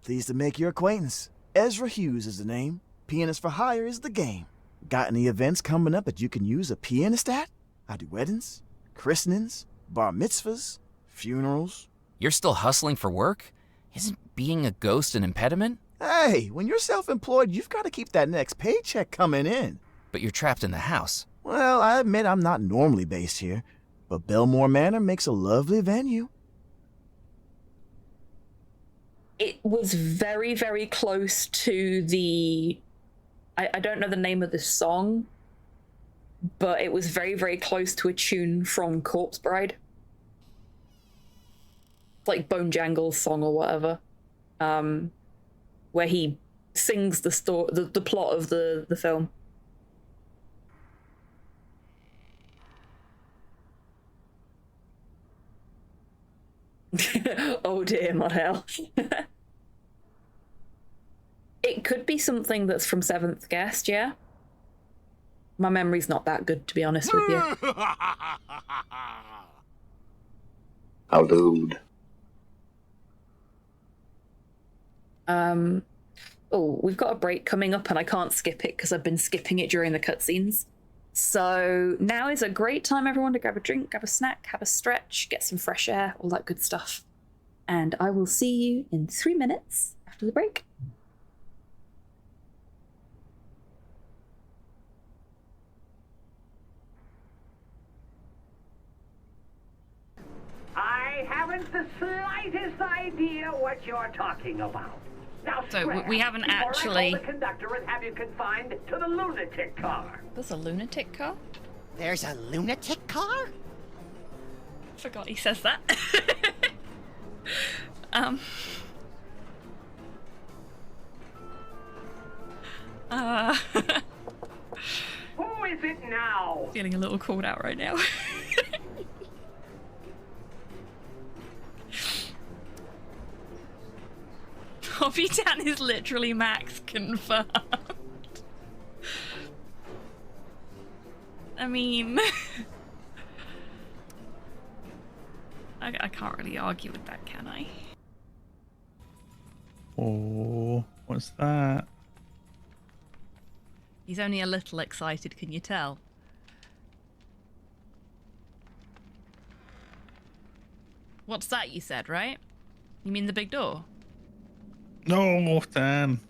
Pleased to make your acquaintance. Ezra Hughes is the name. Pianist for hire is the game. Got any events coming up that you can use a pianist at? I do weddings, christenings, bar mitzvahs, funerals. You're still hustling for work? Isn't being a ghost an impediment? Hey, when you're self-employed, you've got to keep that next paycheck coming in. But you're trapped in the house. Well, I admit I'm not normally based here, but Belmore Manor makes a lovely venue. It was very, very close to the... I don't know the name of the song, but it was very, very close to a tune from Corpse Bride. Like Bone Jangle's song or whatever. Where he sings the plot of the film. Oh dear, my hell. It could be something that's from Seventh Guest, yeah? My memory's not that good, to be honest with you. How dude. Oh, we've got a break coming up and I can't skip it because I've been skipping it during the cutscenes. So now is a great time, everyone, to grab a drink, grab a snack, have a stretch, get some fresh air, all that good stuff. And I will see you in 3 minutes after the break. I haven't the slightest idea what you're talking about. Now, So we haven't actually... the conductor and have you confined to the lunatic car. There's a lunatic car? There's a lunatic car? Forgot he says that. Who is it now? Feeling a little called out right now. HobbyTan is literally Max confirmed. I mean... I can't really argue with that, can I? Oh, what's that? He's only a little excited, can you tell? What's that you said, right? You mean the big door? No, Dan.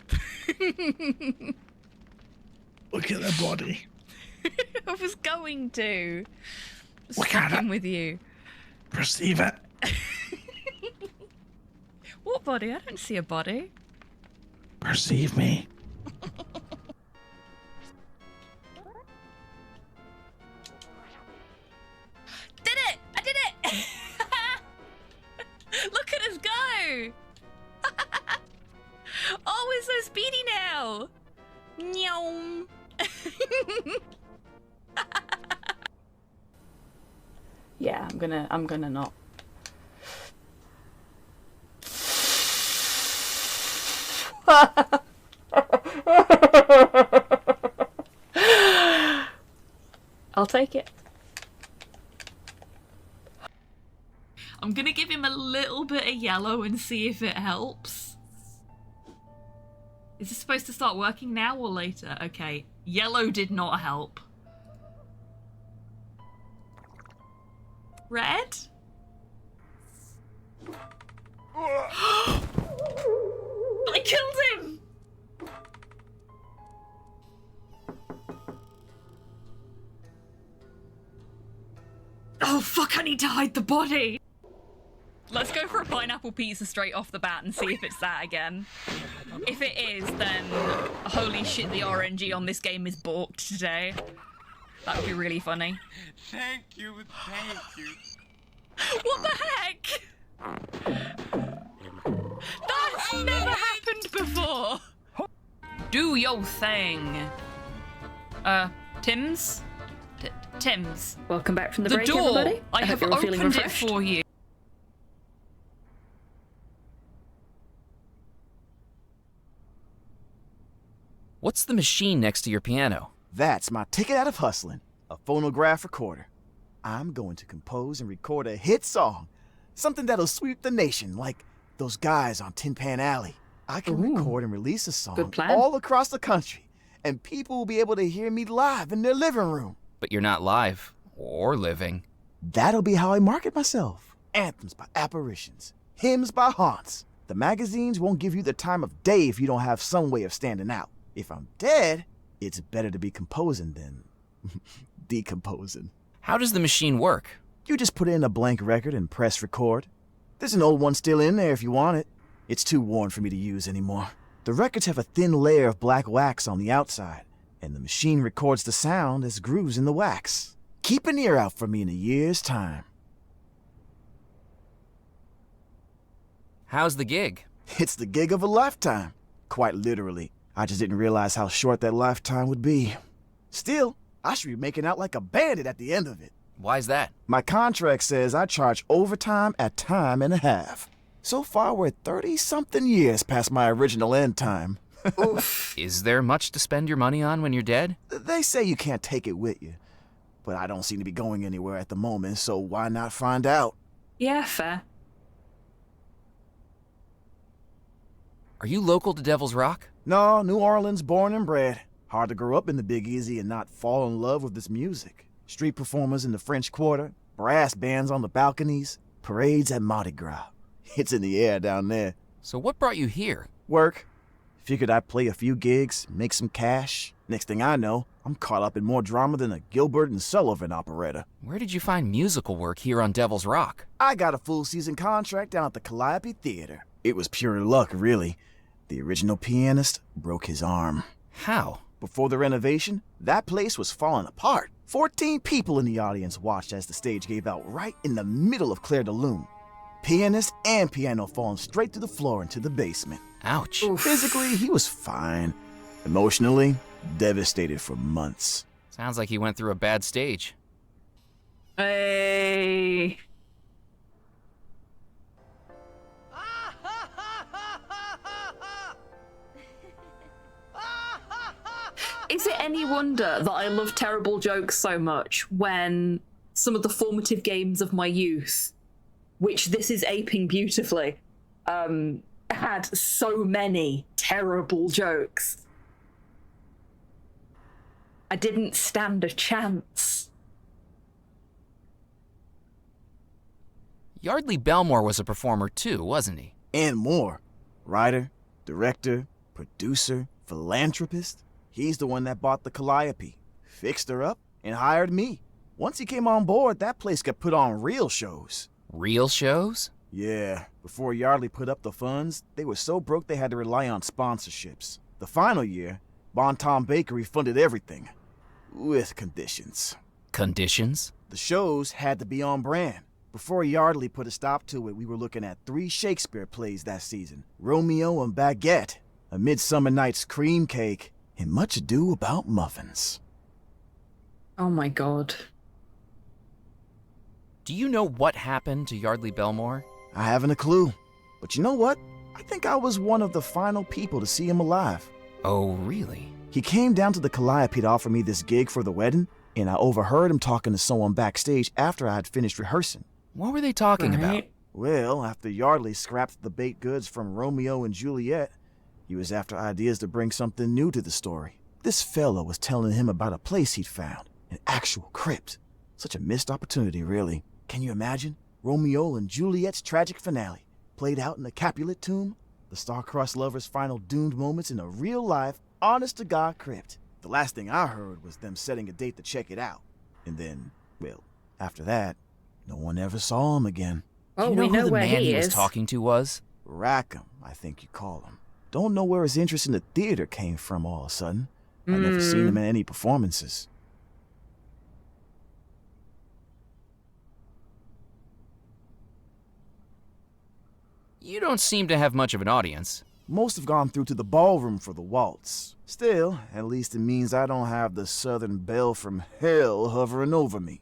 Look at the body. I was going to. Look at it. With you. Perceive it. What body? I don't see a body. Perceive me. well. Nyom. Yeah, I'm gonna not. I'll take it. I'm gonna give him a little bit of yellow and see if it helps. Is this supposed to start working now or later? Okay, yellow did not help. Red? I killed him! Oh fuck, I need to hide the body! Let's go for a pineapple pizza straight off the bat and see if it's that again. If it is, then holy shit, the RNG on this game is balked today. That would be really funny. Thank you. What the heck? That's never happened before! Do your thing. Tim's? Tim's. Welcome back from the The break, door. everybody. I have hope you're all feeling opened it refreshed. for you. What's the machine next to your piano? That's my ticket out of hustling, a phonograph recorder. I'm going to compose and record a hit song, something that'll sweep the nation, like those guys on Tin Pan Alley. I can record and release a song Good plan. all across the country, and people will be able to hear me live in their living room. But you're not live or living. That'll be how I market myself. Anthems by apparitions, hymns by haunts. The magazines won't give you the time of day if you don't have some way of standing out. If I'm dead, it's better to be composing than decomposing. How does the machine work? You just put in a blank record and press record. There's an old one still in there if you want it. It's too worn for me to use anymore. The records have a thin layer of black wax on the outside, and the machine records the sound as grooves in the wax. Keep an ear out for me in a year's time. How's the gig? It's the gig of a lifetime. Quite literally. I just didn't realize how short that lifetime would be. Still, I should be making out like a bandit at the end of it. Why's that? My contract says I charge overtime at time and a half. So far, we're 30-something years past my original end time. Is there much to spend your money on when you're dead? They say you can't take it with you. But I don't seem to be going anywhere at the moment, so why not find out? Yeah, fair. Are you local to Devil's Rock? No, New Orleans born and bred. Hard to grow up in the Big Easy and not fall in love with this music. Street performers in the French Quarter, brass bands on the balconies, parades at Mardi Gras. It's in the air down there. So what brought you here? Work. Figured I'd play a few gigs, make some cash. Next thing I know, I'm caught up in more drama than a Gilbert and Sullivan operetta. Where did you find musical work here on Devil's Rock? I got a full season contract down at the Calliope Theater. It was pure luck, really. The original pianist broke his arm. How? Before the renovation, that place was falling apart. 14 people in the audience watched as the stage gave out right in the middle of Claire de Lune. Pianist and piano falling straight through the floor into the basement. Ouch. Physically, he was fine. Emotionally, devastated for months. Sounds like he went through a bad stage. Hey. Is it any wonder that I love terrible jokes so much when some of the formative games of my youth, which this is aping beautifully, had so many terrible jokes? I didn't stand a chance. Yardley Belmore was a performer too, wasn't he? And more. Writer, director, producer, philanthropist. He's the one that bought the Calliope, fixed her up, and hired me. Once he came on board, that place got put on real shows. Real shows? Yeah. Before Yardley put up the funds, they were so broke they had to rely on sponsorships. The final year, Bon Tom Bakery funded everything. With conditions. Conditions? The shows had to be on brand. Before Yardley put a stop to it, we were looking at 3 Shakespeare plays that season. Romeo and Baguette. A Midsummer Night's Cream Cake, and Much Ado About Muffins. Oh my god. Do you know what happened to Yardley Belmore? I haven't a clue. But you know what? I think I was one of the final people to see him alive. Oh, really? He came down to the Calliope to offer me this gig for the wedding, and I overheard him talking to someone backstage after I had finished rehearsing. What were they talking about? Well, after Yardley scrapped the baked goods from Romeo and Juliet, he was after ideas to bring something new to the story. This fella was telling him about a place he'd found, an actual crypt. Such a missed opportunity, really. Can you imagine? Romeo and Juliet's tragic finale, played out in a Capulet tomb, the star-crossed lovers' final doomed moments in a real-life, honest-to-God crypt. The last thing I heard was them setting a date to check it out. And then, well, after that, no one ever saw him again. Oh, Do you know we know who the where man he was is. talking to was? Rackham, I think you call him. Don't know where his interest in the theater came from all of a sudden. I never seen him in any performances. You don't seem to have much of an audience. Most have gone through to the ballroom for the waltz. Still, at least it means I don't have the Southern Belle from hell hovering over me.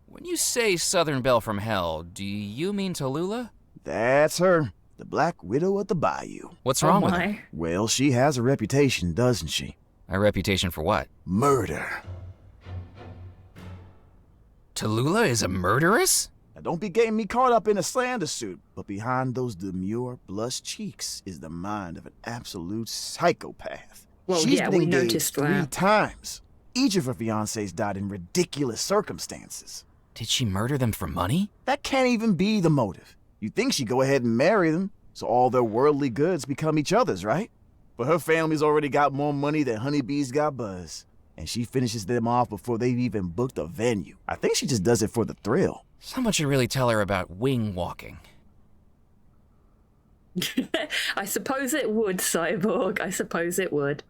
When you say Southern Belle from Hell, do you mean Tallulah? That's her, the Black Widow of the Bayou. What's wrong with her? Well, she has a reputation, doesn't she? A reputation for what? Murder. Tallulah is a murderess? Now don't be getting me caught up in a slander suit, but behind those demure, blush cheeks is the mind of an absolute psychopath. Well, She's yeah, been we engaged noticed 3 that. times. Each of her fiancés died in ridiculous circumstances. Did she murder them for money? That can't even be the motive. You'd think she'd go ahead and marry them, so all their worldly goods become each other's, right? But her family's already got more money than honeybees got buzz. And she finishes them off before they've even booked a venue. I think she just does it for the thrill. Someone should really tell her about wing walking. I suppose it would, Cyborg. I suppose it would.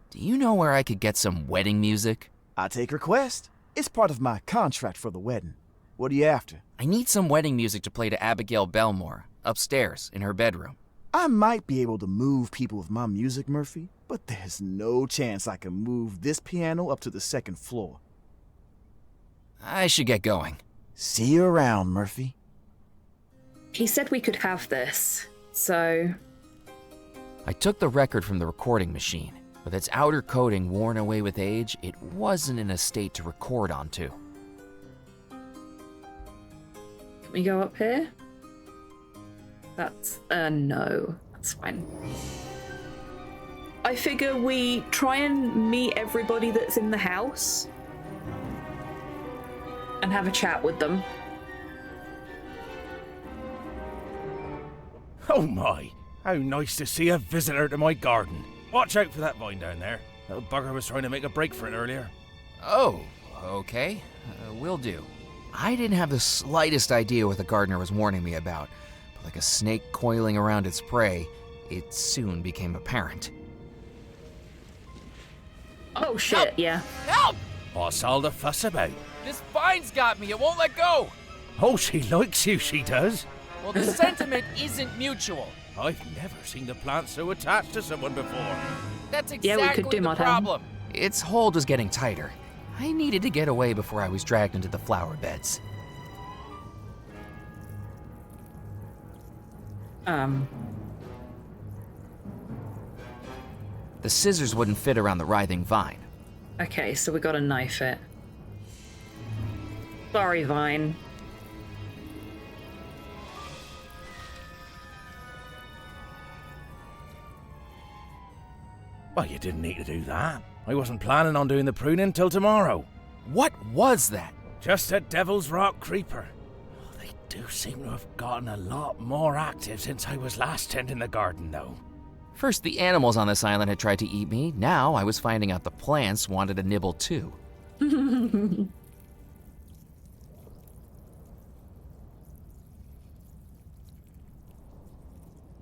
Do you know where I could get some wedding music? I take request. It's part of my contract for the wedding. What are you after? I need some wedding music to play to Abigail Belmore, upstairs in her bedroom. I might be able to move people with my music, Murphy, but there's no chance I can move this piano up to the 2nd floor. I should get going. See you around, Murphy. He said we could have this, so... I took the record from the recording machine. With its outer coating worn away with age, it wasn't in a state to record onto. Can we go up here? That's... no. That's fine. I figure we try and meet everybody that's in the house and have a chat with them. Oh my! How nice to see a visitor to my garden. Watch out for that vine down there. Little bugger was trying to make a break for it earlier. Oh, okay. Will do. I didn't have the slightest idea what the gardener was warning me about, but like a snake coiling around its prey, it soon became apparent. Oh shit, yeah. Help! What's all the fuss about? This vine's got me, it won't let go! Oh, she likes you, she does. Well, the sentiment isn't mutual. I've never seen the plant so attached to someone before. That's Yeah, we could exactly do the Modern. problem. Its hold was getting tighter. I needed to get away before I was dragged into the flower beds. The scissors wouldn't fit around the writhing vine. Okay, so we gotta knife it. Sorry, Vine. Well, you didn't need to do that. I wasn't planning on doing the pruning till tomorrow. What was that? Just a Devil's Rock creeper. Oh, they do seem to have gotten a lot more active since I was last tending the garden, though. First, the animals on this island had tried to eat me. Now, I was finding out the plants wanted a nibble too.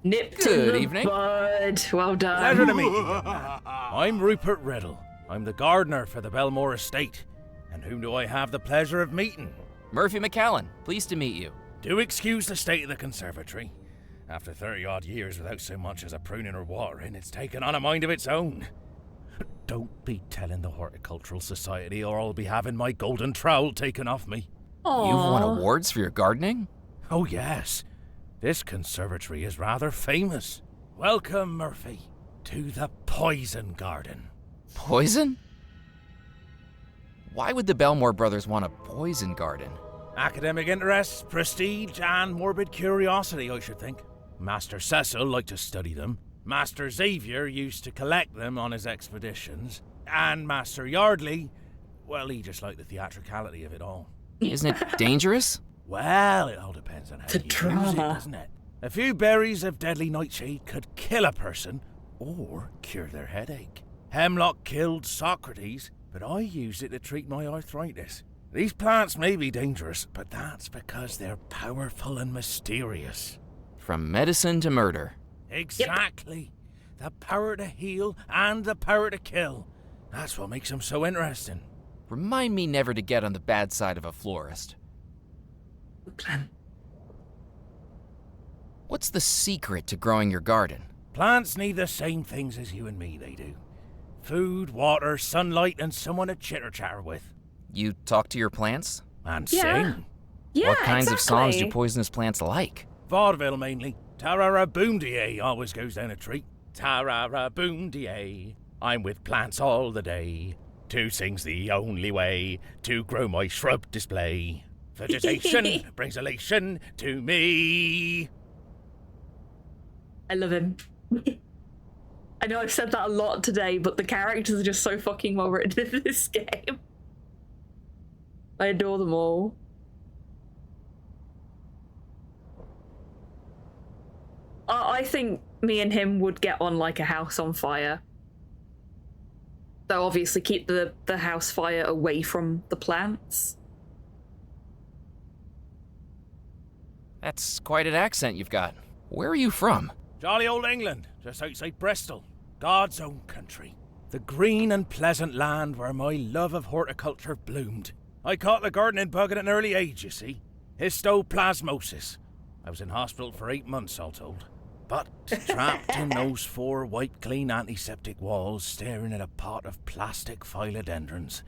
Nipped Good in the evening. bud. Well done. Pleasure to meet you. I'm Rupert Riddle. I'm the gardener for the Belmore estate. And whom do I have the pleasure of meeting? Murphy McCallan, pleased to meet you. Do excuse the state of the conservatory. After 30-odd years without so much as a pruning or watering, it's taken on a mind of its own. Don't be telling the Horticultural Society or I'll be having my golden trowel taken off me. Aww. You've won awards for your gardening? Oh yes. This conservatory is rather famous. Welcome, Murphy, to the Poison Garden. Poison? Why would the Belmore brothers want a poison garden? Academic interests, prestige, and morbid curiosity, I should think. Master Cecil liked to study them. Master Xavier used to collect them on his expeditions. And Master Yardley, well, he just liked the theatricality of it all. Isn't it dangerous? Well, it all depends on how you use it, doesn't it? A few berries of deadly nightshade could kill a person or cure their headache. Hemlock killed Socrates, but I used it to treat my arthritis. These plants may be dangerous, but that's because they're powerful and mysterious. From medicine to murder. Exactly. Yep. The power to heal and the power to kill. That's what makes them so interesting. Remind me never to get on the bad side of a florist. Plan. What's the secret to growing your garden? Plants need the same things as you and me, they do. Food, water, sunlight, and someone to chitter-chatter with. You talk to your plants? And sing. Yeah, what kinds of songs do exactly. poisonous plants like? Vaudeville, mainly. Tarara-boom-de-ay always goes down a treat. Tarara-boom-de-ay. I'm with plants all the day. To sing's the only way to grow my shrub display. Vegetation brings elation to me. I love him. I know I've said that a lot today, but the characters are just so fucking well written in this game. I adore them all. I think me and him would get on like a house on fire. Though obviously keep the house fire away from the plants. That's quite an accent you've got. Where are you from? Jolly old England, just outside Bristol. God's own country. The green and pleasant land where my love of horticulture bloomed. I caught the gardening bug at an early age, you see. Histoplasmosis. I was in hospital for 8 months, all told. But trapped in those 4 white, clean antiseptic walls, staring at a pot of plastic philodendrons,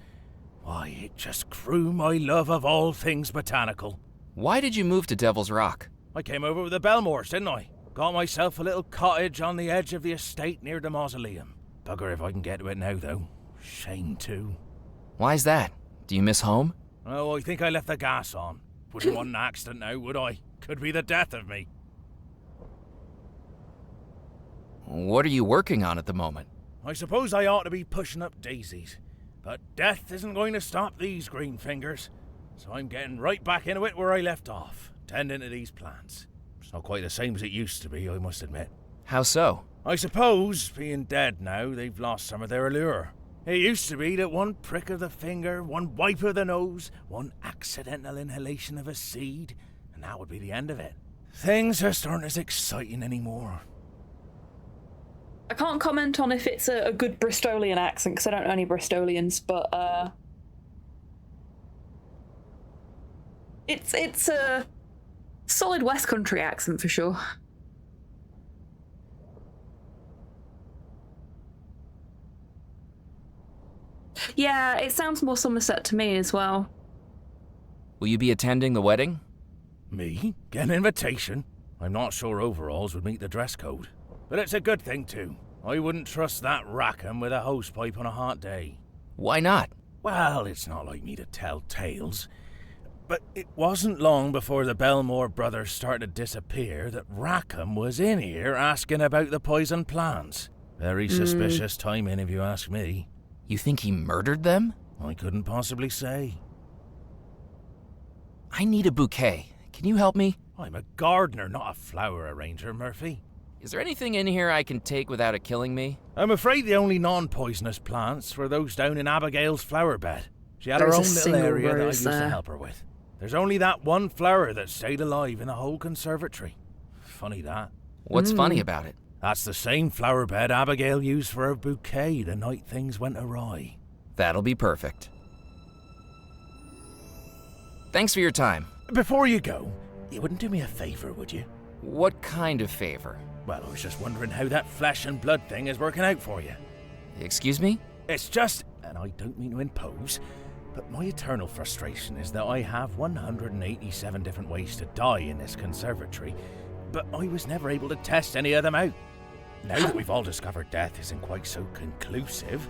why, it just grew my love of all things botanical. Why did you move to Devil's Rock? I came over with the Belmores, didn't I? Got myself a little cottage on the edge of the estate near the mausoleum. Bugger if I can get to it now, though. Shame, too. Why's that? Do you miss home? Oh, I think I left the gas on. Wouldn't want an accident now, would I? Could be the death of me. What are you working on at the moment? I suppose I ought to be pushing up daisies. But death isn't going to stop these green fingers. So I'm getting right back into it where I left off, tending to these plants. It's not quite the same as it used to be, I must admit. How so? I suppose, being dead now, they've lost some of their allure. It used to be that one prick of the finger, one wipe of the nose, one accidental inhalation of a seed, and that would be the end of it. Things just aren't as exciting anymore. I can't comment on if it's a good Bristolian accent, because I don't know any Bristolians, but it's a solid West Country accent for sure. Yeah, it sounds more Somerset to me as well. Will you be attending the wedding? Me? Get an invitation? I'm not sure overalls would meet the dress code. But it's a good thing, too. I wouldn't trust that Rackham with a hosepipe on a hot day. Why not? Well, it's not like me to tell tales. But it wasn't long before the Belmore brothers started to disappear that Rackham was in here asking about the poison plants. Very suspicious timing, if you ask me. You think he murdered them? I couldn't possibly say. I need a bouquet. Can you help me? I'm a gardener, not a flower arranger, Murphy. Is there anything in here I can take without it killing me? I'm afraid the only non-poisonous plants were those down in Abigail's flower bed. She had her own little area that I used to help her with. There's only that one flower that stayed alive in the whole conservatory. Funny that. What's funny about it? That's the same flower bed Abigail used for her bouquet the night things went awry. That'll be perfect. Thanks for your time. Before you go, you wouldn't do me a favor, would you? What kind of favor? Well, I was just wondering how that flesh and blood thing is working out for you. Excuse me? It's just, and I don't mean to impose, but my eternal frustration is that I have 187 different ways to die in this conservatory, but I was never able to test any of them out. Now that we've all discovered death isn't quite so conclusive,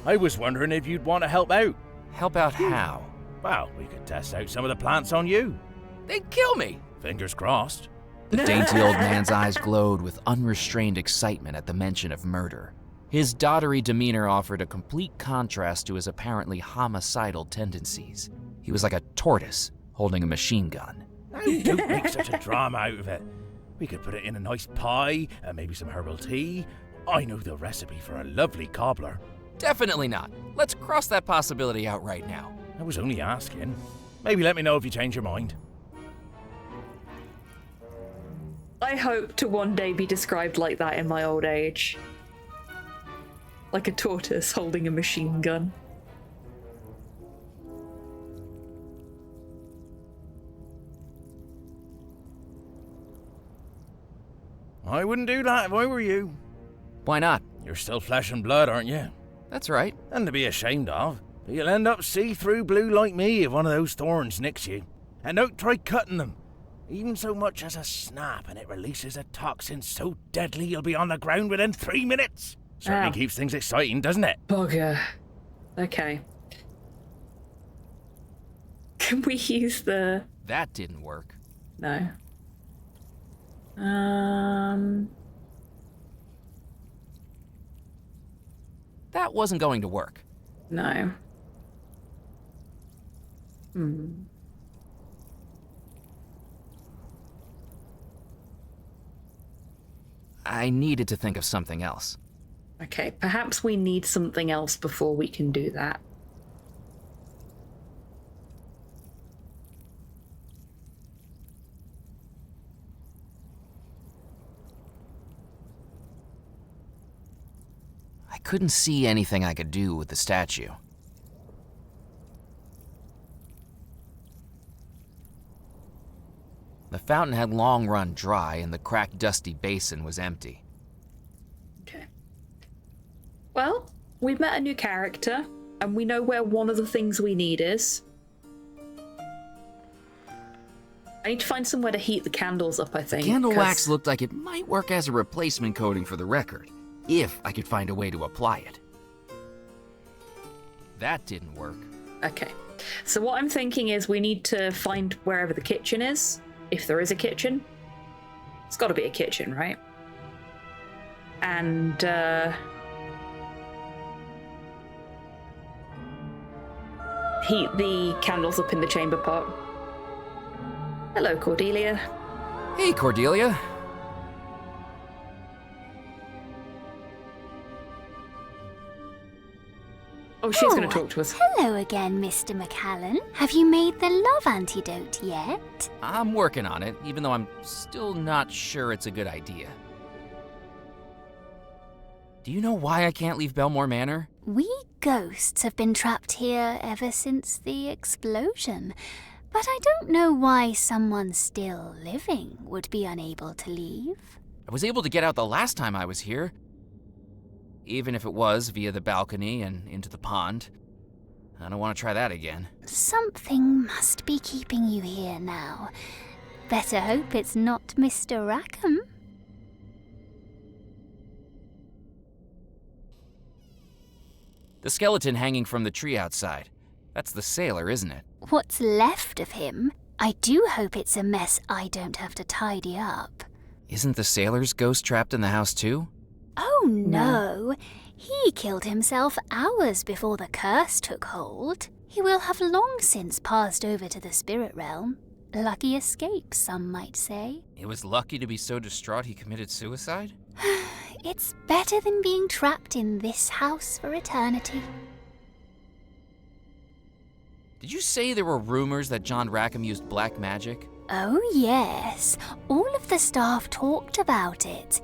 I was wondering if you'd want to help out. Help out how? Well, we could test out some of the plants on you. They'd kill me! Fingers crossed. The dainty old man's eyes glowed with unrestrained excitement at the mention of murder. His dottery demeanor offered a complete contrast to his apparently homicidal tendencies. He was like a tortoise holding a machine gun. Now, don't make such a drama out of it. We could put it in a nice pie, and maybe some herbal tea. I know the recipe for a lovely cobbler. Definitely not. Let's cross that possibility out right now. I was only asking. Maybe let me know if you change your mind. I hope to one day be described like that in my old age. Like a tortoise holding a machine gun. I wouldn't do that if I were you. Why not? You're still flesh and blood, aren't you? That's right. And to be ashamed of. But you'll end up see-through blue like me if one of those thorns nicks you. And don't try cutting them. Even so much as a snap, and it releases a toxin so deadly you'll be on the ground within 3 minutes. Certainly keeps things exciting, doesn't it? Bugger. Okay. Can we use the... That didn't work. No. That wasn't going to work. No. I needed to think of something else. Okay, perhaps we need something else before we can do that. I couldn't see anything I could do with the statue. The fountain had long run dry, and the cracked, dusty basin was empty. Okay. Well, we've met a new character, and we know where one of the things we need is. I need to find somewhere to heat the candles up, I think. Candle wax looked like it might work as a replacement coating for the record, if I could find a way to apply it. That didn't work. Okay. So what I'm thinking is we need to find wherever the kitchen is. If there is a kitchen. It's got to be a kitchen, right? And, heat the candles up in the chamber pot. Hello, Cordelia. Hey, Cordelia. Oh, she's going to talk to us. Hello again, Mr. McCallan. Have you made the love antidote yet? I'm working on it, even though I'm still not sure it's a good idea. Do you know why I can't leave Belmore Manor? We ghosts have been trapped here ever since the explosion. But I don't know why someone still living would be unable to leave. I was able to get out the last time I was here. Even if it was via the balcony and into the pond. I don't want to try that again. Something must be keeping you here now. Better hope it's not Mr. Rackham. The skeleton hanging from the tree outside. That's the sailor, isn't it? What's left of him? I do hope it's a mess I don't have to tidy up. Isn't the sailor's ghost trapped in the house too? Oh no! He killed himself hours before the curse took hold. He will have long since passed over to the spirit realm. Lucky escape, some might say. It was lucky to be so distraught he committed suicide? It's better than being trapped in this house for eternity. Did you say there were rumors that John Rackham used black magic? Oh yes, all of the staff talked about it.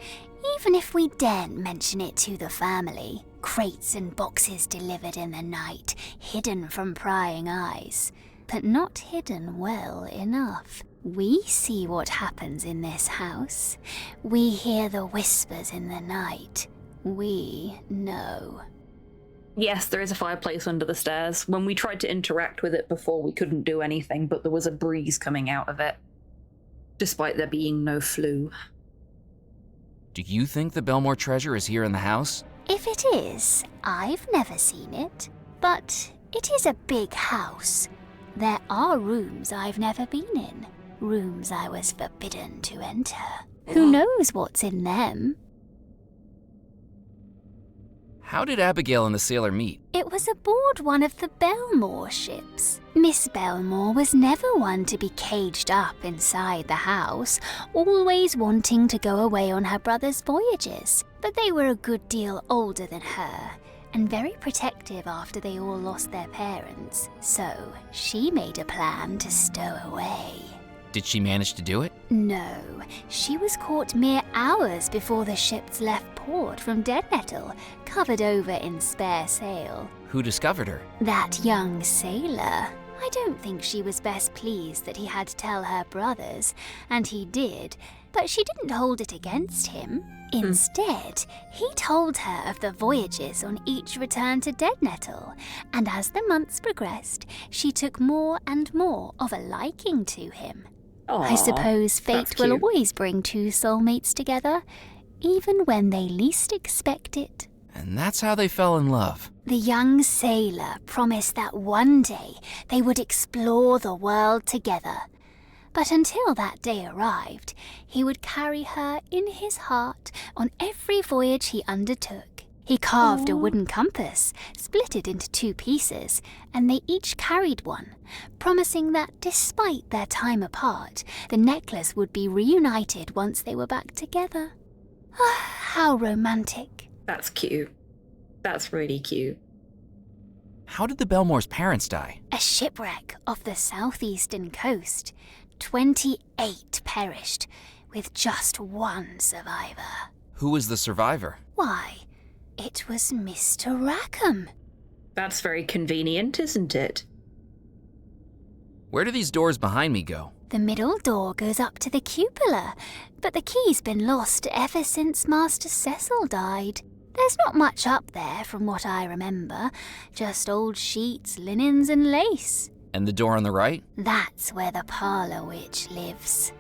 Even if we daren't mention it to the family. Crates and boxes delivered in the night, hidden from prying eyes. but not hidden well enough. We see what happens in this house. We hear the whispers in the night. We know. Yes, there is a fireplace under the stairs. When we tried to interact with it before, we couldn't do anything, but there was a breeze coming out of it, despite there being no flue. Do you think the Belmore treasure is here in the house? If it is, I've never seen it. But it is a big house. There are rooms I've never been in. Rooms I was forbidden to enter. Who knows what's in them? How did Abigail and the sailor meet? It was aboard one of the Belmore ships. Miss Belmore was never one to be caged up inside the house, always wanting to go away on her brother's voyages. But they were a good deal older than her, and very protective after they all lost their parents. So she made a plan to stow away. Did she manage to do it? No, she was caught mere hours before the ships left port from Dead Nettle, covered over in spare sail. Who discovered her? That young sailor. I don't think she was best pleased that he had to tell her brothers, and he did, but she didn't hold it against him. Instead, he told her of the voyages on each return to Dead Nettle, and as the months progressed, she took more and more of a liking to him. I suppose fate will always bring two soulmates together, even when they least expect it. And that's how they fell in love. The young sailor promised that one day they would explore the world together. But until that day arrived, he would carry her in his heart on every voyage he undertook. He carved a wooden compass, split it into 2 pieces, and they each carried one, promising that despite their time apart, the necklace would be reunited once they were back together. How romantic. That's cute. That's really cute. How did the Belmore's parents die? A shipwreck off the southeastern coast. 28 perished, with just one survivor. Who was the survivor? Why, it was Mr. Rackham. That's very convenient, isn't it? Where do these doors behind me go? The middle door goes up to the cupola, but the key's been lost ever since Master Cecil died. There's not much up there from what I remember, just old sheets, linens and lace. And the door on the right? That's where the parlor witch lives.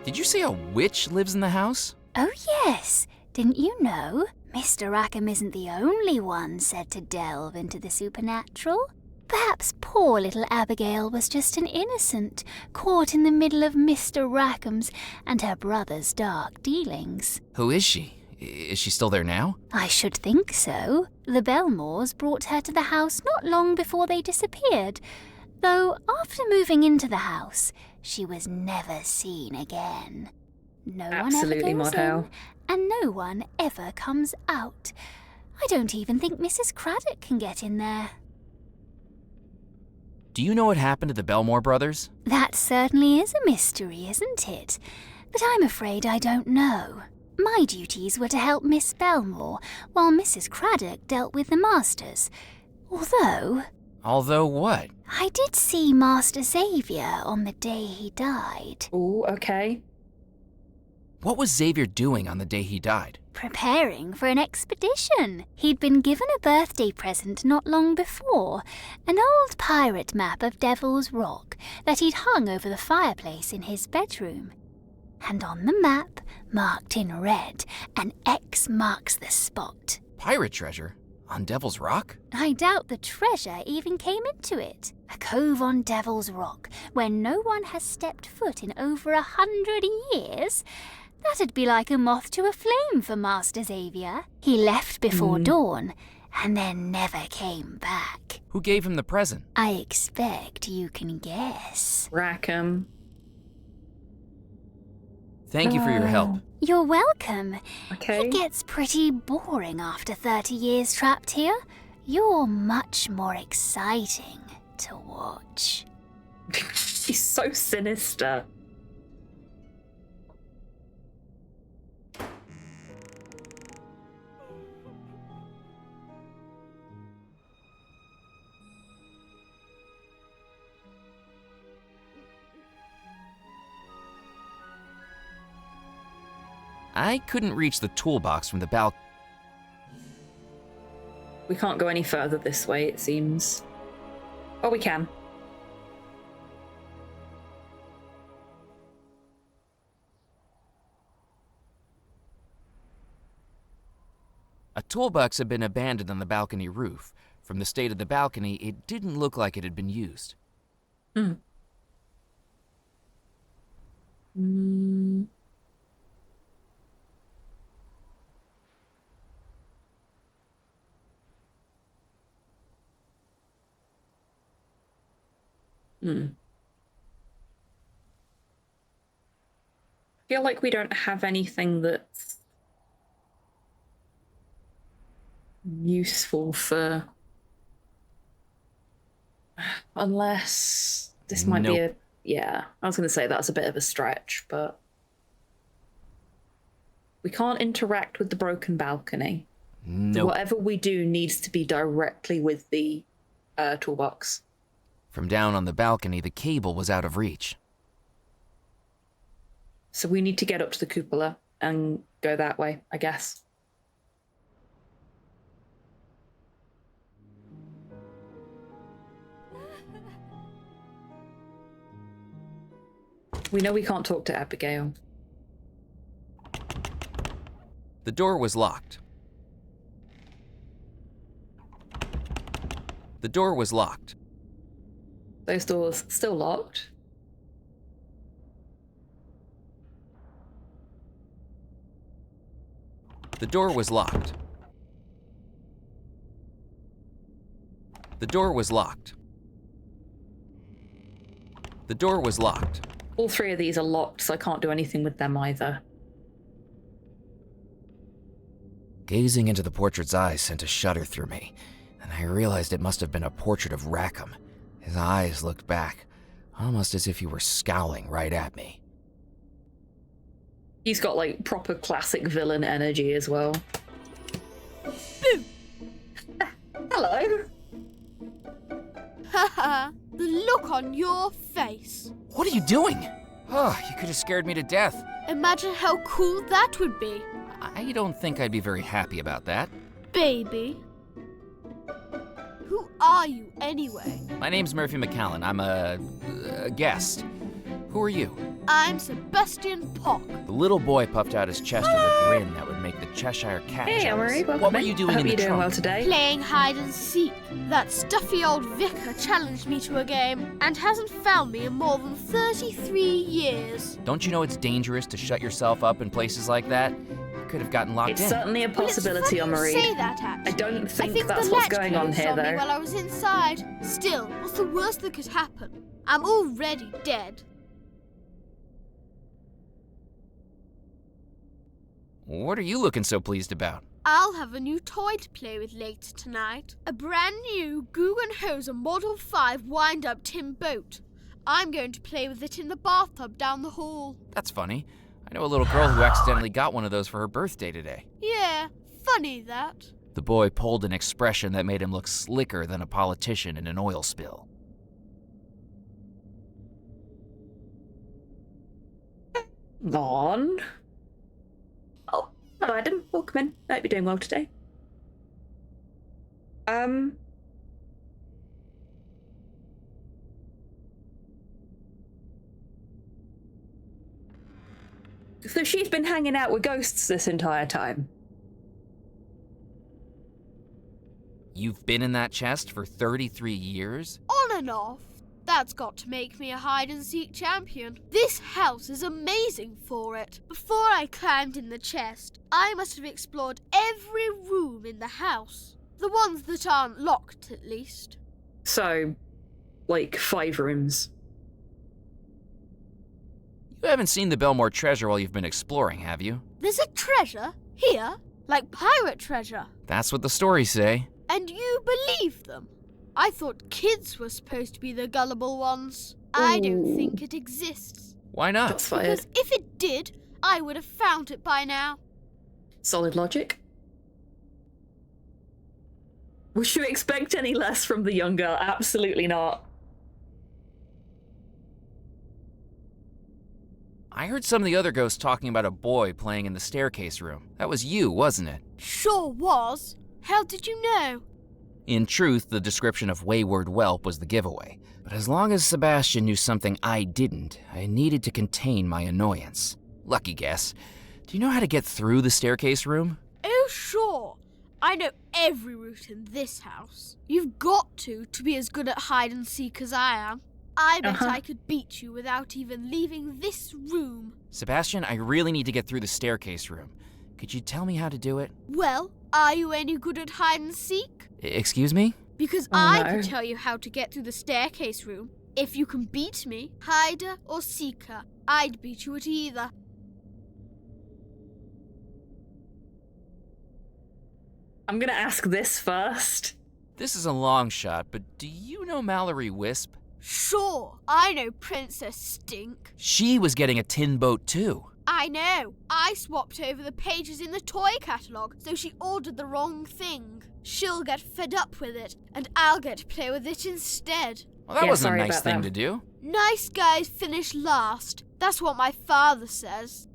Did you say a witch lives in the house? Oh yes, didn't you know? Mr. Rackham isn't the only one said to delve into the supernatural. Perhaps poor little Abigail was just an innocent, caught in the middle of Mr. Rackham's and her brother's dark dealings. Who is she? Is she still there now? I should think so. The Belmores brought her to the house not long before they disappeared, though after moving into the house, she was never seen again. No Absolutely, one ever goes Motto. in, and no one ever comes out. I don't even think Mrs. Craddock can get in there. Do you know what happened to the Belmore brothers? That certainly is a mystery, isn't it? But I'm afraid I don't know. My duties were to help Miss Belmore, while Mrs. Craddock dealt with the masters. Although what? I did see Master Xavier on the day he died. Oh, okay. What was Xavier doing on the day he died? Preparing for an expedition. He'd been given a birthday present not long before, an old pirate map of Devil's Rock that he'd hung over the fireplace in his bedroom. And on the map, marked in red, an X marks the spot. Pirate treasure? On Devil's Rock? I doubt the treasure even came into it. A cove on Devil's Rock, where no one has stepped foot in over 100 years. That'd be like a moth to a flame for Master Xavier. He left before dawn, and then never came back. Who gave him the present? I expect you can guess. Rackham. Thank you for your help. You're welcome. Okay. It gets pretty boring after 30 years trapped here. You're much more exciting to watch. She's so sinister. I couldn't reach the toolbox from the balcony. We can't go any further this way, it seems. Oh, we can. A toolbox had been abandoned on the balcony roof. From the state of the balcony, it didn't look like it had been used. Hmm. Hmm. I feel like we don't have anything that's useful for... Unless this might be a... Yeah, I was going to say that's a bit of a stretch, but... We can't interact with the broken balcony. Nope. Whatever we do needs to be directly with the toolbox. From down on the balcony, the cable was out of reach. So we need to get up to the cupola and go that way, I guess. We know we can't talk to Abigail. The door was locked. The door was locked. Those doors still locked. The door was locked. The door was locked. The door was locked. All three of these are locked, so I can't do anything with them either. Gazing into the portrait's eyes sent a shudder through me, and I realized it must have been a portrait of Rackham. His eyes looked back, almost as if he were scowling right at me. He's got, like, proper classic villain energy as well. Boo! Hello! Haha, the look on your face. What are you doing? Oh, you could have scared me to death. Imagine how cool that would be. I don't think I'd be very happy about that. Baby. Who are you, anyway? My name's Murphy McCallan. I'm a guest. Who are you? I'm Sebastian Pock. The little boy puffed out his chest with a grin that would make the Cheshire Cat Hey, jealous. Emery, welcome What were in. you doing I hope in the you're doing trunk? well today. Playing hide and seek. That stuffy old vicar challenged me to a game and hasn't found me in more than 33 years. Don't you know it's dangerous to shut yourself up in places like that? You could have gotten locked It's in. certainly a possibility, Emery. Say that, actually. I don't think the that's what's latch going on closed here, on me though. while I was inside. Still, what's the worst that could happen? I'm already dead. What are you looking so pleased about? I'll have a new toy to play with later tonight. A brand new Guggenhauser Model 5 wind-up tin boat. I'm going to play with it in the bathtub down the hall. That's funny. I know a little girl who accidentally got one of those for her birthday today. Yeah, funny that. The boy pulled an expression that made him look slicker than a politician in an oil spill. On. Oh, hello, Adam. Welcome in. I hope you're doing well today. So she's been hanging out with ghosts this entire time. You've been in that chest for 33 years? On and off. That's got to make me a hide-and-seek champion. This house is amazing for it. Before I climbed in the chest, I must have explored every room in the house. The ones that aren't locked, at least. So, like, 5 rooms. You haven't seen the Belmore treasure while you've been exploring, have you? There's a treasure here, like pirate treasure. That's what the stories say. And you believe them? I thought kids were supposed to be the gullible ones. I don't think it exists. Why not? Shots fired. Because if it did, I would have found it by now. Solid logic. Would you expect any less from the young girl? Absolutely not. I heard some of the other ghosts talking about a boy playing in the staircase room. That was you, wasn't it? Sure was. How did you know? In truth, the description of wayward whelp was the giveaway. But as long as Sebastian knew something I didn't, I needed to contain my annoyance. Lucky guess. Do you know how to get through the staircase room? Oh, sure. I know every route in this house. You've got to be as good at hide and seek as I am. I bet I could beat you without even leaving this room. Sebastian, I really need to get through the staircase room. Could you tell me how to do it? Well, are you any good at hide and seek? Excuse me? Because I can tell you how to get through the staircase room. If you can beat me, hider or seeker, I'd beat you at either. I'm gonna ask this first. This is a long shot, but do you know Mallory Wisp? Sure, I know Princess Stink. She was getting a tin boat too. I know. I swapped over the pages in the toy catalogue, so she ordered the wrong thing. She'll get fed up with it, and I'll get to play with it instead. Well, that wasn't a nice thing to do. Nice guys finish last. That's what my father says.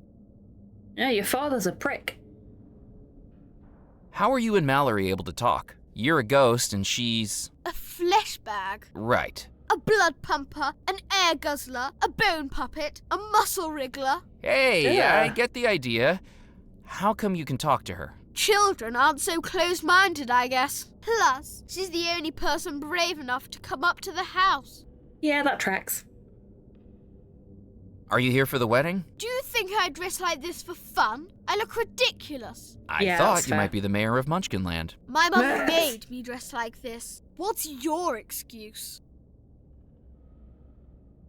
Yeah, your father's a prick. How are you and Mallory able to talk? You're a ghost and she's... a flesh bag. Right. A blood pumper, an air guzzler, a bone puppet, a muscle wriggler. Hey, Yeah. I get the idea. How come you can talk to her? Children aren't so close-minded, I guess. Plus, she's the only person brave enough to come up to the house. Yeah, that tracks. Are you here for the wedding? Do you think I dress like this for fun? I look ridiculous. I thought you might be the mayor of Munchkinland. My mum made me dress like this. What's your excuse?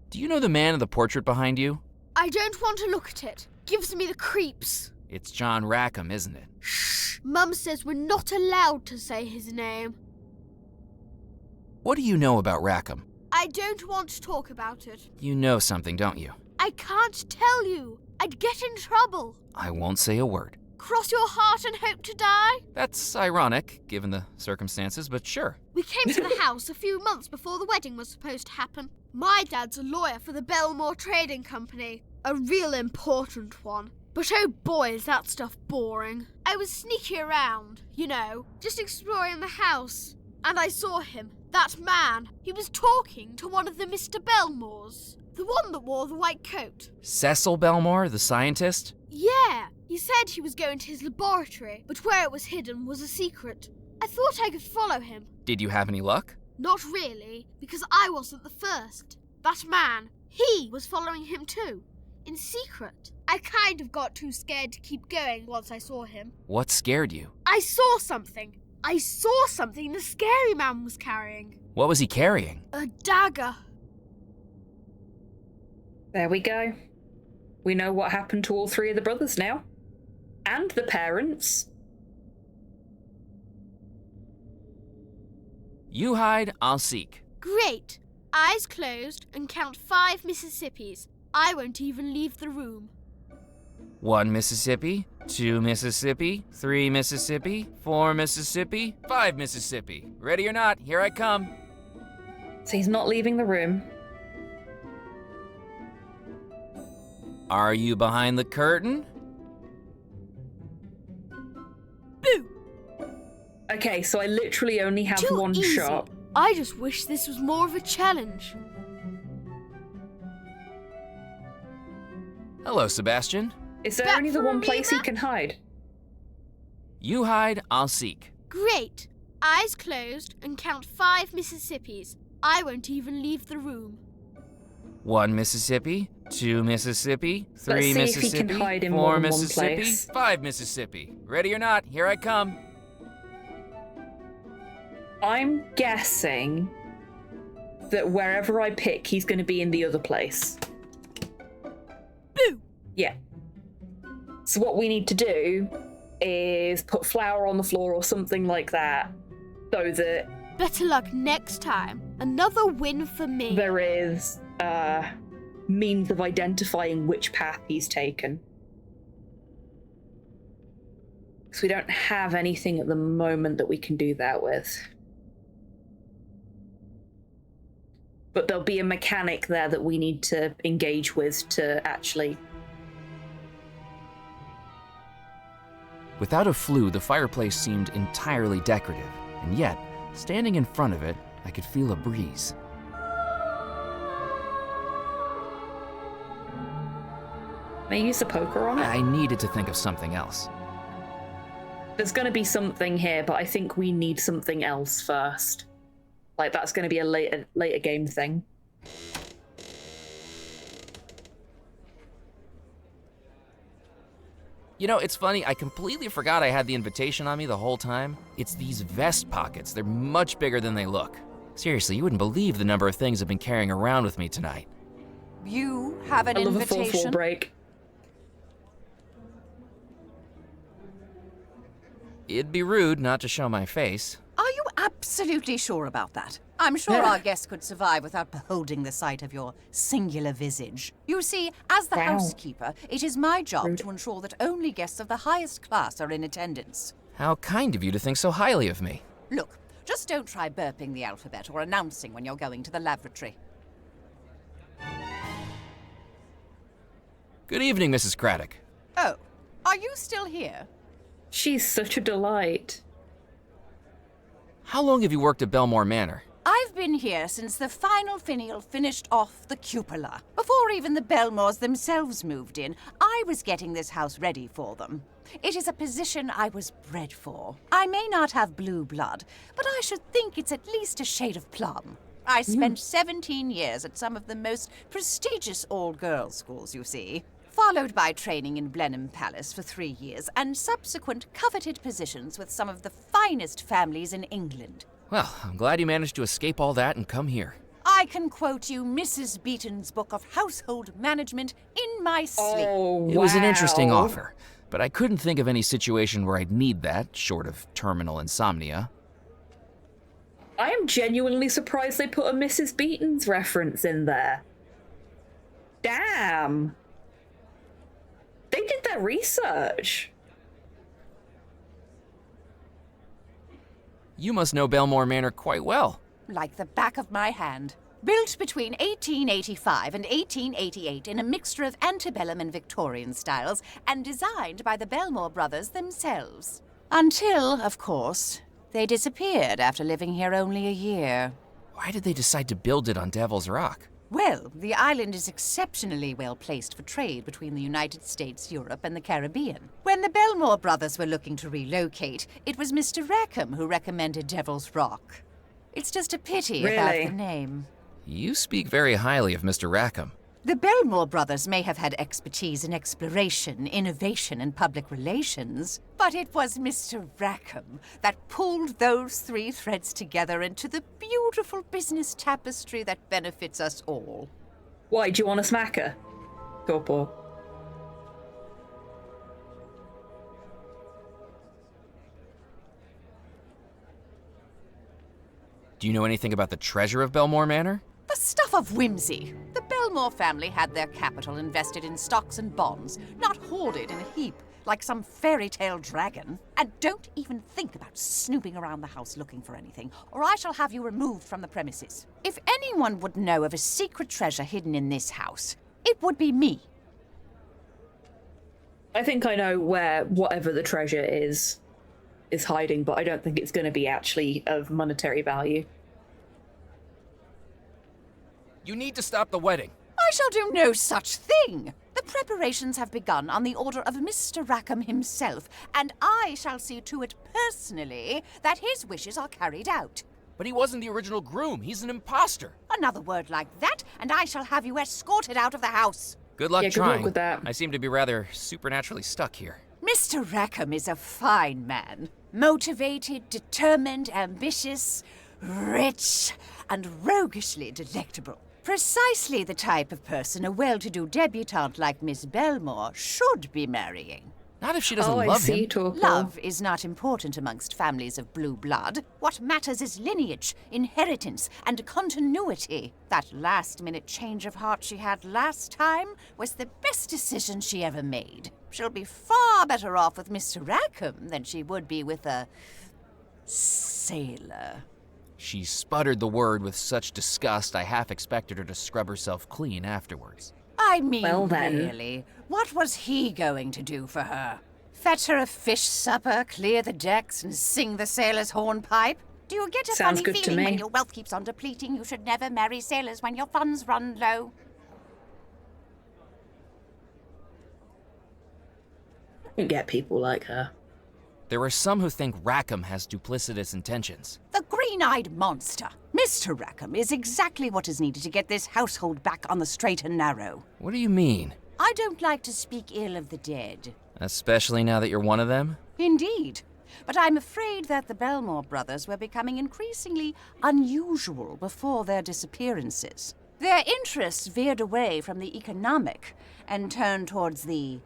Do you know the man in the portrait behind you? I don't want to look at it. Gives me the creeps. It's John Rackham, isn't it? Shh! Mum says we're not allowed to say his name. What do you know about Rackham? I don't want to talk about it. You know something, don't you? I can't tell you. I'd get in trouble. I won't say a word. Cross your heart and hope to die? That's ironic, given the circumstances, but sure. We came to the house a few months before the wedding was supposed to happen. My dad's a lawyer for the Belmore Trading Company. A real important one. But oh boy, is that stuff boring. I was sneaking around, you know, just exploring the house. And I saw him, that man. He was talking to one of the Mr. Belmores. The one that wore the white coat. Cecil Belmore, the scientist? Yeah, he said he was going to his laboratory, but where it was hidden was a secret. I thought I could follow him. Did you have any luck? Not really, because I wasn't the first. That man, he was following him too, in secret. I kind of got too scared to keep going once I saw him. What scared you? I saw something. I saw something the scary man was carrying. What was he carrying? A dagger. There we go. We know what happened to all three of the brothers now. And the parents. You hide, I'll seek. Great. Eyes closed and count 5 Mississippis. I won't even leave the room. 1 Mississippi, 2 Mississippi, 3 Mississippi, 4 Mississippi, 5 Mississippi. Ready or not, here I come. So he's not leaving the room. Are you behind the curtain? Boo! Okay, so I literally only have Too one easy. shot. I just wish this was more of a challenge. Hello, Sebastian. Is there Back only the for one place he Reba? can hide? You hide, I'll seek. Great. Eyes closed and count 5 Mississippis. I won't even leave the room. 1 Mississippi, 2 Mississippi, 3 Let's see if he Mississippi, can hide in 4 more than one Mississippi, place. 5 Mississippi. Ready or not, here I come. I'm guessing that wherever I pick, he's going to be in the other place. Boo! Yeah. So what we need to do is put flour on the floor or something like that, so that Better luck next time. Another win for me. there is means of identifying which path he's taken. So we don't have anything at the moment that we can do that with. But there'll be a mechanic there that we need to engage with to actually Without a flue, the fireplace seemed entirely decorative, and yet, standing in front of it, I could feel a breeze. May I use the poker on it? I needed to think of something else. There's going to be something here, but I think we need something else first. Like, that's going to be a later game thing. You know, it's funny, I completely forgot I had the invitation on me the whole time. It's these vest pockets. They're much bigger than they look. Seriously, you wouldn't believe the number of things I've been carrying around with me tonight. You have an invitation? I love a 4-4 break. It'd be rude not to show my face. Are you absolutely sure about that? I'm sure our guests could survive without beholding the sight of your singular visage. You see, as the housekeeper, it is my job to ensure that only guests of the highest class are in attendance. How kind of you to think so highly of me. Look, just don't try burping the alphabet or announcing when you're going to the lavatory. Good evening, Mrs. Craddock. Oh, are you still here? She's such a delight. How long have you worked at Belmore Manor? I've been here since the final finial finished off the cupola. Before even the Belmores themselves moved in, I was getting this house ready for them. It is a position I was bred for. I may not have blue blood, but I should think it's at least a shade of plum. I spent 17 years at some of the most prestigious all-girls schools, you see, followed by training in Blenheim Palace for 3 years and subsequent coveted positions with some of the finest families in England. Well, I'm glad you managed to escape all that and come here. I can quote you Mrs. Beaton's book of household management in my sleep. Oh, It was an interesting offer, but I couldn't think of any situation where I'd need that, short of terminal insomnia. I am genuinely surprised they put a Mrs. Beaton's reference in there. Damn. They did their research. You must know Belmore Manor quite well. Like the back of my hand. Built between 1885 and 1888 in a mixture of antebellum and Victorian styles, and designed by the Belmore brothers themselves. Until, of course, they disappeared after living here only a year. Why did they decide to build it on Devil's Rock? Well, the island is exceptionally well placed for trade between the United States, Europe, and the Caribbean. When the Belmore brothers were looking to relocate, it was Mr. Rackham who recommended Devil's Rock. It's just a pity about the name. You speak very highly of Mr. Rackham. The Belmore brothers may have had expertise in exploration, innovation, and public relations, but it was Mr. Rackham that pulled those 3 threads together into the beautiful business tapestry that benefits us all. Why, do you want to smack her? Corpo. Do you know anything about the treasure of Belmore Manor? The stuff of whimsy. The Belmore family had their capital invested in stocks and bonds, not hoarded in a heap like some fairy tale dragon. And don't even think about snooping around the house looking for anything, or I shall have you removed from the premises. If anyone would know of a secret treasure hidden in this house, it would be me. I think I know where whatever the treasure is hiding, but I don't think it's going to be actually of monetary value. You need to stop the wedding. I shall do no such thing. The preparations have begun on the order of Mr. Rackham himself, and I shall see to it personally that his wishes are carried out. But he wasn't the original groom. He's an imposter. Another word like that, and I shall have you escorted out of the house. Good luck Yeah, good trying. luck with that. I seem to be rather supernaturally stuck here. Mr. Rackham is a fine man. Motivated, determined, ambitious, rich, and roguishly delectable. Precisely the type of person a well-to-do debutante like Miss Belmore should be marrying. Not if she doesn't love him. Love is not important amongst families of blue blood. What matters is lineage, inheritance, and continuity. That last-minute change of heart she had last time was the best decision she ever made. She'll be far better off with Mr. Rackham than she would be with a sailor. She sputtered the word with such disgust I half expected her to scrub herself clean afterwards. I mean, Well, then. really, what was he going to do for her? Fetch her a fish supper, clear the decks, and sing the sailor's hornpipe? Do you get a Sounds funny good to feeling when me. your wealth keeps on depleting? You should never marry sailors when your funds run low. You get people like her. There are some who think Rackham has duplicitous intentions. The green-eyed monster. Mr. Rackham is exactly what is needed to get this household back on the straight and narrow. What do you mean? I don't like to speak ill of the dead. Especially now that you're one of them? Indeed. But I'm afraid that the Belmore brothers were becoming increasingly unusual before their disappearances. Their interests veered away from the economic and turned towards the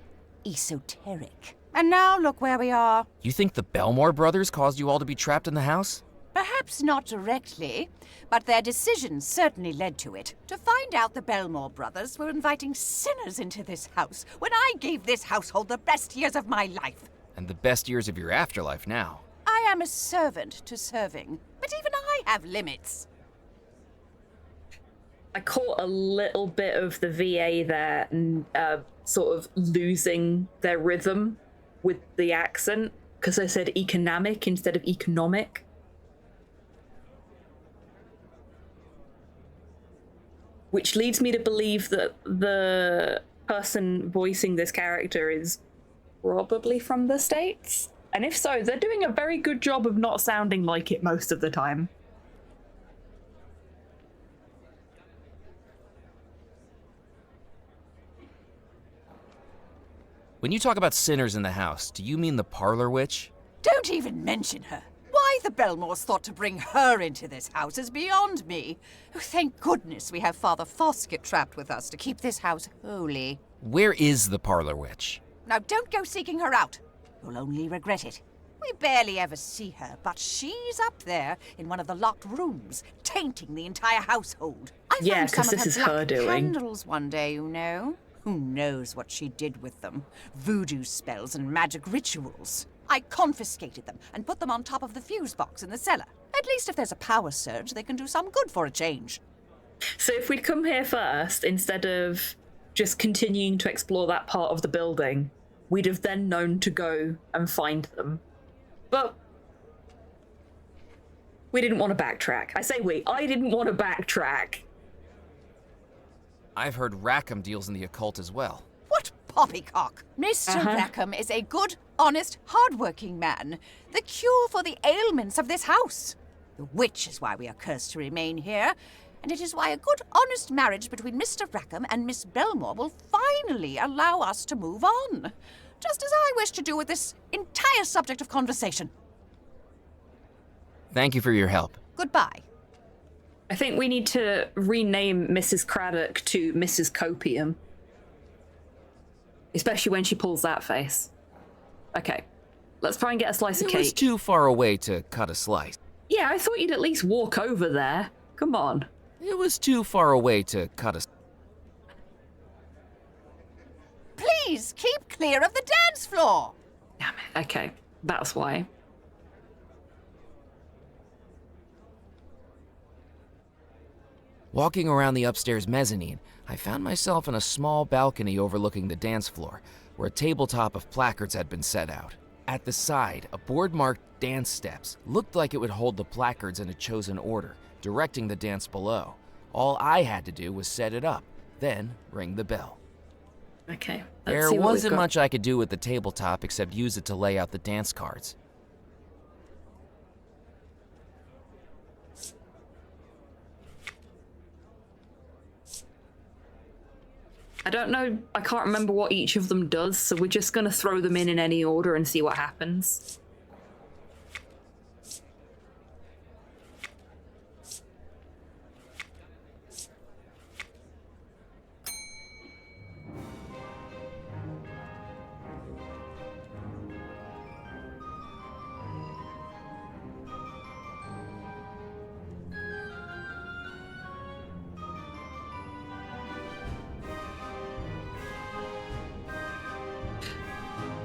esoteric. And now look where we are. You think the Belmore brothers caused you all to be trapped in the house? Perhaps not directly, but their decisions certainly led to it. To find out the Belmore brothers were inviting sinners into this house when I gave this household the best years of my life. And the best years of your afterlife now. I am a servant to serving, but even I have limits. I caught a little bit of the VA there, sort of losing their rhythm with the accent, because I said economic instead of economic. Which leads me to believe that the person voicing this character is probably from the States. And if so, they're doing a very good job of not sounding like it most of the time. When you talk about sinners in the house, do you mean the parlor witch? Don't even mention her. Why the Belmores thought to bring her into this house is beyond me. Oh, thank goodness we have Father Foskett trapped with us to keep this house holy. Where is the parlor witch? Now don't go seeking her out. You'll only regret it. We barely ever see her, but she's up there in one of the locked rooms, tainting the entire household. I Yeah, found some 'cause of this is her her black doing. candles one day, you know. Who knows what she did with them? Voodoo spells and magic rituals. I confiscated them and put them on top of the fuse box in the cellar. At least if there's a power surge, they can do some good for a change. So if we'd come here first, instead of just continuing to explore that part of the building, we'd have then known to go and find them. But we didn't want to backtrack. I say we. I didn't want to backtrack. I've heard Rackham deals in the occult as well. What poppycock! Mr. Rackham is a good, honest, hard-working man. The cure for the ailments of this house. The witch is why we are cursed to remain here. And it is why a good, honest marriage between Mr. Rackham and Miss Belmore will finally allow us to move on. Just as I wish to do with this entire subject of conversation. Thank you for your help. Goodbye. I think we need to rename Mrs. Craddock to Mrs. Copium. Especially when she pulls that face. Okay, let's try and get a slice of It cake. was too far away to cut a slice. Yeah, I thought you'd at least walk over there. Come on. It was too far away to cut a... Please keep clear of the dance floor. Damn it. Okay, that's why. Walking around the upstairs mezzanine, I found myself in a small balcony overlooking the dance floor, where a tabletop of placards had been set out. At the side, a board marked dance steps looked like it would hold the placards in a chosen order, directing the dance below. All I had to do was set it up, then ring the bell. Okay. There wasn't much I could do with the tabletop except use it to lay out the dance cards. I don't know, I can't remember what each of them does, so we're just gonna throw them in any order and see what happens.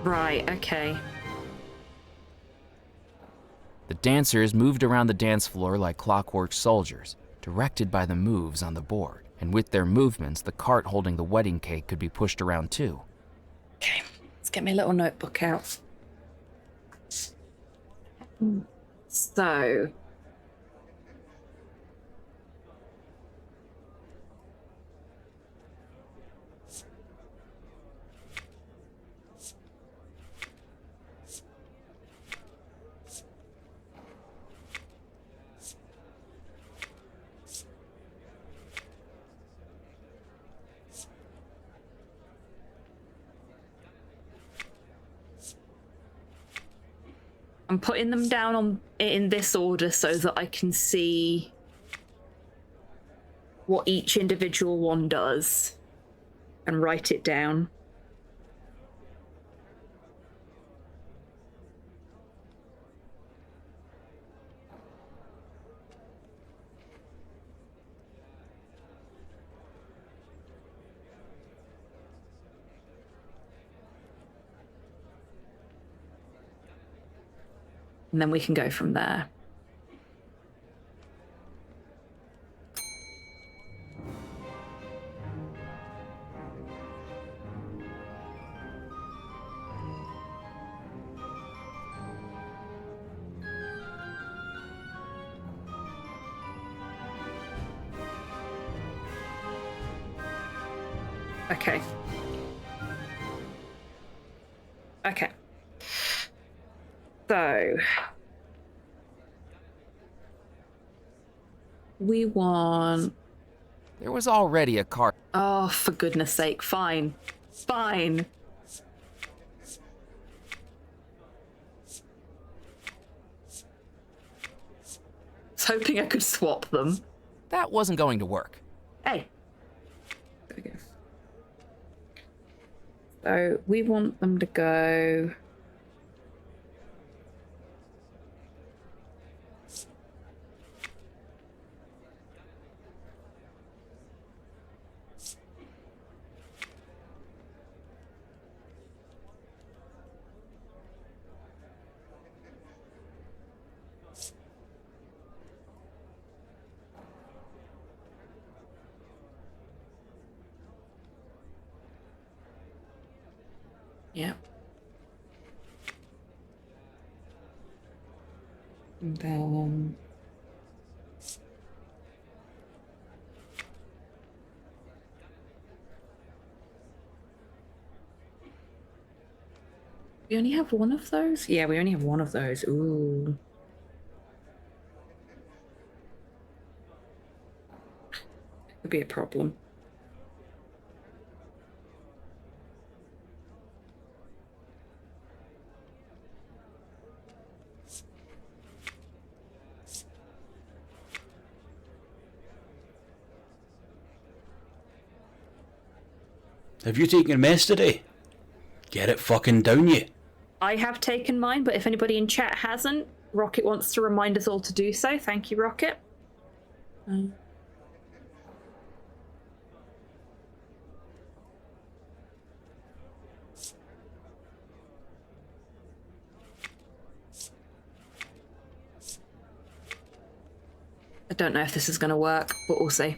Right, okay. The dancers moved around the dance floor like clockwork soldiers, directed by the moves on the board. And with their movements, the cart holding the wedding cake could be pushed around too. Okay, let's get my little notebook out. So... I'm putting them down in this order so that I can see what each individual one does and write it down. And then we can go from there. Okay. Okay. So... we want... There was already a car. Oh, for goodness sake. Fine. Fine. I was hoping I could swap them. That wasn't going to work. Hey. There we go. So we want them to go... Yeah. And then... we only have one of those? Yeah, we only have one of those. Ooh. Could be a problem. Have you taken a mess today? Get it fucking down, you. I have taken mine, but if anybody in chat hasn't, Rocket wants to remind us all to do so. Thank you, Rocket. I don't know if this is going to work, but we'll see.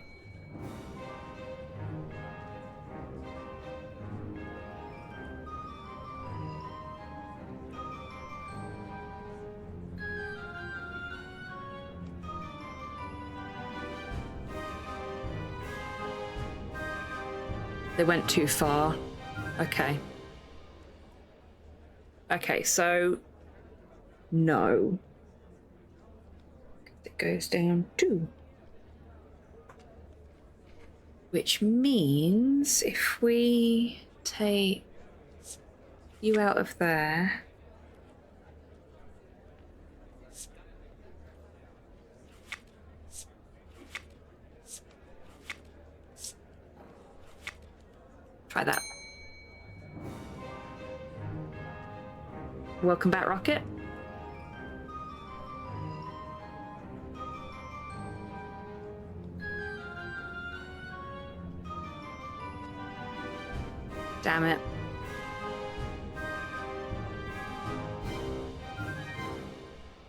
They went too far. Okay. Okay, so... no. It goes down 2. Which means if we take you out of there... try that. Welcome back, Rocket. Damn it.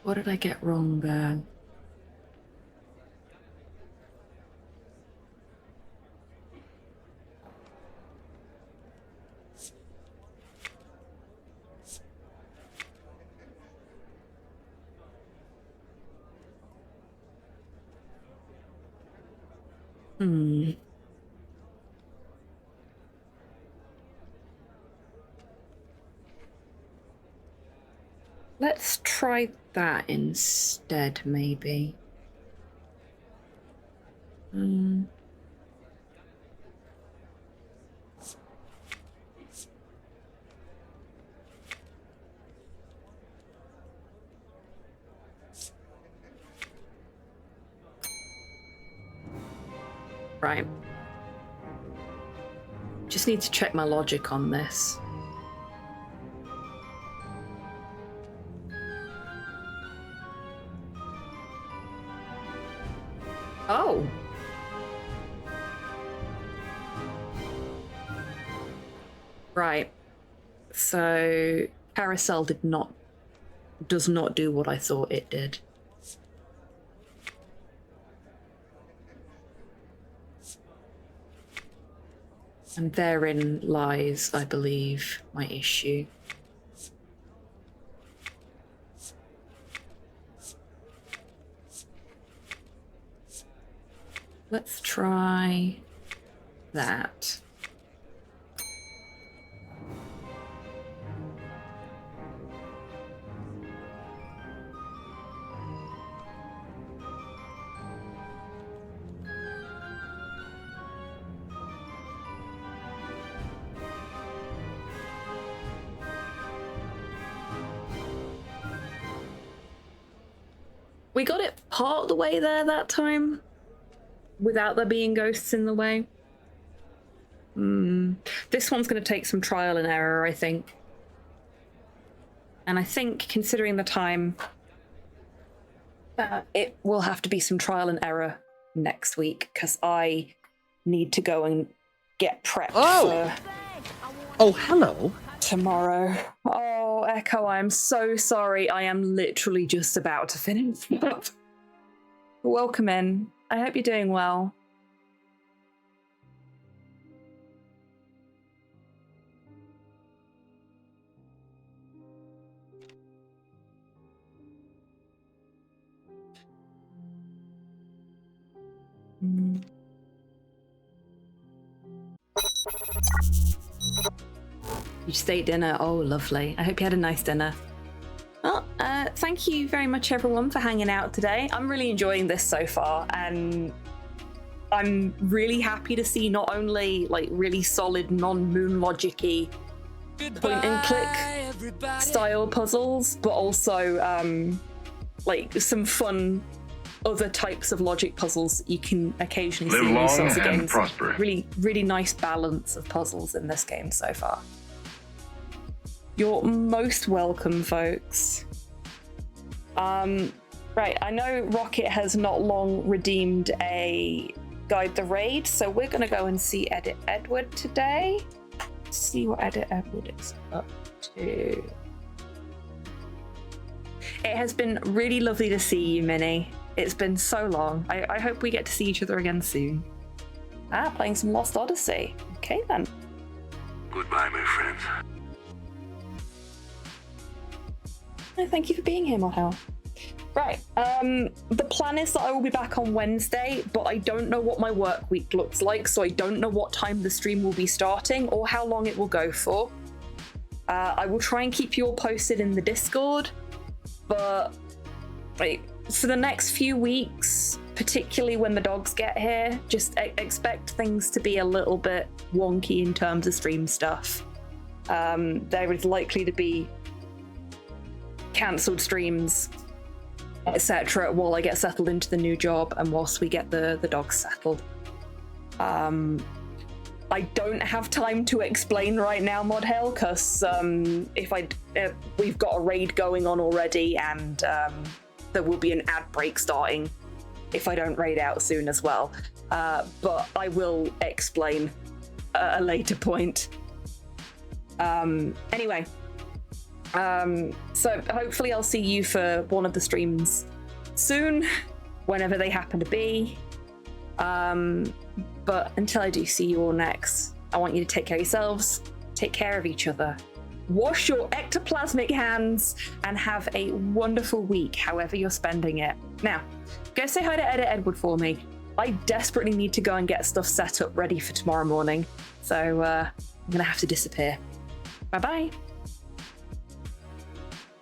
What did I get wrong there? Let's try that instead, maybe. Right. Just need to check my logic on this. Oh. Right. So Carousel does not do what I thought it did. And therein lies, I believe, my issue. Let's try that. We got it part of the way there that time, without there being ghosts in the way. This one's going to take some trial and error, I think. And I think, considering the time, it will have to be some trial and error next week, because I need to go and get prepped for... Oh, hello. Tomorrow. Oh, Echo, I'm so sorry. I am literally just about to finish up. Welcome in. I hope you're doing well. You just ate dinner. Oh, lovely. I hope you had a nice dinner. Well, thank you very much, everyone, for hanging out today. I'm really enjoying this so far, and I'm really happy to see not only like really solid non-moon logic-y point and click style puzzles, but also like some fun other types of logic puzzles that you can occasionally see in these sorts of games. Prosper. Really nice balance of puzzles in this game so far. You're most welcome, folks. Right, I know Rocket has not long redeemed a Guide the Raid, so we're gonna go and see Edit Edward today. See what Edit Edward is up to. It has been really lovely to see you, Minnie. It's been so long. I hope we get to see each other again soon. Playing some Lost Odyssey. Okay then. Goodbye, my friends. No, thank you for being here, Model. Right, the plan is that I will be back on Wednesday, but I don't know what my work week looks like, so I don't know what time the stream will be starting or how long it will go for. I will try and keep you all posted in the Discord, but like for the next few weeks, particularly when the dogs get here, just expect things to be a little bit wonky in terms of stream stuff. There is likely to be cancelled streams, etc., while I get settled into the new job and whilst we get the dogs settled. I don't have time to explain right now, Modhail, because we've got a raid going on already, and there will be an ad break starting if I don't raid out soon as well. But I will explain at a later point. Anyway. So hopefully I'll see you for one of the streams soon, whenever they happen to be. But until I do see you all next, I want you to take care of yourselves, take care of each other, wash your ectoplasmic hands, and have a wonderful week, however you're spending it. Now, go say hi to Edit Edward for me. I desperately need to go and get stuff set up ready for tomorrow morning. So I'm gonna have to disappear. Bye bye.